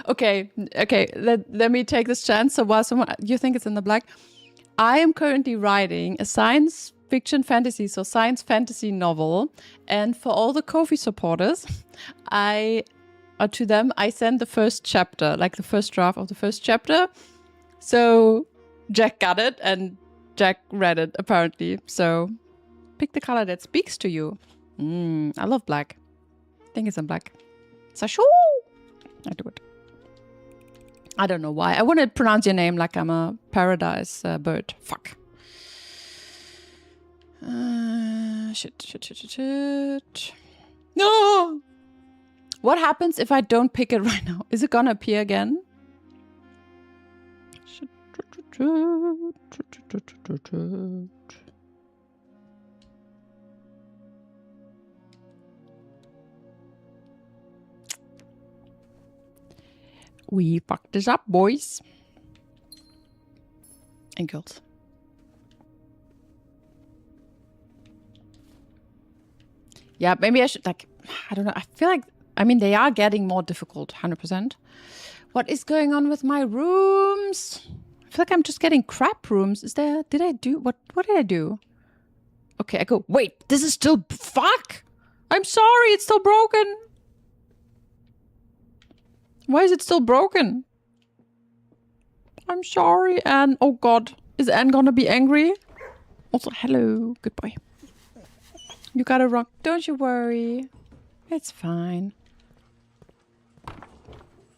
Okay. Let me take this chance. So while someone, you think it's in the black? I am currently writing a science fiction fantasy, so science fantasy novel. And for all the Ko-fi supporters, to them, I sent the first chapter, like the first draft of the first chapter. So Jack got it and Jack read it, apparently. So pick the color that speaks to you. I love black. I think it's in black. Sashu! I do it. I don't know why. I want to pronounce your name like I'm a paradise bird. Fuck. Shit. No! What happens if I don't pick it right now? Is it gonna appear again? We fucked this up, boys. And girls. Yeah, maybe I should, like, I don't know. I feel like, I mean, they are getting more difficult, 100%. What is going on with my rooms? I feel like I'm just getting crap rooms. What did I do? Okay, I go, wait, this is still, fuck! I'm sorry, it's still broken. Why is it still broken? I'm sorry, Anne. Oh god. Is Anne gonna be angry? Also, hello. Goodbye. You got it wrong. Don't you worry. It's fine.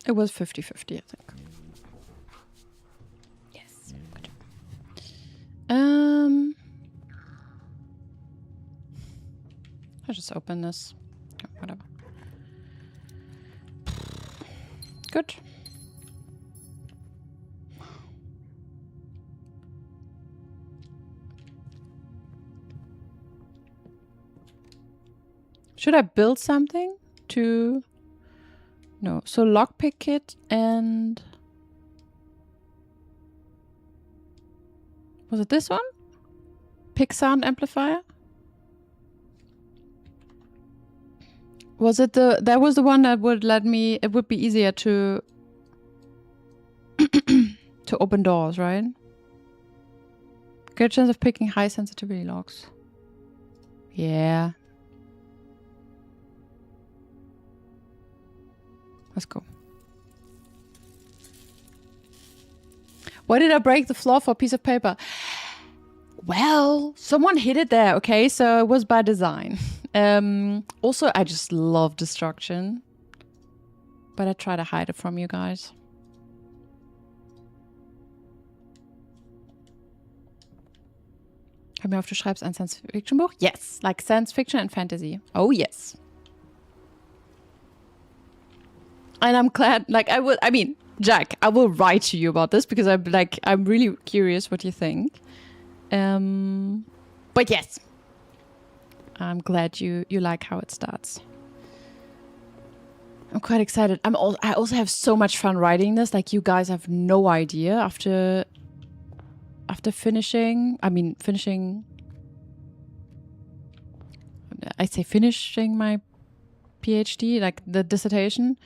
It was 50-50, I think. Yes. Good. I'll just open this. Oh, whatever. Good. Should I build something to... No. So lockpick kit and... Was it this one? Pick sound amplifier? Was it that was the one that would let me, it would be easier to to open doors, right? Good chance of picking high sensitivity locks. Yeah. Let's go. Why did I break the floor for a piece of paper? Well, someone hit it there, okay? So it was by design. Also, I just love destruction. But I try to hide it from you guys. Hör mir auf, du schreibst ein Science-Fiction-Buch? Yes, like Science Fiction and Fantasy. Oh, yes. And I'm glad, like, I mean, Jack, I will write to you about this because I'm really curious what you think. But yes, I'm glad you like how it starts. I'm quite excited. I also have so much fun writing this. Like, you guys have no idea after finishing. I mean, finishing my PhD, like the dissertation.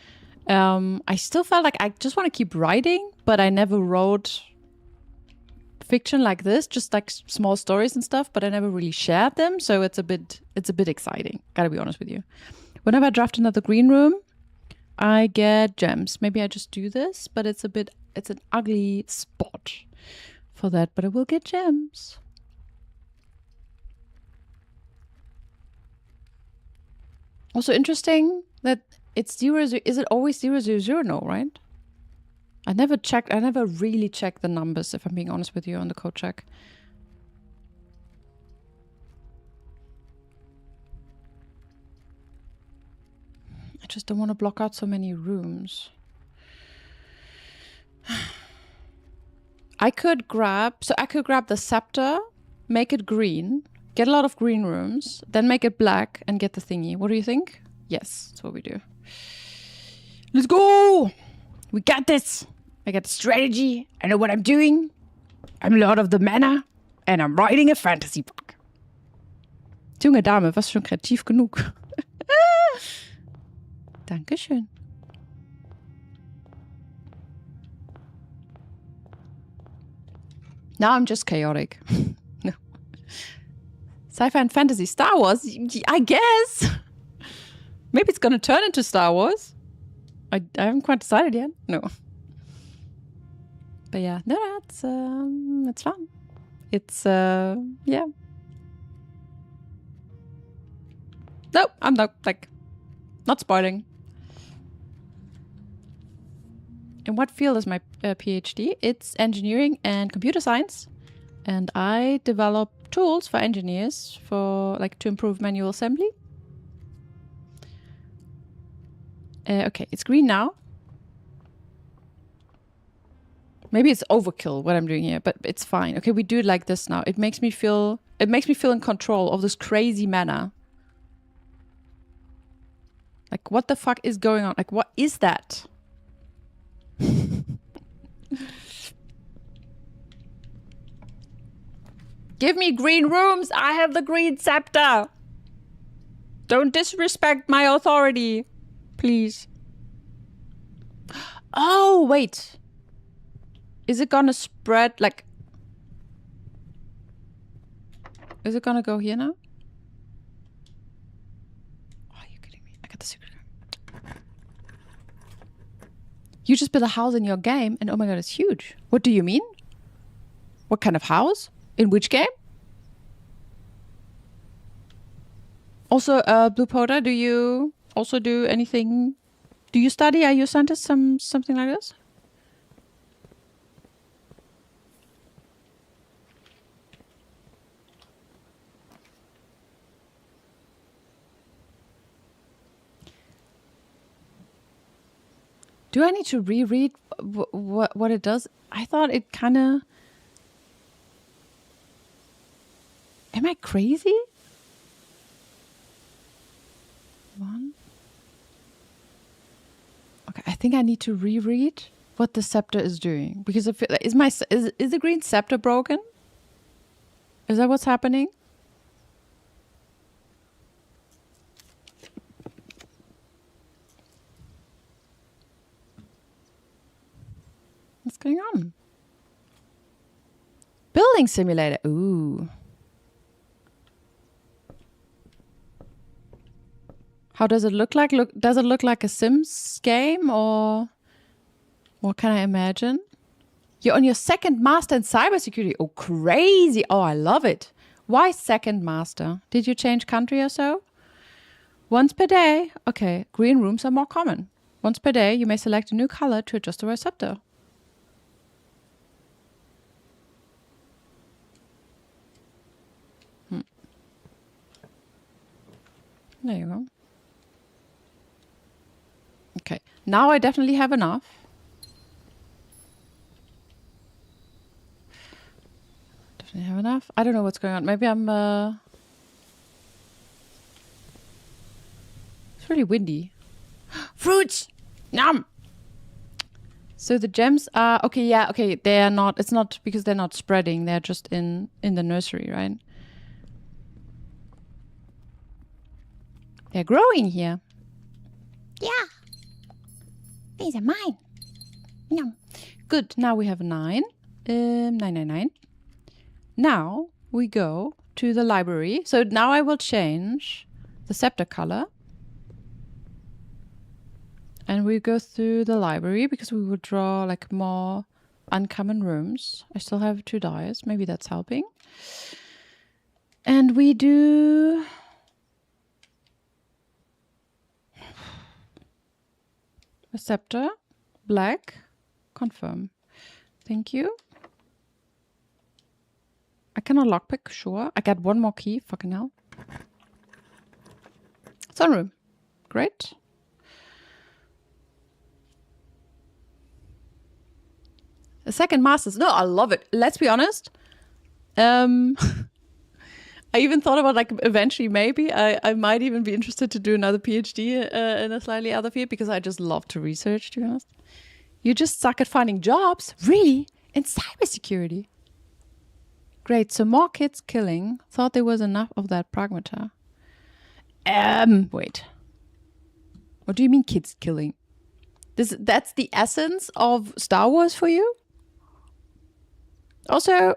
I still felt like I just want to keep writing, but I never wrote fiction like this, just like small stories and stuff, but I never really shared them, so it's a bit exciting, gotta be honest with you. Whenever I draft another green room, I get gems. Maybe I just do this, but it's an ugly spot for that, but I will get gems. Also interesting that it's 0, is it always 000? No, right? I never really checked the numbers, if I'm being honest with you, on the code check. I just don't want to block out so many rooms. I could grab the scepter, make it green, get a lot of green rooms, then make it black and get the thingy. What do you think? Yes, that's what we do. Let's go! We got this. I got strategy. I know what I'm doing. I'm Lord of the Manor. And I'm writing a fantasy book. Junge Dame, was schon kreativ genug. Dankeschön. Now I'm just chaotic. No. Sci-fi and fantasy. Star Wars? I guess. Maybe it's gonna turn into Star Wars. I haven't quite decided yet. No. But yeah, no, it's fun. It's yeah. No, I'm not not spoiling. In what field is my PhD? It's engineering and computer science, and I develop tools for engineers for to improve manual assembly. Okay, it's green now. Maybe it's overkill what I'm doing here, but it's fine. Okay, we do it like this now. It makes me feel in control of this crazy manner. Like, what the fuck is going on? Like, what is that? Give me green rooms. I have the green scepter. Don't disrespect my authority, please. Oh, wait. Is it gonna spread, is it gonna go here now? Oh, are you kidding me? I got the secret card. You just built a house in your game, and oh my god, it's huge. What do you mean? What kind of house? In which game? Also, Blue Powder, do you also do anything? Do you study? Are you a scientist? Something like this? Do I need to reread what it does? I thought it kind of... Am I crazy? One. Okay, I think I need to reread what the scepter is doing, because if is the green scepter broken? Is that what's happening? What's going on? Building simulator. Ooh. How does it look like? Does it look like a Sims game, or what can I imagine? You're on your second master in cybersecurity. Oh, crazy. Oh, I love it. Why second master? Did you change country or so? Once per day. Okay, green rooms are more common. Once per day, you may select a new color to adjust the receptor. There you go. Okay, now I definitely have enough. Definitely have enough. I don't know what's going on. Maybe I'm... It's really windy. Fruits! Yum! So the gems are... Okay, yeah, okay. They are not... It's not because they're not spreading. They're just in the nursery, right? They're growing here. Yeah. These are mine. Yum. Good. Now we have 9. 999. Now we go to the library. So now I will change the scepter color. And we go through the library because we will draw more uncommon rooms. I still have 2 dice. Maybe that's helping. And we do... a scepter, black, confirm. Thank you. I cannot lockpick, sure. I got 1 more key, fucking hell. Sunroom, great. A second master's, no, I love it. Let's be honest. I even thought about eventually maybe I might even be interested to do another PhD in a slightly other field, because I just love to research, to be honest. You just suck at finding jobs? Really? In cybersecurity? Great, so more kids killing. Thought there was enough of that pragmata. Wait. What do you mean kids killing? That's the essence of Star Wars for you? Also,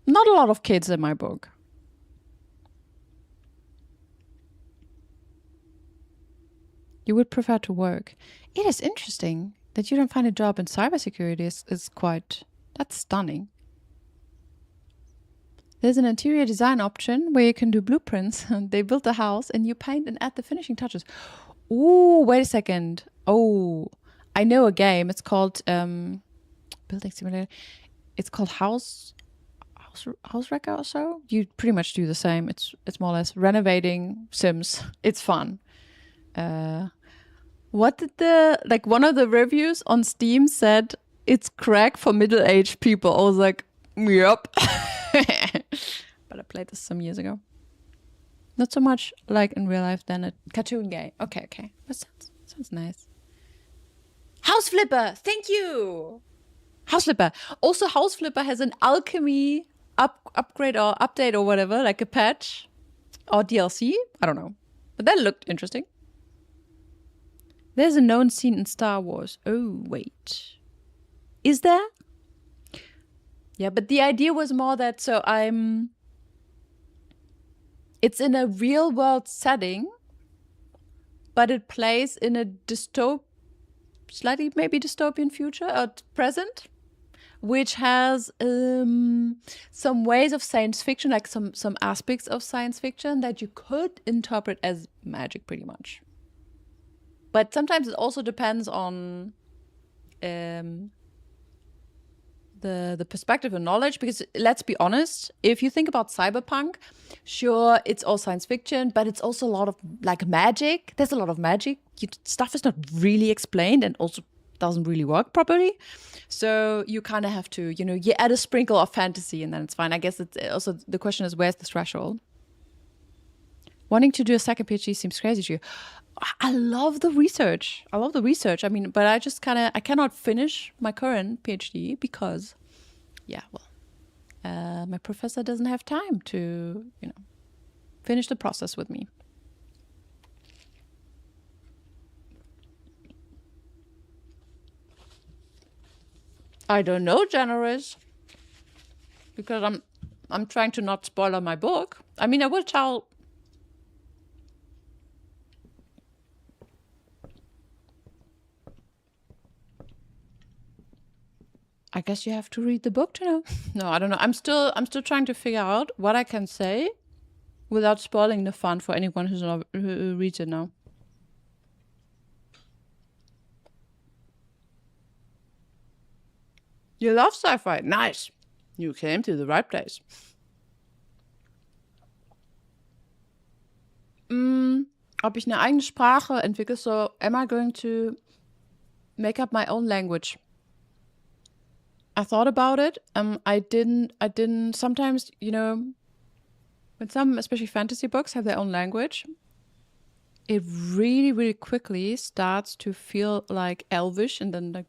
not a lot of kids in my book. You would prefer to work. It is interesting that you don't find a job in cybersecurity is quite... That's stunning. There's an interior design option where you can do blueprints. They build the house and you paint and add the finishing touches. Ooh, wait a second. Oh, I know a game. It's called Building Simulator. It's called House Wrecker or so. You pretty much do the same. It's more or less renovating Sims. It's fun. What did one of the reviews on Steam said it's crack for middle-aged people. I was like, yep. But I played this some years ago. Not so much like in real life than a cartoon game. Okay. That sounds nice. House Flipper, thank you. House Flipper. Also, House Flipper has an alchemy upgrade or update or whatever, like a patch or DLC. I don't know. But that looked interesting. There's a known scene in Star Wars. Oh, wait. Is there? Yeah, but the idea was more that it's in a real world setting, but it plays in a slightly maybe dystopian future or present, which has some ways of science fiction, like some aspects of science fiction that you could interpret as magic pretty much. But sometimes it also depends on the perspective and knowledge, because let's be honest, if you think about cyberpunk, sure, it's all science fiction, but it's also a lot of like magic. There's a lot of magic. Stuff is not really explained and also doesn't really work properly. So you kind of have to, you add a sprinkle of fantasy and then it's fine. I guess it's also the question is, where's the threshold? Wanting to do a second PhD seems crazy to you. I love the research. I mean, but I cannot finish my current PhD because, my professor doesn't have time to, finish the process with me. I don't know, Generous, because I'm trying to not spoil my book. I mean, I will tell. I guess you have to read the book to know. No, I don't know. I'm still trying to figure out what I can say without spoiling the fun for anyone who reads it now. You love sci-fi. Nice. You came to the right place. Ob ich eine eigene Sprache entwickle, so am I going to make up my own language? I thought about it. I didn't. Sometimes, when some, especially fantasy books, have their own language, it really, really quickly starts to feel like Elvish and then like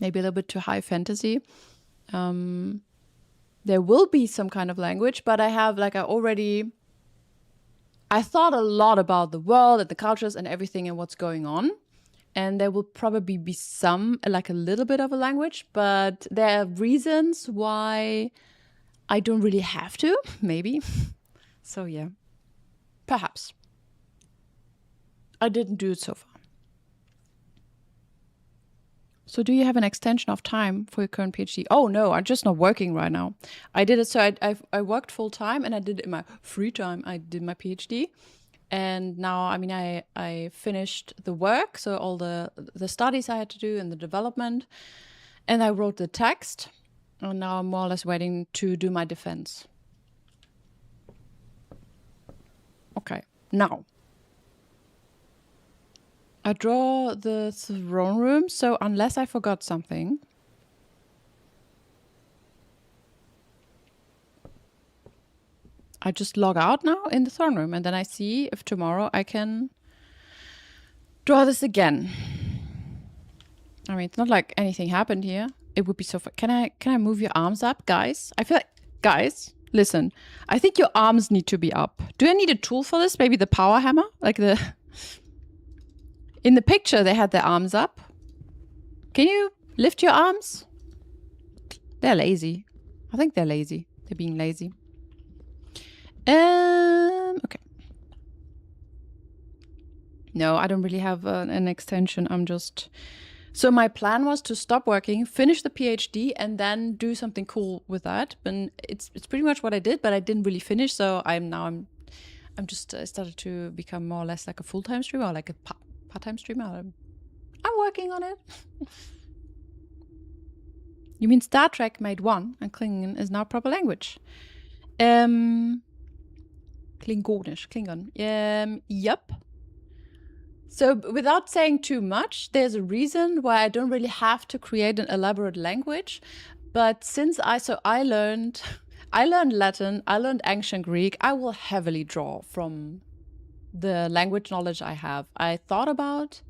maybe a little bit too high fantasy. There will be some kind of language, but I thought a lot about the world and the cultures and everything and what's going on. And there will probably be a little bit of a language, but there are reasons why I don't really have to, maybe. So yeah, perhaps. I didn't do it so far. So do you have an extension of time for your current PhD? Oh no, I'm just not working right now. I did it, so I worked full time and I did it in my free time. I did my PhD. And now, I finished the work, so all the studies I had to do and the development, and I wrote the text, and now I'm more or less waiting to do my defense. Okay, now. I draw the throne room, so unless I forgot something. I just log out now in the throne room and then I see if tomorrow I can draw this again. I mean, it's not like anything happened here. It would be so fun. Can I move your arms up, guys? I feel like, guys, listen. I think your arms need to be up. Do I need a tool for this? Maybe the power hammer? Like the... In the picture, they had their arms up. Can you lift your arms? They're lazy. I think they're lazy. They're being lazy. Okay. No, I don't really have an extension. I'm just... So my plan was to stop working, finish the PhD, and then do something cool with that. And it's pretty much what I did, but I didn't really finish. So I'm just started to become more or less like a full-time streamer, or like a part-time streamer. I'm working on it. You mean Star Trek made one, and Klingon is now proper language. Klingonisch, Klingon. Yup. So without saying too much, there's a reason why I don't really have to create an elaborate language. But since I learned Latin, I learned ancient Greek, I will heavily draw from the language knowledge I have. I thought about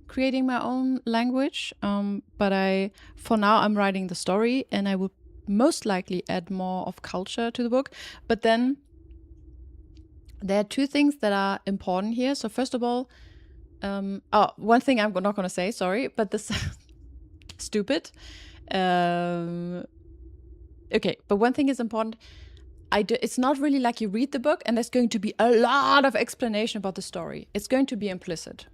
creating my own language, but for now I'm writing the story, and I will most likely add more of culture to the book. But then there are two things that are important here. So first of all, one thing I'm not going to say, sorry, but this stupid. Okay, but one thing is important. It's not really like you read the book and there's going to be a lot of explanation about the story. It's going to be implicit.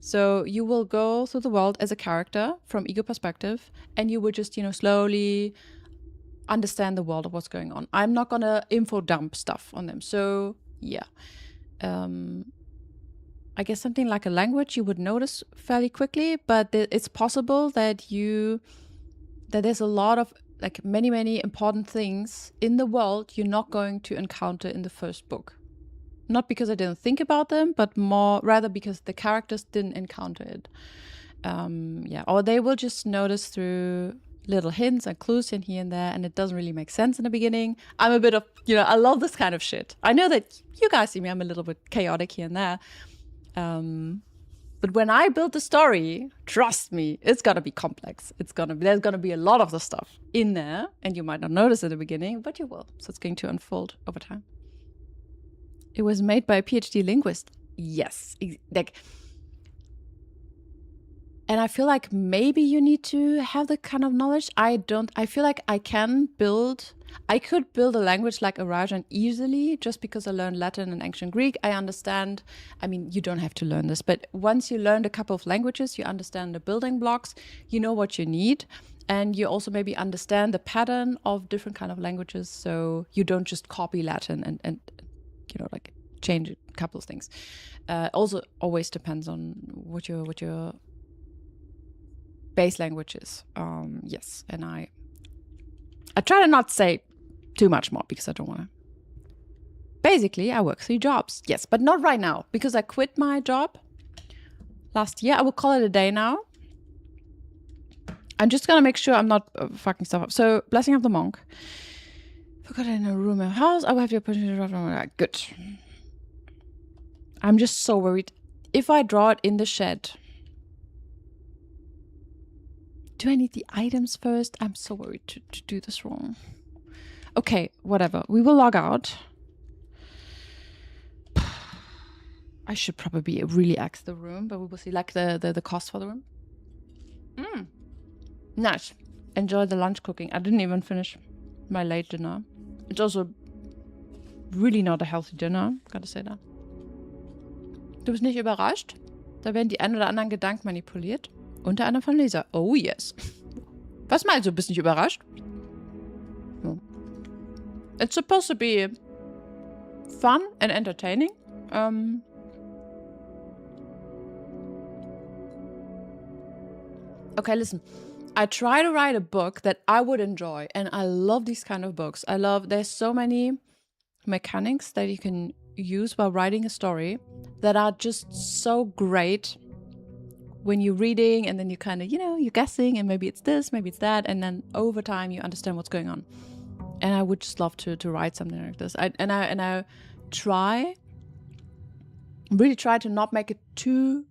So you will go through the world as a character from ego perspective, and you will just, slowly understand the world of what's going on. I'm not going to info dump stuff on them. So yeah. I guess something like a language you would notice fairly quickly, but it's possible that there's a lot of like many important things in the world you're not going to encounter in the first book. Not because I didn't think about them, but rather because the characters didn't encounter it. Or they will just notice through little hints and clues in here and there, and it doesn't really make sense in the beginning. I'm a bit of, I love this kind of shit. I know that you guys see me, I'm a little bit chaotic here and there. But when I build the story, trust me, it's gonna be complex. There's gonna be a lot of the stuff in there, and you might not notice at the beginning, but you will. So it's going to unfold over time. It was made by a PhD linguist. Yes, and I feel like maybe you need to have the kind of knowledge. I feel like I could build a language like Arajan easily just because I learned Latin and ancient Greek. I understand, you don't have to learn this, but once you learned a couple of languages, you understand the building blocks, you know what you need, and you also maybe understand the pattern of different kind of languages, so you don't just copy Latin and change a couple of things. Also always depends on what your base language is. Yes, and I try to not say too much more because I don't want to. Basically, I work 3 jobs. Yes, but not right now because I quit my job last year. I will call it a day now. I'm just going to make sure I'm not fucking stuff up. So, Blessing of the Monk. Forgot it in a room or house. I will have the opportunity to draw. Good. I'm just so worried. If I draw it in the shed, do I need the items first? I'm so worried to do this wrong. Okay, whatever. We will log out. I should probably really axe the room, but we will see like the cost for the room. Nice. Enjoy the lunch cooking. I didn't even finish my late dinner. It's also really not a healthy dinner, gotta say that. Du bist nicht überrascht? Da werden die ein oder anderen Gedanken manipuliert. Unter anderem von Lisa. Oh yes. Was meinst du? Bist nicht überrascht? No. It's supposed to be fun and entertaining. Okay, listen. I try to write a book that I would enjoy, and I love these kind of books. There's so many mechanics that you can use while writing a story that are just so great when you're reading, and then you kind of, you're guessing, and maybe it's this, maybe it's that, and then over time you understand what's going on. And I would just love to write something like this. I really try to not make it too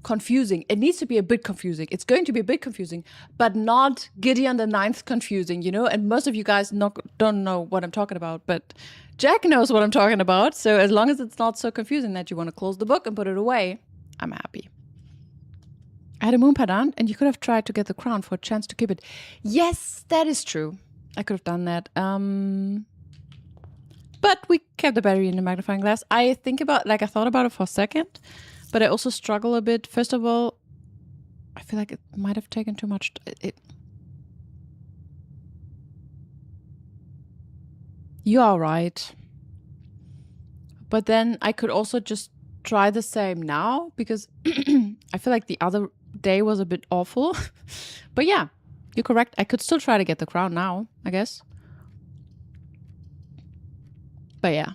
confusing. It needs to be a bit confusing. It's going to be a bit confusing, but not Gideon the Ninth confusing, you know? And most of you guys don't know what I'm talking about, but Jack knows what I'm talking about. So as long as it's not so confusing that you want to close the book and put it away, I'm happy. I had a moon pendant, and you could have tried to get the crown for a chance to keep it. Yes, that is true. I could have done that. But we kept the battery in the magnifying glass. I thought about it for a second, but I also struggle a bit. First of all, I feel like it might have taken too much. You are right. But then I could also just try the same now, because I feel like the other day was a bit awful. But yeah, you're correct. I could still try to get the crown now, I guess. But ja.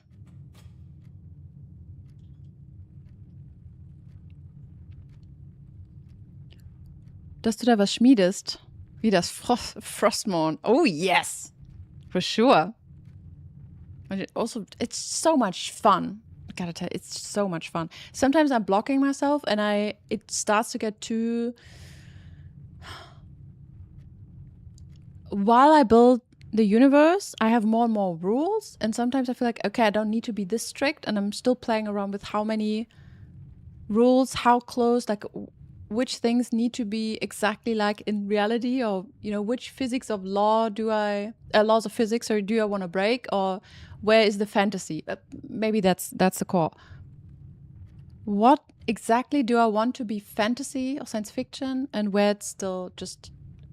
Dass du da was schmiedest, wie das Frostmourne. Oh yes, for sure. And it's so much fun. I gotta tell you, it's so much fun. Sometimes I'm blocking myself, and it starts to get too. While I build the universe, I have more and more rules, and sometimes I feel like, okay, I don't need to be this strict, and I'm still playing around with how many rules, how close, like which things need to be exactly like in reality, or which physics of laws of physics, or do I want to break, or where is the fantasy? Maybe that's the core. What exactly do I want to be fantasy or science fiction, and where it's still just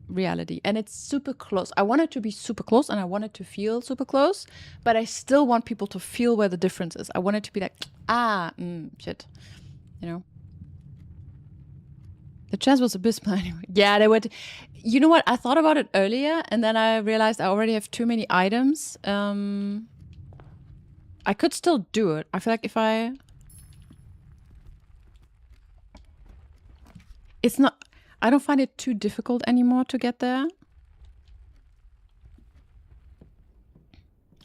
reality? And it's super close. I want it to be super close, and I want it to feel super close, but I still want people to feel where the difference is. I want it to be like, shit, the chance was abysmal anyway. Yeah, they would. You know what? I thought about it earlier, and then I realized I already have too many items. I could still do it. I feel like it's not. I don't find it too difficult anymore to get there.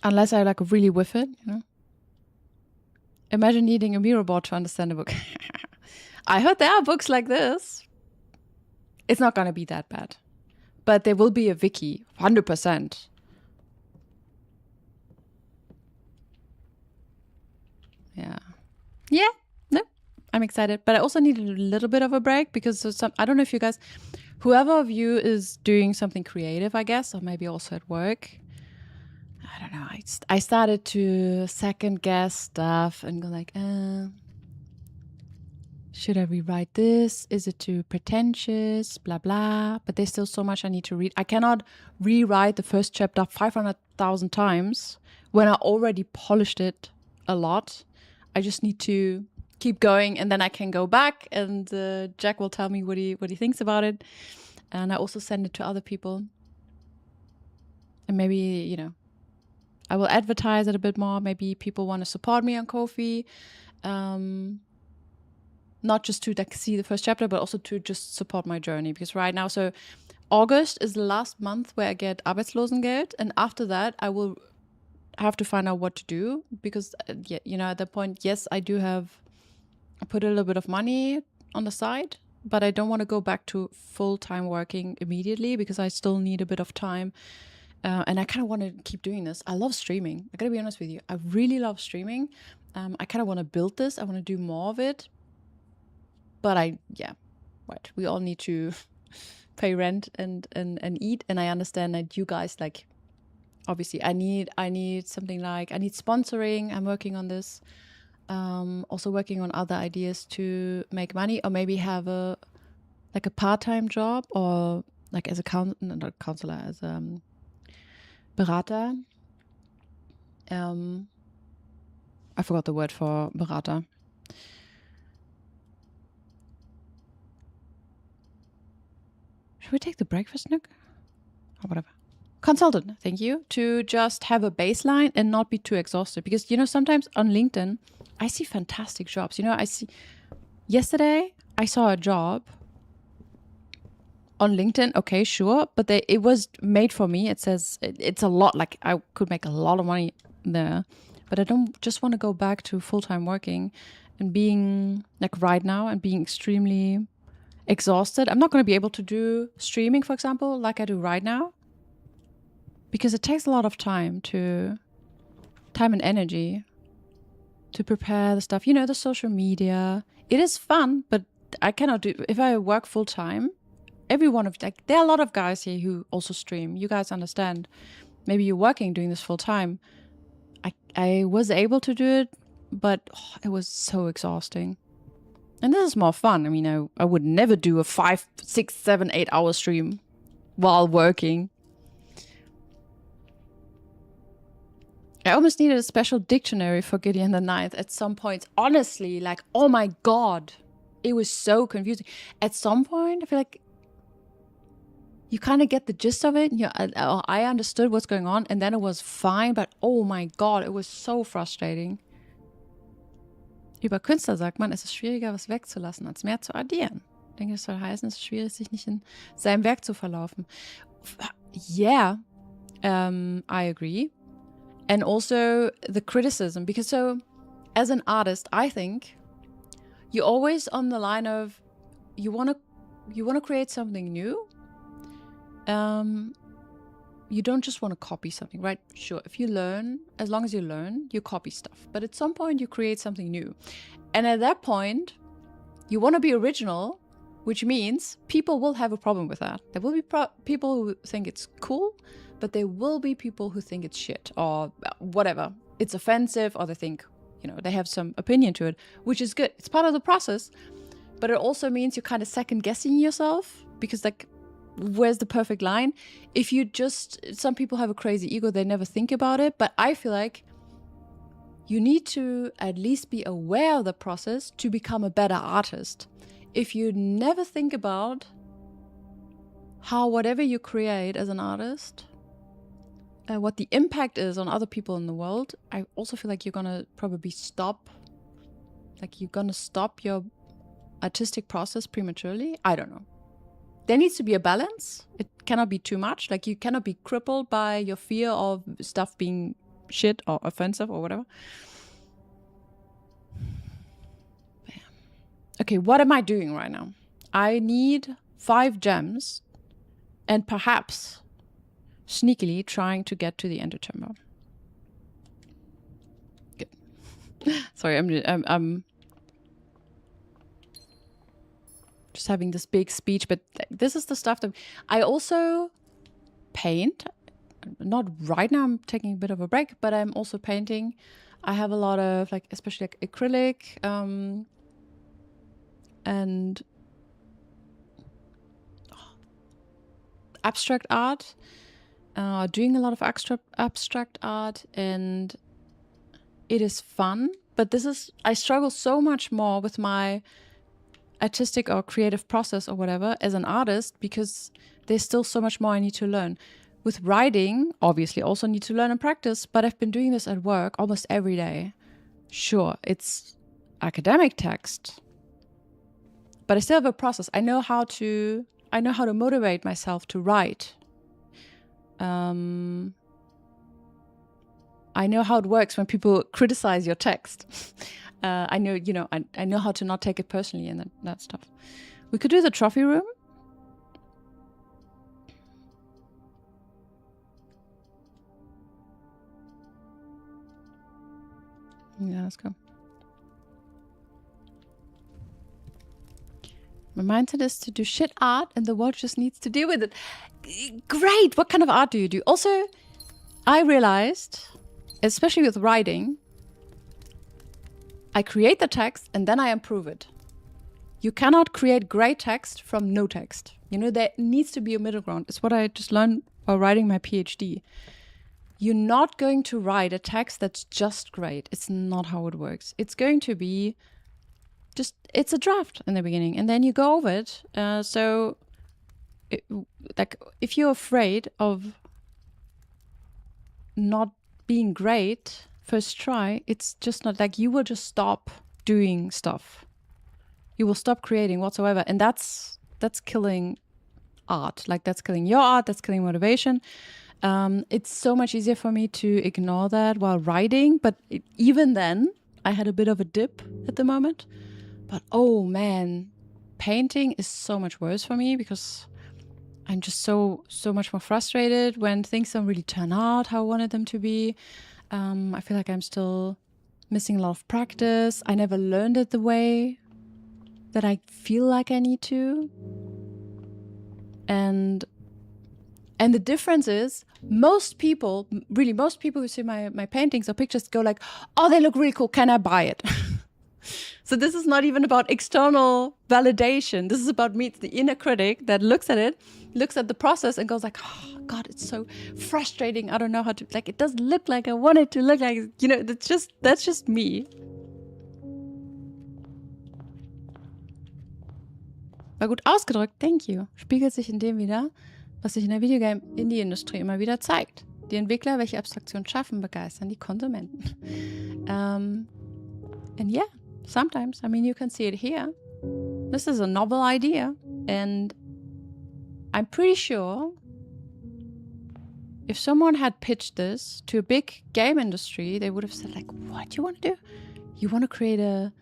Unless I really whiff it, Imagine needing a mirror board to understand a book. I heard there are books like this. It's not going to be that bad. But there will be a wiki, 100%. Yeah. Yeah. No, I'm excited. But I also need a little bit of a break, because I don't know if you guys, whoever of you is doing something creative, I guess, or maybe also at work. I don't know. I started to second guess stuff and go like, should I rewrite this? Is it too pretentious? Blah, blah. But there's still so much I need to read. I cannot rewrite the first chapter 500,000 times when I already polished it a lot. I just need to keep going, and then I can go back, and Jack will tell me what he thinks about it. And I also send it to other people. And maybe, I will advertise it a bit more. Maybe people want to support me on Ko-fi. Not just to see the first chapter, but also to just support my journey. Because right now, so August is the last month where I get Arbeitslosengeld. And after that, I will have to find out what to do. Because, at that point, yes, I put a little bit of money on the side. But I don't want to go back to full-time working immediately, because I still need a bit of time. And I kind of want to keep doing this. I love streaming. I got to be honest with you. I really love streaming. I kind of want to build this. I want to do more of it. But right. We all need to pay rent and eat. And I understand that you guys, obviously I need something I need sponsoring. I'm working on this. Also working on other ideas to make money, or maybe have a part-time job, or as a counselor, as a Berater. I forgot the word for Berater. Should we take the breakfast nook? Or whatever. Consultant, thank you. To just have a baseline and not be too exhausted. Because, sometimes on LinkedIn, I see fantastic jobs. Yesterday, I saw a job on LinkedIn. Okay, sure. But it was made for me. It says it's a lot. I could make a lot of money there. But I don't just want to go back to full-time working. and being like right now and being extremely exhausted. I'm not going to be able to do streaming, for example, like I do right now, because it takes a lot of time and energy to prepare the stuff. You know, the social media. It is fun, but I cannot do, if I work full time, every one of, like, there are a lot of guys here who also stream. You guys understand. Maybe you're working doing this full time. I was able to do it, but it was so exhausting. And this is more fun. I mean, I would never do a 5, 6, 7, 8 hour stream while working. I almost needed a special dictionary for Gideon the Ninth at some points. Honestly, like, oh my god. It was so confusing. At some point, I feel like you kind of get the gist of it. I understood what's going on, and then it was fine. But oh my god, it was so frustrating. Über Künstler sagt man, es ist schwieriger, was wegzulassen, als mehr zu addieren. Ich denke, das soll heißen, es ist schwierig, sich nicht in seinem Werk zu verlaufen. Yeah, I agree. And also the criticism, because so as an artist, I think you're always on the line of you want to create something new. You don't just want to copy something, right? Sure, if you learn, as long as you learn, you copy stuff. But at some point, you create something new. And at that point, you want to be original, which means people will have a problem with that. There will be people who think it's cool, but there will be people who think it's shit or whatever. It's offensive, or they think, you know, they have some opinion to it, which is good. It's part of the process. But it also means you're kind of second guessing yourself, because, like, where's the perfect line? If you just, some people have a crazy ego, they never think about it. But I feel like you need to at least be aware of the process to become a better artist. If you never think about how whatever you create as an artist, what the impact is on other people in the world, I also feel like you're gonna probably stop. Like, you're gonna stop your artistic process prematurely. I don't know. There needs to be a balance. It cannot be too much. Like, you cannot be crippled by your fear of stuff being shit or offensive or whatever. Okay, what am I doing right now? I need 5 gems and perhaps sneakily trying to get to the ender chamber. Good. Sorry, I'm just having this big speech, but this is the stuff that I also paint. Not right now, I'm taking a bit of a break, but I'm also painting. I have a lot of, like, especially like acrylic and abstract art. Doing a lot of abstract art, and it is fun. But I struggle so much more with my artistic or creative process or whatever as an artist, because there's still so much more I need to learn. With writing, obviously, also need to learn and practice, but I've been doing this at work almost every day. Sure, it's academic text, but I still have a process. I know how to motivate myself to write. I know how it works when people criticize your text. I know, I know how to not take it personally and that stuff. We could do the trophy room. Yeah, let's go. My mindset is to do shit art and the world just needs to deal with it. Great! What kind of art do you do? Also, I realized, especially with writing, I create the text and then I improve it. You cannot create great text from no text. You know, there needs to be a middle ground. It's what I just learned while writing my PhD. You're not going to write a text that's just great. It's not how it works. It's going to be it's a draft in the beginning, and then you go over it. If you're afraid of not being great first try, it's just not, like, you will just stop doing stuff. You will stop creating whatsoever, and that's killing art. Like, that's killing your art. That's killing motivation. It's so much easier for me to ignore that while writing, but even then, I had a bit of a dip at the moment. But oh man, painting is so much worse for me because I'm just so much more frustrated when things don't really turn out how I wanted them to be. I feel like I'm still missing a lot of practice. I never learned it the way that I feel like I need to. And the difference is most people who see my paintings or pictures go like, oh, they look really cool. Can I buy it? So this is not even about external validation. This is about me. It's the inner critic that looks at it, looks at the process and goes like, oh God, it's so frustrating. I don't know how to, like, it doesn't look like I want it to look like, you know, that's just me. War gut ausgedrückt, thank you. Spiegelt sich in dem wieder, was sich in der Videogame-Indie-Industrie immer wieder zeigt. Die Entwickler, welche Abstraktion schaffen, begeistern die Konsumenten. And yeah, sometimes, I mean, you can see it here. This is a novel idea, and I'm pretty sure if someone had pitched this to a big game industry, they would have said like, what do you want to do? You want to create a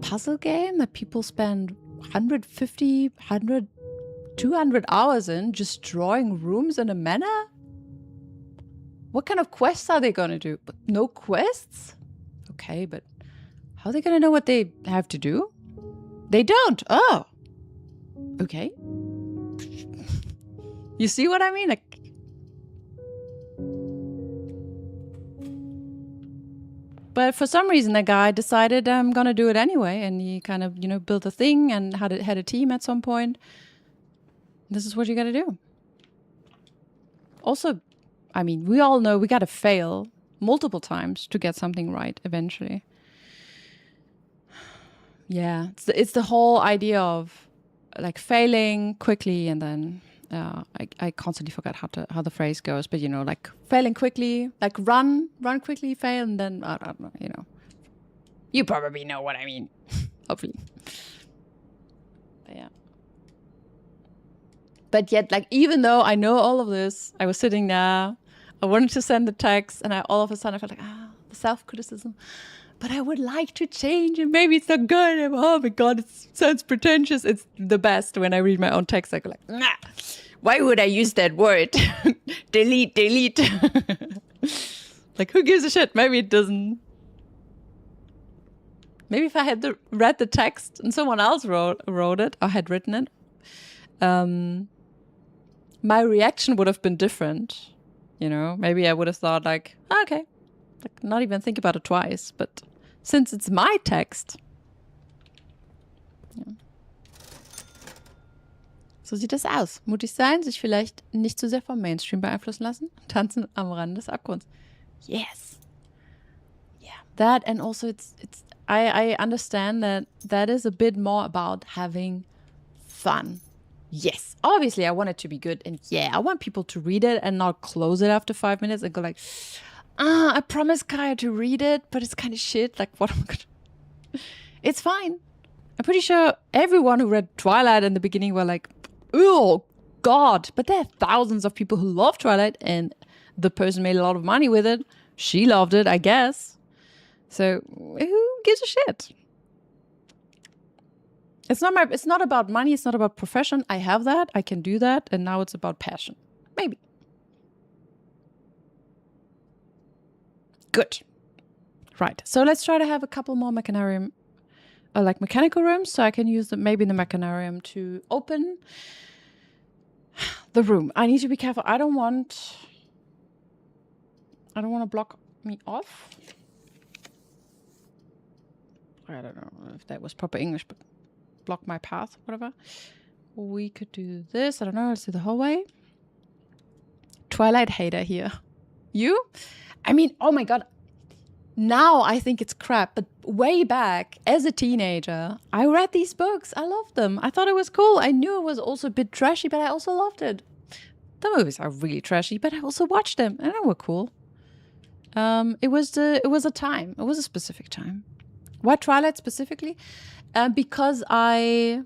puzzle game that people spend 150, 100, 200 hours in just drawing rooms in a manor? What kind of quests are they going to do? But no quests? Okay, but how are they going to know what they have to do? They don't. Oh. Okay. You see what I mean? Like, but for some reason, the guy decided I'm gonna do it anyway, and he kind of, you know, built a thing and had a team at some point. This is what you gotta do. Also, I mean, we all know we gotta fail multiple times to get something right eventually. Yeah, it's the whole idea of like failing quickly and then I constantly forget how the phrase goes, but you know, like failing quickly, like run quickly, fail, and then I don't know, you know. You probably know what I mean. Hopefully. But yeah. But yet, like, even though I know all of this, I was sitting there, I wanted to send the text, and all of a sudden I felt like, the self-criticism. But I would like to change, and maybe it's not good. And oh my God, it sounds pretentious. It's the best when I read my own text. I go like, nah, why would I use that word? delete. Like, who gives a shit? Maybe it doesn't. Maybe if I had read the text and someone else wrote it or had written it, my reaction would have been different. You know, maybe I would have thought like, okay, like not even think about it twice. But since it's my text, ja. So sieht es aus. Mutig sein, sich vielleicht nicht zu sehr vom Mainstream beeinflussen lassen, tanzen am Rand des Abgrunds. Yes. Yeah. That, and also I understand that is a bit more about having fun. Yes, obviously I want it to be good, and yeah, I want people to read it and not close it after 5 minutes and go like, I promised Kaya to read it, but it's kind of shit. Like, what am I gonna... It's fine. I'm pretty sure everyone who read Twilight in the beginning were like, oh God, but there are thousands of people who love Twilight, and the person made a lot of money with it. She loved it, I guess. So who gives a shit? It's not about money. It's not about profession. I have that. I can do that. And now it's about passion. Maybe. Good. Right. So let's try to have a couple more mechanarium, like mechanical rooms. So I can use maybe the mechanarium to open the room. I need to be careful. I don't want to block me off. I don't know if that was proper English, but block my path, whatever. We could do this. I don't know. Let's do the hallway. Twilight hater here. You? I mean, oh my God. Now I think it's crap, but way back as a teenager, I read these books. I loved them. I thought it was cool. I knew it was also a bit trashy, but I also loved it. The movies are really trashy, but I also watched them and they were cool. It was a time. It was a specific time. Why Twilight specifically? Because I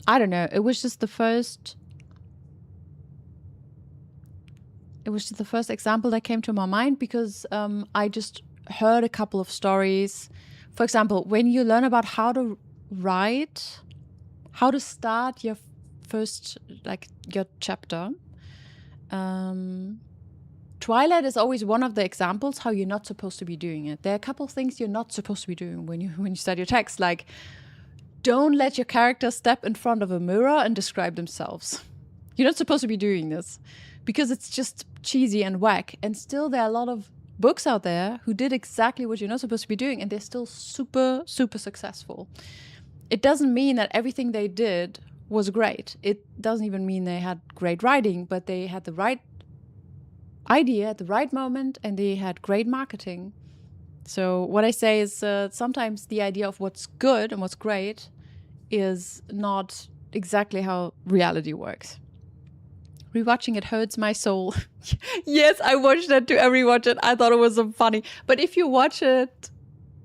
don't know. It was just the first. It was the first example that came to my mind because I just heard a couple of stories. For example, when you learn about how to write, how to start your first, like your chapter, Twilight is always one of the examples how you're not supposed to be doing it. There are a couple of things you're not supposed to be doing when you start your text, like don't let your character step in front of a mirror and describe themselves. You're not supposed to be doing this because it's just cheesy and whack. And still there are a lot of books out there who did exactly what you're not supposed to be doing, and they're still super, super successful. It doesn't mean that everything they did was great. It doesn't even mean they had great writing, but they had the right idea at the right moment and they had great marketing. So what I say is sometimes the idea of what's good and what's great is not exactly how reality works. Rewatching it hurts my soul. Yes, I watched that to rewatch it. I thought it was so funny. But if you watch it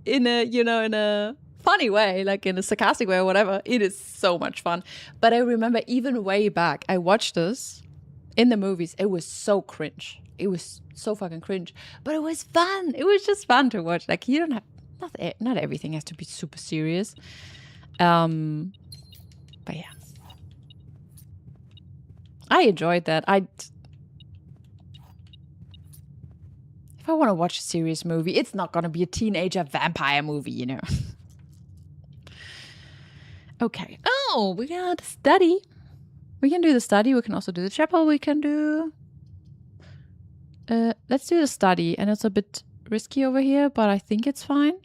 in a, in a funny way, like in a sarcastic way or whatever, it is so much fun. But I remember even way back, I watched this in the movies. It was so cringe. It was so fucking cringe. But it was fun. It was just fun to watch. Like you don't have, not everything has to be super serious. But yeah. I enjoyed that. If I want to watch a serious movie, it's not going to be a teenager vampire movie, Okay. Oh, we got a study. We can do the study. We can also do the chapel. We can do... let's do the study. And it's a bit risky over here, but I think it's fine.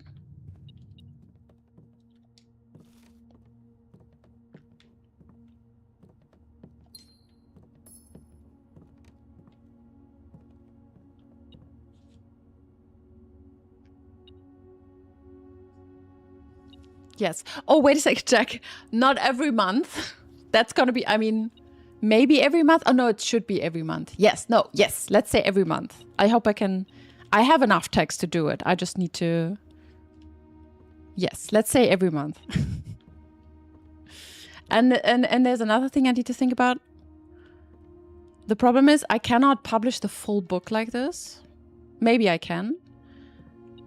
Yes. Oh, wait a second, Jack. Not every month. That's going to be, maybe every month. Oh, no, it should be every month. Yes. No. Yes. Let's say every month. I hope I have enough text to do it. I just need to. Yes. Let's say every month. and there's another thing I need to think about. The problem is I cannot publish the full book like this. Maybe I can.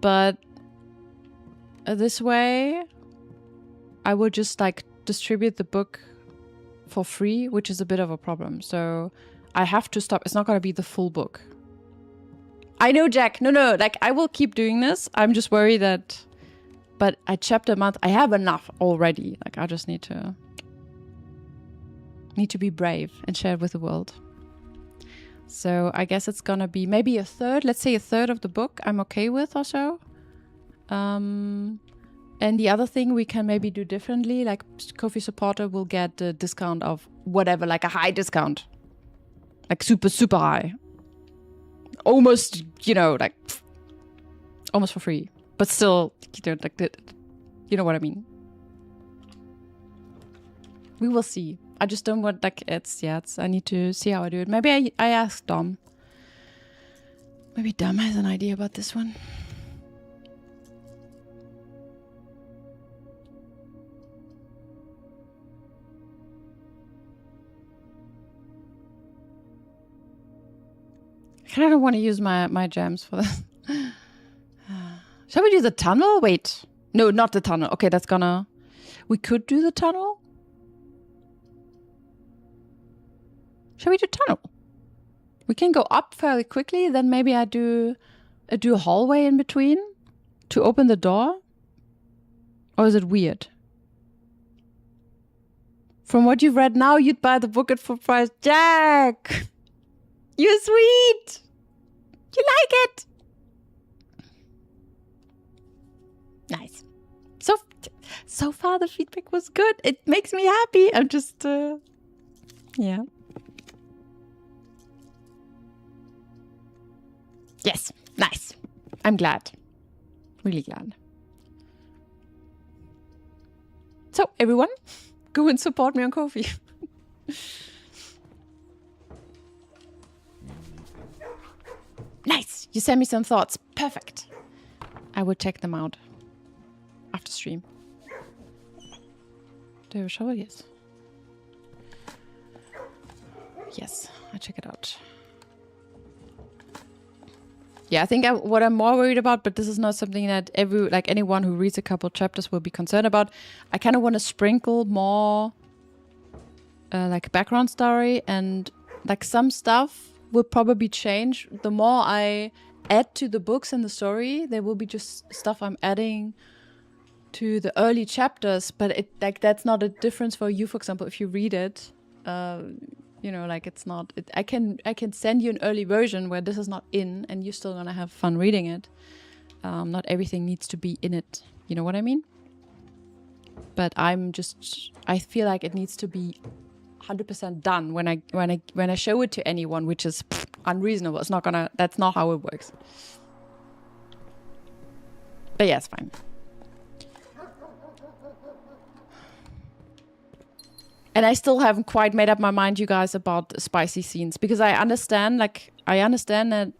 But this way... I would just distribute the book for free, which is a bit of a problem. So I have to stop. It's not going to be the full book. I know, Jack. No. I will keep doing this. I'm just worried that... But a chapter a month, I have enough already. I just need to be brave and share it with the world. So I guess it's going to be maybe a third. Let's say a third of the book I'm okay with or so. And the other thing we can maybe do differently, like Ko-fi supporter will get a discount of whatever, like a high discount. Like super, super high. Almost, almost for free. But still, you know what I mean. We will see. I just don't want, I need to see how I do it. Maybe I ask Dom. Maybe Dom has an idea about this one. I kind of don't want to use my gems for this. Shall we do the tunnel? Wait. No, not the tunnel. Okay, that's gonna... We could do the tunnel? Shall we do tunnel? We can go up fairly quickly. Then maybe I do a hallway in between to open the door. Or is it weird? From what you've read now, you'd buy the book at full price. Jack! You're sweet! You like it! Nice. So far the feedback was good. It makes me happy. I'm just, yeah. Yes, nice. I'm glad. Really glad. So, everyone, go and support me on Ko-fi. Nice! You sent me some thoughts. Perfect. I will check them out after stream. Do you have a shovel? Yes. Yes, I check it out. Yeah, I think what I'm more worried about, but this is not something that anyone who reads a couple chapters will be concerned about. I kind of want to sprinkle more like background story, and like some stuff will probably change. The more I add to the books and the story, there will be just stuff I'm adding to the early chapters, but it like that's not a difference for you, for example, if you read it. You know, like it's not. I can send you an early version where this is not in, and you're still gonna have fun reading it. Not everything needs to be in it. You know what I mean? But I feel like it needs to be 100% done when I show it to anyone, which is unreasonable. It's not gonna. That's not how it works. But yeah, it's fine. And I still haven't quite made up my mind, you guys, about spicy scenes, because I understand that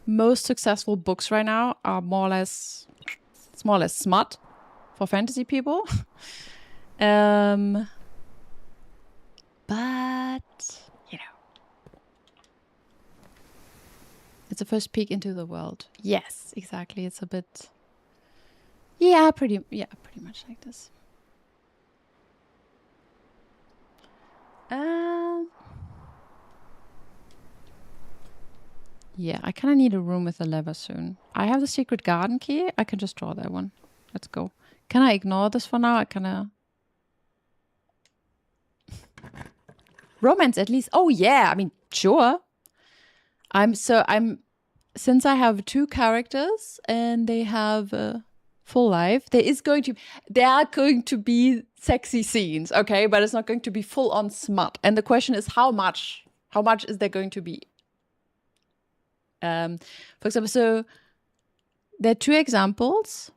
most successful books right now are more or less smut for fantasy people. But you know, it's a first peek into the world. Yes, exactly. It's a bit, pretty much like this. Yeah, I kind of need a room with a lever soon. I have the secret garden key. I can just draw that one. Let's go. Can I ignore this for now? I kind of... Romance at least. Oh yeah, I mean, sure. Since I have 2 characters and they have full life, there are going to be sexy scenes, okay? But it's not going to be full on smut. And the question is how much is there going to be? For example, so there are 2 examples.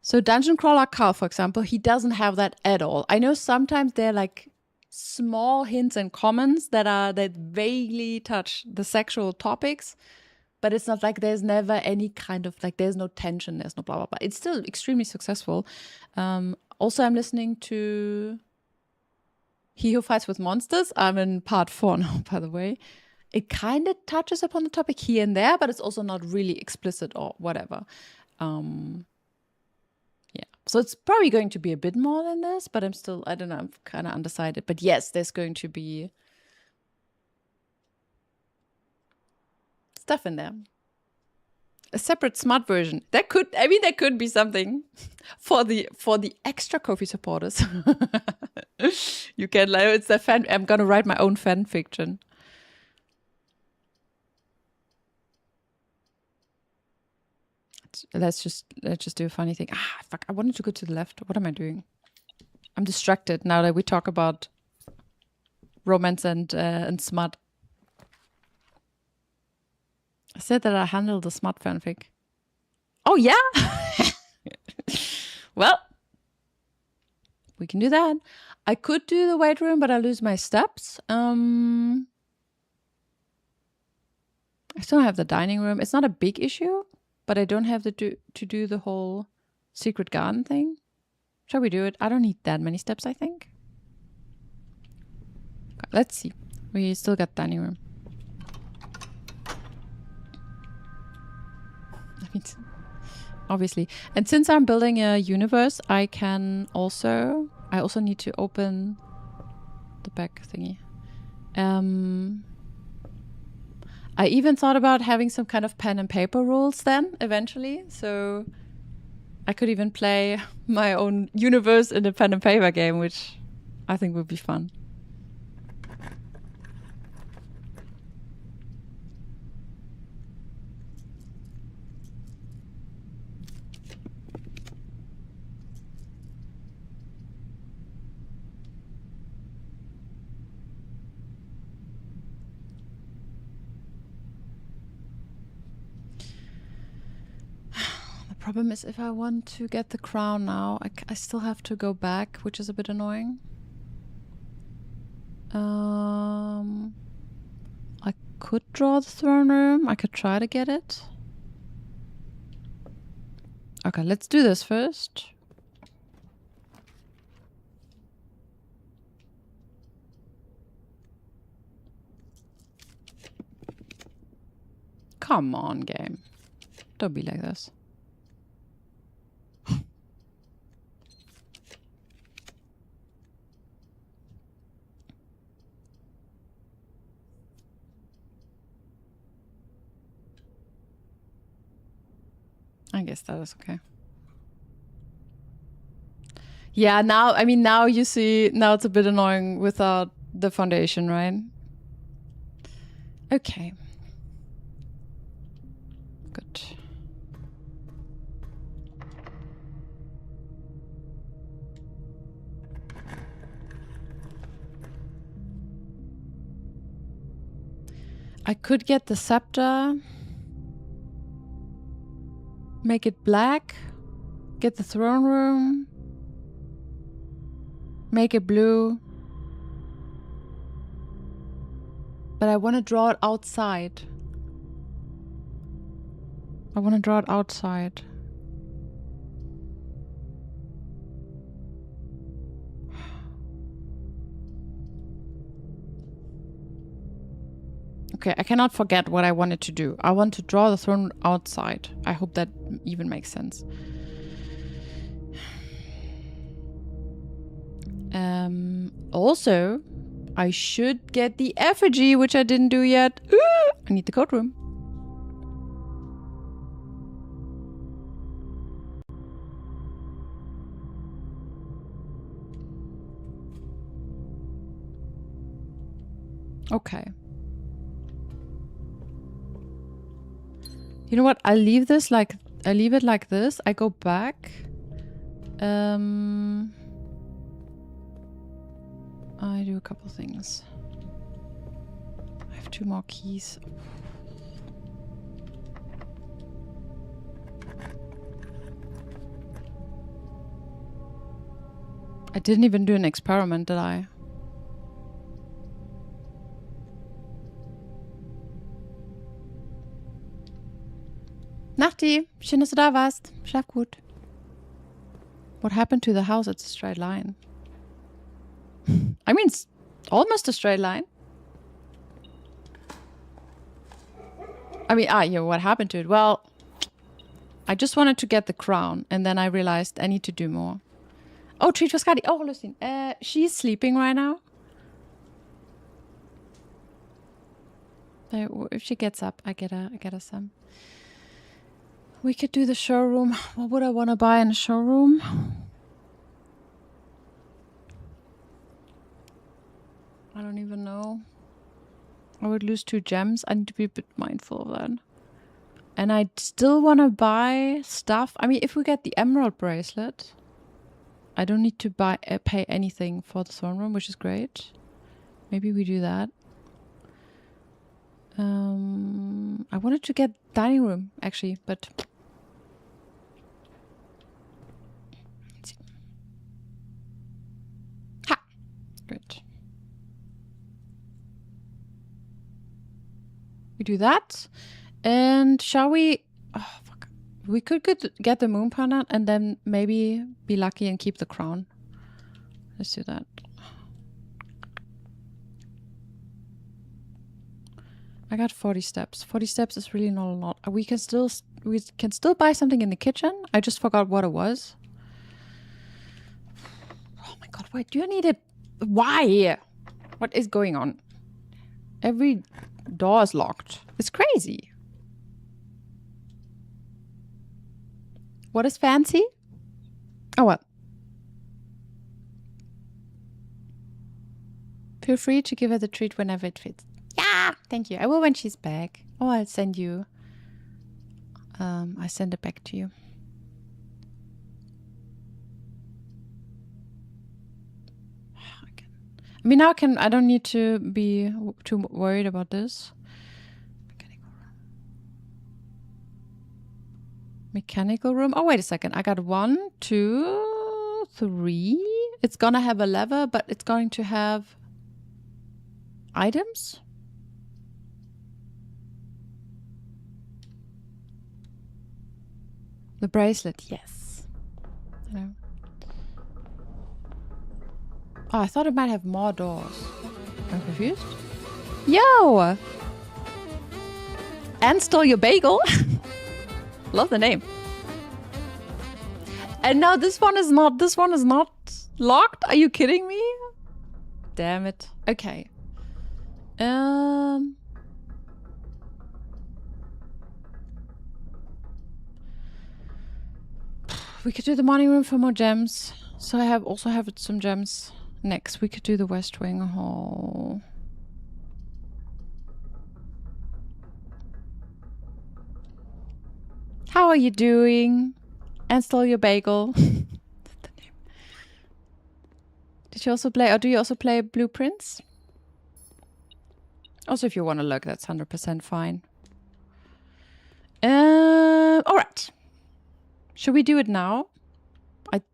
So Dungeon Crawler Carl, for example, he doesn't have that at all. I know sometimes they're like small hints and comments that vaguely touch the sexual topics, but it's not like there's never any kind of like, there's no tension, there's no blah, blah, blah. It's still extremely successful. Also, I'm listening to He Who Fights with Monsters. I'm in part 4 now, by the way. It kind of touches upon the topic here and there, but it's also not really explicit or whatever. Yeah, so it's probably going to be a bit more than this, but I don't know, I'm kind of undecided. But yes, there's going to be stuff in there. A separate smart version. That could be something for the extra Ko-fi supporters. You can like, it's a fan. I'm gonna write my own fan fiction. Let's just do a funny thing. Fuck! I wanted to go to the left. What am I doing? I'm distracted now that we talk about romance and smut. I said that I handled the smut fanfic. Oh yeah. Well, we can do that. I could do the weight room, but I lose my steps. I still have the dining room. It's not a big issue. But I don't have to do the whole secret garden thing. Shall we do it? I don't need that many steps, I think. Okay, let's see. We still got dining room. I mean, obviously. And since I'm building a universe, I also need to open the back thingy. I even thought about having some kind of pen and paper rules then, eventually. So I could even play my own universe in a pen and paper game, which I think would be fun. Problem is, if I want to get the crown now, I still have to go back, which is a bit annoying. I could draw the throne room. I could try to get it. Okay, let's do this first. Come on, game. Don't be like this. I guess that is okay. Yeah, now, I mean, now you see, now it's a bit annoying without the foundation, right? Okay. Good. I could get the scepter. Make it black. Get the throne room. Make it blue. But I want to draw it outside. I want to draw it outside. Okay, I cannot forget what I wanted to do. I want to draw the throne outside. I hope that even makes sense. Also, I should get the effigy, which I didn't do yet. Ooh, I need the code room. Okay. You know what? I leave it like this. I go back. I do a couple things. I have 2 more keys. I didn't even do an experiment, did I? Nachti, schön, dass du da warst. Schlaf gut. What happened to the house? It's a straight line. I mean, it's almost a straight line. I mean, yeah, what happened to it? Well, I just wanted to get the crown, and then I realized I need to do more. Oh, treat for Skadi. Oh, listen. She's sleeping right now. If she gets up, I get her some. We could do the showroom. What would I want to buy in the showroom? I don't even know. I would lose 2 gems. I need to be a bit mindful of that. And I still want to buy stuff. I mean, if we get the emerald bracelet, I don't need to pay anything for the throne room, which is great. Maybe we do that. I wanted to get dining room, actually, but... Let's see. Ha! Good. We do that. And shall we... Oh, fuck. We could get the moon pendant and then maybe be lucky and keep the crown. Let's do that. I got 40 steps. 40 steps is really not a lot. We can still buy something in the kitchen. I just forgot what it was. Oh my god, why do you need it? Why? What is going on? Every door is locked. It's crazy. What is fancy? Oh, what? Feel free to give her the treat whenever it fits. Yeah, thank you. I will when she's back. Or I'll send you. I send it back to you. I mean, now I don't need to be too worried about this. Mechanical room. Oh, wait a second. I got 1, 2, 3. It's gonna have a lever, but it's going to have items. The bracelet, yes. I know. Oh, I thought it might have more doors. I'm confused. Yo! And stole your bagel. Love the name. And now this one is not locked? Are you kidding me? Damn it. Okay. We could do the morning room for more gems. So I also have some gems. Next, we could do the West Wing Hall. How are you doing? And stole your bagel. That's the name. Did you also play, or do you also play Blueprints? Also, if you want to look, that's 100% fine. All right. Should we do it now?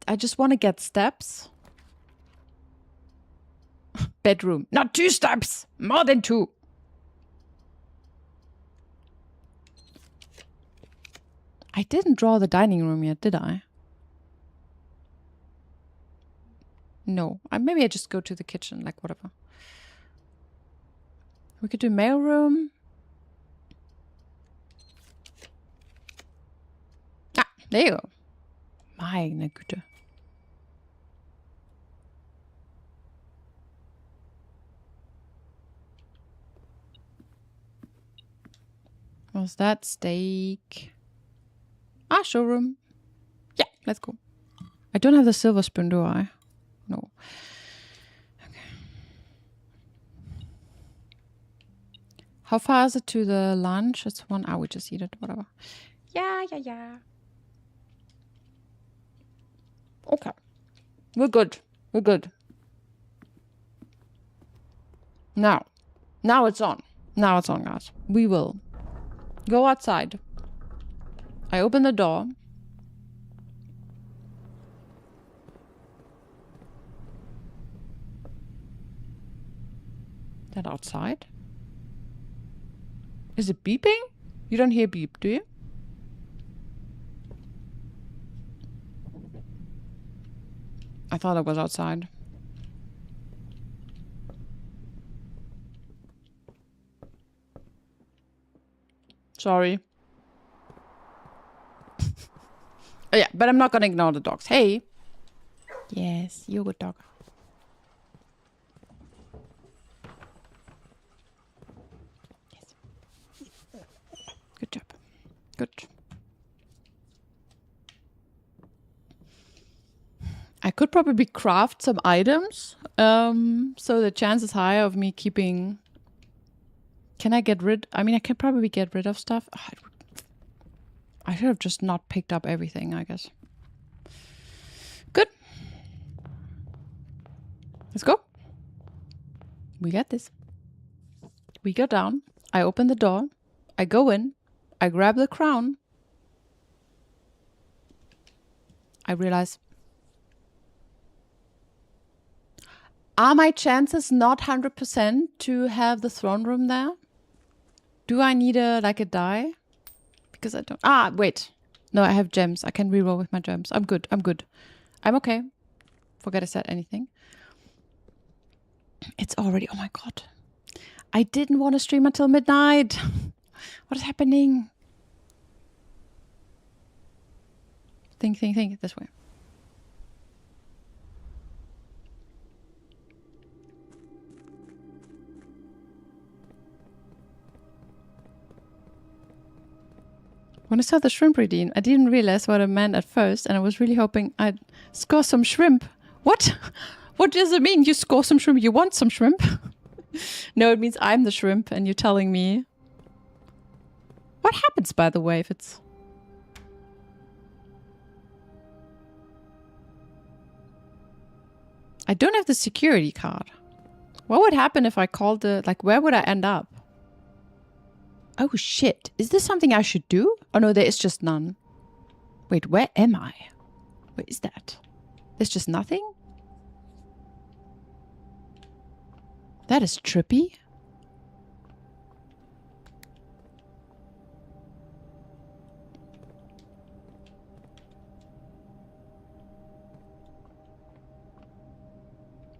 I just want to get steps. Bedroom. Not 2 steps. More than 2. I didn't draw the dining room yet, did I? No. Maybe I just go to the kitchen, like whatever. We could do mailroom. Ah, there you go. Meine Güte. What's that? Steak. Ah, showroom. Yeah, let's go. I don't have the silver spoon, do I? No. Okay. How far is it to the lunch? It's 1 hour. We just eat it, whatever. Yeah. Okay. We're good. Now it's on. Now it's on, guys. We will go outside. I open the door. That outside? Is it beeping? You don't hear beep, do you? I thought it was outside. Sorry. Oh, yeah, but I'm not gonna ignore the dogs. Hey. Yes, you're a good dog. Yes. Good job. Good. I could probably craft some items. So the chance is higher of me keeping... Can I get rid... I mean, I can probably get rid of stuff. Oh, I should have just not picked up everything, I guess. Good. Let's go. We got this. We go down. I open the door. I go in. I grab the crown. I realize... Are my chances not 100% to have the throne room there? Do I need a die? Because I don't... Ah, wait. No, I have gems. I can reroll with my gems. I'm good. I'm okay. Forget I said anything. It's already... Oh my god. I didn't want to stream until midnight. What is happening? Think. This way. When I saw the shrimp redeem, I didn't realize what it meant at first, and I was really hoping I'd score some shrimp. What? What does it mean? You score some shrimp? You want some shrimp? No, it means I'm the shrimp, and you're telling me. What happens, by the way, if it's... I don't have the security card. What would happen if I called the... where would I end up? Oh shit, is this something I should do? Oh no, there is just none. Wait, where am I? Where is that? There's just nothing? That is trippy.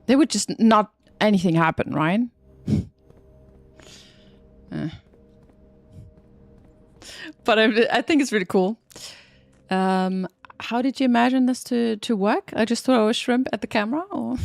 There would just not anything happen, right? but I think it's really cool. How did you imagine this to work? I just throw a shrimp at the camera, or?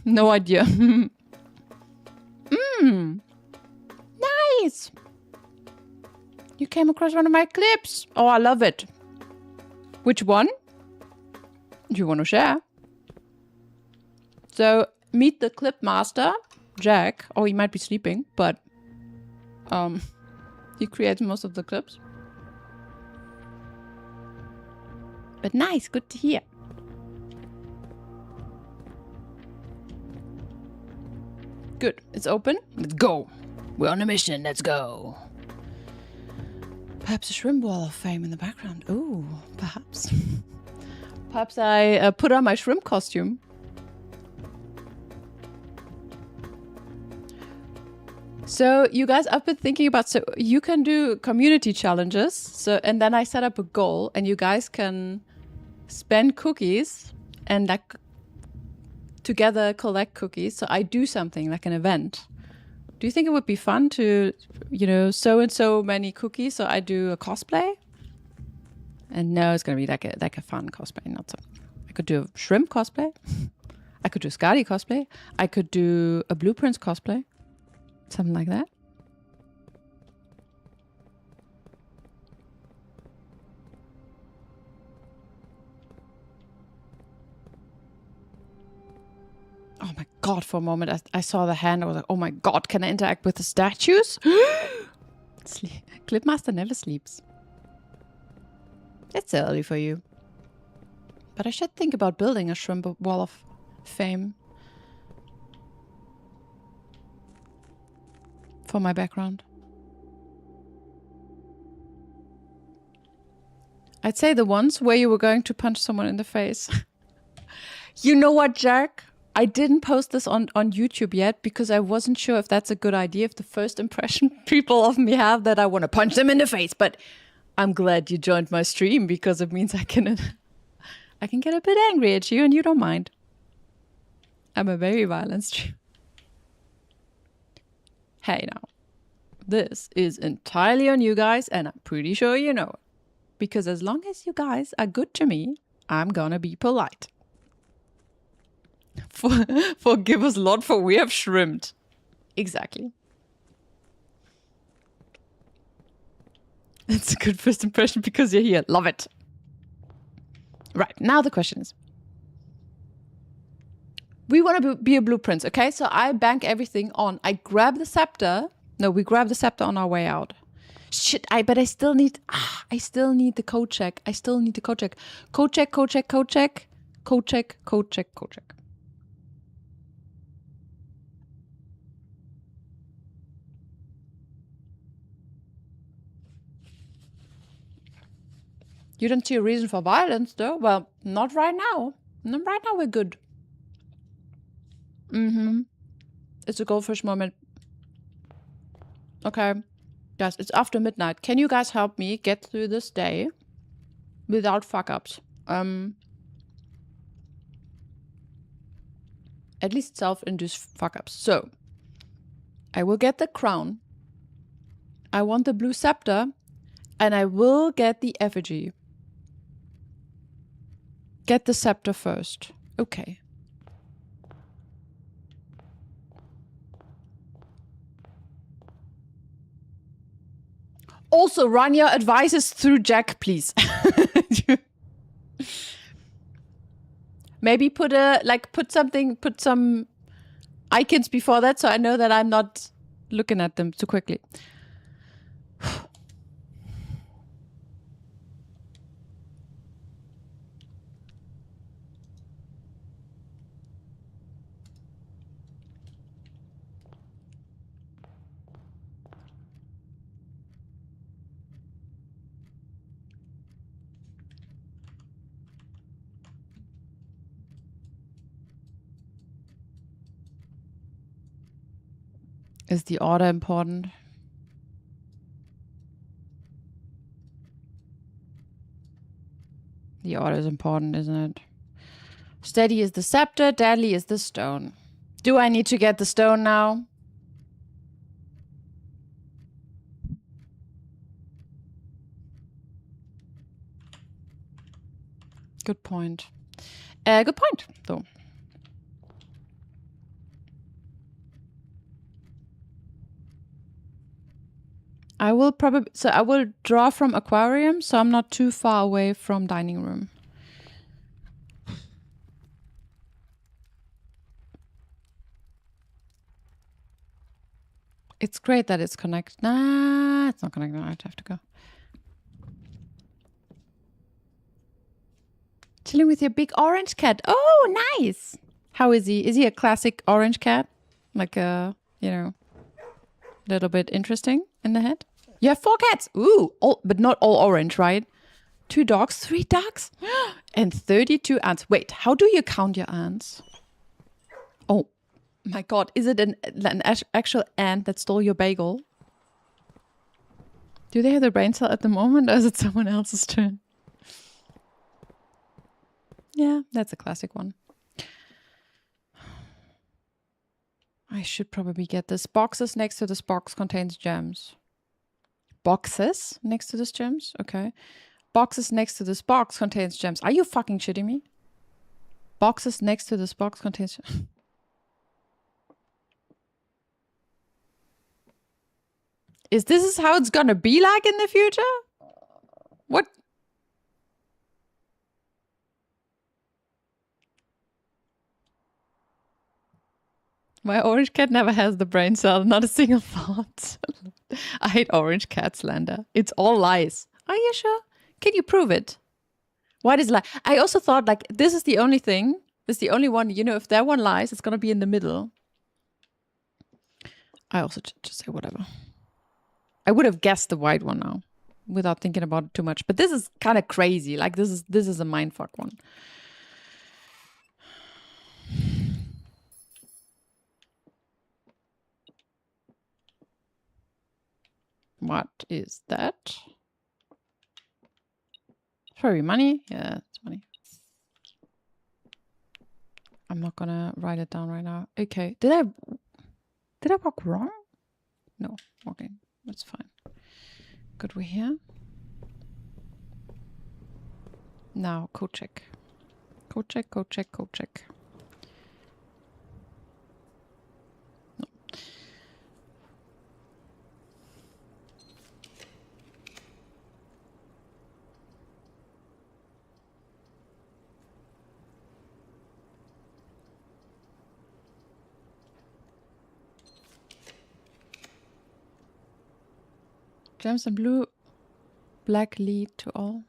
No idea. Nice. You came across one of my clips. Oh, I love it. Which one? Do you want to share? So, meet the clip master, Jack. Oh, he might be sleeping, but he creates most of the clips. But nice, good to hear. Good, it's open. Let's go. We're on a mission, let's go. Perhaps a shrimp wall of fame in the background. Ooh, perhaps. Perhaps I put on my shrimp costume. So you guys, I've been thinking about, so you can do community challenges. So, and then I set up a goal and you guys can spend cookies and like together collect cookies. So I do something like an event. Do you think it would be fun to, you know, so and so many cookies? So I do a cosplay. And no, it's gonna be like a fun cosplay, not so. I could do a shrimp cosplay. I could do a Skadi cosplay. I could do a Blueprints cosplay. Something like that. Oh my god, for a moment I saw the hand. I was like, oh my god, can I interact with the statues? Clipmaster never sleeps. It's early for you. But I should think about building a shrimp wall of fame. For my background. I'd say the ones where you were going to punch someone in the face. You know what, Jack? I didn't post this on YouTube yet because I wasn't sure if that's a good idea, if the first impression people of me have that I want to punch them in the face. But I'm glad you joined my stream because it means I can get a bit angry at you and you don't mind. I'm a very violent streamer. Hey now, this is entirely on you guys and I'm pretty sure you know it. Because as long as you guys are good to me, I'm gonna be polite. Forgive us, Lord, for we have shrimped. Exactly. It's a good first impression because you're here. Love it. Right, now the question is. We want to be a Blueprints, okay? So I bank everything on. I grab the scepter. No, we grab the scepter on our way out. Shit, but I still need the code check. I still need the code check. Code check, code check, code check. Code check, code check, code check. You don't see a reason for violence, though? Well, not right now. Not right now, we're good. It's a goldfish moment. Okay. Guys, it's after midnight. Can you guys help me get through this day without fuck-ups? At least self-induced fuck-ups. So, I will get the crown. I want the blue scepter. And I will get the effigy. Get the scepter first. Okay. Also, run your advices through Jack, please. Maybe put some icons before that so I know that I'm not looking at them too quickly. Is the order important? The order is important, isn't it? Steady is the scepter, deadly is the stone. Do I need to get the stone now? Good point. Good point, though. I will draw from aquarium, so I'm not too far away from dining room. It's great that it's connected. Nah, it's not connected. I have to go. Chilling with your big orange cat. Oh, nice. How is he? Is he a classic orange cat? Like a, little bit interesting in the head? You have 4 cats. Ooh, but not all orange, right? 2 dogs, 3 ducks, and 32 ants. Wait, how do you count your ants? Oh my god, is it an actual ant that stole your bagel? Do they have the brain cell at the moment, or is it someone else's turn? Yeah, that's a classic one. I should probably get this. Boxes next to this box contains gems. Boxes next to this gems? Okay. Boxes next to this box contains gems. Are you fucking shitting me? Boxes next to this box contains... Is this how it's gonna be like in the future? What? My orange cat never has the brain cell, not a single thought. I hate orange cats, Lander. It's all lies. Are you sure? Can you prove it? What is lie? I also thought, like, this is the only thing. This is the only one, if that one lies, it's going to be in the middle. I also just say whatever. I would have guessed the white one now without thinking about it too much. But this is kind of crazy. Like, this is a mindfuck one. What is that? Probably money. Yeah, it's money. I'm not gonna write it down right now. Okay. Did I walk wrong? No. Okay. That's fine. Good, we're here. Now, code check. Code check, code check, code check. No. Gems and blue, black lead to all.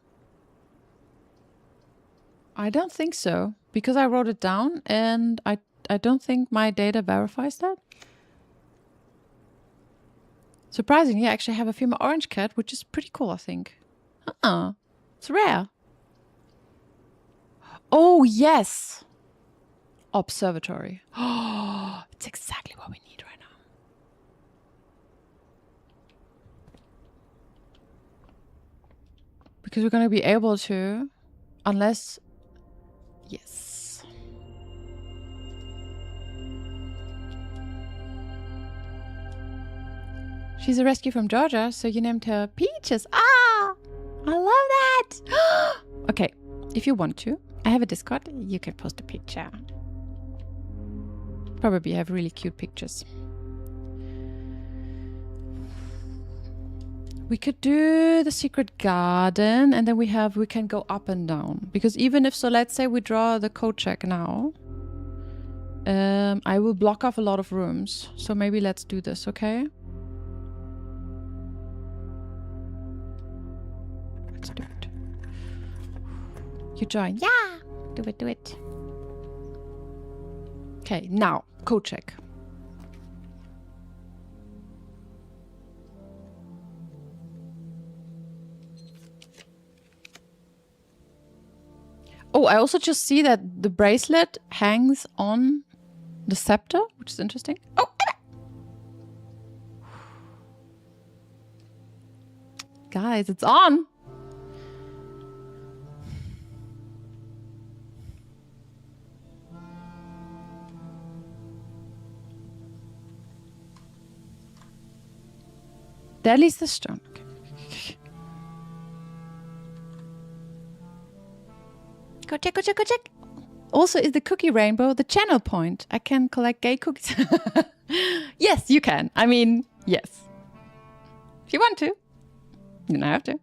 I don't think so, because I wrote it down and I don't think my data verifies that. Surprisingly, I actually have a female orange cat, which is pretty cool, I think. It's rare. Oh, yes. Observatory. Oh, it's exactly what we need right now. Because we're going to be able to, unless... Yes. She's a rescue from Georgia, so you named her Peaches. Ah! I love that! Okay, if you want to, I have a Discord. You can post a picture. Probably have really cute pictures. We could do the secret garden, and then we can go up and down. Because even if, so let's say we draw the code check now. I will block off a lot of rooms. So maybe let's do this, okay? Let's do it. You join. Yeah. Do it, do it. Okay, now, code check. Oh, I also just see that the bracelet hangs on the scepter, which is interesting. Oh! Guys, it's on. Deadly's the stone. Okay. Go check, go check, go check. Also, is the cookie rainbow the channel point? I can collect gay cookies. Yes, you can. I mean, yes. If you want to. You don't have to.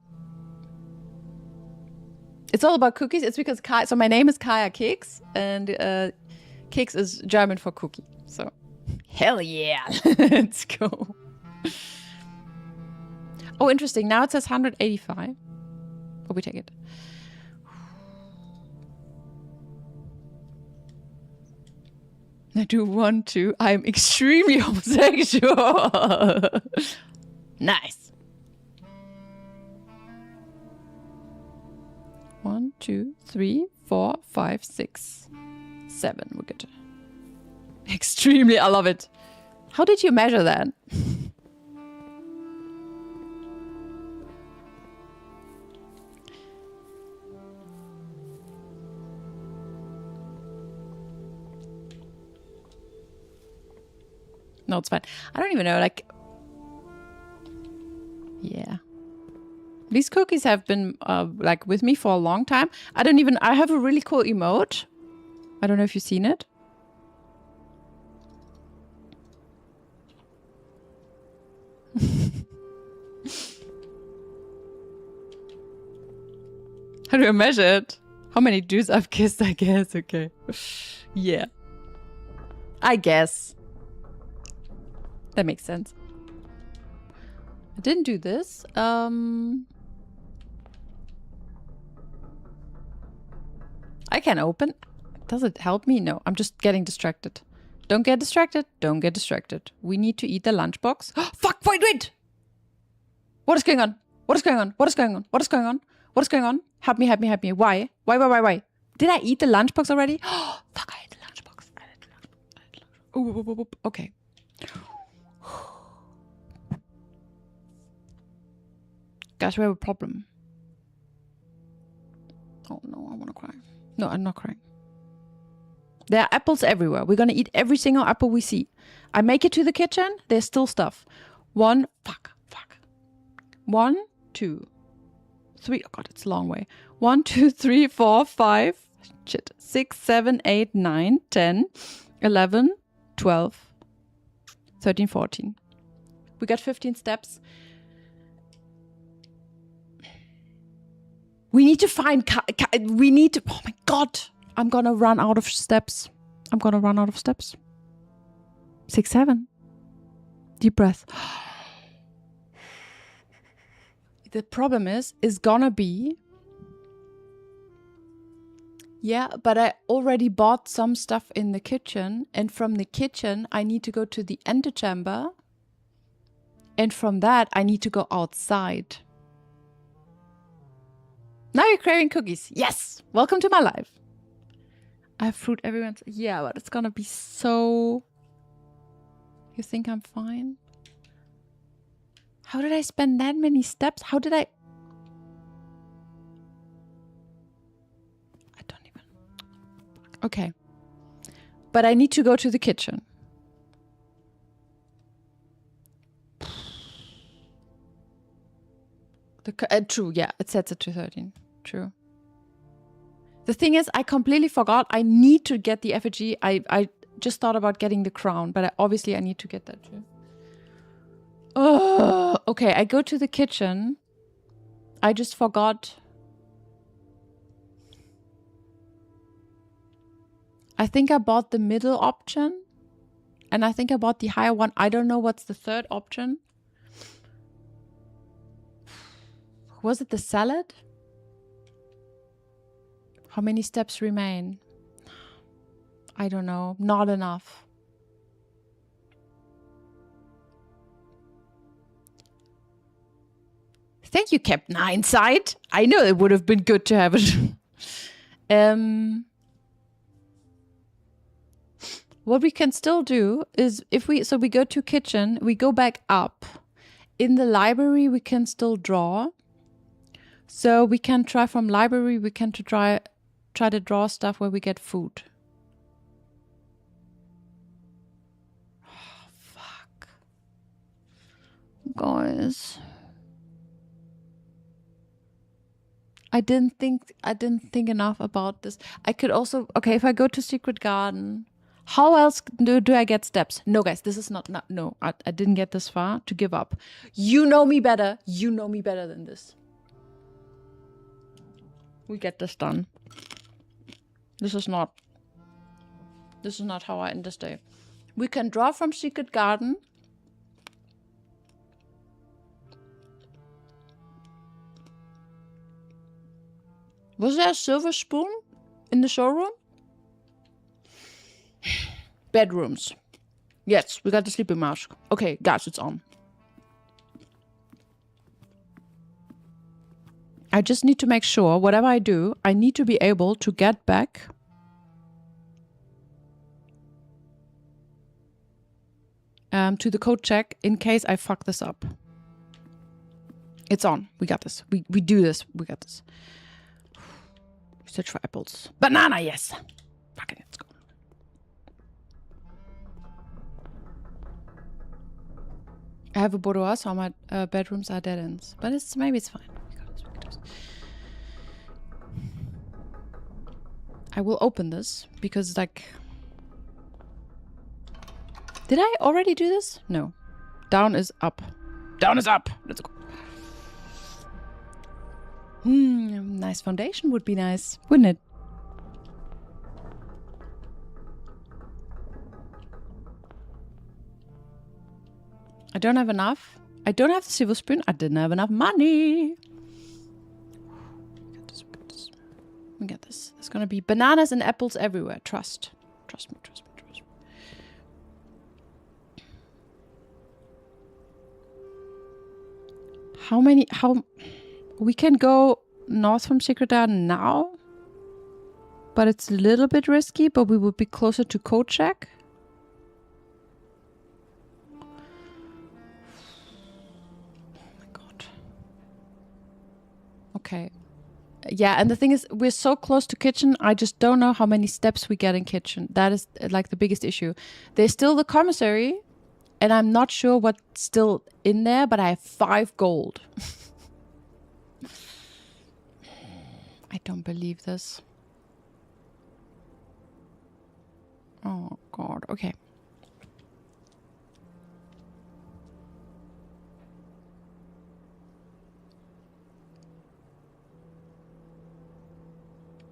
It's all about cookies. It's because so my name is Kaya Keks, and Keks is German for cookie. So, hell yeah. Let's go. Oh, interesting. Now it says 185. Oh, we take it. I do want to. I'm extremely homosexual. Nice. 1, 2, 3, 4, 5, 6, 7. We're good. Extremely. I love it. How did you measure that? No, it's fine. I don't even know, like... Yeah. These cookies have been, like, with me for a long time. I have a really cool emote. I don't know if you've seen it. How do I measure it? How many dudes I've kissed, I guess. Okay. Yeah. I guess. That makes sense. I didn't do this. I can open. Does it help me? No, I'm just getting distracted. Don't get distracted. Don't get distracted. We need to eat the lunchbox. Fuck, wait! What is going on? What is going on? What is going on? What is going on? What is going on? Help me. Why? Why? Did I eat the lunchbox already? Fuck, I ate the lunchbox. Ooh, okay. Guys, we have a problem. Oh no, I want to cry. No, I'm not crying. There are apples everywhere. We're gonna eat every single apple we see. I make it to the kitchen. There's still stuff. Fuck. 1, 2, 3. Oh god, it's a long way. 1, 2, 3, 4, 5. Shit. 6, 7, 8, 9, 10, 11, 12, 13, 14. We got 15 steps. We need to find... we need to... Oh my god. I'm gonna run out of steps. 6, 7. Deep breath. The problem is gonna be... Yeah, but I already bought some stuff in the kitchen. And from the kitchen, I need to go to the antechamber. And from that, I need to go outside. Now you're craving cookies. Yes! Welcome to my life. I have fruit everywhere. Yeah, but it's gonna be so... You think I'm fine? How did I spend that many steps? How did I... I don't even... Okay. But I need to go to the kitchen. True, yeah. It sets it to 13. True. The thing is, I completely forgot. I need to get the effigy. I just thought about getting the crown, but obviously I need to get that too. Oh, okay, I go to the kitchen. I just forgot. I think I bought the middle option. And I think I bought the higher one. I don't know what's the third option. Was it the salad? How many steps remain? I don't know. Not enough. Thank you, Captain Hindsight. I know it would have been good to have it. What we can still do is we go to kitchen, we go back up. In the library, we can still draw. So we can try from library. We can try to draw stuff where we get food. Oh, fuck. Guys. I didn't think enough about this. I could also, okay, if I go to Secret Garden, how else do I get steps? No, guys, this is not no, I didn't get this far to give up. You know me better. You know me better than this. We get this done. This is not how I end this day. We can draw from Secret Garden. Was there a silver spoon in the showroom? Bedrooms. Yes, we got the sleeping mask. Okay, guys, it's on. I just need to make sure, whatever I do, I need to be able to get back to the code check in case I fuck this up. It's on. We got this. We do this. We got this. Search for apples. Banana, yes. Fucking let's go. I have a boudoir, so my bedrooms are dead ends. But maybe it's fine. We got this. I will open this because like... Did I already do this? No. Down is up. Down is up. Let's go. Nice foundation would be nice, wouldn't it? I don't have enough. I don't have the silver spoon. I didn't have enough money. We get this. There's gonna be bananas and apples everywhere. Trust. Trust me, trust me, trust me. How we can go north from Secret Garden now, but it's a little bit risky, but we would be closer to code check. Oh my god. Okay. Yeah, and the thing is, we're so close to kitchen, I just don't know how many steps we get in kitchen. That is like the biggest issue. There's still the commissary, and I'm not sure what's still in there, but I have 5 gold. I don't believe this. Oh god, okay.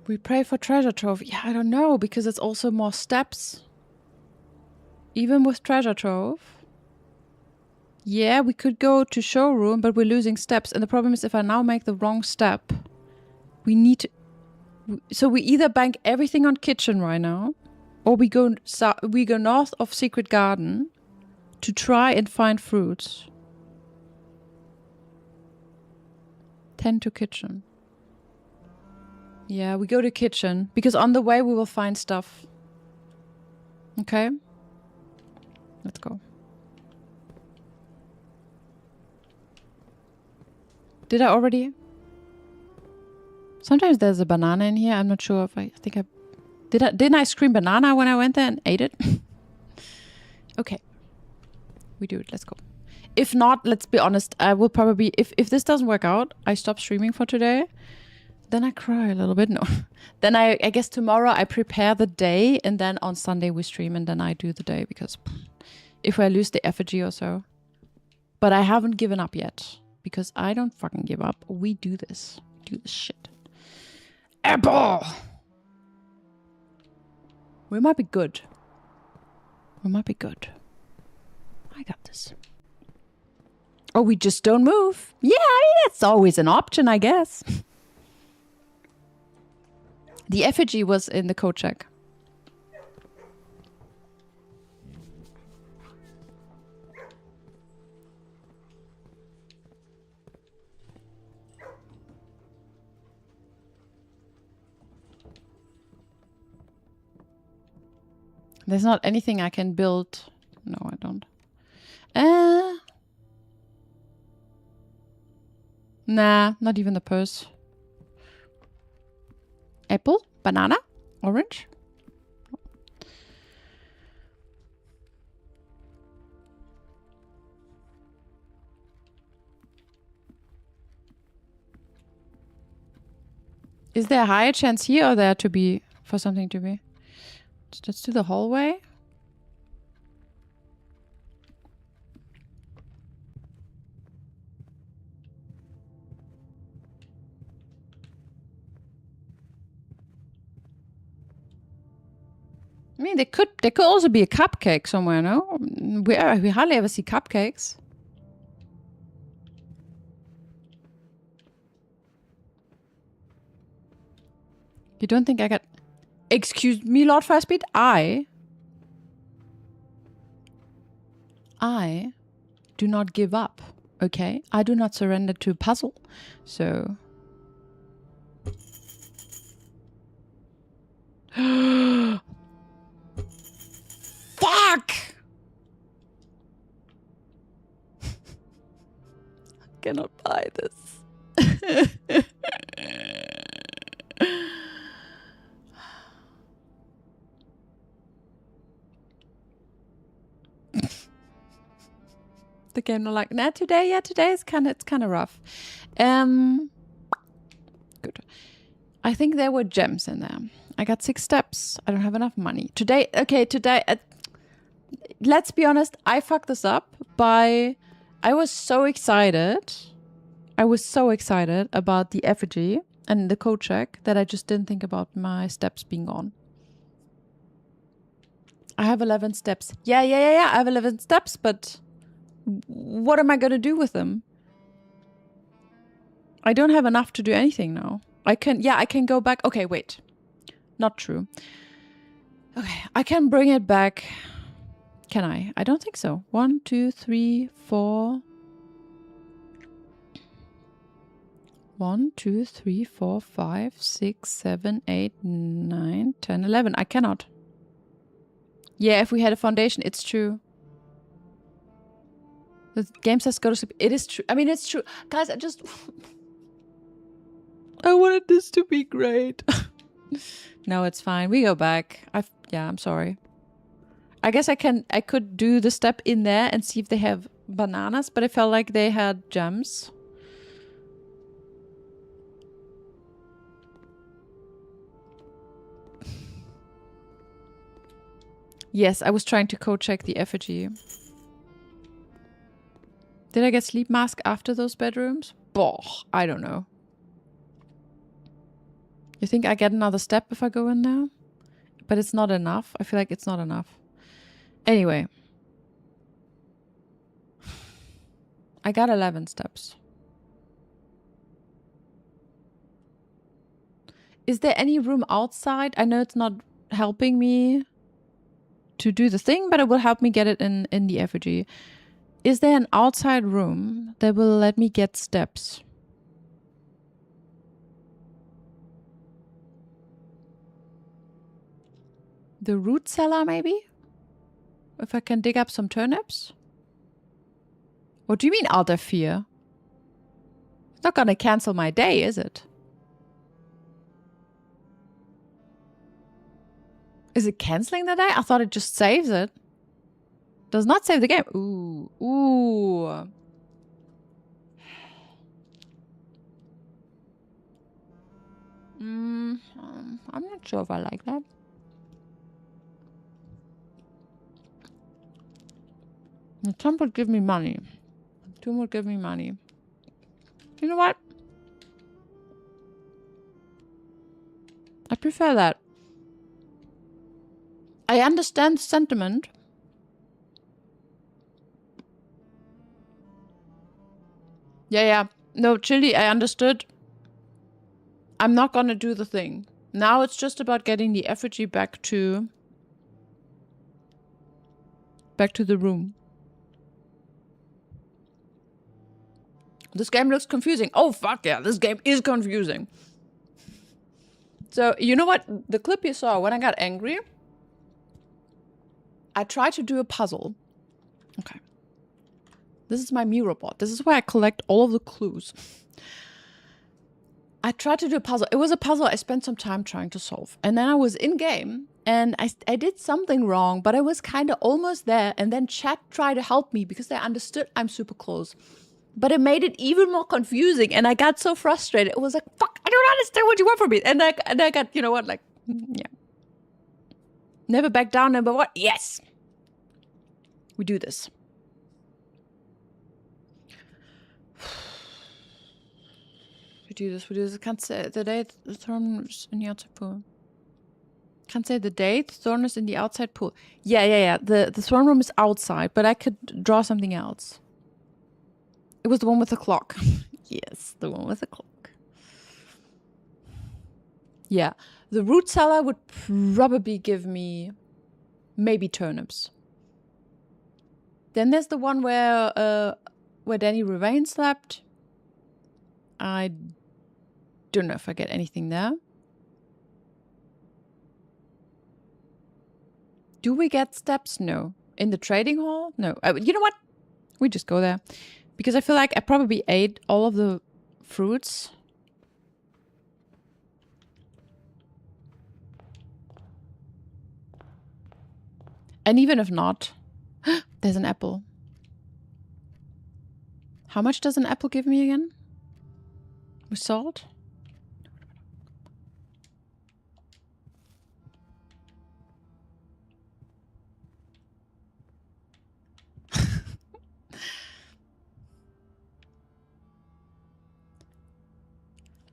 We pray for treasure trove. Yeah, I don't know, because it's also more steps. Even with treasure trove. Yeah, we could go to showroom, but we're losing steps. And the problem is if I now make the wrong step, we need to... So we either bank everything on kitchen right now, or we go north of Secret Garden to try and find fruits. 10 to kitchen. Yeah, we go to kitchen, because on the way we will find stuff. Okay? Let's go. Did I already? Sometimes there's a banana in here. I'm not sure if I think I... Didn't I scream banana when I went there and ate it? Okay. We do it. Let's go. If not, let's be honest. I will probably... If this doesn't work out, I stop streaming for today. Then I cry a little bit. No. Then I guess tomorrow I prepare the day, and then on Sunday we stream, and then I do the day, because if I lose the effigy or so. But I haven't given up yet, because I don't fucking give up. We do this. We do this shit. Apple! We might be good. We might be good. I got this. Or we just don't move. Yeah, I mean, that's always an option, I guess. The effigy was in the code check. There's not anything I can build. No, I don't. Nah, not even the purse. Apple, banana, orange. Is there a higher chance here or there to be for something to be? Let's do the hallway. I mean, there could also be a cupcake somewhere, no? We hardly ever see cupcakes. You don't think I got... Excuse me, Lord Firespeed? I do not give up, okay? I do not surrender to a puzzle. So... Fuck! I cannot buy this. The game are like, nah, today it's kind of rough. Good. I think there were gems in there. I got 6 steps. I don't have enough money. Today, let's be honest, I fucked this up by... I was so excited about the effigy and the code check that I just didn't think about my steps being gone. I have 11 steps. Yeah, I have 11 steps, but what am I going to do with them? I don't have enough to do anything now. I can go back. Okay, wait. Not true. Okay, I can bring it back. Can I? I don't think so. 1, 2, 3, 4. 1, 2, 3, 4, 5, 6, 7, 8, 9, 10, 11. I cannot. Yeah, if we had a foundation, it's true. The game says go to sleep. It is true. I mean, it's true. Guys, I wanted this to be great. No, it's fine. We go back. I'm sorry. I guess I could do the step in there and see if they have bananas, but I felt like they had gems. Yes, I was trying to code check the effigy. Did I get sleep mask after those bedrooms? Boah, I don't know. You think I get another step if I go in now? But it's not enough. I feel like it's not enough. Anyway. I got 11 steps. Is there any room outside? I know it's not helping me to do the thing, but it will help me get it in the effigy. Is there an outside room that will let me get steps? The root cellar, maybe? If I can dig up some turnips? What do you mean out of fear? It's not gonna cancel my day, is it? Is it canceling the day? I thought it just saves it. Does not save the game. Ooh. Ooh. I'm not sure if I like that. The temple give me money. The tomb will give me money. You know what? I prefer that. I understand the sentiment. Yeah. No, Chili, I understood. I'm not gonna do the thing. Now it's just about getting the effigy back to the room. This game looks confusing. Oh, fuck yeah, this game is confusing. So, you know what? The clip you saw when I got angry, I tried to do a puzzle. Okay. This is my Miro bot. This is where I collect all of the clues. I tried to do a puzzle. It was a puzzle I spent some time trying to solve. And then I was in game and I did something wrong, but I was kind of almost there. And then chat tried to help me because they understood I'm super close. But it made it even more confusing. And I got so frustrated. It was like, fuck, I don't understand what you want from me. And I got, you know what, like, yeah. Never back down, number one. Yes. We do this. We do this. I can't say the date. The throne is in the outside pool. Can't say the date. Throne is in the outside pool. Yeah. The throne room is outside, but I could draw something else. It was the one with the clock. Yes, the one with the clock. Yeah. The root cellar would probably give me maybe turnips. Then there's the one where Danny Ravain slept. I don't know if I get anything there. Do we get steps? No. In the trading hall? No. You know what? We just go there. Because I feel like I probably ate all of the fruits. And even if not, there's an apple. How much does an apple give me again? With salt?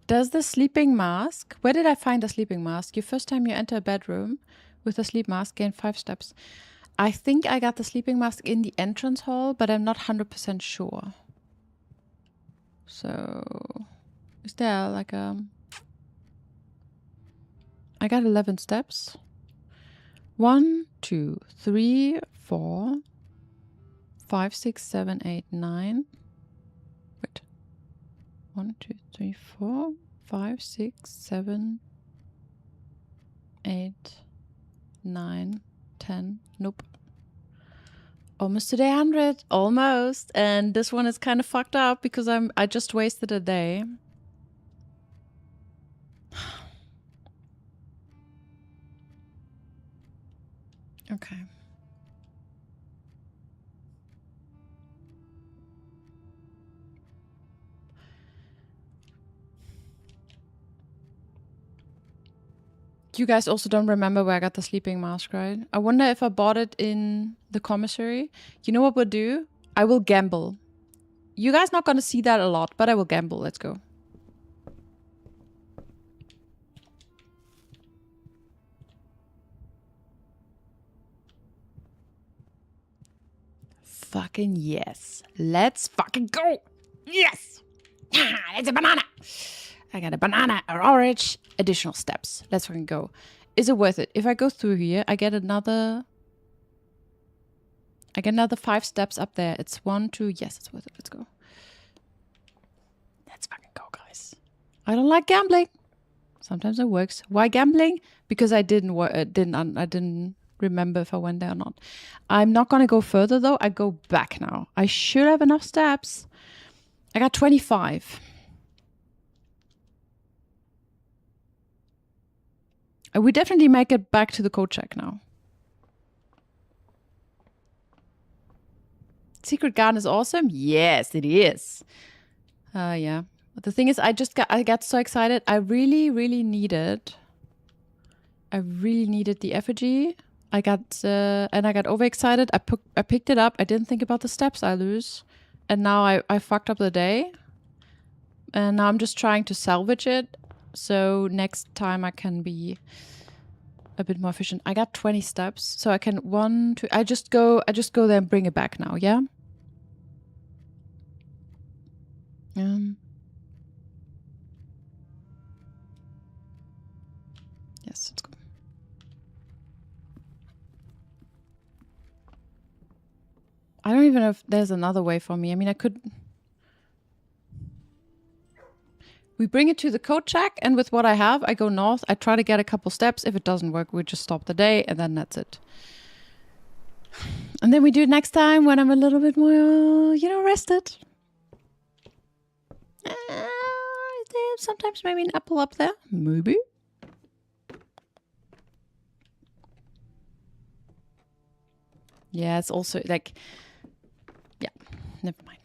Does the sleeping mask... Where did I find the sleeping mask? Your first time you enter a bedroom with a sleep mask, gain 5 steps. I think I got the sleeping mask in the entrance hall, but I'm not 100% sure. So... Is there like a... I got 11 steps. 1, 2, 3, 4, 5, 6, 7, 8, 9. Wait. 1, 2, 3, 4, 5, 6, 7, 8, 9, 10. Nope. Almost to the 100. Almost. And this one is kind of fucked up because I just wasted a day. Okay. You guys also don't remember where I got the sleeping mask, right? I wonder if I bought it in the commissary. You know what we'll do? I will gamble. You guys not gonna see that a lot, but I will gamble. Let's go. Fucking yes. Let's fucking go. Yes. It's a banana. I got a banana, an orange, additional steps. Let's fucking go. Is it worth it? If I go through here, I get another 5 steps up there. It's 1, 2. Yes, it's worth it. Let's go. Let's fucking go, guys. I don't like gambling. Sometimes it works. Why gambling? Because I didn't remember if I went there or not. I'm not gonna go further though. I go back now. I should have enough steps. I got 25. We definitely make it back to the code check now. Secret garden is awesome. Yes, it is. Yeah. But the thing is, I got so excited. I really needed the effigy. I got overexcited. I picked it up. I didn't think about the steps I lose, and now I fucked up the day. And now I'm just trying to salvage it. So next time I can be a bit more efficient. I got 20 steps, so I can 1, 2. I just go there and bring it back now. Yeah. Yes, let's go. I don't even know if there's another way for me. I mean, I could... We bring it to the code check, and with what I have, I go north. I try to get a couple steps. If it doesn't work, we just stop the day, and then that's it. And then we do it next time when I'm a little bit more, rested. sometimes maybe an apple up there. Maybe. Yeah, it's also like, yeah, never mind.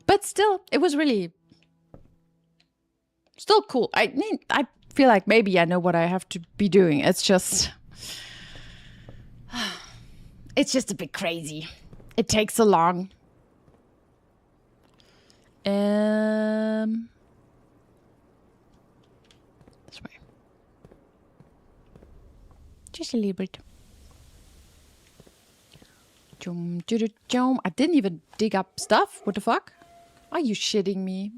But still, it was really still cool. I mean, I feel like maybe I know what I have to be doing. It's just a bit crazy. It takes so long. This way. Just a little bit. I didn't even dig up stuff. What the fuck? Are you shitting me?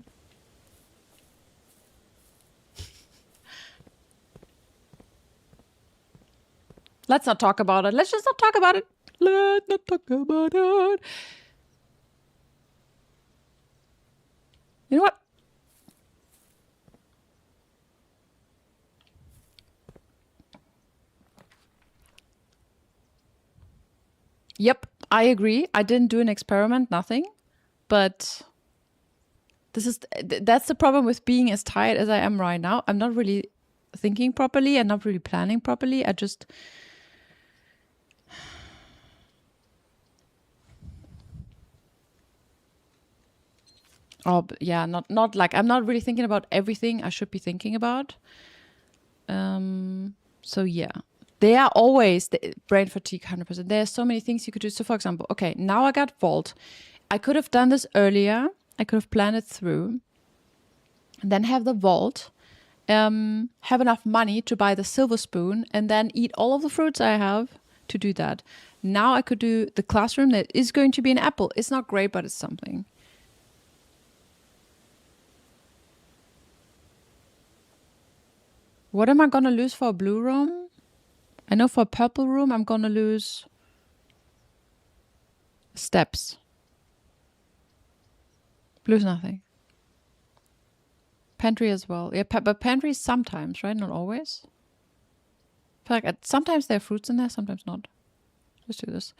Let's not talk about it. Let's just not talk about it. Let's not talk about it. You know what? Yep, I agree. I didn't do an experiment, nothing. But that's the problem with being as tired as I am right now. I'm not really thinking properly and not really planning properly. I just yeah, not like I'm not really thinking about everything I should be thinking about. So yeah. They are always the brain fatigue 100%. There are so many things you could do. So for example, okay, now I got Vault. I could have done this earlier. I could have planned it through. And then have the Vault. Have enough money to buy the silver spoon and then eat all of the fruits I have to do that. Now I could do the classroom that is going to be an apple. It's not great, but it's something. What am I going to lose for a blue room? I know for a purple room, I'm going to lose steps. Blue's nothing. Pantry as well. Yeah, but pantry sometimes, right? Not always. I feel like sometimes there are fruits in there, sometimes not. Let's do this.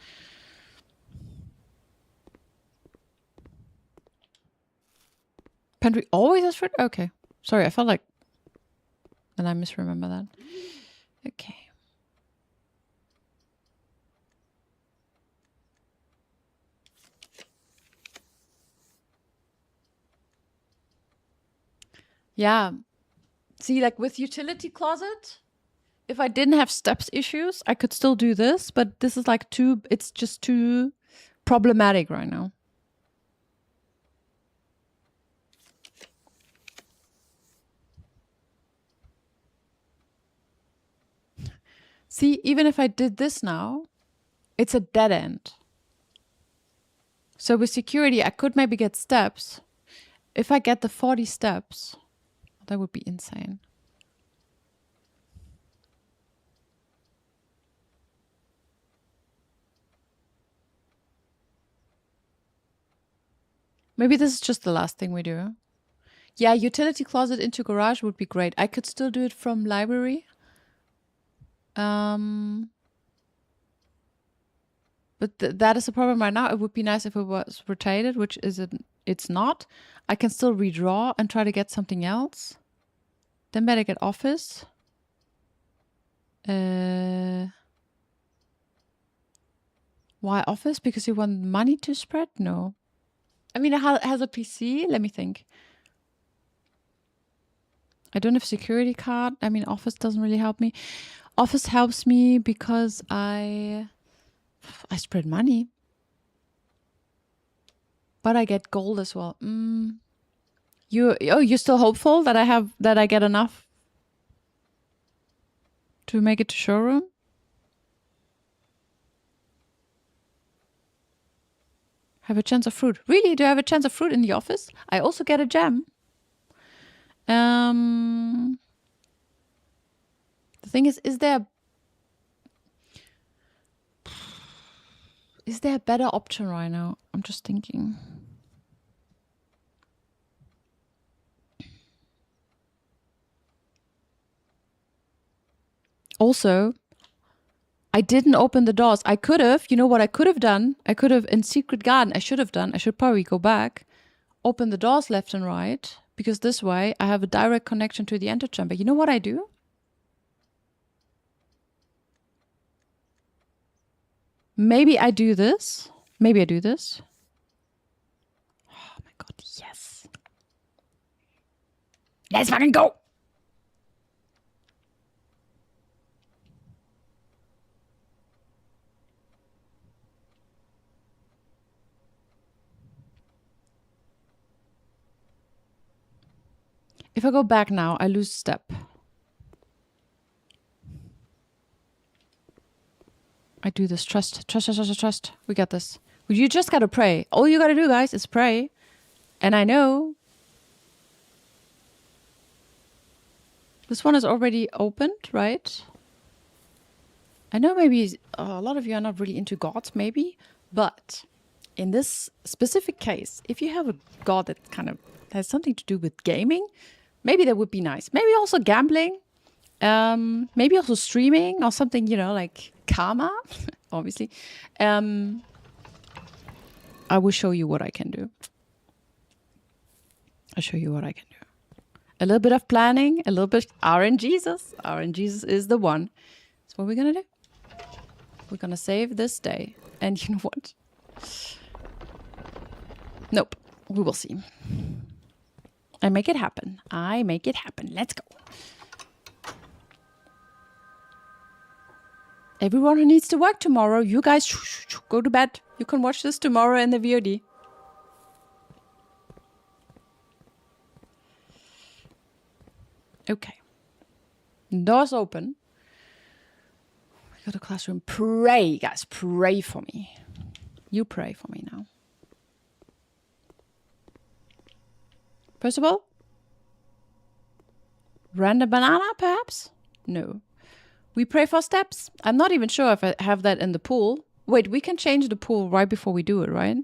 Pantry always has fruit? Okay. Sorry, I felt like... And I misremember that. Okay. Yeah. See, like with utility closet, if I didn't have steps issues, I could still do this, but this is like it's just too problematic right now. See, even if I did this now, it's a dead end. So with security, I could maybe get steps. If I get the 40 steps, that would be insane. Maybe this is just the last thing we do. Yeah, utility closet into garage would be great. I could still do it from library. But that is the problem right now. It would be nice if it was rotated, which it's not. I can still redraw and try to get something else. Then better get office. Why office? Because you want money to spread? No. I mean, it has a PC. Let me think. I don't have security card. I mean, office doesn't really help me. Office helps me because I spread money. But I get gold as well. You're still hopeful that I get enough to make it to showroom? Have a chance of fruit. Really? Do I have a chance of fruit in the office? I also get a gem. The thing is there a better option right now? I'm just thinking. Also, I didn't open the doors. I could have, you know what I could have done? I could have, in Secret Garden, I should have probably go back, open the doors left and right, because this way I have a direct connection to the antechamber. You know what I do? Maybe I do this. Maybe I do this. Oh my god, yes. Let's fucking go. If I go back now, I lose a step. I do this. Trust. We got this. You just gotta pray. All you gotta do, guys, is pray. And I know this one is already opened, right? I know maybe a lot of you are not really into gods, maybe. But in this specific case, if you have a god that kind of has something to do with gaming, maybe that would be nice. Maybe also gambling. Maybe also streaming or something, you know, like karma, obviously. I will show you what I can do. I'll show you what I can do. A little bit of planning, a little bit RNGesus. RNGesus is the one. That's what we're gonna do. We're gonna save this day. And you know what? Nope. We will see. I make it happen. I make it happen. Let's go. Everyone who needs to work tomorrow, you guys go to bed. You can watch this tomorrow in the VOD. Okay. Doors open. I go to classroom. Pray, guys. Pray for me. You pray for me now. First of all, random banana, perhaps? No. We pray for steps. I'm not even sure if I have that in the pool. Wait, we can change the pool right before we do it, right?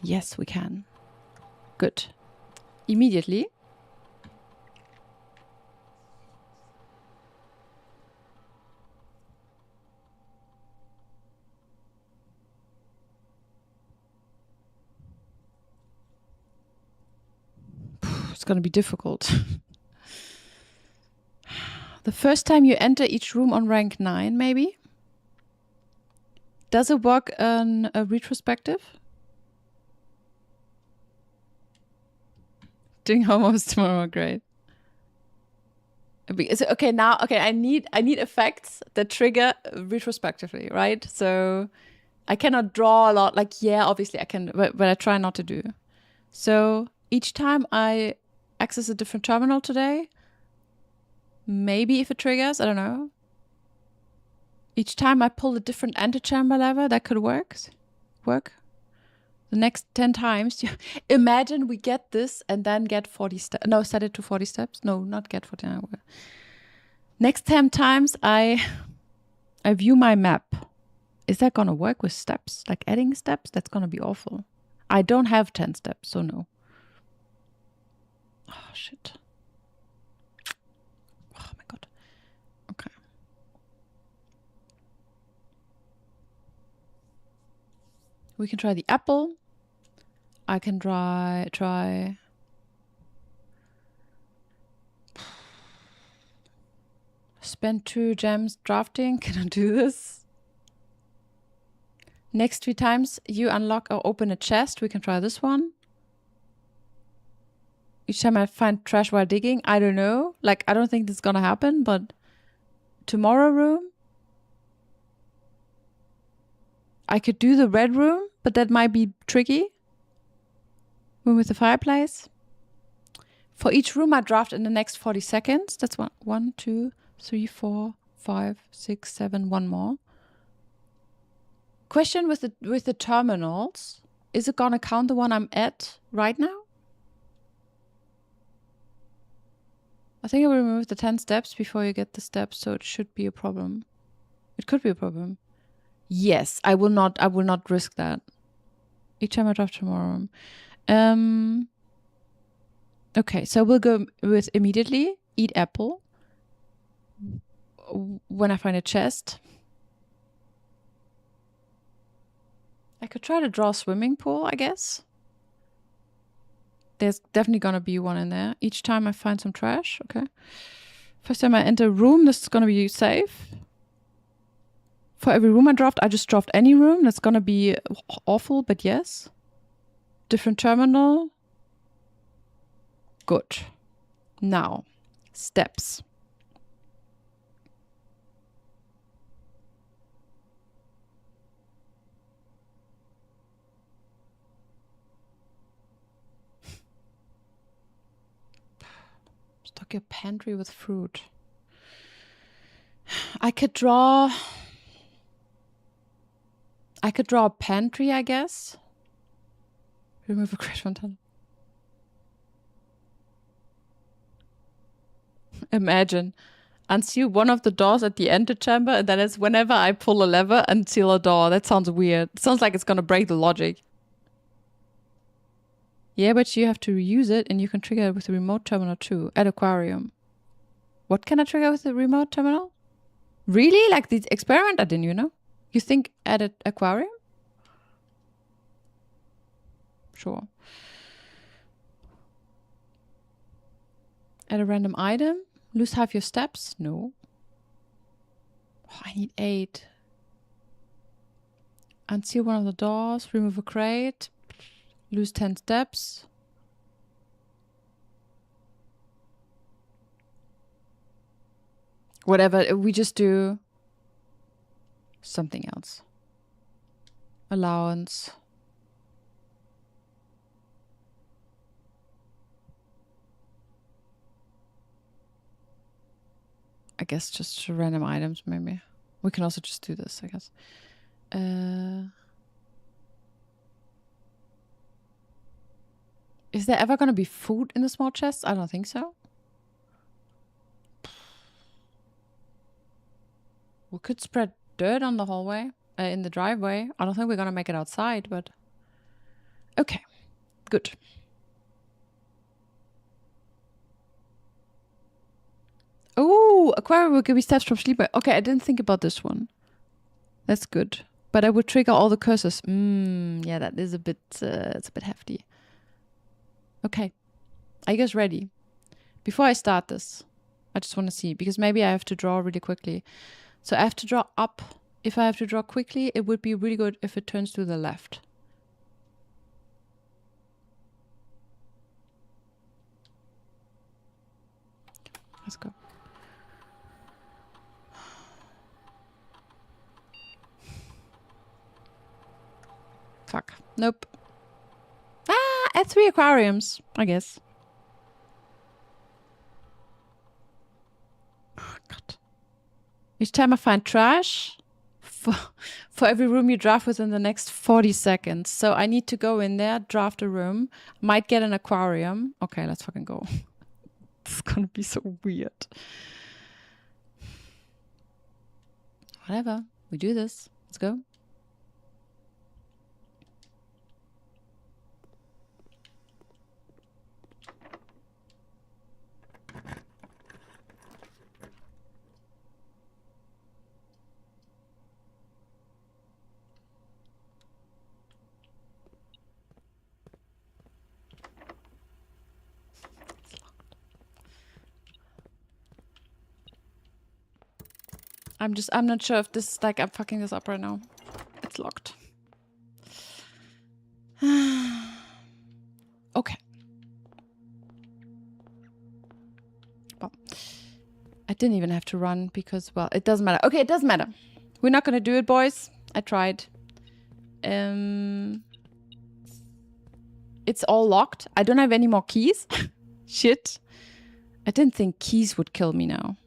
Yes, we can. Good. Immediately. It's going to be difficult. The first time you enter each room on rank 9, maybe? Does it work on a retrospective? Doing homos tomorrow, great. Okay, now, okay, I need effects that trigger retrospectively, right? So I cannot draw a lot. Like, yeah, obviously I can, but I try not to do. So each time I access a different terminal today, maybe if it triggers, I don't know. Each time I pull a different antechamber lever, that could work. The next 10 times. Imagine we get this and then get 40 steps. No, set it to 40 steps. No, not get 40. Next 10 times I view my map. Is that going to work with steps? Like adding steps? That's going to be awful. I don't have 10 steps, so no. Oh, shit. Oh, my God. Okay. We can try the apple. I can try. Spend 2 gems drafting. Can I do this? Next 3 times you unlock or open a chest. We can try this one. Each time I find trash while digging. I don't know. Like, I don't think this is gonna happen, but tomorrow room. I could do the red room, but that might be tricky. Room with the fireplace. For each room I draft in the next 40 seconds. That's 1, 2, 3, 4, 5, 6, 7, one more. Question with the terminals. Is it gonna count the one I'm at right now? I think I will remove the 10 steps before you get the steps, so it should be a problem. It could be a problem. Yes, I will not risk that. Each time I draft tomorrow. Okay, so we'll go with immediately. Eat apple. When I find a chest. I could try to draw a swimming pool, I guess. There's definitely gonna be one in there. Each time I find some trash. Okay. First time I enter a room, this is gonna be safe. For every room I just draft any room. That's gonna be awful, but yes. Different terminal. Good. Now, steps. Stock your pantry with fruit. I could draw a pantry, I guess. Remove a crash fountain. Imagine. Unseal one of the doors at the antechamber, and then it's whenever I pull a lever, unseal a door. That sounds weird. It sounds like it's gonna break the logic. Yeah, but you have to reuse it, and you can trigger it with the remote terminal too. At aquarium. What can I trigger with the remote terminal? Really? Like the experiment? I didn't even know. You think at an aquarium? Sure. Add a random item. Lose half your steps? No. Oh, I need 8. Unseal one of the doors. Remove a crate. Lose 10 steps. Whatever. We just do something else. Allowance. I guess just random items, maybe. We can also just do this, I guess. Is there ever going to be food in the small chests? I don't think so. We could spread dirt on the hallway, in the driveway. I don't think we're going to make it outside, but... Okay, good. Oh, aquarium will give me steps from sleep. Okay, I didn't think about this one. That's good. But I would trigger all the curses. Yeah, that is a bit, it's a bit hefty. Okay, I guess ready. Before I start this, I just want to see, because maybe I have to draw really quickly. So I have to draw up. If I have to draw quickly, it would be really good if it turns to the left. Let's go. Fuck. Nope. Ah, add 3 aquariums, I guess. Oh, God. Each time I find trash, for every room you draft within the next 40 seconds. So I need to go in there, draft a room, might get an aquarium. Okay, let's fucking go. It's gonna be so weird. Whatever. We do this. Let's go. I'm not sure if this is like, I'm fucking this up right now. It's locked. Okay. Well, I didn't even have to run because, well, it doesn't matter. Okay, it doesn't matter. We're not gonna do it, boys. I tried. It's all locked. I don't have any more keys. Shit. I didn't think keys would kill me now.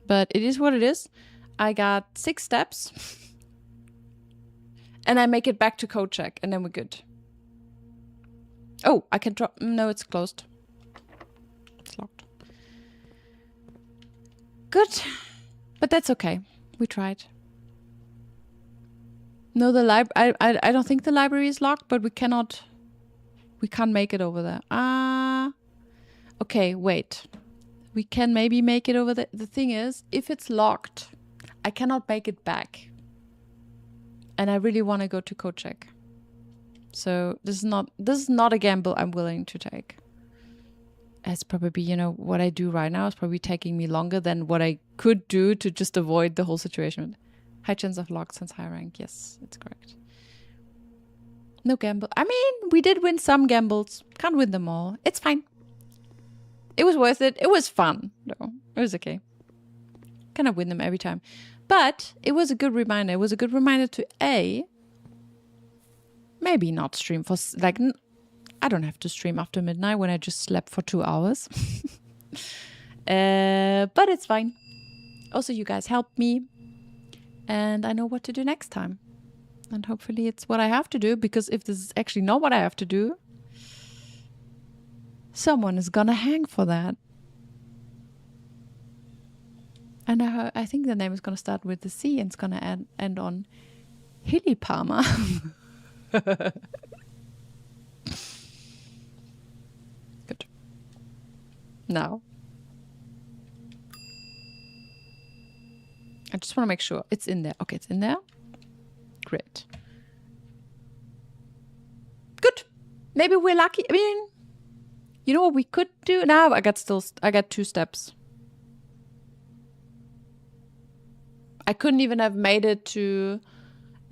But it is what it is. I got 6 steps. And I make it back to code check. And then we're good. Oh, I can drop... No, it's closed. It's locked. Good. But that's okay. We tried. No, the library... I don't think the library is locked, but we cannot... We can't make it over there. Okay, wait. We can maybe make it over there. The thing is, if it's locked, I cannot make it back. And I really want to go to Kocek. So this is not a gamble I'm willing to take. It's probably, you know, what I do right now is probably taking me longer than what I could do to just avoid the whole situation. High chance of luck since high rank. Yes, it's correct. No gamble. I mean, we did win some gambles. Can't win them all. It's fine. It was worth it. It was fun, though. It was okay. Cannot win them every time. But it was a good reminder. It was a good reminder to maybe not stream for, like, I don't have to stream after midnight when I just slept for 2 hours. But it's fine. Also, you guys helped me. And I know what to do next time. And hopefully it's what I have to do. Because if this is actually not what I have to do, someone is gonna hang for that. And I think the name is gonna start with the C and it's gonna end on Hilly Palmer. Good. Now, I just want to make sure it's in there. Okay, it's in there. Great. Good. Maybe we're lucky. I mean, you know what we could do? Now I got 2 steps. I couldn't even have made it to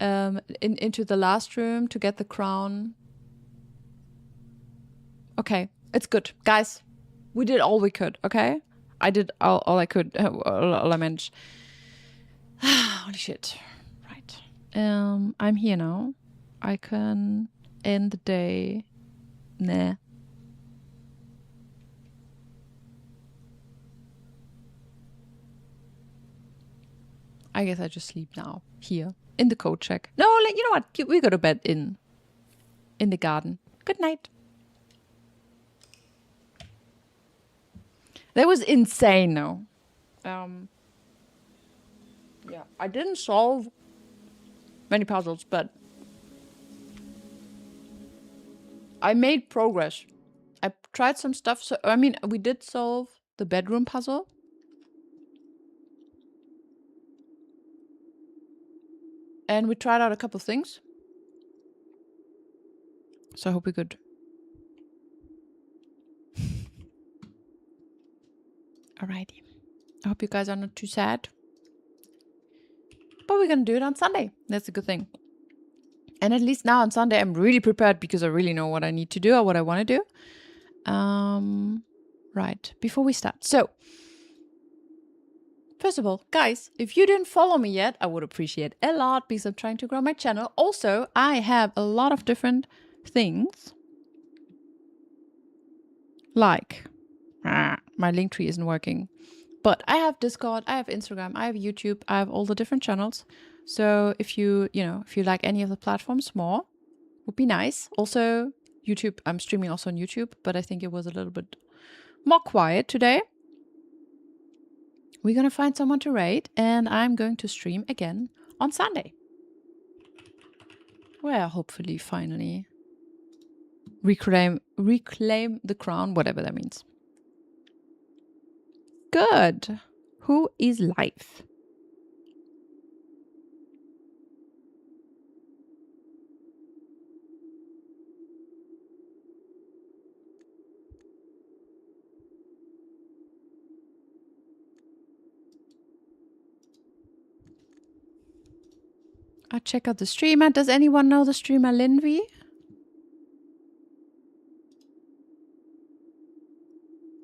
into the last room to get the crown. Okay, it's good. Guys, we did all we could, okay? I did all I could, all I managed. Holy shit. Right. I'm here now. I can end the day. Nah. I guess I just sleep now. Here. In the Kocek. No, you know what? We go to bed in the garden. Good night. That was insane, though. Yeah, I didn't solve many puzzles, but I made progress. I tried some stuff. So, I mean, we did solve the bedroom puzzle. And we tried out a couple things. So I hope we're good. Alrighty. I hope you guys are not too sad. But we're gonna do it on Sunday. That's a good thing. And at least now on Sunday, I'm really prepared because I really know what I need to do or what I want to do. Right. Before we start. So, first of all, guys, if you didn't follow me yet, I would appreciate a lot because I'm trying to grow my channel. Also, I have a lot of different things. Like, my link tree isn't working. But I have Discord, I have Instagram, I have YouTube, I have all the different channels. So if you like any of the platforms more, would be nice. Also, YouTube, I'm streaming also on YouTube, but I think it was a little bit more quiet today. We're going to find someone to raid, and I'm going to stream again on Sunday. Where hopefully finally reclaim the crown, whatever that means. Good. Who is live? I'll check out the streamer. Does anyone know the streamer Linvi?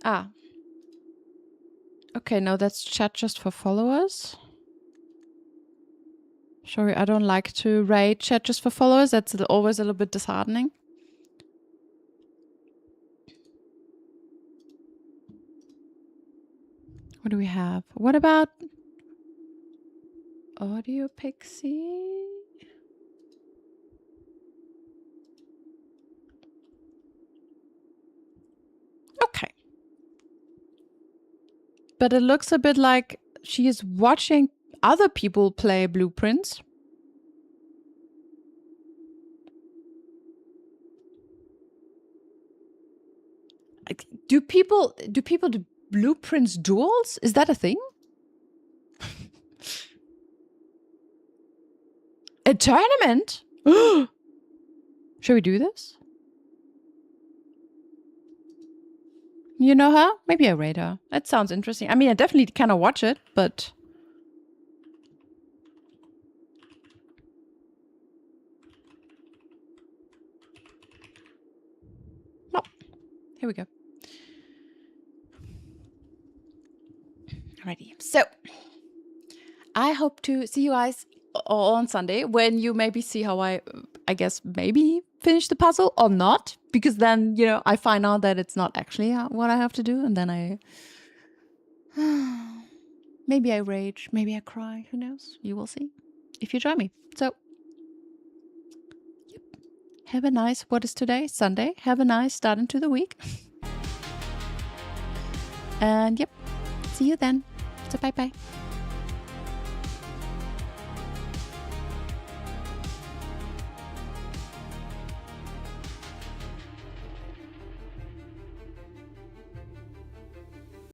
Ah. Okay, no, that's chat just for followers. Sorry, I don't like to raid chat just for followers. That's always a little bit disheartening. What do we have? What about Audio Pixie? Okay. But it looks a bit like she is watching other people play Blueprints. Do people do Blueprints duels? Is that a thing? A tournament? Should we do this? You know her? Maybe I rate her. That sounds interesting. I mean, I definitely cannot watch it, but... Oh, here we go. Alrighty. So, I hope to see you guys all on Sunday when you maybe see how I guess, maybe finish the puzzle or not. Because then, you know, I find out that it's not actually what I have to do. And then I... maybe I rage. Maybe I cry. Who knows? You will see if you join me. So, yep. Have a nice... What is today? Sunday. Have a nice start into the week. And, yep. See you then. So, bye-bye.